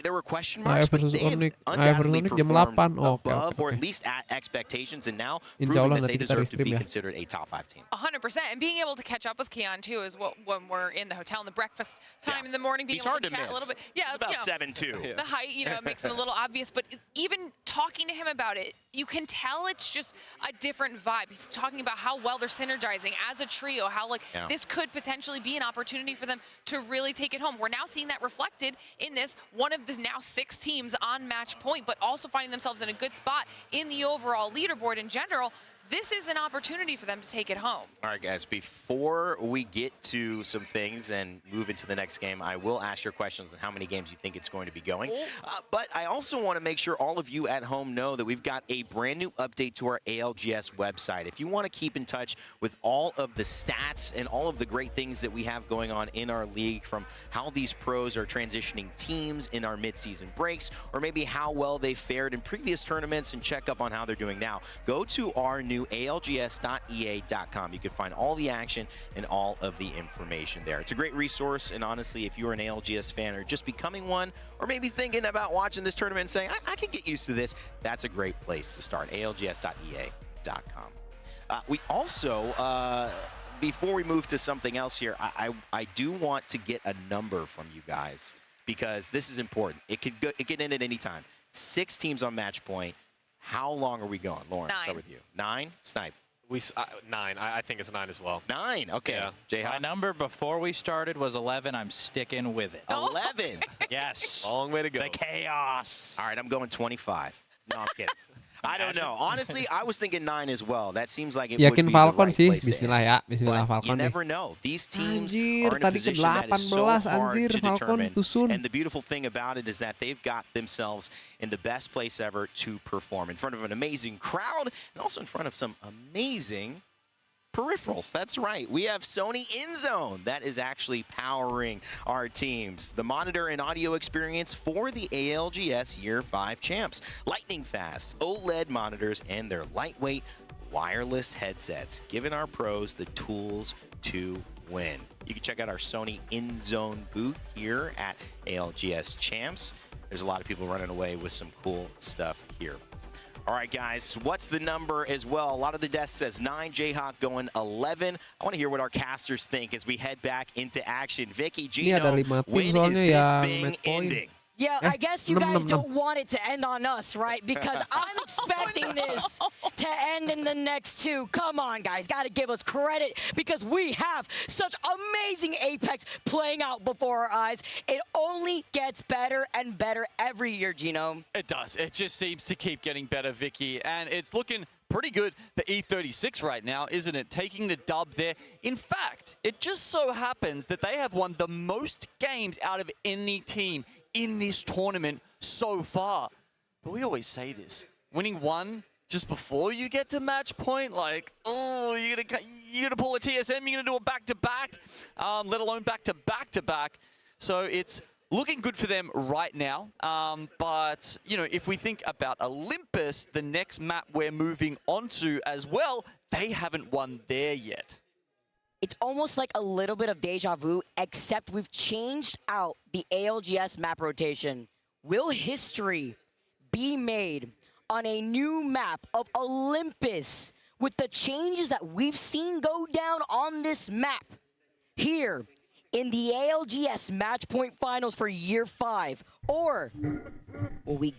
there were question marks, but they have undoubtedly performed above or at least at expectations, and now proving that they deserve to be considered a top 5 team. 100%, and being able to catch up with Keon too is what when we're in the hotel in the breakfast time in the morning, being able to chat a little bit. Yeah, it's about 7'2". The height, you know, makes it a little obvious, but even talking to him about it, you can tell it's just a different vibe. He's talking about how well they're synergizing as a trio, how this could potentially be an opportunity for them to really take it home. We're now seeing that reflected in this one of the now 6 teams on match point, but also finding themselves in a good spot in the overall leaderboard in general. This is an opportunity for them to take it home. All right, guys, before we get to some things and move into the next game, I will ask your questions on how many games you think it's going to be going. But I also want to make sure all of you at home know that we've got a brand new update to our ALGS website. If you want to keep in touch with all of the stats and all of the great things that we have going on in our league, from how these pros are transitioning teams in our midseason breaks, or maybe how well they fared in previous tournaments, and check up on how they're doing now, go to our new ALGS.ea.com. You can find all the action and all of the information there. It's a great resource, and honestly, if you're an ALGS fan or just becoming one, or maybe thinking about watching this tournament and saying, I can get used to this, that's a great place to start. ALGS.ea.com. We also, before we move to something else here, I do want to get a number from you guys, because this is important. It could end at any time. 6 teams on match point. How long are we going? Lauren, 9. start with you. 9? Snipe. 9. I think it's 9 as well. 9? Okay. Yeah. My number before we started was 11. I'm sticking with it. 11? Yes. Long way to go. The chaos. All right, I'm going 25. No, I'm kidding. I don't know. Honestly, I was thinking 9 as well. That seems like it would be the falcon right sih. place Bismillah ya. Bismillah But falcon you deh. never know. These teams Anjir, are in a tadi position that is so ke-18 hard anjir, to falcon determine. tusun. And the beautiful thing about it is that they've got themselves in the best place ever to perform, in front of an amazing crowd and also in front of some amazing peripherals. That's right. We have Sony InZone that is actually powering our teams. The monitor and audio experience for the ALGS Year 5 champs. Lightning fast OLED monitors and their lightweight wireless headsets, giving our pros the tools to win. You can check out our Sony InZone booth here at ALGS Champs. There's a lot of people running away with some cool stuff here. All right, guys, what's the number as well? A lot of the desk says 9, Jayhawk going 11. I want to hear what our casters think as we head back into action. Vicky, Gino, when is this thing ending? Yeah, I guess you guys don't want it to end on us, right? Because I'm expecting this to end in the next 2. Come on, guys. Got to give us credit because we have such amazing Apex playing out before our eyes. It only gets better and better every year, Gino. It does. It just seems to keep getting better, Vicky. And it's looking pretty good for E36 right now, isn't it? Taking the dub there. In fact, it just so happens that they have won the most games out of any team in this tournament so far. But we always say this, winning 1 just before you get to match point, like, oh, you're gonna pull a TSM, you're gonna do a back-to-back, let alone back-to-back-to-back. So it's looking good for them right now. But, you know, if we think about Olympus, the next map we're moving on to as well, they haven't won there yet. It's almost like a little bit of deja vu, except we've changed out the ALGS map rotation. Will history be made on a new map of Olympus with the changes that we've seen go down on this map here in the ALGS Match Point Finals for Year 5? Or will we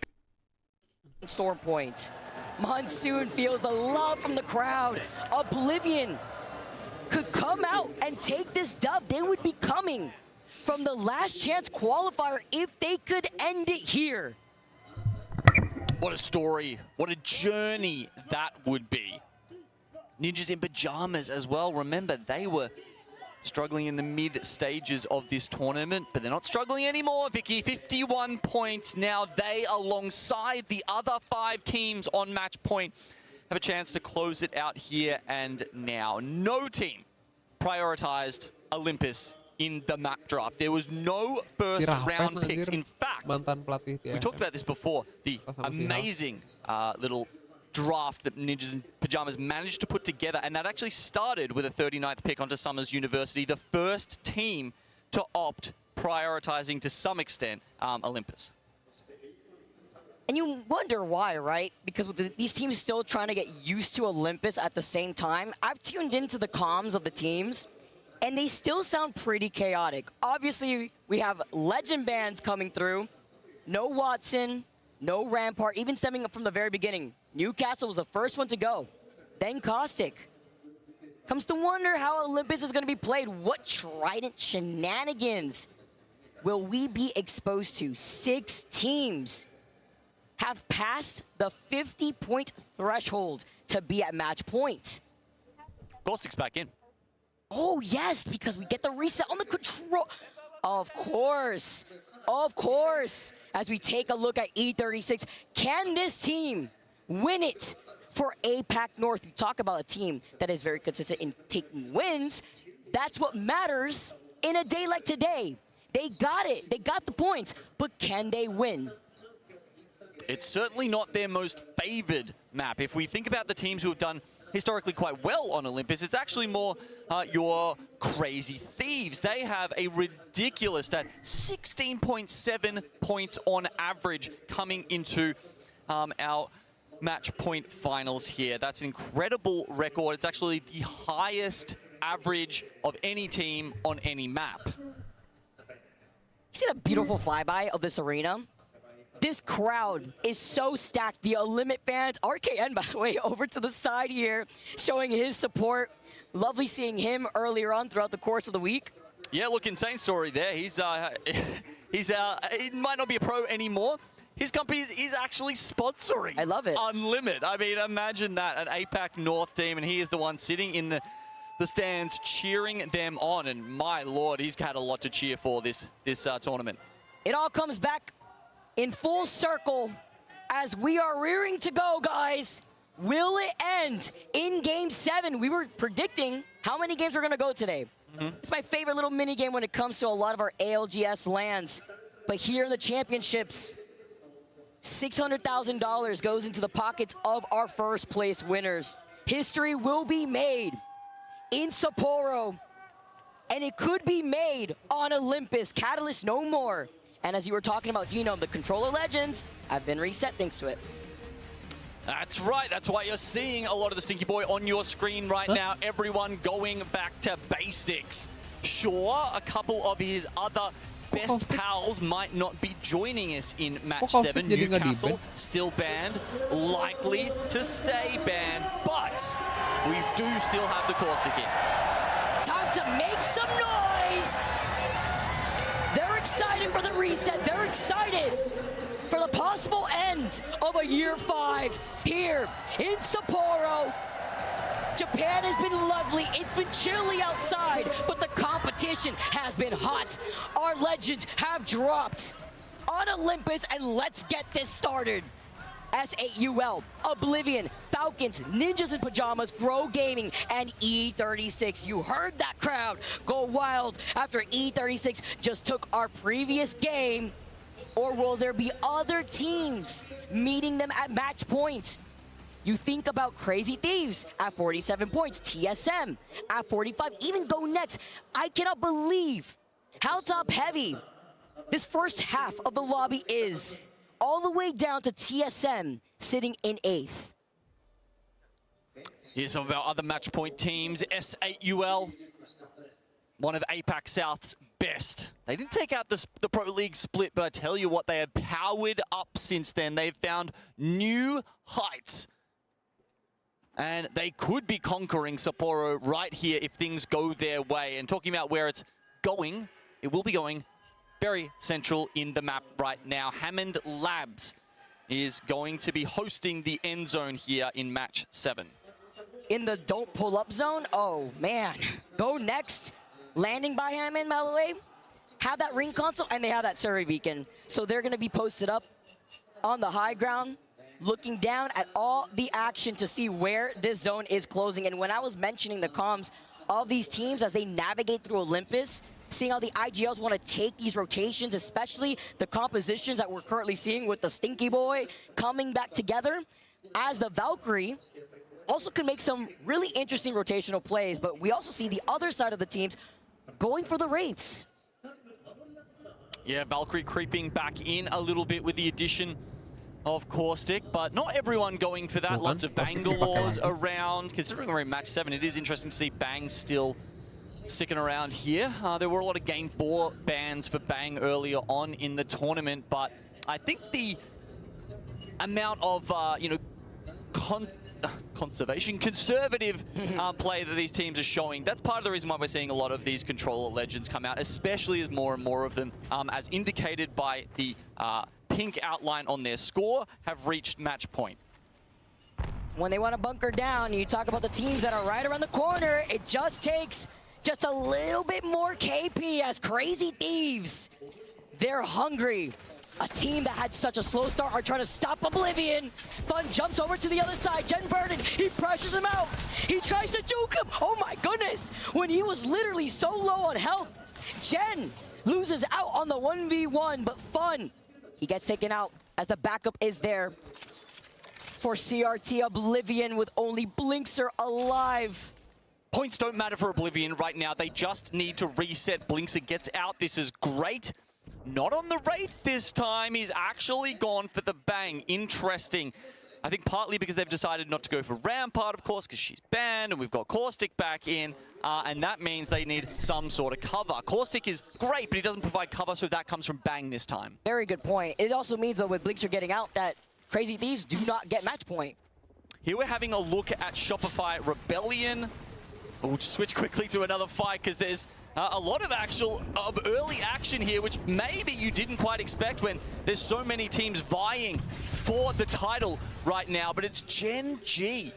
Storm Point? Monsoon feels the love from the crowd. Oblivion could come out and take this dub. They would be coming from the last chance qualifier if they could end it here. What a story. What a journey that would be. Ninjas in pajamas as well. Remember, they were struggling in the mid stages of this tournament, but they're not struggling anymore, Vicky. 51 points. Now they, alongside the other 5 teams on match point, have a chance to close it out here and now. No team prioritized Olympus in the map draft. There was no first round picks. In fact, we talked about this before, the amazing little draft that Ninjas in Pajamas managed to put together, and that actually started with a 39th pick onto Summers University, the first team to opt, prioritizing to some extent Olympus. And you wonder why, right? Because with these teams still trying to get used to Olympus at the same time, I've tuned into the comms of the teams, and they still sound pretty chaotic. Obviously, we have legend bands coming through. No Watson, no Rampart, even stemming up from the very beginning. Newcastle was the first one to go, then Caustic. Comes to wonder how Olympus is going to be played. What Trident shenanigans will we be exposed to? 6 teams have passed the 50-point threshold to be at match point. Caustic's back in. Oh, yes, because we get the reset on the control. Of course. Of course. As we take a look at E36, can this team win it for APAC North? We talk about a team that is very consistent in taking wins. That's what matters in a day like today. They got it. They got the points. But can they win? It's certainly not their most favored map. If we think about the teams who have done historically quite well on Olympus, it's actually more your Crazy Thieves. They have a ridiculous stat, 16.7 points on average coming into our match point finals here. That's an incredible record. It's actually the highest average of any team on any map. You see the beautiful flyby of this arena? This crowd is so stacked. The Limit fans, RKN, by the way, over to the side here, showing his support. Lovely seeing him earlier on throughout the course of the week. Yeah, look, insane story there. He might not be a pro anymore. His company is actually sponsoring. I love it. Unlimit. I mean, imagine that, an APAC North team, and he is the one sitting in the stands cheering them on. And my lord, he's had a lot to cheer for this tournament. It all comes back in full circle as we are rearing to go, guys. Will it end in Game 7? We were predicting how many games we're going to go today. It's my favorite little mini game when it comes to a lot of our ALGS lands. But here in the championships, $600,000 goes into the pockets of our first place winners. History will be made in Sapporo, and it could be made on Olympus. Catalyst no more. And as you were talking about, Gino, the controller legends have been reset thanks to it. That's right. That's why you're seeing a lot of the Stinky Boy on your screen right now. Everyone going back to basics. Sure, a couple of his other best pals might not be joining us in match 7. Newcastle still banned, likely to stay banned, but we do still have the caustic in. Time to make some noise. They're excited for the reset. They're excited for the possible end of a year 5 here in Sapporo. Japan has been lovely. It's been chilly outside, but the competition has been hot. Our legends have dropped on Olympus, and let's get this started. S8UL, Oblivion, Falcons, Ninjas in Pajamas, Grow Gaming, and E36. You heard that crowd go wild after E36 just took our previous game. Or will there be other teams meeting them at match point? You think about Crazy Thieves at 47 points, TSM at 45, even Go Next. I cannot believe how top heavy this first half of the lobby is. All the way down to TSM sitting in 8th. Here's some of our other match point teams. S8UL, one of APAC South's best. They didn't take out the Pro League split, but I tell you what, they have powered up since then. They've found new heights. And they could be conquering Sapporo right here if things go their way. And talking about where it's going, it will be going very central in the map right now. Hammond Labs is going to be hosting the end zone here in match 7. In the don't pull up zone? Oh man. Go Next, landing by Hammond, by the way, have that ring console and they have that survey beacon. So they're gonna be posted up on the high ground, looking down at all the action to see where this zone is closing. And when I was mentioning the comms of these teams as they navigate through Olympus, seeing how the IGLs want to take these rotations, especially the compositions that we're currently seeing with the Stinky Boy coming back together, as the Valkyrie also can make some really interesting rotational plays, but we also see the other side of the teams going for the Wraiths. Yeah, Valkyrie creeping back in a little bit with the addition of Caustic, but not everyone going for that. Lots of Bangalores around. Considering we're in match 7, it is interesting to see Bang still sticking around here. There were a lot of Game 4 bans for Bang earlier on in the tournament, but I think the amount of, conservative play that these teams are showing, that's part of the reason why we're seeing a lot of these controller legends come out, especially as more and more of them, as indicated by the pink outline on their score, have reached match point. When they want to bunker down, you talk about the teams that are right around the corner, it just takes just a little bit more KP as Crazy Thieves. They're hungry. A team that had such a slow start are trying to stop Oblivion. Fun jumps over to the other side. Jen Burden, he pressures him out. He tries to juke him. Oh my goodness. When he was literally so low on health, Jen loses out on the 1v1, but Fun, he gets taken out as the backup is there for CRT. Oblivion with only Blinkster alive. Points don't matter for Oblivion right now. They just need to reset. Blinkster gets out. This is great. Not on the Wraith this time. He's actually gone for the Bang. Interesting. I think partly because they've decided not to go for Rampart, of course, because she's banned, and we've got Caustic back in, and that means they need some sort of cover. Caustic is great, but he doesn't provide cover, so that comes from Bang this time. Very good point. It also means, though, with Blinkster getting out, that Crazy Thieves do not get match point. Here we're having a look at Shopify Rebellion. We'll just switch quickly to another fight, because there's a lot of early action here, which maybe you didn't quite expect when there's so many teams vying for the title right now, but it's Gen G.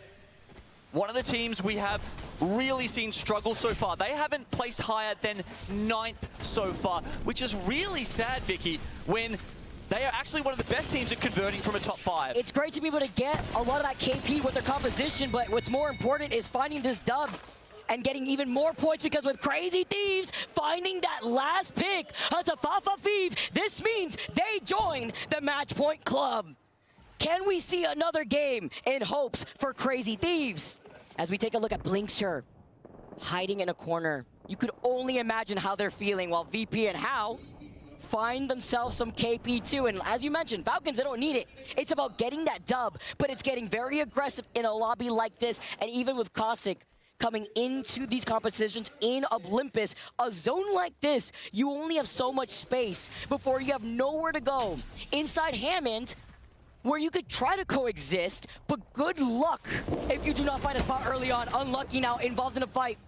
One of the teams we have really seen struggle so far. They haven't placed higher than 9th so far, which is really sad, Vicky, when they are actually one of the best teams at converting from a top 5. It's great to be able to get a lot of that KP with their composition, but what's more important is finding this dub and getting even more points, because with Crazy Thieves finding that last pick on Tafafa Feeve, this means they join the Match Point Club. Can we see another game in hopes for Crazy Thieves? As we take a look at Blinkster hiding in a corner, you could only imagine how they're feeling, while VP and How find themselves some KP too. And as you mentioned, Falcons, they don't need it. It's about getting that dub, but it's getting very aggressive in a lobby like this, and even with Caustic coming into these competitions in Olympus. A zone like this, you only have so much space before you have nowhere to go. Inside Hammond, where you could try to coexist, but good luck if you do not find a spot early on. Unlucky now, involved in a fight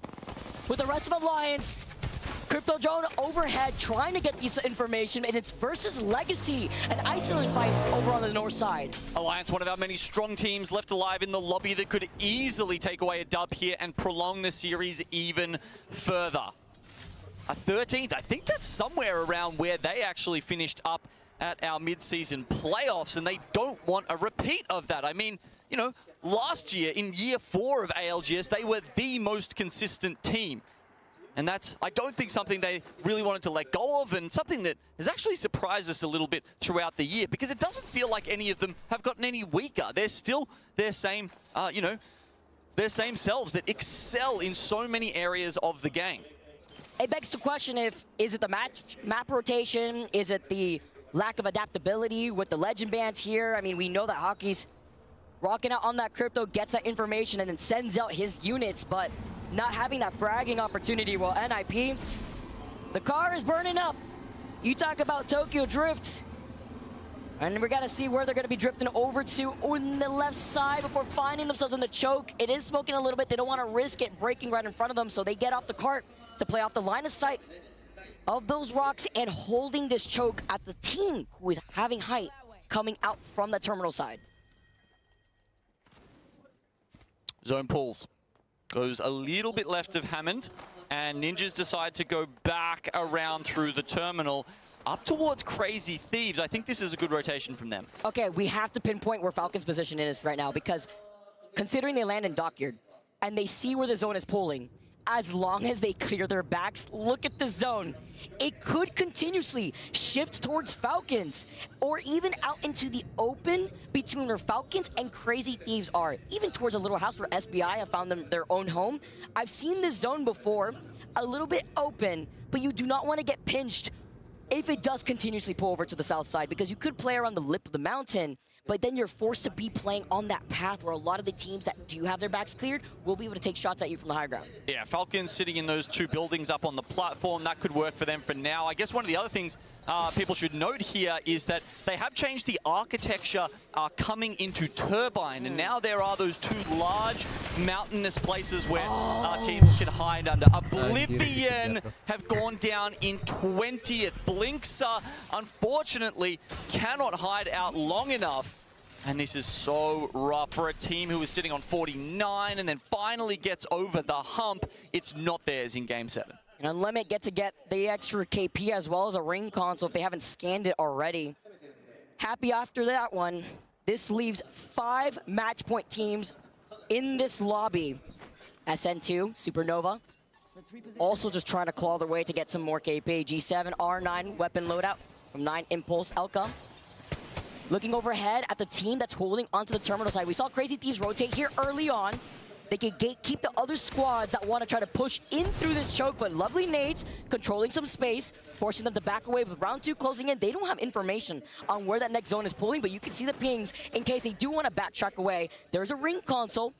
with the rest of Alliance. Crypto Drone overhead trying to get this information, and it's versus Legacy, an isolated fight over on the north side. Alliance, one of our many strong teams left alive in the lobby that could easily take away a dub here and prolong the series even further. A 13th, I think that's somewhere around where they actually finished up at our mid-season playoffs, and they don't want a repeat of that. I mean, you know, last year, in year 4 of ALGS, they were the most consistent team. And that's, I don't think, something they really wanted to let go of, and something that has actually surprised us a little bit throughout the year, because it doesn't feel like any of them have gotten any weaker. They're still their same, you know, their same selves that excel in so many areas of the game. It begs the question is it the map rotation? Is it the lack of adaptability with the legend bands here? I mean, we know that Hockey's rocking out on that crypto, gets that information, and then sends out his units, but not having that fragging opportunity. Well, NIP, the car is burning up. You talk about Tokyo Drift, and we got to see where they're going to be drifting over to on the left side before finding themselves in the choke. It is smoking a little bit. They don't want to risk it breaking right in front of them, so they get off the cart to play off the line of sight of those rocks and holding this choke at the team who is having height coming out from the terminal side. Zone pulls. Goes a little bit left of Hammond, and Ninjas decide to go back around through the terminal up towards Crazy Thieves. I think this is a good rotation from them. Okay, we have to pinpoint where Falcon's position is right now, because considering they land in Dockyard and they see where the zone is pulling, as long as they clear their backs, look at the zone. It could continuously shift towards Falcons, or even out into the open between where Falcons and Crazy Thieves are. Even towards a little house where SBI have found them their own home. I've seen this zone before, a little bit open, but you do not want to get pinched if it does continuously pull over to the south side, because you could play around the lip of the mountain, but then you're forced to be playing on that path where a lot of the teams that do have their backs cleared will be able to take shots at you from the high ground. Yeah, Falcons sitting in those 2 buildings up on the platform, that could work for them for now. I guess one of the other things people should note here is that they have changed the architecture coming into Turbine, and now there are those 2 large mountainous places where teams can hide under. Oblivion have gone down in 20th. Blinksa, unfortunately, cannot hide out long enough. And this is so rough for a team who is sitting on 49 and then finally gets over the hump. It's not theirs in Game 7. And Unlimit get the extra KP as well as a ring console if they haven't scanned it already. Happy after that one. This leaves 5 match point teams in this lobby. SN2, Supernova, also just trying to claw their way to get some more KP. G7, R9 weapon loadout from 9 Impulse, Elka. Looking overhead at the team that's holding onto the terminal side. We saw Crazy Thieves rotate here early on. They can gatekeep the other squads that want to try to push in through this choke, but lovely nades controlling some space, forcing them to back away with round 2 closing in. They don't have information on where that next zone is pulling, but you can see the pings in case they do want to backtrack away. There's a ring console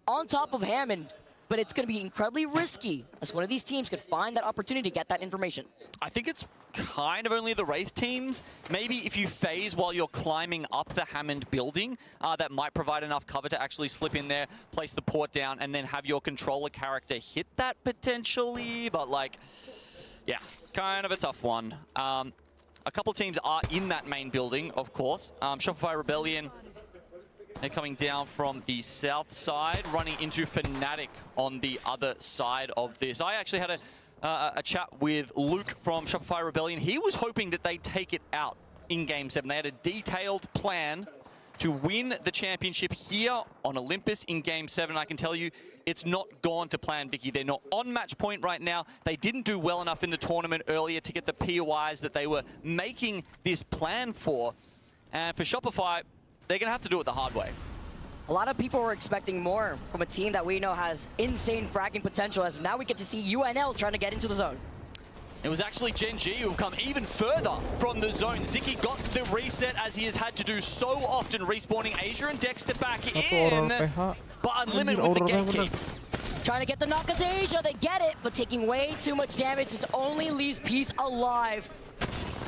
on top of Hammond, but it's going to be incredibly risky as one of these teams could find that opportunity to get that information. I think it's kind of only the Wraith teams. Maybe if you phase while you're climbing up the Hammond building, that might provide enough cover to actually slip in there, place the port down, and then have your controller character hit that potentially. But like, yeah, kind of a tough one. A couple teams are in that main building, of course. Shopify Rebellion, they're coming down from the south side, running into Fnatic on the other side of this. I actually had a chat with Luke from Shopify Rebellion. He was hoping that they'd take it out in Game 7. They had a detailed plan to win the championship here on Olympus in Game 7. I can tell you, it's not gone to plan, Vicky. They're not on match point right now. They didn't do well enough in the tournament earlier to get the POIs that they were making this plan for. And for Shopify, they're going to have to do it the hard way. A lot of people were expecting more from a team that we know has insane fragging potential, as now we get to see UNL trying to get into the zone. It was actually Gen G who've come even further from the zone. Ziki got the reset as he has had to do so often, respawning Asia and Dexter back in. But Unlimited with the gatekeep. Trying to get the knock into Asia, they get it, but taking way too much damage. This only leaves Peace alive.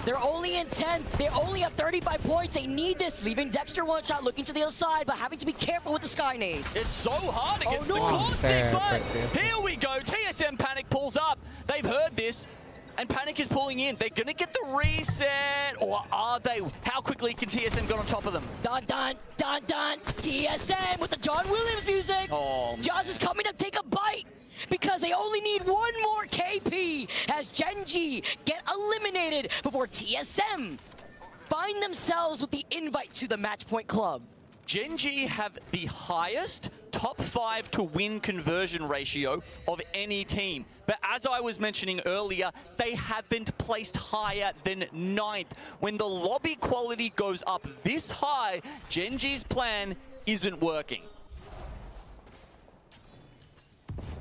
They're only in 10. They only have 35 points. They need this. Leaving Dexter one shot, looking to the other side, but having to be careful with the Sky Nades. It's so hard against the Caustic, but here we go. TSM Panic pulls up. They've heard this, and Panic is pulling in. They're going to get the reset, or are they? How quickly can TSM get on top of them? Dun, dun, dun, dun. TSM with the John Williams music. Oh. Jaws is coming to take a bite, because they only need one more KP as Gen.G get eliminated before TSM find themselves with the invite to the Match Point Club. Gen.G have the highest top 5 to win conversion ratio of any team. But as I was mentioning earlier, they haven't placed higher than 9th. When the lobby quality goes up this high, Gen.G's plan isn't working.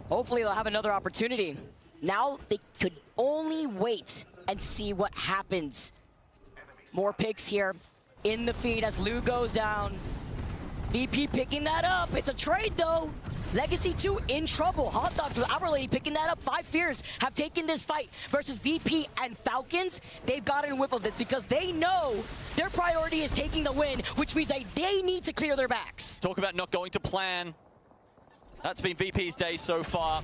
Hopefully they'll have another opportunity. Now they could only wait and see what happens. More picks here in the feed as Lou goes down. VP picking that up. It's a trade though. Legacy 2 in trouble. Hot Dogs with Our Lady picking that up. 5 Fears have taken this fight versus VP and Falcons. They've gotten a whiff of this because they know their priority is taking the win, which means they need to clear their backs. Talk about not going to plan. That's been VP's day so far.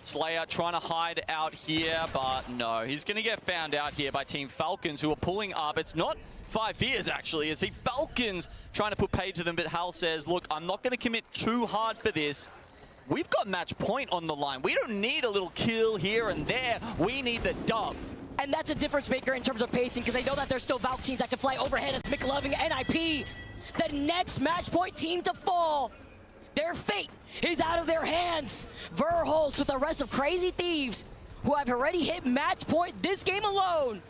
Slayer trying to hide out here, but no. He's going to get found out here by Team Falcons, who are pulling up. It's not 5 Fears, actually. It's the Falcons trying to put paid to them, but Hal says, look, I'm not going to commit too hard for this. We've got match point on the line. We don't need a little kill here and there. We need the dub. And that's a difference maker in terms of pacing, because they know that there's still Valk teams that can fly overhead as McLovin and NIP. The next match point team to fall. Their fate is out of their hands. Verholst with the rest of Crazy Thieves, who have already hit match point this game alone.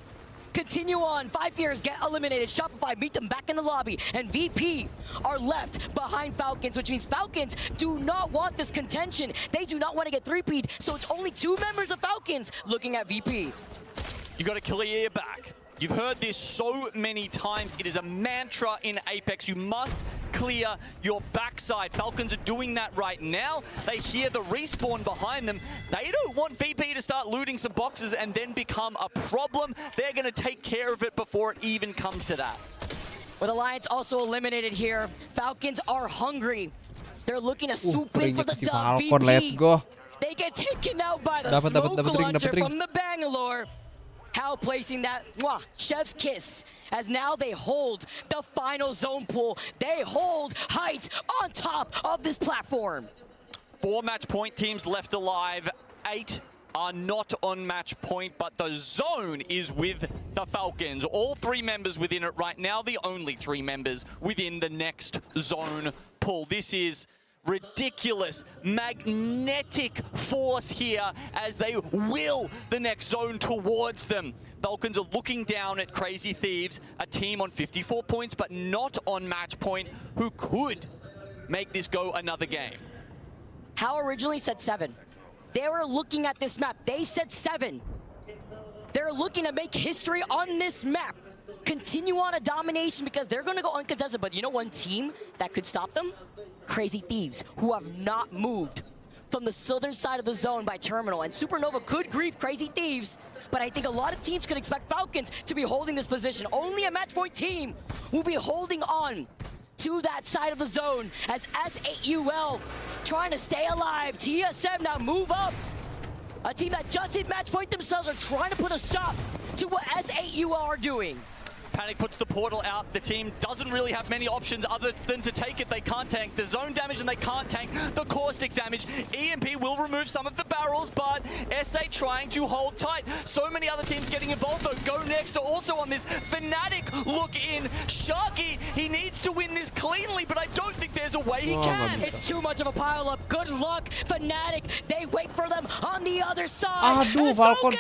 Continue on. 5 Fears get eliminated. Shopify meet them back in the lobby. And VP are left behind Falcons, which means Falcons do not want this contention. They do not want to get 3-peat, so it's only 2 members of Falcons looking at VP. You got to clear your back. You've heard this so many times. It is a mantra in Apex. You must clear your backside. Falcons are doing that right now. They hear the respawn behind them. They don't want VP to start looting some boxes and then become a problem. They're going to take care of it before it even comes to that. With Alliance also eliminated here, Falcons are hungry. They're looking to swoop in for the dub. Falcon, let's go. They get taken out by the smoke launcher from the Bangalore. Hal placing that chef's kiss as now they hold the final zone pool. They hold height on top of this platform. 4 match point teams left alive. 8 are not on match point, but the zone is with the Falcons. All 3 members within it right now, the only 3 members within the next zone pool. This is ridiculous, magnetic force here as they will the next zone towards them. Falcons are looking down at Crazy Thieves, a team on 54 points, but not on match point, who could make this go another game. Hal originally said 7. They were looking at this map. They said 7. They're looking to make history on this map. Continue on a domination because they're going to go uncontested. But you know one team that could stop them? Crazy Thieves, who have not moved from the southern side of the zone by Terminal. And Supernova could grieve Crazy Thieves, but I think a lot of teams could expect Falcons to be holding this position. Only a match point team will be holding on to that side of the zone as S8UL trying to stay alive. TSM now move up. A team that just hit match point themselves are trying to put a stop to what S8UL are doing. Panic puts the portal out. The team doesn't really have many options other than to take it. They can't tank the zone damage and they can't tank the caustic damage. EMP will remove some of the barrels, but SA trying to hold tight. So many other teams getting involved though. Go Next are also on this. Fnatic look in. Sharky, he needs to win this cleanly, but I don't think there's a way he can. It's too much of a pileup. Good luck, Fnatic. They wait for them on the other side. Aduh, Falcon.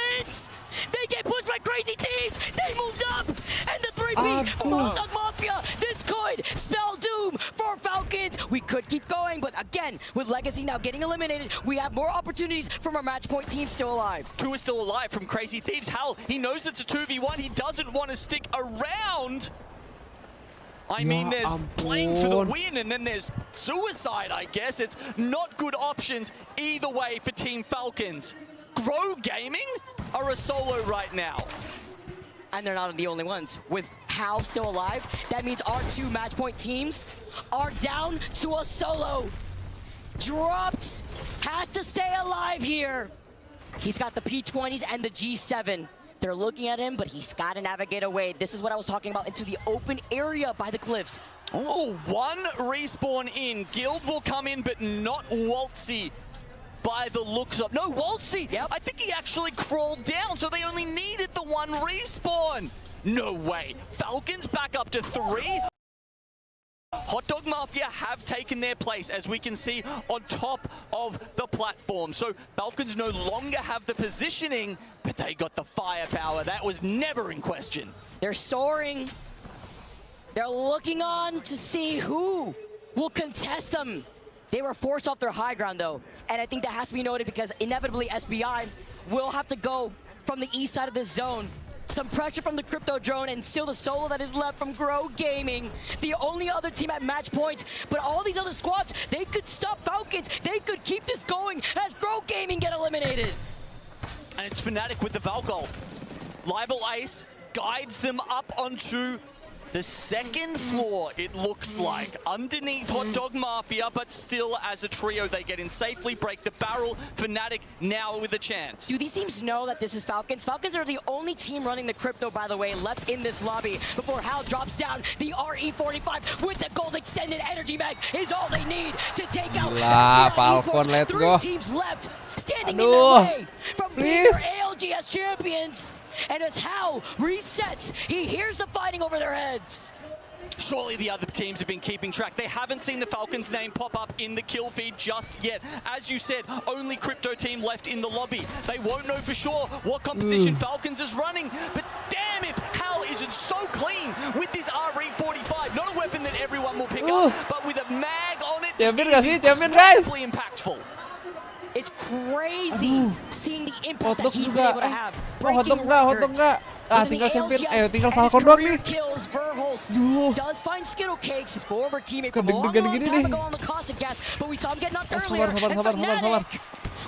They get pushed by Crazy Thieves. They moved up. And the 3P Bulldog Mafia. This could spell doom for Falcons. We could keep going, but again, with Legacy now getting eliminated, we have more opportunities from our match point team still alive. 2 is still alive from Crazy Thieves. Hal, he knows it's a 2v1. He doesn't want to stick around. I mean, there's playing for the win, and then there's suicide, I guess. It's not good options either way for Team Falcons. Grow Gaming are a solo right now. And they're not the only ones. With Hal still alive, that means our two match point teams are down to a solo. Dropped, has to stay alive here. He's got the P20s and the G7. They're looking at him, but he's got to navigate away. This is what I was talking about, into the open area by the cliffs. Oh, one respawn in. Guild will come in, but not Waltzy by the looks of... No, Waltzy! Yep. I think he actually crawled down, so they only needed the one respawn. No way. Falcons back up to 3. Hot Dog Mafia have taken their place, as we can see, on top of the platform. So Falcons no longer have the positioning, but they got the firepower. That was never in question. They're soaring. They're looking on to see who will contest them. They were forced off their high ground, though. And I think that has to be noted because inevitably SBI will have to go from the east side of this zone. Some pressure from the crypto drone and still the solo that is left from Grow Gaming. The only other team at match points, but all these other squads, they could stop Falcons. They could keep this going as Grow Gaming get eliminated. And it's Fnatic with the Valkyrie. Libel Ace guides them up onto the second floor, it looks like. Underneath Hot Dog Mafia, but still as a trio, they get in safely, break the barrel. Fnatic now with a chance. Do these teams know that this is Falcons? Falcons are the only team running the crypto, by the way, left in this lobby before Hal drops down. The RE45 with the gold extended energy mag is all they need to take out Falcon, let's go. 3 teams left, standing in their way from bigger ALGS champions. And as Hal resets, he hears the fighting over their heads. Surely the other teams have been keeping track. They haven't seen the Falcons name pop up in the kill feed just yet. As you said, only crypto team left in the lobby. They won't know for sure what composition Falcons is running, but damn if Hal isn't so clean with this RE45. Not a weapon that everyone will pick up, but with a mag on it, it's incredibly impactful. It's crazy seeing the impact that he's been able to have. Breaking records. Tinggal champion, tinggal Falcon doang nih. Kills, Verholst does find Skittle Cakes, his former teammate from a long time ago on the Cossack Gas, but we saw him get knocked earlier. And Fnatic,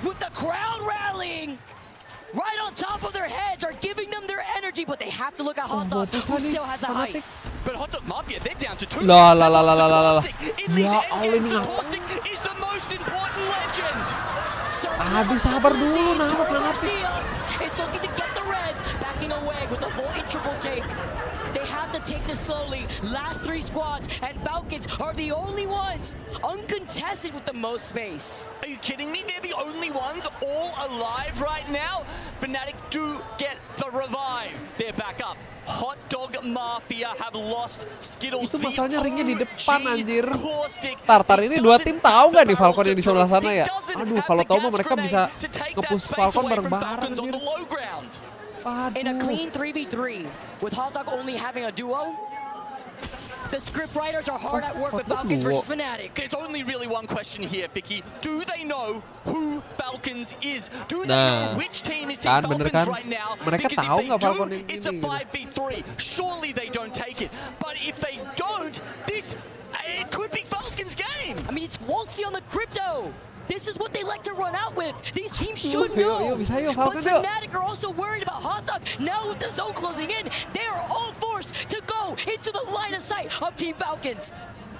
with the crowd rallying, right on top of their heads, are giving them their energy, but they have to look at Hot Dog, who still has the height. But Hot Dog Mafia, they're down to 2. La. In these endgames, the Caustic is the most important legend. Aduh, sabar dulu, It's looking to get the res, backing away with a Void triple take. They have to take this slowly. Last 3 squads, and Falcons are the only ones uncontested with the most space. Are you kidding me? They're the only ones all alive right now. Fnatic do get the revive. They're back up. Hot Dog Mafia have lost Skittles. Itu masalahnya ringnya di depan, anjir. Tartar ini 2 tim tahu nggak nih Falcon yang di sebelah sana ya? Aduh, kalau tahu mah mereka bisa nge-push Falcon bareng-bareng, anjir. In a clean 3v3, with Hot Dog only having a duo, the script writers are hard at work with Falcons versus Fnatic. There's only really one question here, Vicky. Do they know who Falcons is? Do they know which team is Team Falcons right now? Mereka because tahu if they nggak Falcon do, ini? it's a 5v3. Surely they don't take it. But if they don't, it could be Falcons' game. I mean, it's Waltzy on the crypto. This is what they like to run out with. These teams should know. But Fnatic are also worried about Hot Dog. Now with the zone closing in, they are all forced to go into the line of sight of Team Falcons.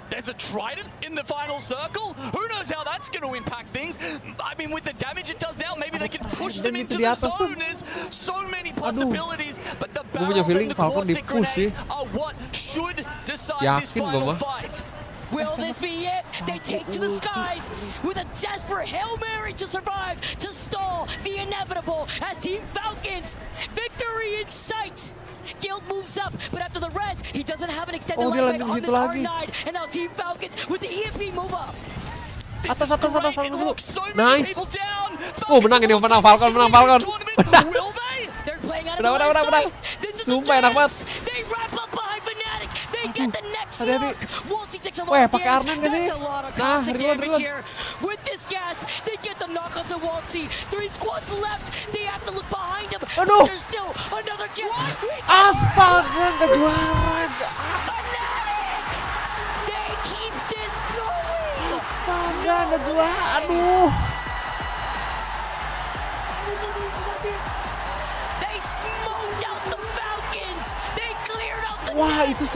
There's a Trident in the final circle. Who knows how that's going to impact things? I mean, with the damage it does now, maybe they can push them into the zone. There's so many possibilities, but the barrels and the caustic grenades are what should decide this final fight. Will this be it? They take to the skies with a desperate Hail Mary to survive, to stall the inevitable as Team Falcons. Victory in sight. Guild moves up, but after the res, he doesn't have an extended life on this R9. And now Team Falcons with the EMP move up. Atas Falcon dulu. Nice. Menang ini, menang Falcon. They're playing out of the sight. This is the chance. They wrap up behind Fnatic. They get the next knock. Waltzy takes a lot of damage. That's a lot of constant damage here. With this gas, they get the knock onto Waltzy. 3 squads left. They have to look behind them. There's still another chance. Astaga, kejuaraan. Fnatic Najwa. Aduh. They smoked out the Falcons. They cleared out the Wah, itu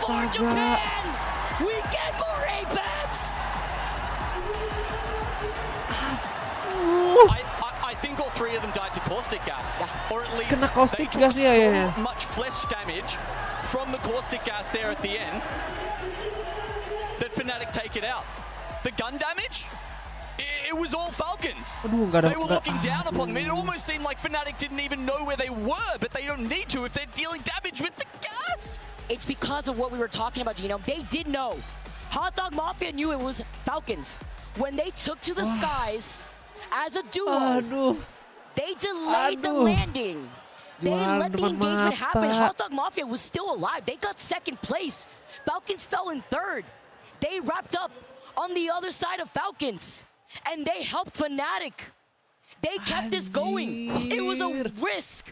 for Japan. We get more Apex. I think all three of them died to caustic gas, or at least Kena caustic they gas, took ya. so much flesh damage from the caustic gas there at the end that Fnatic take it out. The gun damage, it was all Falcons. Aduh, nggak ada. They were looking down upon them. It almost seemed like Fnatic didn't even know where they were, but they don't need to if they're dealing damage with the gas. It's because of what we were talking about, Gino. They did know. Hot Dog Mafia knew it was Falcons. When they took to the skies as a duo, they delayed the landing. They let the engagement happen. Hot Dog Mafia was still alive. They got second place. Falcons fell in third. They wrapped up on the other side of Falcons, and they helped Fnatic. They kept this going. It was a risk.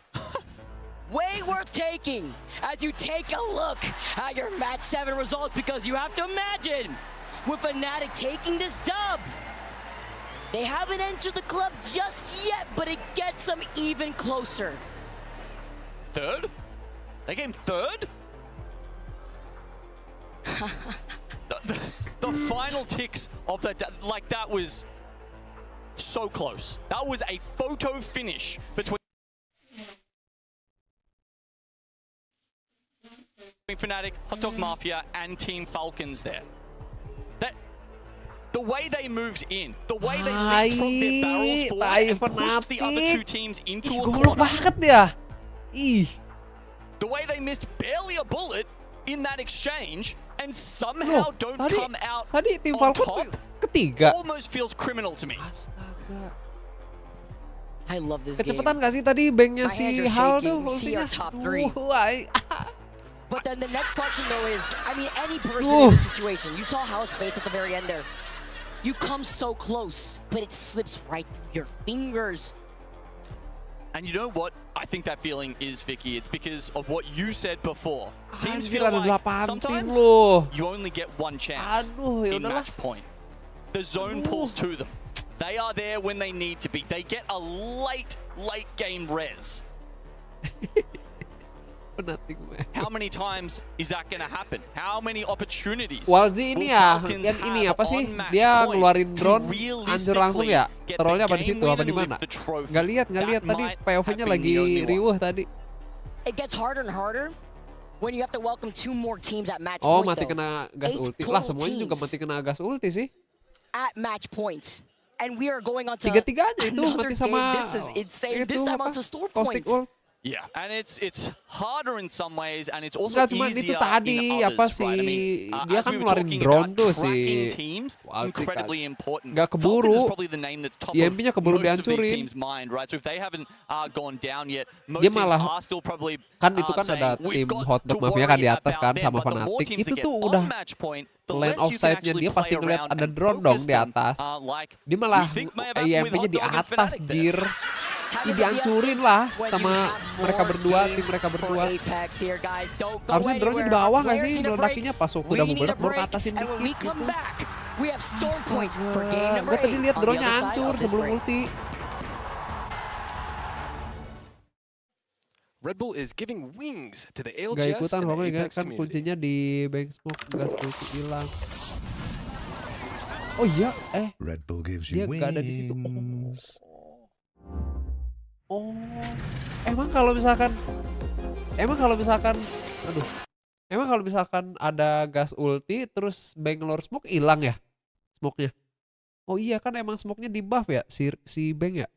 Way worth taking as you take a look at your match 7 results, because you have to imagine with Fnatic taking this dub, they haven't entered the club just yet, but it gets them even closer. Third? They came third? the final ticks of that was so close. That was a photo finish between Fnatic, Hot Dog Mafia, and Team Falcons there. The way they moved in, the way they leaped from their barrels forward and pushed the other two teams into a corner. The way they missed barely a bullet in that exchange and somehow don't come out on top almost feels criminal to me. I love this Kecepatan game. gak sih tadi banknya si Hal tuh? See our top 3. But then the next question though is, I mean, any person in this situation, you saw Hal's face at the very end there. You come so close, but it slips right through your fingers. And you know what? I think that feeling is, Vicky. It's because of what you said before. Teams feel ada like 8 sometimes tim loh. you only get one chance in match point. The zone pulls to them. They are there when they need to be. They get a late game res. How many times is that going to happen? How many opportunities? Walzi ini ya, yang ini apa sih? Dia ngeluarin drone, hancur langsung ya? Trollnya apa di situ? Apa di mana? Nggak lihat tadi POV-nya lagi riuh tadi. It gets harder and harder when you have to welcome 2 more teams at match Oh, point. mati kena gas ulti. Lah, semuanya juga mati kena gas ulti sih. At match points. And we are going on to tiga-tiganya itu mati sama This is insane. This time on to store points. Yeah, and it's harder in some ways, and it's also Nggak, cuma itu easier tadi in apa others, sih? right? I mean, Dia as kan we were ngeluarin talking drone about tuh tracking si teams, Walti incredibly important. Nggak keburu. Falcons is probably the name that's top Ya, of intinya keburu most of these dihancurin. teams' mind, right? So if they haven't gone down yet, most Dia teams malah are still probably kan itu kan ada tim Hot Dog Mafia kan di atas kan sama Fnatic. Itu tuh udah lane of sight-nya dia pasti ngeliat ada drone dong di atas. Dia malah EMP-nya di atas, jir. Dihancurin lah sama mereka berdua, tim mereka berdua. Harusnya drone-nya di bawah nggak sih? Ledakinya pas udah mau meledak baru ke atasin dikit gitu. Gue tadi lihat drone-nya hancur sebelum ulti. Red Bull is giving wings to the Gak ALGS ikutan and the pokoknya Apex kan community. kuncinya di bank smoke, gas ulti hilang. Oh iya, Red Bull gives dia you gak ada di situ. wings. Oh, emang kalau misalkan, emang kalau misalkan ada gas ulti terus Bangalore smoke hilang ya, smoke-nya. Oh iya kan emang smoke-nya di buff ya si Bang ya.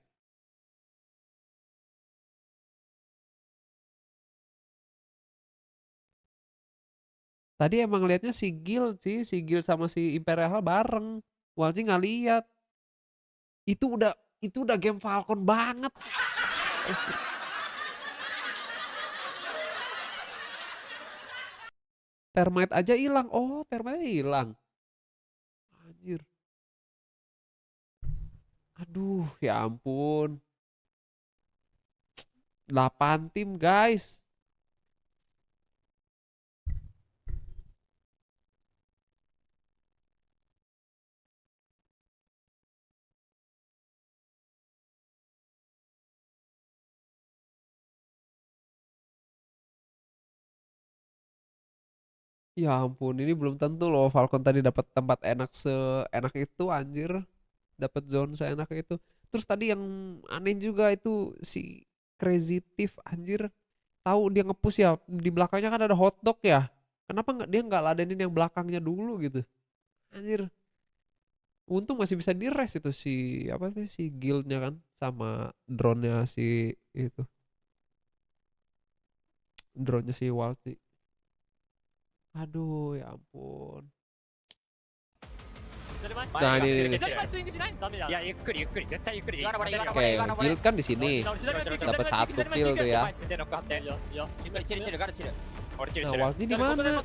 Tadi emang liatnya si Gil sama si Imperial bareng. Walji nggak lihat. Itu udah game Falcon banget. Termite aja hilang. Oh, termite hilang. Anjir. Aduh, ya ampun. 8 tim, guys. Ya ampun, ini belum tentu loh Falcon tadi dapat tempat enak seenak itu anjir. Dapat zone seenak itu. Terus tadi yang aneh juga itu si Crazy Thief anjir. Tahu dia nge-push ya, di belakangnya kan ada hotdog ya. Kenapa dia nggak ladenin yang belakangnya dulu gitu? Anjir. Untung masih bisa di-res itu si apa sih si guildnya kan sama drone-nya si itu. Drone-nya si Walti. Aduh, ya ampun. Nah, ini. Oke, guild kan di sini. Dapat 1 kill tuh ya. Nah, Walti di mana?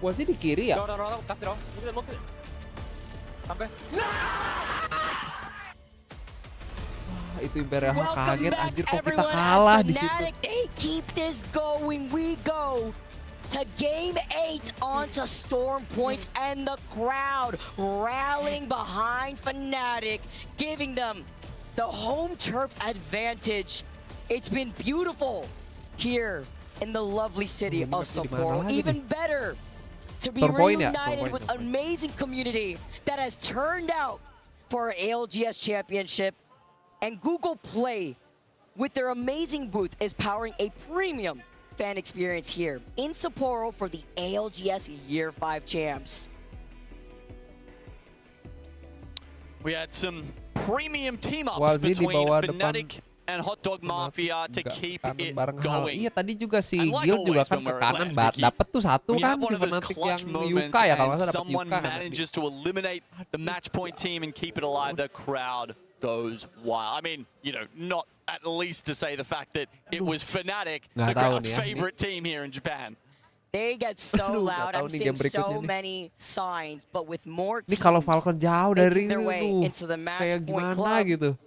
Walti di kiri ya? Itu Imperial kaget anjir kok kita kalah di situ. They keep this going. We go to game 8 onto Storm Point, and the crowd rallying behind Fnatic, giving them the home turf advantage. It's been beautiful here in the lovely city of Sapporo. Even better to be reunited with an amazing community that has turned out for our ALGS championship. And Google Play, with their amazing booth, is powering a premium fan experience here in Sapporo for the ALGS Year 5 champs. We had some premium team-ups between Fnatic and Hot Dog Mafia to keep it going. Iya tadi juga si Gil juga kan ke kanan dapet tuh satu kan si Fnatic yang Yuka ya kalau nggak salah dapet Yuka. Someone manages to eliminate the match point team and keep it alive. The crowd goes wild. I mean, you know, not at least to say the fact that it was Fnatic, the crowd's favorite team here in Japan. They get so loud. I'm seeing so many signs, but with more teams kalau Falcon jauh dari their way into the match point club, gitu.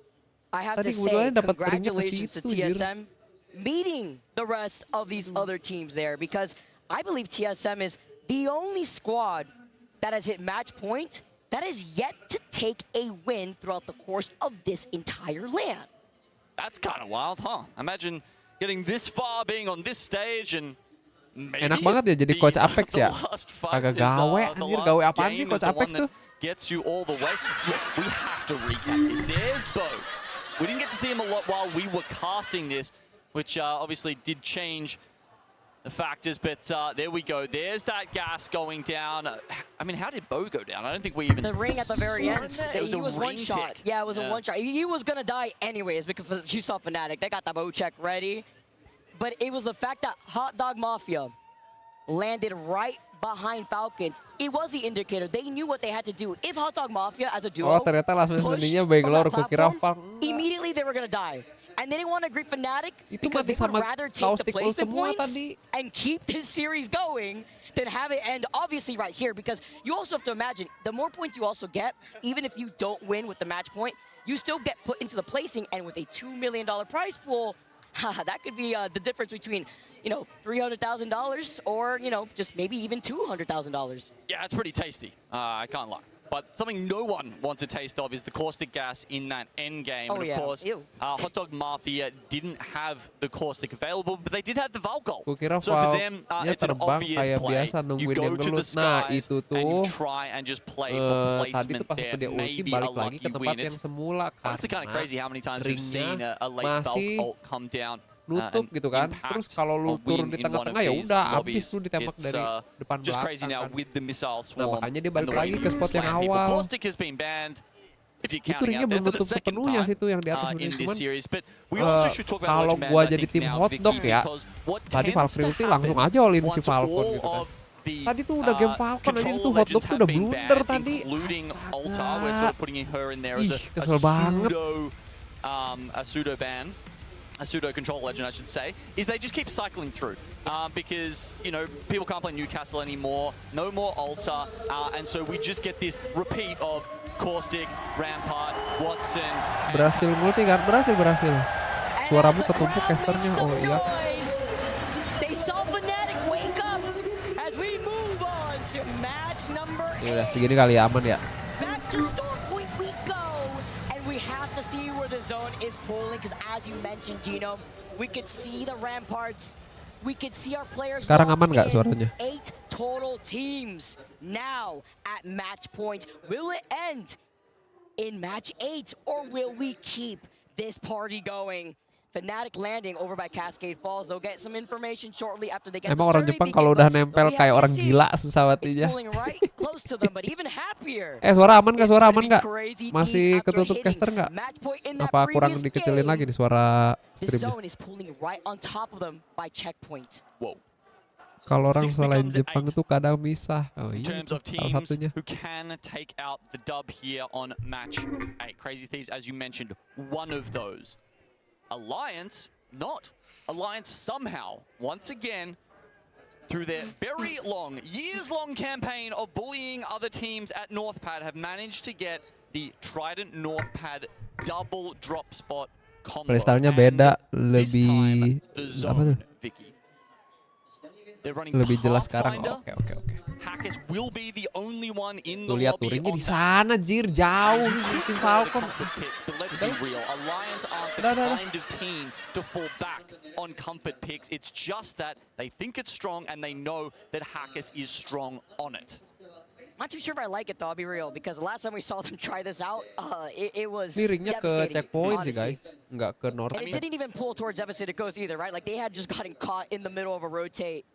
I have to say congratulations to TSM meeting the rest of these other teams there, because I believe TSM is the only squad that has hit match point that is yet to take a win throughout the course of this entire LAN. That's kind of wild, huh? Imagine getting this far, being on this stage, and enak banget ya jadi coach Apex ya. Agak gawe anjir, gawe apaan sih coach Apex tuh? Gets you all the way. Look, we have to recap this. There's Bo. We didn't get to see him a lot while we were casting this, which obviously did change the factors, but there we go. There's that gas going down. I mean, how did Bo go down? I don't think we even... The ring at the very end. It was he was one shot. Yeah, it was a one shot. He was going to die anyways because you saw Fnatic. They got the bow check ready. But it was the fact that Hot Dog Mafia landed right behind Falcons. It was the indicator. They knew what they had to do. If Hot Dog Mafia as a duo ternyata last match tadinya Bangalore, kukira immediately they were going to die. And they didn't want to greet Fnatic because they would rather take the placement points and keep this series going than have it end obviously right here, because you also have to imagine the more points you also get, even if you don't win with the match point, you still get put into the placing, and with a $2 million prize pool, that could be the difference between, you know, $300,000 or, you know, just maybe even $200,000. Yeah, it's pretty tasty. I can't lie. But something no one wants a taste of is the caustic gas in that end game. And of course, Hot Dog Mafia didn't have the caustic available, but they did have the Valgol. So for them, it's an obvious play. You go to the skies and you try and just play for placement there. Maybe a lucky win. It's kind of crazy how many times we've seen a late Valk ult come down. Nutup gitu kan, terus kalau lu turun di tengah-tengah ya udah habis lu ditembak dari depan belakang kan. Nah makanya dia balik lagi ke spot yang awal. Itu ringnya belum nutup sepenuhnya situ yang di atas sebenarnya, cuman kalau gua jadi tim hotdog ya, tadi Valkyrie ulti langsung aja all in si Falcon gitu kan. Tadi tuh udah game Falcon aja, tuh hotdog tuh udah blunder tadi. Ih, kesel banget. A pseudo control legend, I should say, is they just keep cycling through because, you know, people can't play Newcastle anymore, no more Altar, and so we just get this repeat of Caustic, Rampart, Watson. Berhasil multi kan? Berhasil. Suaramu ketumpuk casternya, oh iya. They saw Fnatic wake up as we move on to match number 8. Ya udah, segini kali ya, aman ya. Back to Storm Point we go. We have to see where the zone is pulling, because as you mentioned, Dino, we could see the Ramparts We could see our players Sekarang aman nggak suaranya? 8 total teams now at match point. Will it end in match 8 or will we keep this party going? Fnatic landing over by Cascade Falls. They'll get some information shortly after they get Emang orang Jepang kalau udah nempel kayak orang gila susah matinya. Suara aman nggak? Suara aman nggak? Masih ketutup caster nggak? Apa kurang dikecilin lagi nih suara streamnya? Kalau orang selain Jepang itu kadang misah. Oh iya, salah satunya. Who can take out the dub here on match 8? Crazy Thieves, as you mentioned, one of those. Alliance, not. Alliance somehow, once again, through their very long, years-long campaign of bullying other teams at Northpad, have managed to get the Trident Northpad double drop spot combo. Playstyle-nya beda, lebih apa tuh? Lebih jelas sekarang. Oke. Hackers will be the only one in the Tuh lihat turingnya di sana, jir jauh tim Falcon. Let's be real, Alliance aren't the kind of team to fall back on comfort picks. It's just that they think it's strong and they know that Hackers is strong on it. Not too sure if I like it though, I'll be real, because the last time we saw them try this out, it was Liringnya ke devastating, checkpoint sih honestly. guys, nggak ke north. And it didn't even pull towards Devastated Coast either, right? Like they had just gotten caught in the middle of a rotate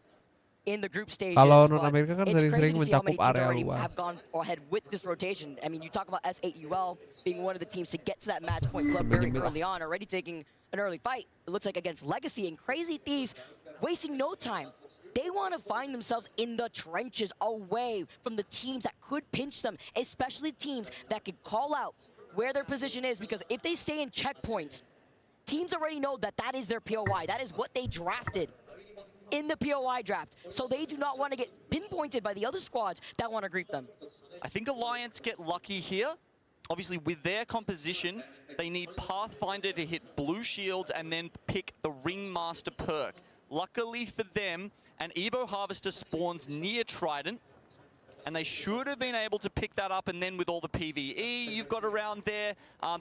in the group stages. Kalau non Amerika kan sering-sering mencakup area luas. Have gone ahead with this rotation. I mean, you talk about S8UL being one of the teams to get to that match point club very early on, already taking an early fight. It looks like against Legacy and Crazy Thieves, wasting no time. They want to find themselves in the trenches, away from the teams that could pinch them, especially teams that could call out where their position is, because if they stay in checkpoints, teams already know that that is their POI. That is what they drafted in the POI draft. So they do not want to get pinpointed by the other squads that want to greet them. I think Alliance get lucky here. Obviously, with their composition, they need Pathfinder to hit blue shields and then pick the Ringmaster perk. Luckily for them, an Evo Harvester spawns near Trident, and they should have been able to pick that up, and then with all the PvE you've got around there,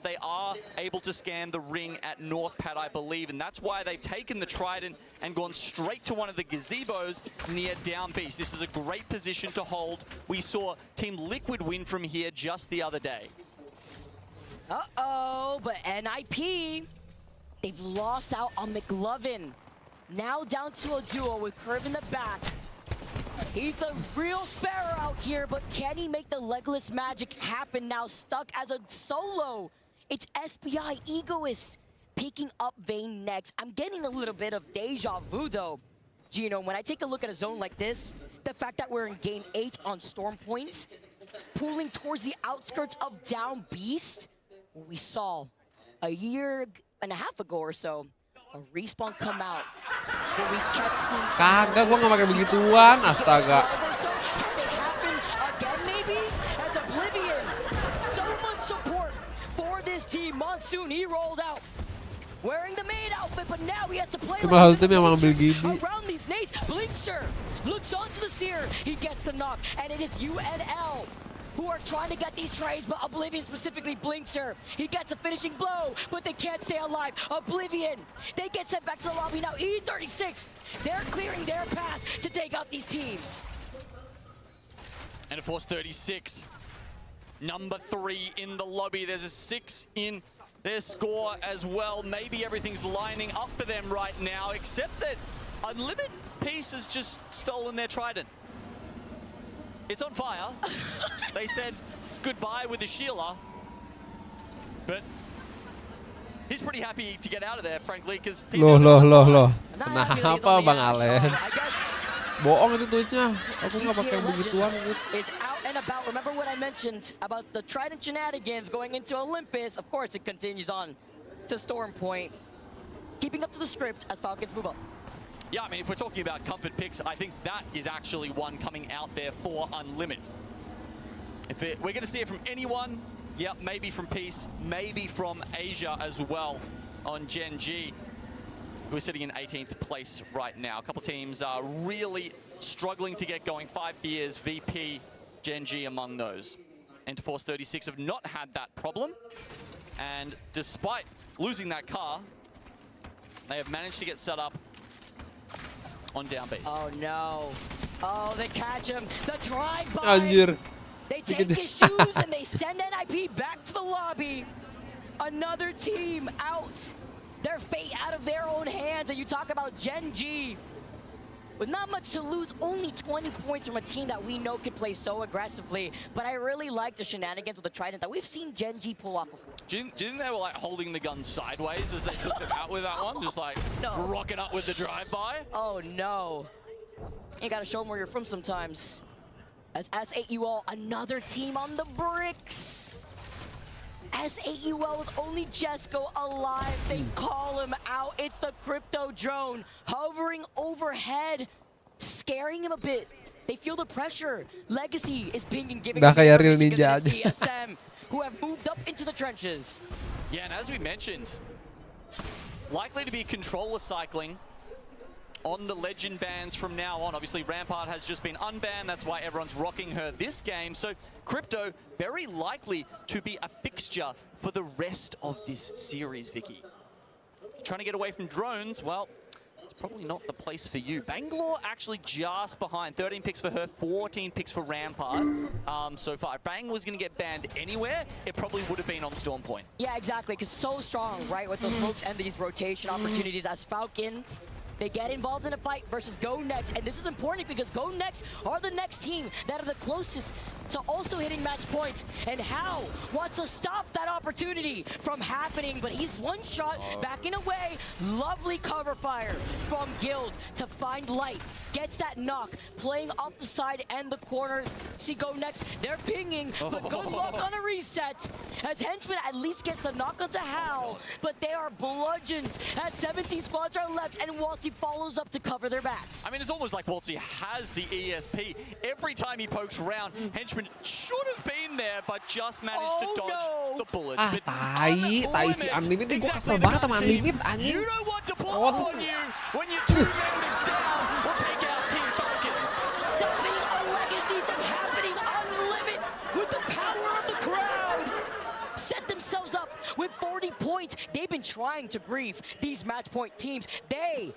they are able to scan the ring at Northpad, I believe, and that's why they've taken the Trident and gone straight to one of the gazebos near Down Beast. This is a great position to hold. We saw Team Liquid win from here just the other day. Uh-oh, but NIP, they've lost out on McLovin. Now down to a duo with Curve in the back. He's the real Sparrow out here, but can he make the legless magic happen now, stuck as a solo? It's SPI Egoist picking up Vayne next. I'm getting a little bit of deja vu though. Gino, when I take a look at a zone like this, the fact that we're in game 8 on Storm Point, pulling towards the outskirts of Down Beast, we saw a year and a half ago or so, a respawn come out. But we kept seeing Saga, gua nggak pakai begituan, astaga. Can it happen again maybe? As Oblivion, so much support for this team. Monsoon, he rolled out wearing the main outfit, but now he has to play around these nades. Blinkster looks onto the Seer, he gets the knock, and it is UNL who are trying to get these trades, but Oblivion, specifically Blinkster, he gets a finishing blow, but they can't stay alive. Oblivion, they get sent back to the lobby now. E36, they're clearing their path to take out these teams. And of course, 36, number 3 in the lobby. There's a 6 in their score as well. Maybe everything's lining up for them right now, except that Unlimited Peace has just stolen their Trident. It's on fire. They said goodbye with the Sheila, but he's pretty happy to get out of there, frankly, because Loh. Kenapa Bang Alen? Bohong itu tweetnya. Aku nggak pakai begituan. Is out and about. Remember what I mentioned about the Trident shenanigans going into Olympus? Of course, it continues on to Storm Point, keeping up to the script as Falcons move up. Yeah, I mean, if we're talking about comfort picks, I think that is actually one coming out there for Unlimited. We're going to see it from anyone, yeah, maybe from Peace, maybe from Asia as well on Gen G. We're sitting in 18th place right now. A couple teams are really struggling to get going. 5 years, VP, Gen G among those. Interforce 36 have not had that problem. And despite losing that car, they have managed to get set up on down base. Oh no. Oh, they catch him. The drive-by. Anjir. They take his shoes and they send NIP back to the lobby. Another team out. Their fate out of their own hands. And you talk about Gen G. With not much to lose, only 20 points from a team that we know can play so aggressively. But I really like the shenanigans with the Trident that we've seen Gen G pull off before. Do you think they were like holding the gun sideways as they took them out with that one? Just like rocking up with the drive-by? Oh no. You gotta show them where you're from sometimes. As S8UL, another team on the bricks. S8UL with only Jesco alive. They call him out. It's the crypto drone hovering overhead, scaring him a bit. They feel the pressure. Legacy is pinging, giving Dah kayak real ninja aja. CSM, who have moved up into the trenches. Yeah, and as we mentioned, likely to be controller cycling on the legend bans from now on. Obviously, Rampart has just been unbanned. That's why everyone's rocking her this game. So Crypto very likely to be a fixture for the rest of this series, Vicky. Trying to get away from drones, well, it's probably not the place for you. Bangalore actually just behind. 13 picks for her, 14 picks for Rampart so far. If Bang was going to get banned anywhere, it probably would have been on Storm Point. Yeah, exactly, because so strong, right, with those smokes and these rotation opportunities as Falcons. They get involved in a fight versus Go Next, and this is important because Go Next are the next team that are the closest to also hitting match points. And Hao wants to stop that opportunity from happening, but he's one shot backing away. Lovely cover fire from Guild to find Light. Gets that knock, playing off the side and the corner. See Go Next, they're pinging, but good luck on a reset. As Henchman at least gets the knock onto Hao, but they are bludgeoned as 17 spots are left, and Waltzy follows up to cover their backs. I mean, it's almost like Waltzy has the ESP. Every time he pokes around, Henchman should have been there, but just managed to dodge the bullets. Ah, tai si Unlimited. Gue kesel banget sama Unlimited, anjing. You know what to pull up on you when your two members down will take out Team Falcons. Stopping a legacy from happening on limit with the power of the crowd. Set themselves up with 40 points. They've been trying to brief these match point teams. They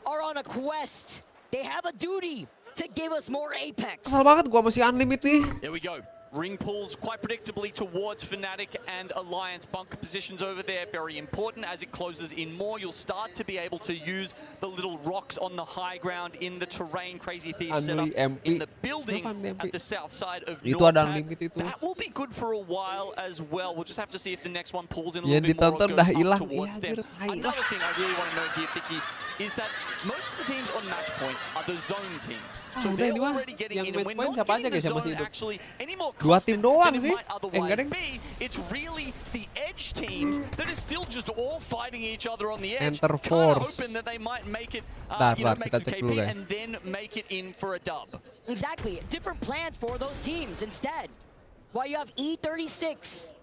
are on a quest. They have a duty to give us more Apex. Kesel banget gua masih Unlimited nih. Here we go. Ring pulls quite predictably towards Fnatic and Alliance. Bunker positions over there, very important. As it closes in more, you'll start to be able to use the little rocks on the high ground in the terrain. Crazy Thieves set up in the building at the south side of Northpack. That will be good for a while as well. We'll just have to see if the next one pulls in a little bit more or goes up towards them. Another thing I really want to note here, Vicky, is that most of the teams on match point are the zone teams. So they're already getting in, and we're not getting the zone actually any more Dua tim doang sih. Enggak deng. It's really the edge teams that are still just all fighting each other on the edge. Enter Force. Hoping that they might make it, kita make some cek KP dulu, guys. and then make it in for a dub. Exactly. Different plans for those teams instead. While you have E36,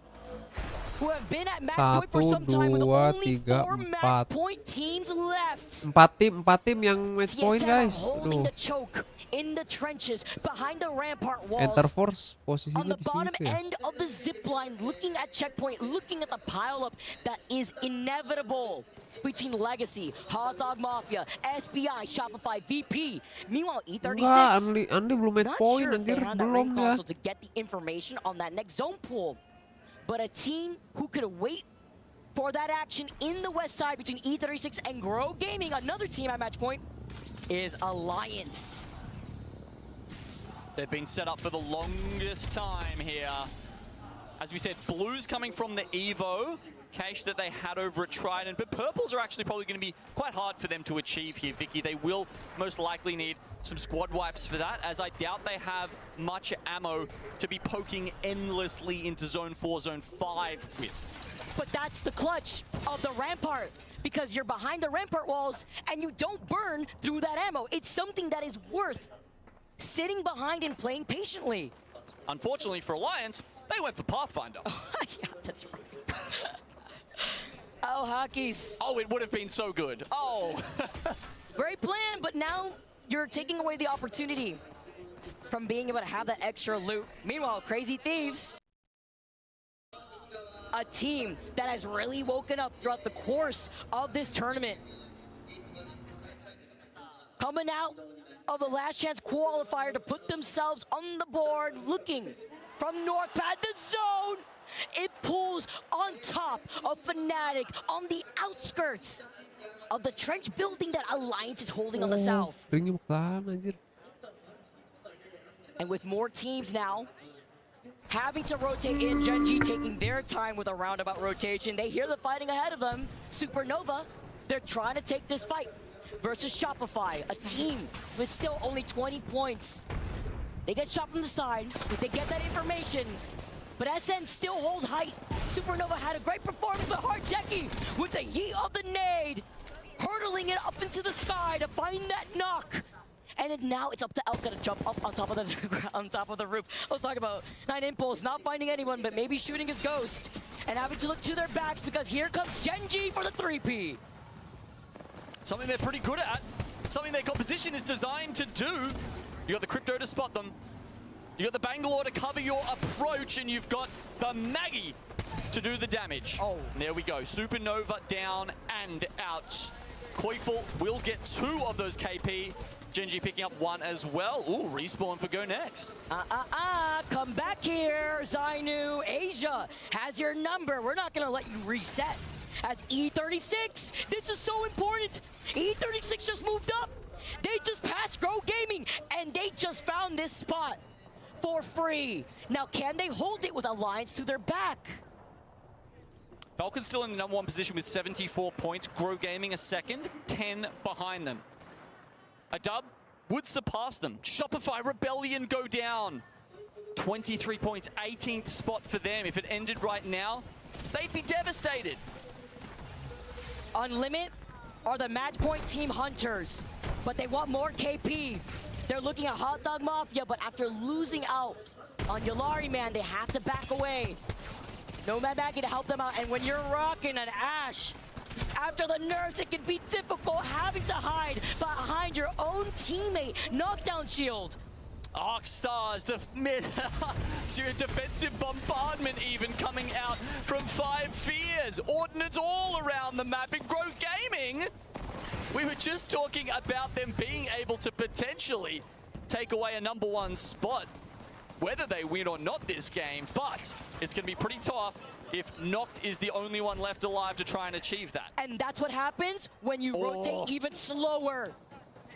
who have been at match point for some time with only 4 match point teams left. Empat tim yang match point, guys. Holding the choke in the trenches behind the rampart walls. Enter Force posisinya on the di bottom situ ya. end of the zip line, looking at checkpoint, looking at the pileup that is inevitable between Legacy, Hot Dog Mafia, SBI, Shopify, VP. Meanwhile, E36. Enggak, Andi belum match not point, sure if anjir, they're on that belum ring ya. console to get the information on that next zone pool. But a team who could wait for that action in the west side between E36 and Grow Gaming, another team at match point, is Alliance. They've been set up for the longest time here. As we said, blues coming from the Evo cache that they had over at Trident, but purples are actually probably going to be quite hard for them to achieve here, Vicky. They will most likely need some squad wipes for that, as I doubt they have much ammo to be poking endlessly into Zone 4, Zone 5 with. But that's the clutch of the Rampart, because you're behind the Rampart walls and you don't burn through that ammo. It's something that is worth sitting behind and playing patiently. Unfortunately for Alliance, they went for Pathfinder. Yeah, that's right. Oh, hockeys. Oh, it would have been so good. Oh. Great plan, but now you're taking away the opportunity from being able to have that extra loot. Meanwhile, Crazy Thieves, a team that has really woken up throughout the course of this tournament. coming out of the last chance qualifier to put themselves on the board, looking from North Pad, the zone. It pulls on top of Fnatic on the outskirts of the trench building that Alliance is holding on the south. And with more teams now having to rotate in, Gen G taking their time with a roundabout rotation. They hear the fighting ahead of them. Supernova, they're trying to take this fight versus Shopify, a team with still only 20 points. They get shot from the side, they get that information, but SN still hold height. Supernova had a great performance, but Hardeki with the yeet of the nade, hurtling it up into the sky to find that knock. And now it's up to Elka to jump up on top of the roof. I was talking about 9 Impulse not finding anyone, but maybe shooting his ghost and having to look to their backs because here comes Gen G for the 3P. Something they're pretty good at, something their composition is designed to do. You got the Crypto to spot them, you got the Bangalore to cover your approach, and you've got the Maggie to do the damage. Oh, and there we go. Supernova down and out. Koifel will get 2 of those KP. Gen G picking up 1 as well. Ooh, respawn for Go Next. Come back here, Zainu. Asia has your number. We're not gonna let you reset. As E36, this is so important. E36 just moved up. They just passed Grow Gaming, and they just found this spot for free. Now, can they hold it with Alliance to their back? Falcon's still in the number 1 position with 74 points. Grow Gaming a second, 10 behind them. A dub would surpass them. Shopify Rebellion go down. 23 points, 18th spot for them. If it ended right now, they'd be devastated. Unlimit are the match point team hunters, but they want more KP. They're looking at Hot Dog Mafia, but after losing out on Yulari, man, they have to back away. Nomad Maggie to help them out, and when you're rocking an Ashe, after the nerfs, it can be difficult having to hide behind your own teammate. Knockdown shield. Arcstars, defensive bombardment even coming out from 5 Fears. Ordnance all around the map in Grow Gaming. We were just talking about them being able to potentially take away a number 1 spot, whether they win or not this game, but it's going to be pretty tough if Noct is the only one left alive to try and achieve that. And that's what happens when you rotate even slower.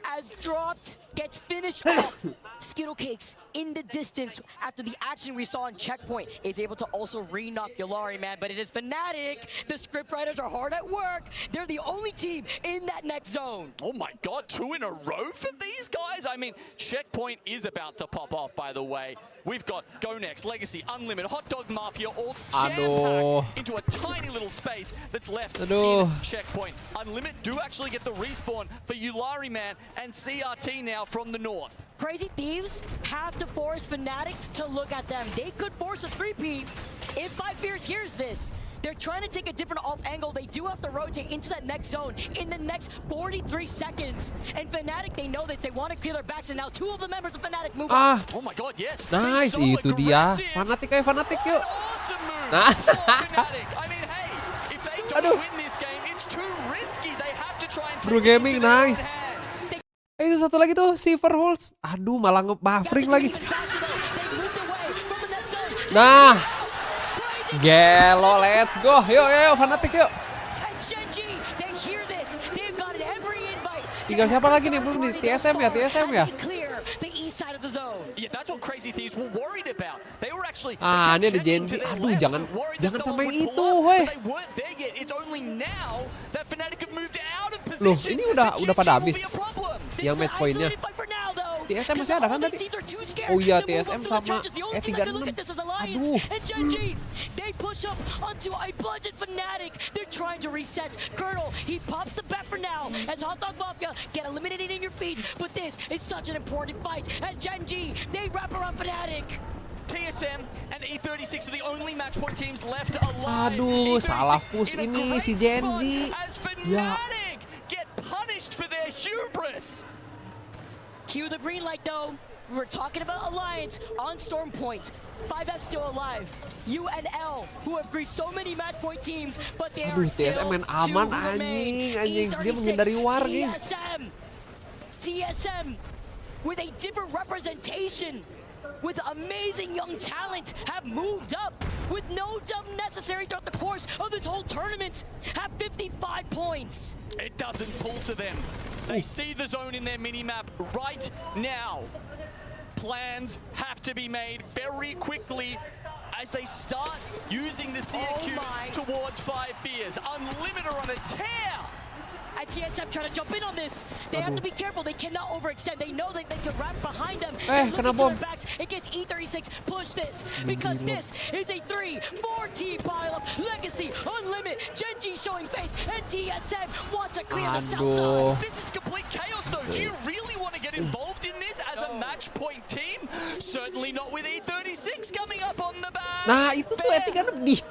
As Dropped gets finished off, Skittlecakes in the distance after the action we saw in Checkpoint is able to also re-knock Yulari, man, but it is Fnatic. The scriptwriters are hard at work. They're the only team in that next zone. Oh my God, 2 in a row for these guys? I mean, Checkpoint is about to pop off, by the way. We've got Go Next, Legacy, Unlimited, Hot Dog Mafia, all jam-packed into a tiny little space that's left in Checkpoint. Unlimited do actually get the respawn for Yulari, man, and CRT now from the north. Crazy Thieves have to force Fnatic to look at them. They could force a 3P if 5 Fears hears this. They're trying to take a different off angle. They do have to rotate into that next zone in the next 43 seconds. And Fnatic, they know this. They want to clear their backs, and now 2 of the members of Fnatic move up. Oh my God, yes. Nice, so itu dia. Fanatik kayak Fanatik yuk. Awesome move Fnatic. I mean, hey, if they don't win this game, it's too risky. They have to try and take Grow Gaming, nice. Itu satu lagi tuh, Silverholz. Aduh, malah nge-buffering lagi. Nah. Gelo, let's go. Yuk, Fanatik yuk. Tinggal siapa lagi nih? Belum nih, TSM ya? Yeah, that's what Crazy Thieves were worried about. They were actually ini ada Genji. Aduh, jangan samain itu, weh. It's only now that Fnatic have moved out of position. Loh, ini udah pada habis. Yang match point-nya. TSM masih ada kan tadi? Oh iya, TSM sama E36. Aduh. They push up onto a bludgeon Fnatic. They're trying to reset. Colonel, he pops the bet for now as Hot Dog Mafia get eliminated in your feet. But this is such an important fight as Gen G, they wrap around Fnatic. TSM and E36 are the only match point teams left alive. Aduh, salah push ini si Genji. As Fnatic get punished for their hubris. Cue the green light though. We were talking about Alliance on Storm Point. 5F still alive. UNL, who have greased so many match point teams, but they are still TSM main aman, anjing. Dia menghindari war, guys. TSM with a different representation, with amazing young talent, have moved up with no dub necessary throughout the course of this whole tournament, have 55 points. It doesn't pull to them. They see the zone in their mini-map right now. Plans have to be made very quickly as they start using the CQs towards 5 Fears. Unlimited on a tear! And TSM trying to jump in on this. They have to be careful. They cannot overextend. They know that they can wrap behind them. They're looking to their backs in case E36 push this. Because this is a 3-4 pile-up. Legacy, Unlimited, Genji showing face, and TSM wants to clear the south side. This is complete chaos though. Do you really want to get involved in this as a match point team? Certainly not with E36 coming up on the back. Nah, itu tuh E36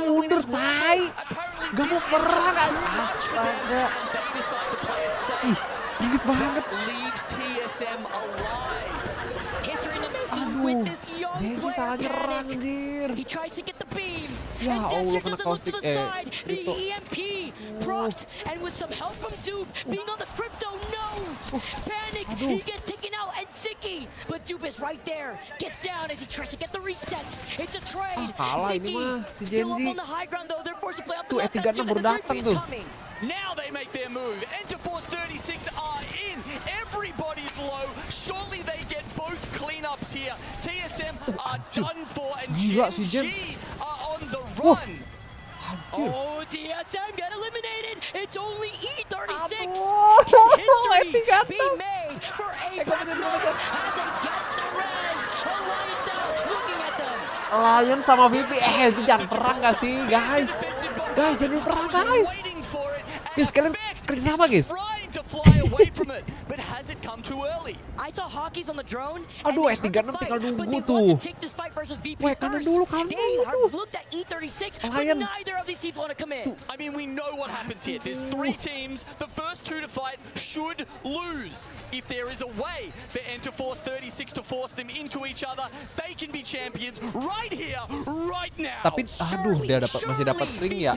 mundur, tai. Gak mau perang, astaga. Ih, ribet banget. Aduh, Genji salah nyerang, anjir. Ya Allah, kena caustic. Itu. Proct, and with some help from Dupe being on the crypto, no! Panic, he gets taken out, and Ziki, but Dupe is right there, gets down as he tries to get the reset. It's a trade. Ziki still up on the high ground though, they're forced to play up the left edge, and the 3P is coming. Now they make their move. Enterforce 36 are in. Everybody's low. Surely they get both cleanups here. TSM are done for, and GG are on the run. Oh, TSM get eliminated. It's only E36. Can history be made for APAC? As they get the res. Alliance now looking at them. Lion sama VP, itu jangan perang gak sih, guys? Guys, jangan perang, guys. Guys, kalian kerja sama, guys. To fly away from it, but has it come too early? I saw Hockey's on the drone. Aduh, E36 tinggal nunggu tuh. Weh, kanan dulu, They looked at E36, but neither of these teams want to come in. I mean, we know what happens here. There's 3 teams. The first 2 to fight should lose. If there is a way for Enterforce 36 to force them into each other, they can be champions right here, right now. Tapi, aduh, dia masih dapat ring ya.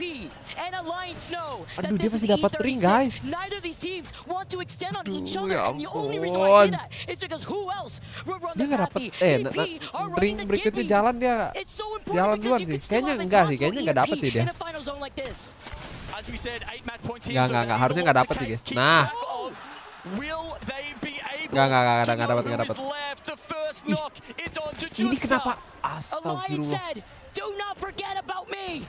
Aduh, dia masih dapat ring, guys. Neither of these teams want to extend on each other, and the only reason why I say that is because who else will run the path? VP are running the berikutnya jalan dia. Jalan duluan sih. Kayaknya enggak sih, kayaknya enggak dapet sih dia. Enggak, harusnya enggak dapet sih, guys. Nah. Enggak dapet. Ini kenapa? Astagfirullah. Do not forget about me.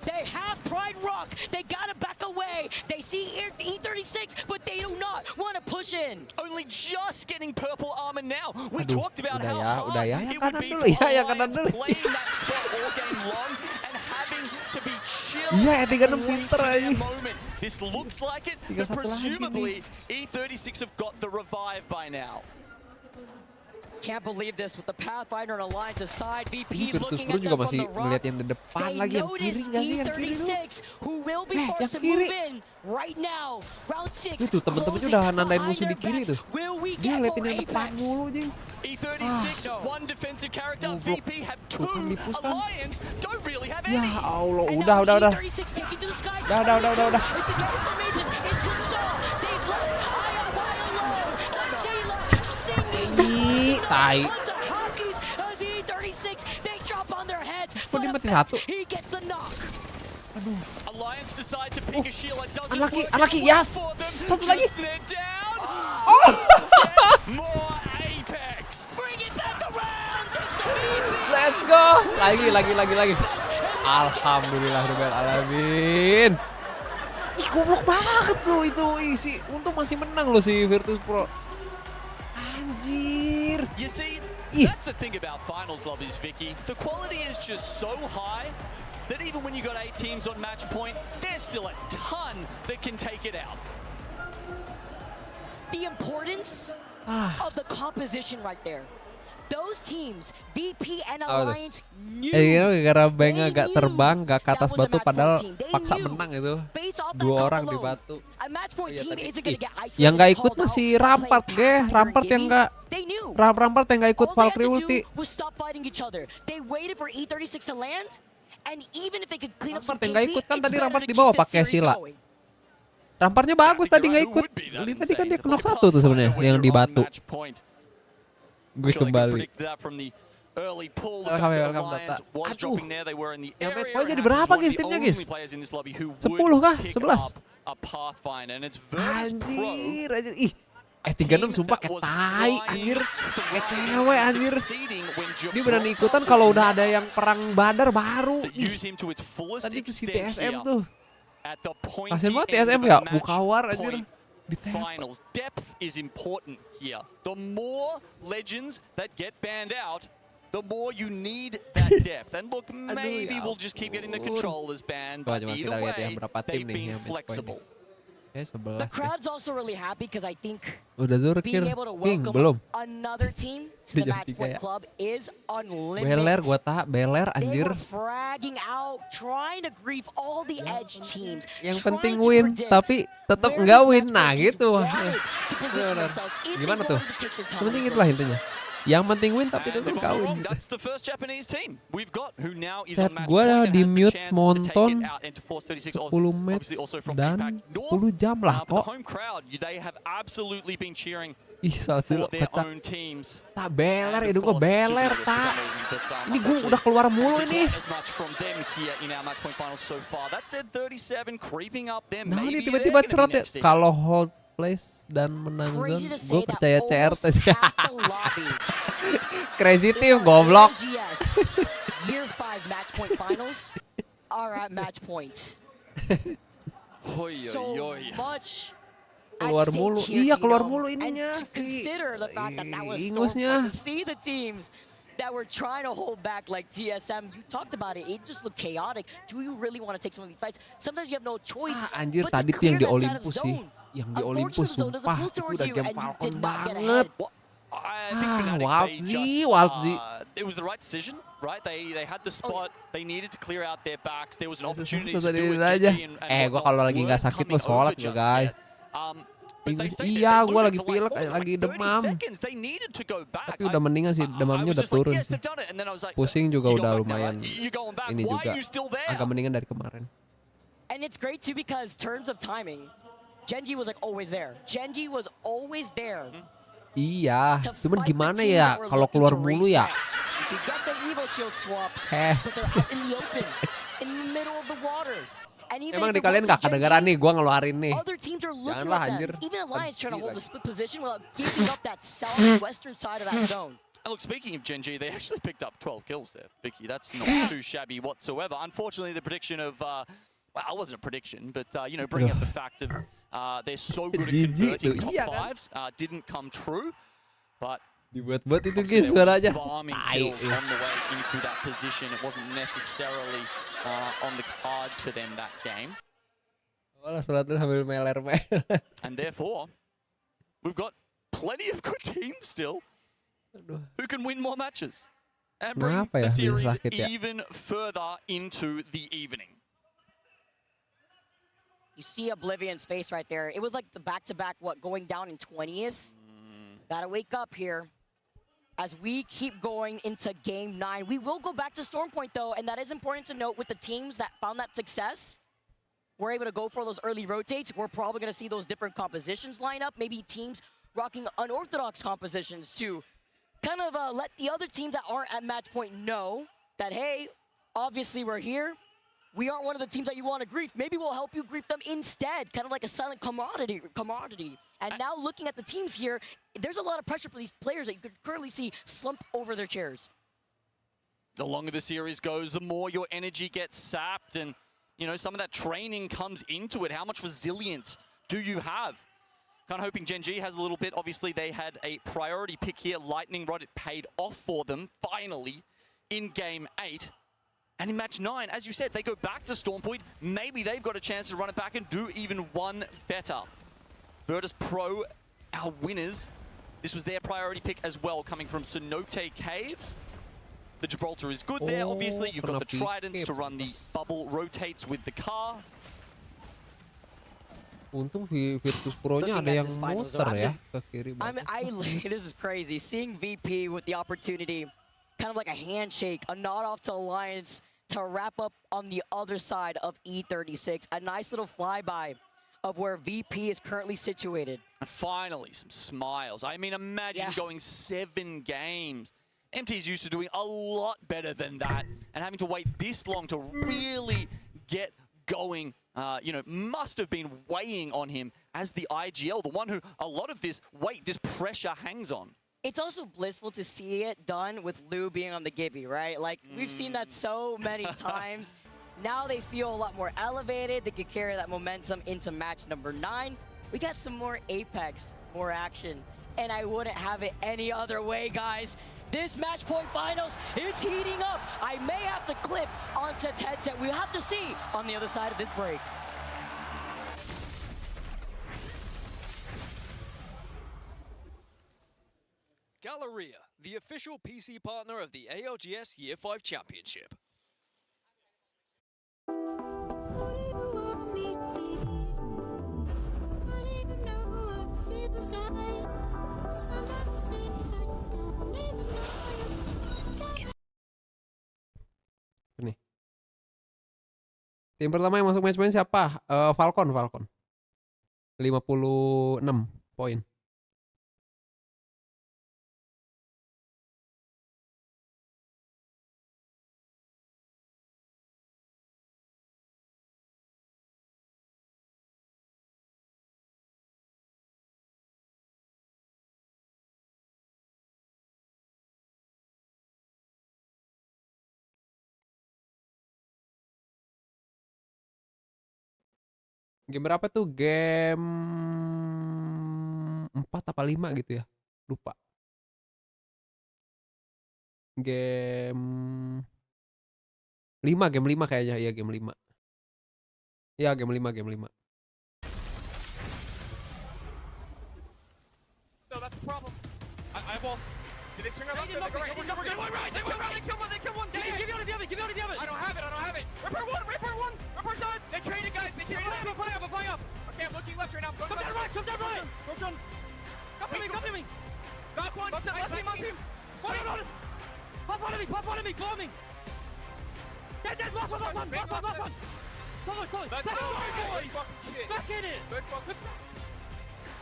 They have Pride Rock. They gotta back away. They see E36, but they do not want to push in. Only just getting purple armor now. We talked about how hard it would be for Alliance playing that spot all game long and having to be chill. Iya, E36 pinter aja. This looks like it, but presumably E36 have got the revive by now. Can't believe this with the Pathfinder and Alliance aside. VP Virtus looking Pro at them juga from masih the rock. melihat yang di depan lagi, yang kiri nggak sih, yang kiri dulu. Who will be forced to move in right now. Round 6. Itu temen-temennya udah nandain musuh di kiri tuh. Dia liatin yang depan mulu aja. E36, one defensive character, VP have 2, Alliance don't really have any. Ya Allah, udah. Udah. Ih, tai. Kok dia mati satu? Aduh. Anaki, yes. Satu lagi. Oh. Let's go. Lagi. Alhamdulillahirobbilalamin. Ih, goblok banget loh itu isi. Untung masih menang loh si Virtus Pro. Anjir. You see, that's the thing about finals lobbies, Vicky. The quality is just so high that even when you got 8 teams on match point, there's still a ton that can take it out. The importance of the composition right there. Those teams, VP and Alliance knew. Gara-gara Bang agak terbang, gak ke atas batu, padahal paksa menang itu. 2 orang di batu. Yang gak ikut masih Rampart, Rampart yang gak ikut Valkyrie ulti. Rampart yang gak ikut kan tadi Rampart di bawah pakai Sila. Ramparnya bagus tadi nggak ikut. Tadi kan dia knock 1 tuh sebenarnya yang di batu. Gue kembali. Welcome Data. Aduh. Yang match point jadi berapa guys timnya guys? 10 kah? 11? Anjir. Ih. 36 sumpah kayak tai anjir. Kayak cewek anjir. Dia berani ikutan kalau udah ada yang perang badar baru. Tadi ke si TSM tuh. Kasian banget TSM ya, Bukawar anjir. Finals depth is important here. The more legends that get banned out, the more you need that depth. And look, maybe we'll just keep getting the controllers banned, but either way, they've been flexible. The crowd's also really happy because I think udah being able to welcome another team to the match point club is unlimited. Beler gua Beler anjir. They were fragging out, trying to grief all the edge teams. Yang penting win, tapi tetap nggak win. Nah gitu. Gimana tuh? Yang penting itulah intinya. Yang penting win tapi tetap nggak win. Set gua di mute nonton 10 match dan 10 jam lah kok. Ih salah dulu kocak. Tak Beler itu gua Beler tak. Ini gua udah keluar mulu ini. Nah ini tiba-tiba cerot ya. Kalau hold place dan menang zone, gue percaya CR saja. Crazy team goblok. Year 5 match point finals are at match point. So much keluar mulu. Iya keluar mulu ininya. Consider the fact that that was ingusnya. to see the teams that were trying to hold back like TSM. You talked about it. It just looked chaotic. Do you really want to take some of these fights? Sometimes you have no choice. Anjir tadi tuh yang di Olympus sih. Yang di Olympus sumpah itu udah game falcon banget. Wildzy. It was the right decision, right? They had the spot. They needed to clear out their backs. There was an opportunity to do it. Aja. Gua kalau lagi nggak sakit mah sholat ya guys. Iya, gue lagi pilek, lagi demam. Tapi udah mendingan sih, demamnya udah turun sih. Pusing juga udah lumayan. Ini juga agak mendingan dari kemarin. And it's great too because terms of timing, Genji was like always there. Genji was always there. Iya, cuman gimana ya kalau keluar mulu ya? Emang di kalian gak kedengeran nih, gue ngeluarin nih. Janganlah anjir. And look, speaking of Genji, they actually picked up 12 kills there, Vicky. That's not too shabby whatsoever. Unfortunately, the prediction of, well, it wasn't a prediction, but, you know, bringing up the fact of they're so good at converting top fives didn't come true. But dibuat-buat itu guys suaranya. Kills on the way into that position. It wasn't necessarily on the cards for them that game. Walah selalu sambil meler-meler. And therefore, we've got plenty of good teams still who can win more matches and bring the series even further into the evening. You see Oblivion's face right there. It was like the back-to-back, going down in 20th. Gotta wake up here. As we keep going into Game 9, we will go back to Storm Point, though, and that is important to note with the teams that found that success. We're able to go for those early rotates. We're probably going to see those different compositions line up. Maybe teams rocking unorthodox compositions to kind of let the other teams that aren't at match point know that, hey, obviously we're here. We aren't one of the teams that you want to grief. Maybe we'll help you grief them instead, kind of like a silent commodity. And now looking at the teams here, there's a lot of pressure for these players that you could currently see slumped over their chairs. The longer the series goes, the more your energy gets sapped, and you know some of that training comes into it. How much resilience do you have? Kind of hoping Gen G has a little bit. Obviously, they had a priority pick here, Lightning Rod. It paid off for them finally in Game 8. And in match 9, as you said, they go back to Storm Point. Maybe they've got a chance to run it back and do even one better. Virtus Pro, our winners. This was their priority pick as well, coming from Cenote Caves. The Gibraltar is good there, obviously. You've got the Tridents to run the bubble rotates with the car. Untung Virtus Pro-nya ada yang muter ya ke kiri. This is crazy. Seeing VP with the opportunity, kind of like a handshake, a nod off to Alliance to wrap up on the other side of E36. A nice little flyby of where VP is currently situated. And finally, some smiles. I mean, imagine going 7 games. MT's used to doing a lot better than that, and having to wait this long to really get going, you know, must have been weighing on him as the IGL, the one who a lot of this weight, this pressure hangs on. It's also blissful to see it done with Lou being on the Gibby, right? Like, we've seen that so many times. Now they feel a lot more elevated. They could carry that momentum into match number 9. We got some more Apex, more action, and I wouldn't have it any other way, guys. This match point finals, it's heating up. I may have to clip onto Tencent. We'll have to see on the other side of this break. Galleria, the official PC partner of the ALGS Year 5 Championship. Nih. Tim pertama yang masuk match point siapa? Falcon. 56 poin. Game berapa tuh? Game 4 apa 5 gitu ya? Lupa. Game 5 kayaknya. Iya, game 5. Ya, game 5. So that's the problem. I won't. Did they swing around to the right? They went right. They killed one. Give me on the other. I don't have it. Repair one. Repair time. They traded, guys. I'm flying up. Okay, I'm looking left right now. Come down right. Roach on. Copy me. Back one. Last team. Pop on me. Blow me. Dead. Last one. Solid. Let's go, boys. Back in it. Good fucking shit.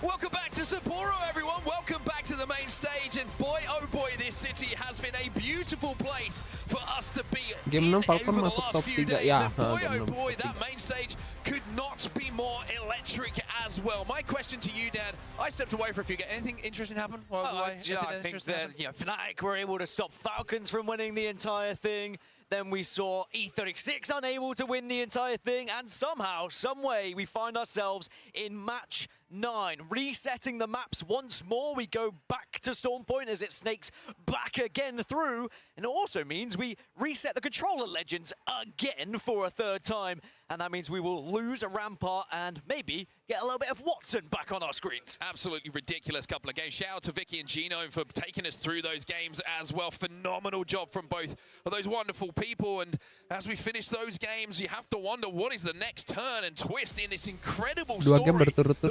Welcome back to Sapporo, everyone. Welcome back to the main stage. And boy, oh boy, this city has been a beautiful place for us to be Game in 6 Falcon over the masuk last top few 3 days. ya. And boy, oh boy, that main stage could not be more electric as well. My question to you, Dan, I stepped away for a few games. Anything interesting happen? I think that Fnatic were able to stop Falcons from winning the entire thing. Then we saw E36 unable to win the entire thing, and somehow, someway, we find ourselves in match 9. Resetting the maps once more, we go back to Storm Point as it snakes back again through, and it also means we reset the controller legends again for a 3rd time, and that means we will lose a Rampart and maybe get a little bit of Watson back on our screens. Absolutely ridiculous couple of games. Shout out to Vicky and Gino for taking us through those games as well. Phenomenal job from both of those wonderful people. And as we finish those games, you have to wonder what is the next turn and twist in this incredible story that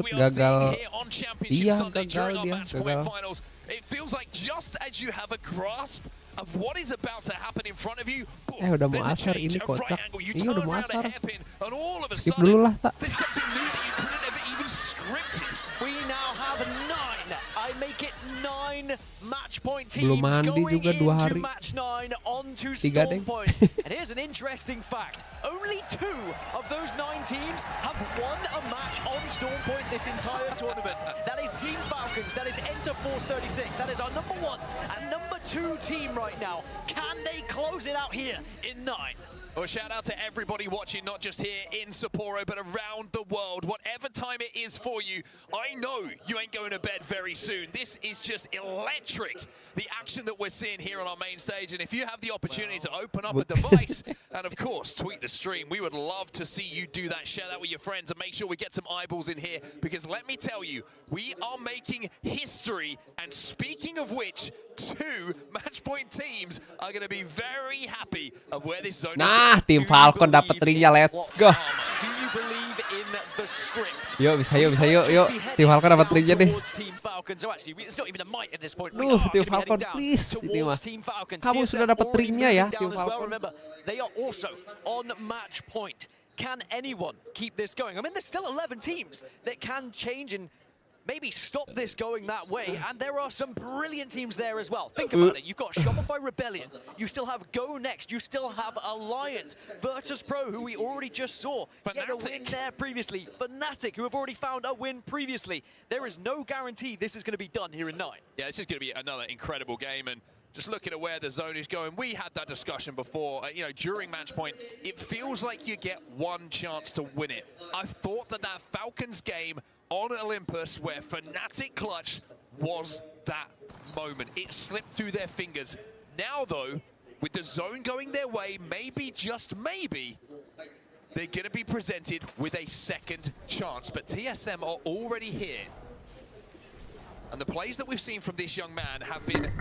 we are seeing here on Championship Sunday during our match point finals. It feels like just as you have a grasp of what is about to happen in front of you, boom, udah mau there's a asar change, ini a right kocak. angle, you Iya turn udah mau around a asar. hairpin, and all of a Skip sudden, dulu lah, Tak. there's something new that you couldn't have even scripted. We now have 9. I make it 9 match point teams Belum mandi going juga 2 into hari. match 9 onto 3 Storm deh. Point. And here's an interesting fact. Only 2 of those 9 teams have won a match on Storm Point this entire tournament. That is Team Falcons. That is Enter Force 36. That is our number 1 and number 2 team right now. Can they close it out here in 9? Well, shout out to everybody watching, not just here in Sapporo, but around the world. Whatever time it is for you, I know you ain't going to bed very soon. This is just electric, the action that we're seeing here on our main stage. And if you have the opportunity to open up a device and, of course, tweet the stream, we would love to see you do that. Share that with your friends and make sure we get some eyeballs in here. Because let me tell you, we are making history. And speaking of which, 2 match point teams are going to be very happy of where this zone is going. Nah, tim Falcon dapat ringnya, let's go. Do you believe in the script? Yuk, bisa yuk. Tim Falcon dapat ringnya deh. Team Falcons. So actually, it's not even a might at this point. Duh, tim Falcon, please. Ini mah. Kamu sudah dapat ringnya ya, tim Falcon. Remember, they are also on match point. can anyone keep this going? I mean, there's still 11 teams that can change and maybe stop this going that way, and there are some brilliant teams there as well. Think about it. You've got Shopify Rebellion, you still have Go Next, you still have Alliance, Virtus Pro, who we already just saw get a win there previously, Fnatic, who have already found a win previously. There is no guarantee this is going to be done here in 9. Yeah, this is going to be another incredible game, and just looking at where the zone is going, we had that discussion before, you know, during match point. It feels like you get one chance to win it. I thought that Falcons game on Olympus where Fnatic clutch was that moment. It slipped through their fingers. Now though, with the zone going their way, maybe, just maybe, they're going to be presented with a second chance. But TSM are already here. And the plays that we've seen from this young man have been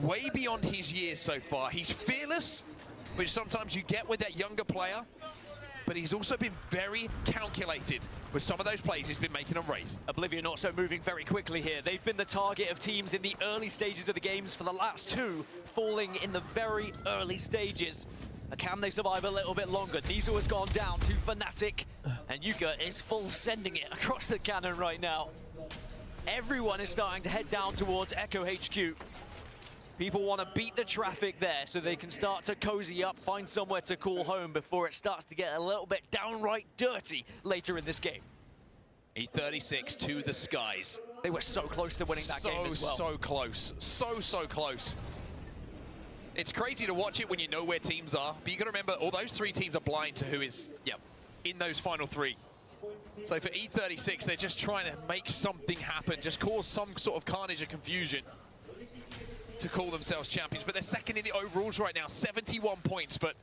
way beyond his years so far. He's fearless, which sometimes you get with that younger player. But he's also been very calculated with some of those plays he's been making on Wraith. Oblivion also moving very quickly here. They've been the target of teams in the early stages of the games for the last 2, falling in the very early stages. Can they survive a little bit longer? Diesel has gone down to Fnatic, and Yuka is full sending it across the cannon right now. Everyone is starting to head down towards Echo HQ. People want to beat the traffic there so they can start to cozy up, find somewhere to call home before it starts to get a little bit downright dirty later in this game. E36 to the skies. They were so close to winning that game as well. So close. So close. It's crazy to watch it when you know where teams are, but you got to remember all those 3 teams are blind to who is in those final 3. So for E36, they're just trying to make something happen, just cause some sort of carnage or confusion to call themselves champions. But they're second in the overalls right now, 71 points, but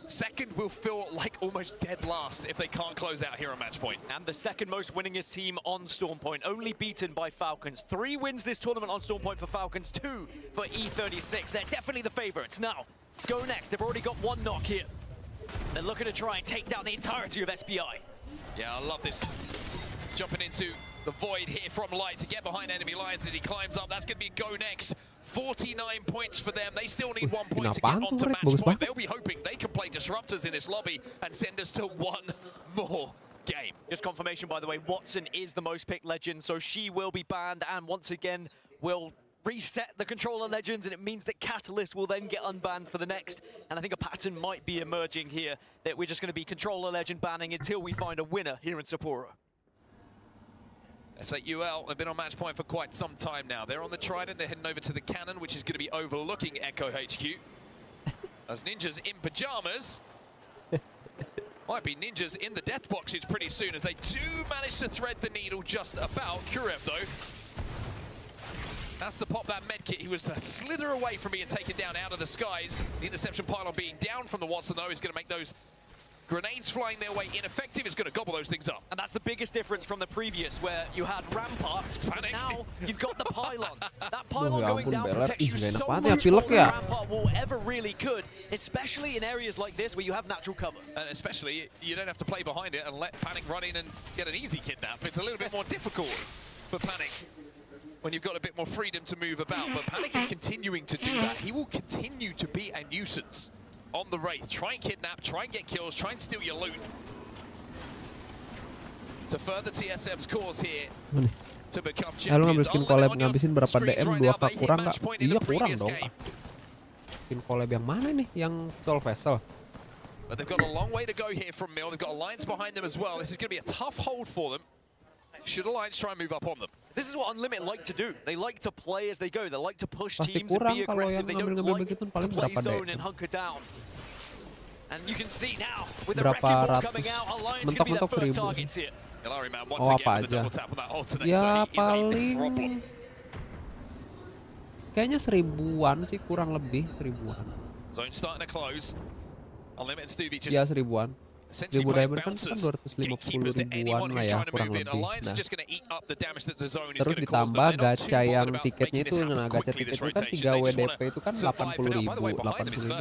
second will feel like almost dead last if they can't close out here on match point. And the second most winningest team on Storm Point, only beaten by Falcons. 3 wins this tournament on Storm Point for Falcons, 2 for E36. They're definitely the favorites. Now, Go Next, they've already got 1 knock here. They're looking to try and take down the entirety of SBI. Yeah, I love this. Jumping into the void here from Light to get behind enemy lines as he climbs up. That's going to be Go Next. 49 points for them. They still need 1 point to get onto match point. They'll be hoping they can play disruptors in this lobby and send us to 1 more game. Just confirmation, by the way, Watson is the most picked legend, so she will be banned and once again will reset the controller legends, and it means that Catalyst will then get unbanned for the next. And I think a pattern might be emerging here that we're just going to be controller legend banning until we find a winner here in Sapporo. S8UL have been on match point for quite some time now. They're on the Trident, they're heading over to the Cannon, which is going to be overlooking Echo HQ. As Ninjas in pajamas. Might be Ninjas in the death boxes pretty soon, as they do manage to thread the needle just about. Kurev, though, has to pop that medkit. He was a slither away from being taken down out of the skies. The interception pylon being down from the Watson, though, is going to make those grenades flying their way ineffective. Is going to gobble those things up. And that's the biggest difference from the previous, where you had ramparts, but now you've got the pylon. That pylon going down protects you so much more than the rampart will ever really could, especially in areas like this where you have natural cover. And especially, you don't have to play behind it and let Panic run in and get an easy kidnap. It's a little bit more difficult for Panic when you've got a bit more freedom to move about. But Panic is continuing to do that. He will continue to be a nuisance on the Wraith. Try and kidnap, try and get kills, try and steal your loot. To further TSM's cause here to become Lu ngambil champions. skin collab ngabisin berapa DM? 2k kurang nggak? Iya kurang dong. Skin collab yang mana nih? Yang Soul Vessel. But they've got a long way to go here from Mill. They've got Alliance behind them as well. This is going to be a tough hold for them. Should Alliance try and move up on them? This is what Unlimit like to do. They like to play as they go. They like to push teams and be aggressive. They don't like to play zone and hunker down. And you can see now, with the wrecking ball coming out, Alliance going to be their first targets here. Oh apa aja? Ya paling kayaknya 1000-an sih, kurang lebih 1000-an. Zone starting to close. Unlimited Stuvie just ya 1000-an. 1000 diamond kan 250.000-an lah ya, kurang lebih. Nah, terus ditambah gacha yang tiketnya itu, nah gacha tiket itu kan 3 WDP itu kan 80.000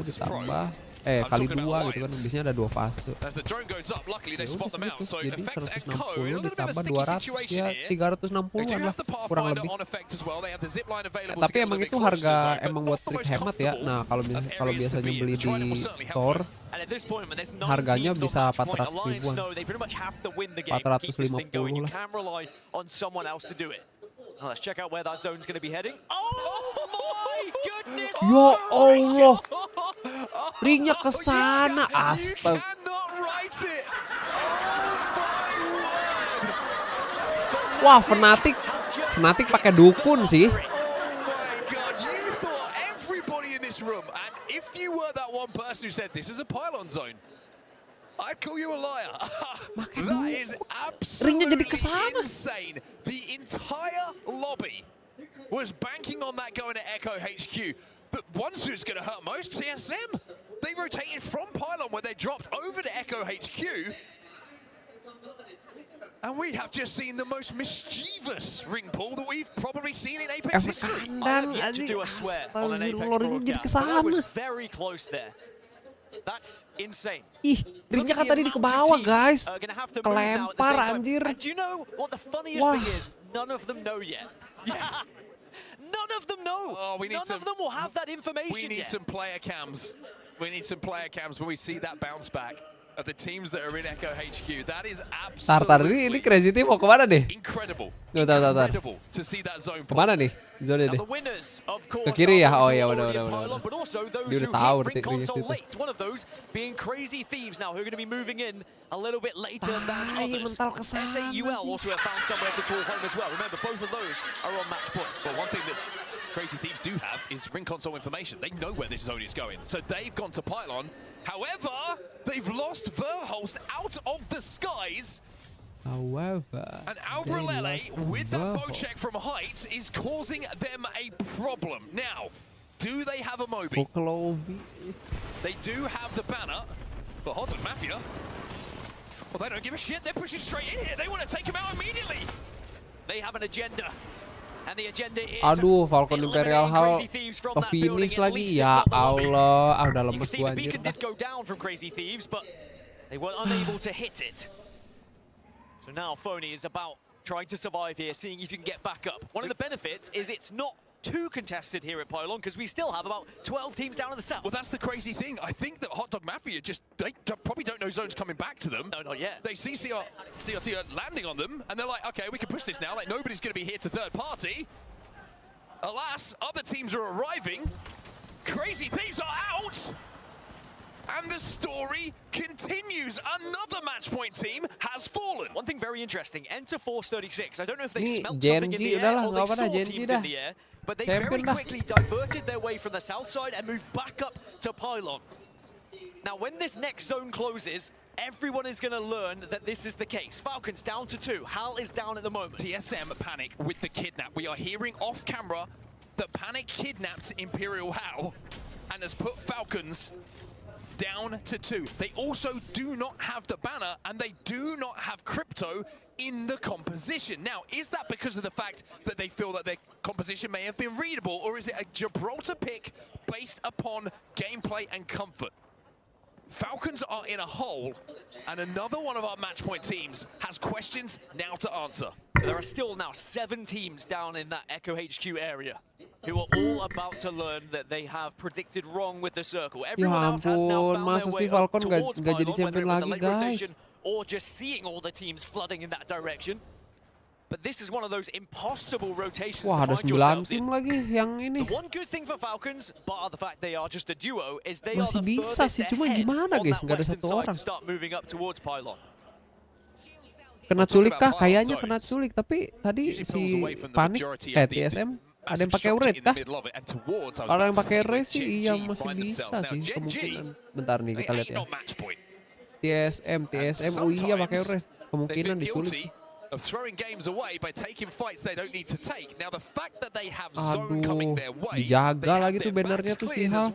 ditambah kali 2 gitu kan, biasanya ada 2 fase. As the drone goes up, luckily they Ya spot udah them out. segitu. So Jadi Effect and Co, a 160 little bit of a ditambah sticky 200 situation ya here. 360-an They do lah have the kurang Pathfinder lebih. on Effect as well. They have the zip line available. Tapi emang itu harga emang buat trik hemat ya. Nah kalau biasanya beli di store harganya bisa 400 ribuan, 450 lah. Let's check out where that zone's going to be heading. Oh my goodness! Ya Allah, ringnya ke sana, astaga. Wah, Fnatic pakai dukun sih. Everybody in this room, and if you were that one person who said this is a pylon zone, I'd call you a liar. That is absolutely insane. The entire lobby was banking on that going to Echo HQ. But ones who's going to hurt most, TSM. They rotated from pylon where they dropped over to Echo HQ. And we have just seen the most mischievous ring pull that we've probably seen in Apex history. I have yet to do a swear on an Apex broadcast, but I was very close there. That's insane. Ih, ringnya kan tadi di ke bawah, guys. Kelempar anjir. And do you know what the funniest thing is? None of them know yet. None of them know. Oh, None of them will have that information We need yet. some player cams. We need some player cams when we see that bounce back of the teams that are in Echo HQ. That is absolutely ini Crazy Team mau kemana deh? Incredible. Tar. To see that zone. Kemana nih? Zone deh. Ke kiri ya? Oh iya, udah. Dia udah tahu detik Crazy Team. One of those being Crazy Thieves now, who are going to be moving in a little bit later than others. Mental ke sana SAUL also have found somewhere to call home as well. Remember, both of those are on match point. But one thing that Crazy Thieves do have is ring console information. They know where this zone is going. So they've gone to pylon. However, they've lost Verholst out of the skies. However, and Albrelele, with that bow check from height, is causing them a problem. Now, do they have a Moby? They do have the banner, but Hot Dog Mafia, well, they don't give a shit. They're pushing straight in here. They want to take him out immediately. They have an agenda. And the agenda is aduh, Falcon Imperial Hall ke finish lagi. Ya Allah, udah lemes gua anjir. Did go down from Crazy Thieves, but they were unable to hit it. So now Phony is about trying to survive here, seeing if you can get back up. One of the benefits is it's not too contested here at Pylon, because we still have about 12 teams down in the south. Well, that's the crazy thing. I think that Hot Dog Mafia they probably don't know zones coming back to them. No, not yet. They see CRT landing on them, and they're like, okay, we can push this now. Like, nobody's going to be here to third party. Alas, other teams are arriving. Crazy Thieves are out. And the story continues. Another match point team has fallen. One thing very interesting, enter Force 36. I don't know if they smelt Gen something in G the air udahlah, or they nggak saw apa-apa, Gen G teams dah. in the air, but they Champion very dah. quickly diverted their way from the south side and moved back up to Pylon. Now, when this next zone closes, everyone is going to learn that this is the case. Falcons down to 2. Hal is down at the moment. TSM Panic with the kidnap. We are hearing off camera that Panic kidnapped Imperial Hal and has put Falcons down to 2. They also do not have the banner, and they do not have crypto in the composition. Now, is that because of the fact that they feel that their composition may have been readable, or is it a Gibraltar pick based upon gameplay and comfort? Falcons are in a hole, and another one of our match point teams has questions now to answer. So there are still now 7 teams down in that Echo HQ area who are all about to learn that they have predicted wrong with the circle. Everyone else has now found their way up towards Pylon, whether it was a late rotation or just seeing all the teams flooding in that direction. But this is one of those impossible rotations Wah, to ada find 9 yourselves tim in. lagi yang ini. The one good thing for Falcons, bar the fact they are just a duo, is they Masih are the bisa furthest sih, cuma ahead gimana on guys, that nggak ada western satu side orang. to start moving up towards Pylon. Kena culik kah? Kayaknya kena culik, tapi tadi si Panik, TSM ada yang pakai red kah? Kalau yang pakai red sih iya masih bisa sih kemungkinan. Bentar nih kita lihat ya. TSM, oh iya pakai red, kemungkinan diculik. Of throwing games away by taking fights they don't need to take. Now the fact that they have zone coming their way, dijaga lagi tuh bannernya tuh si Hal.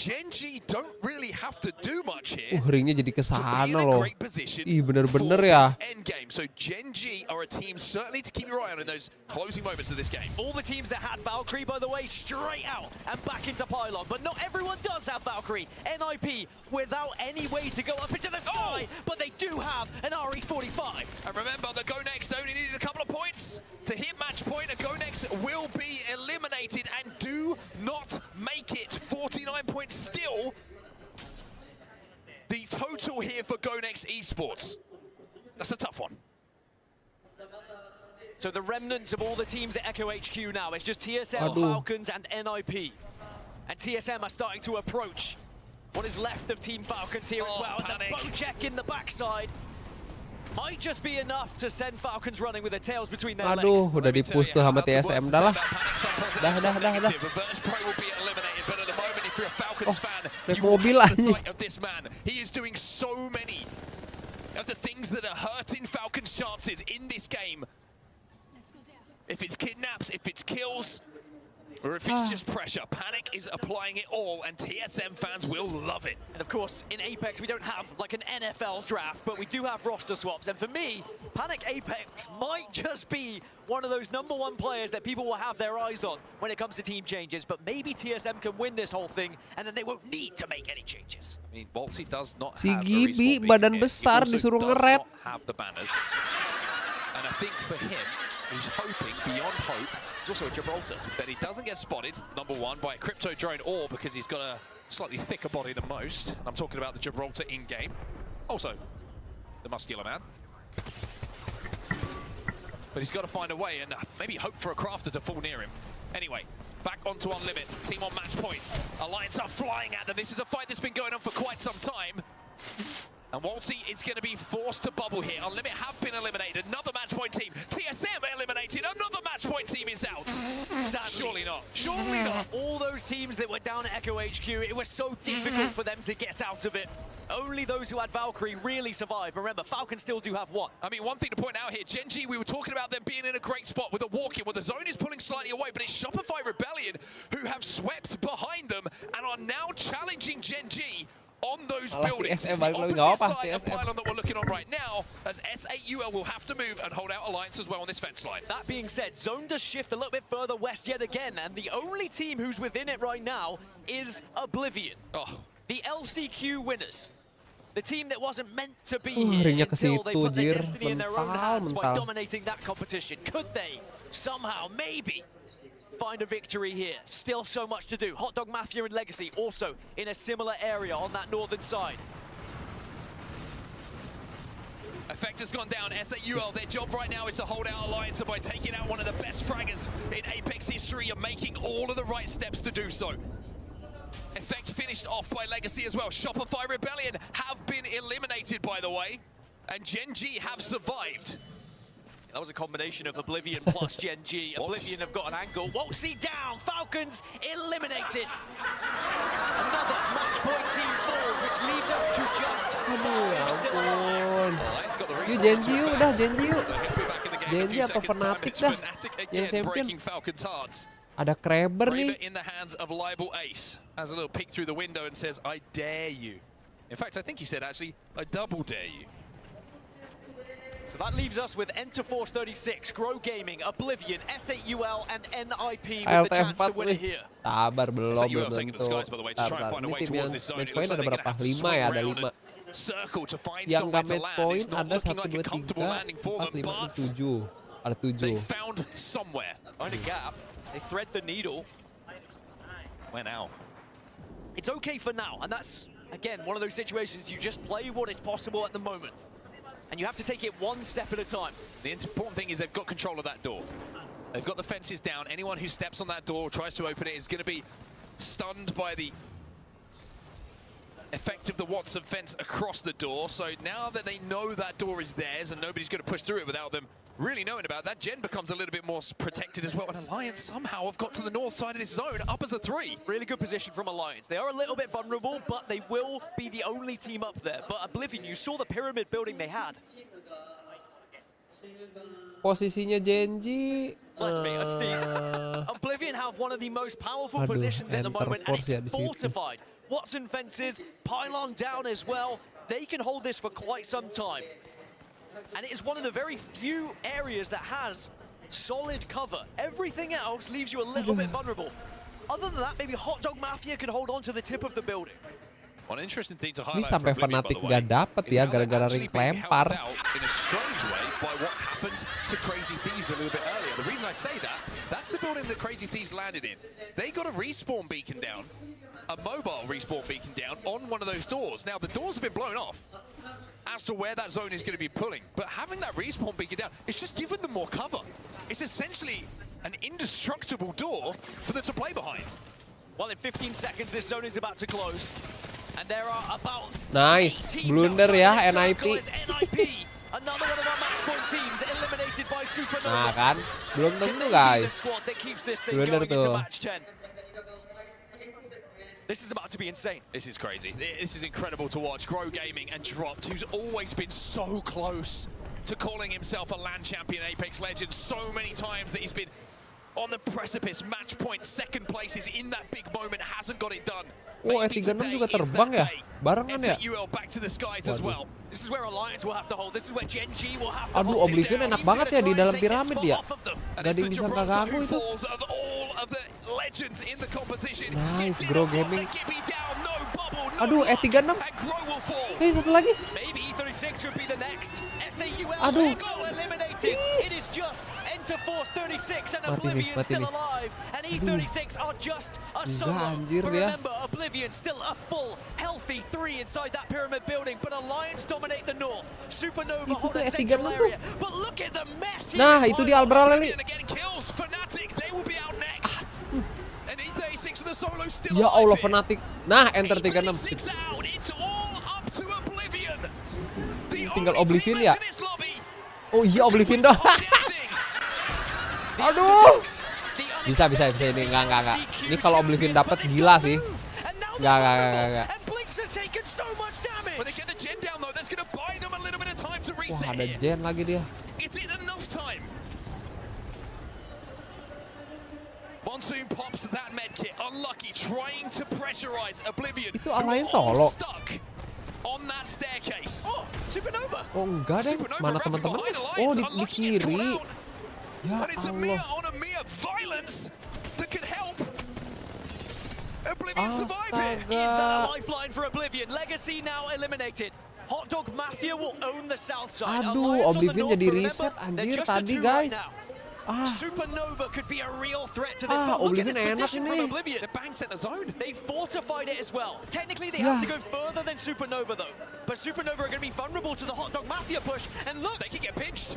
Gen.G don't really have to do much here. Ringnya jadi kesana loh. Ih, bener-bener ya. Endgame. So Gen.G are a team certainly to keep your eye on in those closing moments of this game. All the teams that had Valkyrie, by the way, straight out and back into pylon. But not everyone does have Valkyrie. NIP without any way to go up into the sky, but they do have an RE45. And remember, the Go Next only needed a couple of points to hit match point. And Go Next will be eliminated and do not make it. 49 points still. The total here for Go Next Esports. That's a tough one. So the remnants of all the teams at Echo HQ now, it's just TSM, Falcons and NIP. And TSM are starting to approach what is left of Team Falcons here as well. And the bow check in the backside might just be enough to send Falcons running with their tails between their legs. Aduh, udah di-push tuh sama TSM. Dah lah. Dah. Falcons fan, mobil aja. of this man. He is doing so many of the things that are hurting Falcons' chances in this game. If it's kidnaps, if it's kills, or if it's just pressure, Panic is applying it all, and TSM fans will love it. And of course, in Apex, we don't have like an NFL draft, but we do have roster swaps. And for me, Panic Apex might just be one of those #1 players that people will have their eyes on when it comes to team changes. But maybe TSM can win this whole thing, and then they won't need to make any changes. I mean, Waltzy does not si have Gibi badan besar disuruh nge-red. Have the banners. And I think for him, he's hoping beyond hope. He's also a Gibraltar, that he doesn't get spotted, #1, by a crypto drone, or because he's got a slightly thicker body than most. And I'm talking about the Gibraltar in-game. Also, the muscular man. But he's got to find a way and maybe hope for a crafter to fall near him. Anyway, back onto Unlimit. Team on match point. Alliance are flying at them. This is a fight that's been going on for quite some time. And Waltzy is going to be forced to bubble here. Unlimit have been eliminated. Another match point team. TSM eliminated. Another match point team is out. Surely not. Surely not. All those teams that were down at Echo HQ, it was so difficult for them to get out of it. Only those who had Valkyrie really survived. Remember, Falcons still do have one. I mean, one thing to point out here, Gen.G, we were talking about them being in a great spot with a walk-in, where the zone is pulling slightly away, but it's Shopify Rebellion who have swept behind them and are now challenging Gen.G on those buildings. It's the opposite side of pylon that we're looking on right now, as S8UL will have to move and hold out Alliance as well on this fence line. That being said, zone does shift a little bit further west yet again, and the only team who's within it right now is Oblivion. The LCQ winners. The team that wasn't meant to be here until they put their destiny in their own hands by dominating that competition. Could they somehow, maybe, find a victory here? Still so much to do. Hot Dog Mafia and Legacy also in a similar area on that northern side. Effect has gone down. S8UL, their job right now is to hold out Alliance by taking out one of the best fraggers in Apex history and making all of the right steps to do so. Effect finished off by Legacy as well. Shopify Rebellion have been eliminated, by the way, and Gen.G have survived. That was a combination of Oblivion plus Gen.G. Oblivion have got an angle. Waltzy down. Falcons eliminated. Another match point team falls, which leaves us to just still alive. Yuk Gen.G udah Gen.G yuk. Gen.G atau Fnatic dah. Yang champion. Ada Kraber nih. In the hands of Libel Ace. Has a little peek through the window and says, I dare you. In fact, I think he said actually, I double dare you. So that leaves us with Enterforce 36, Grow Gaming, Oblivion, S8UL, and NIP with the chance to win it here. Sabar, belum tentu. Ini tim yang match point ada berapa? 5 ya, ada 5. Yang nggak match point ada 1, 2, 3, 4, 5, 6, 7. Ada 7. They found somewhere. Find a gap. They thread the needle. Went out. It's okay for now, and that's, again, one of those situations you just play what is possible at the moment. And you have to take it one step at a time. The important thing is they've got control of that door. They've got the fences down. Anyone who steps on that door or tries to open it is going to be stunned by the effect of the Watson fence across the door. So now that they know that door is theirs and nobody's going to push through it without them really knowing about that, Gen becomes a little bit more protected as well. And Alliance somehow have got to the north side of this zone, up as a 3. Really good position from Alliance. They are a little bit vulnerable, but they will be the only team up there. But Oblivion, you saw the pyramid building they had. Posisinya Gen.G. Oblivion have one of the most powerful positions at the moment, and it's fortified Watson fences, pylon down as well. They can hold this for quite some time. And it is one of the very few areas that has solid cover. Everything else leaves you a little bit vulnerable. Other than that, maybe Hot Dog Mafia can hold on to the tip of the building. One interesting thing to Ini highlight sampai for Oblivion, by Fnatic the way, gak dapet is ya how they're gara-gara actually ring being lempar. helped out in a strange way by what happened to Crazy Thieves a little bit earlier. The reason I say that, that's the building that Crazy Thieves landed in. They got a respawn beacon down, a mobile respawn beacon down on one of those doors. Now, the doors have been blown off as to where that zone is going to be pulling, but having that respawn beacon down, it's just giving them more cover. It's essentially an indestructible door for them to play behind. Well, in 15 seconds, this zone is about to close. And there are about Nice, blunder ya NIP. Another one of our match point teams eliminated by Supernova. Nah kan, belum tentu guys. Blunder tuh. This is about to be insane. This is crazy. This is incredible to watch. Grow Gaming and Dropped, who's always been so close to calling himself a LAN champion Apex Legend so many times that he's been on the precipice, match point, second place is in that big moment, hasn't got it done. Oh, E36 juga terbang ya? Barengan ya? back to the skies as well. This is where Alliance will have to hold. This is where Gen G will have to Aduh, hold. Oblivion enak banget ya di dalam piramid ya. Gak ada yang bisa ngeganggu itu. Nice, Grow Gaming. Aduh, E36. Hei, satu lagi. Aduh. It is just Enter Force 36 and Oblivion still alive. And E36 are just a solo. Anjir But dia. remember, Oblivion still a full, healthy 3 inside that pyramid building. But Alliance dominate the north. Supernova hold a central area. But look at the mess here. Nah, itu dia Albra Leli. Ya Allah, Fnatic. Nah, Enter 36. Tinggal Oblivion ya. Oh iya, Oblivion dah. Aduh. Bisa ini. Enggak. Ini kalau Oblivion dapat gila sih. Enggak. Wah, ada Gen lagi dia. Monsoon pops that medkit, unlucky, trying to pressurize Oblivion. Itu Alliance solo. On that staircase. Oh, Supernova. Oh enggak deh, mana teman-temannya? Oh di kiri. Ya Allah. Astaga. Is that a lifeline for Oblivion? Legacy now eliminated. Hot Dog Mafia will own the south side. Aduh, Oblivion jadi reset anjir tadi guys. Supernova could be a real threat to this. But look at Oblivion this enak position from ini. Oblivion. The bank set the zone. They fortified it as well. Technically, they have to go further than Supernova, though. But Supernova are going to be vulnerable to the Hot Dog Mafia push. And look, they can get pinched.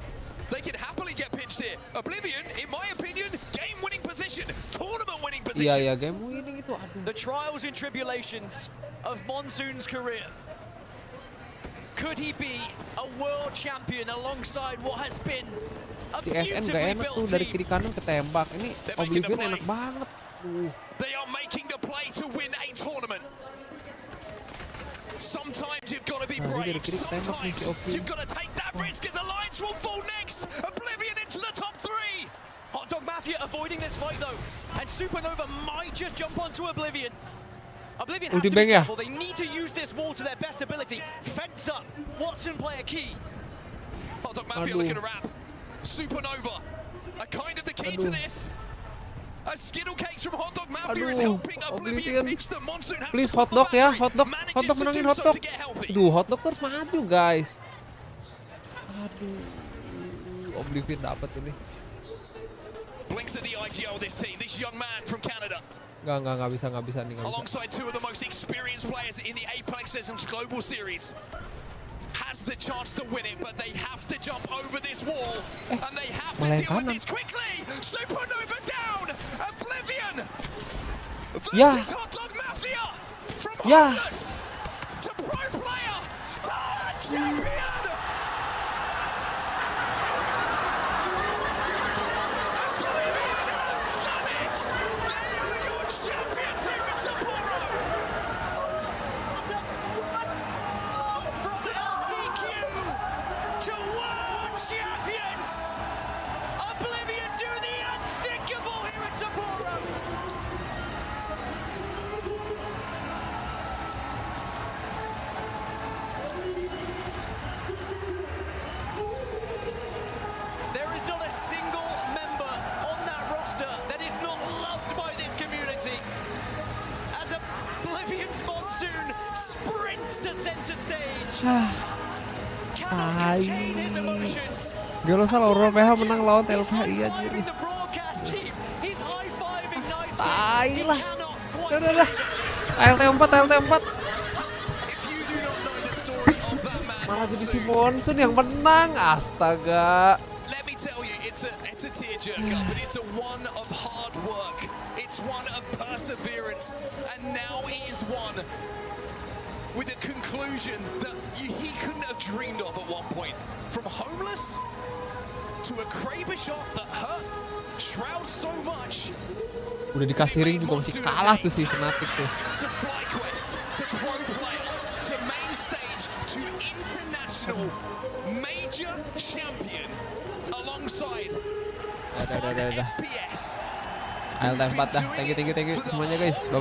They can happily get pinched here. Oblivion, in my opinion, game-winning position, tournament-winning position. Iya, game winning itu. Aduh. The trials and tribulations of Monsoon's career. Could he be a world champion alongside what has been a Si SN gak enak tuh dari kiri kanan ketembak. Ini Oblivion enak banget. They are making the play to win a tournament. Sometimes you've got to be brave. Sometimes you've got to take that risk as Alliance will fall next. Oblivion into the top 3. Hot Dog Mafia avoiding this fight though. And Supernova might just jump onto Oblivion. Oblivion have to be careful. They need to use this wall to their best ability. Fence up. Watson play a key. Hot Dog Mafia looking to wrap. Supernova are kind of the key to this. A Skittle Cakes from Hot Dog Mafia is helping Oblivion pinch the Monsoon. Please Hot Dog ya, Hot Dog menangin Hot Dog. Duh, Hot Dog terus maju guys. Aduh, Oblivion dapat ini. Blinks at the IGL this team, this young man from Canada. Nggak bisa nih. Alongside two of the most experienced players in the Apex Legends Global Series. Has the chance to win it, but they have to jump over this wall. And they have to deal with this quickly. Supernova down! Oblivion! Versus Hot Dog Mafia! From Hopeless to pro player to champion! Oblivion have summit! They are your champions here in Sapporo! To world champions! Oblivion do the unthinkable here at Sapporo! Tai. Gak usah lah, Aurora PH menang lawan TLPHI aja. Tai lah. Udah. LT4. Malah jadi si Monsun yang menang. Astaga. Let me tell you, it's a tearjerker, but it's a one of hard work. It's one of perseverance, and now he is one with a conclusion that he couldn't have dreamed of at one point. From homeless to a Kraber shot that hurt Shroud so much. Udah dikasih ring juga masih kalah tuh si Fnatic tuh. To FlyQuest, to pro player, to main stage, to international major champion alongside Udah. LT4 dah. Thank you semuanya guys. Bye.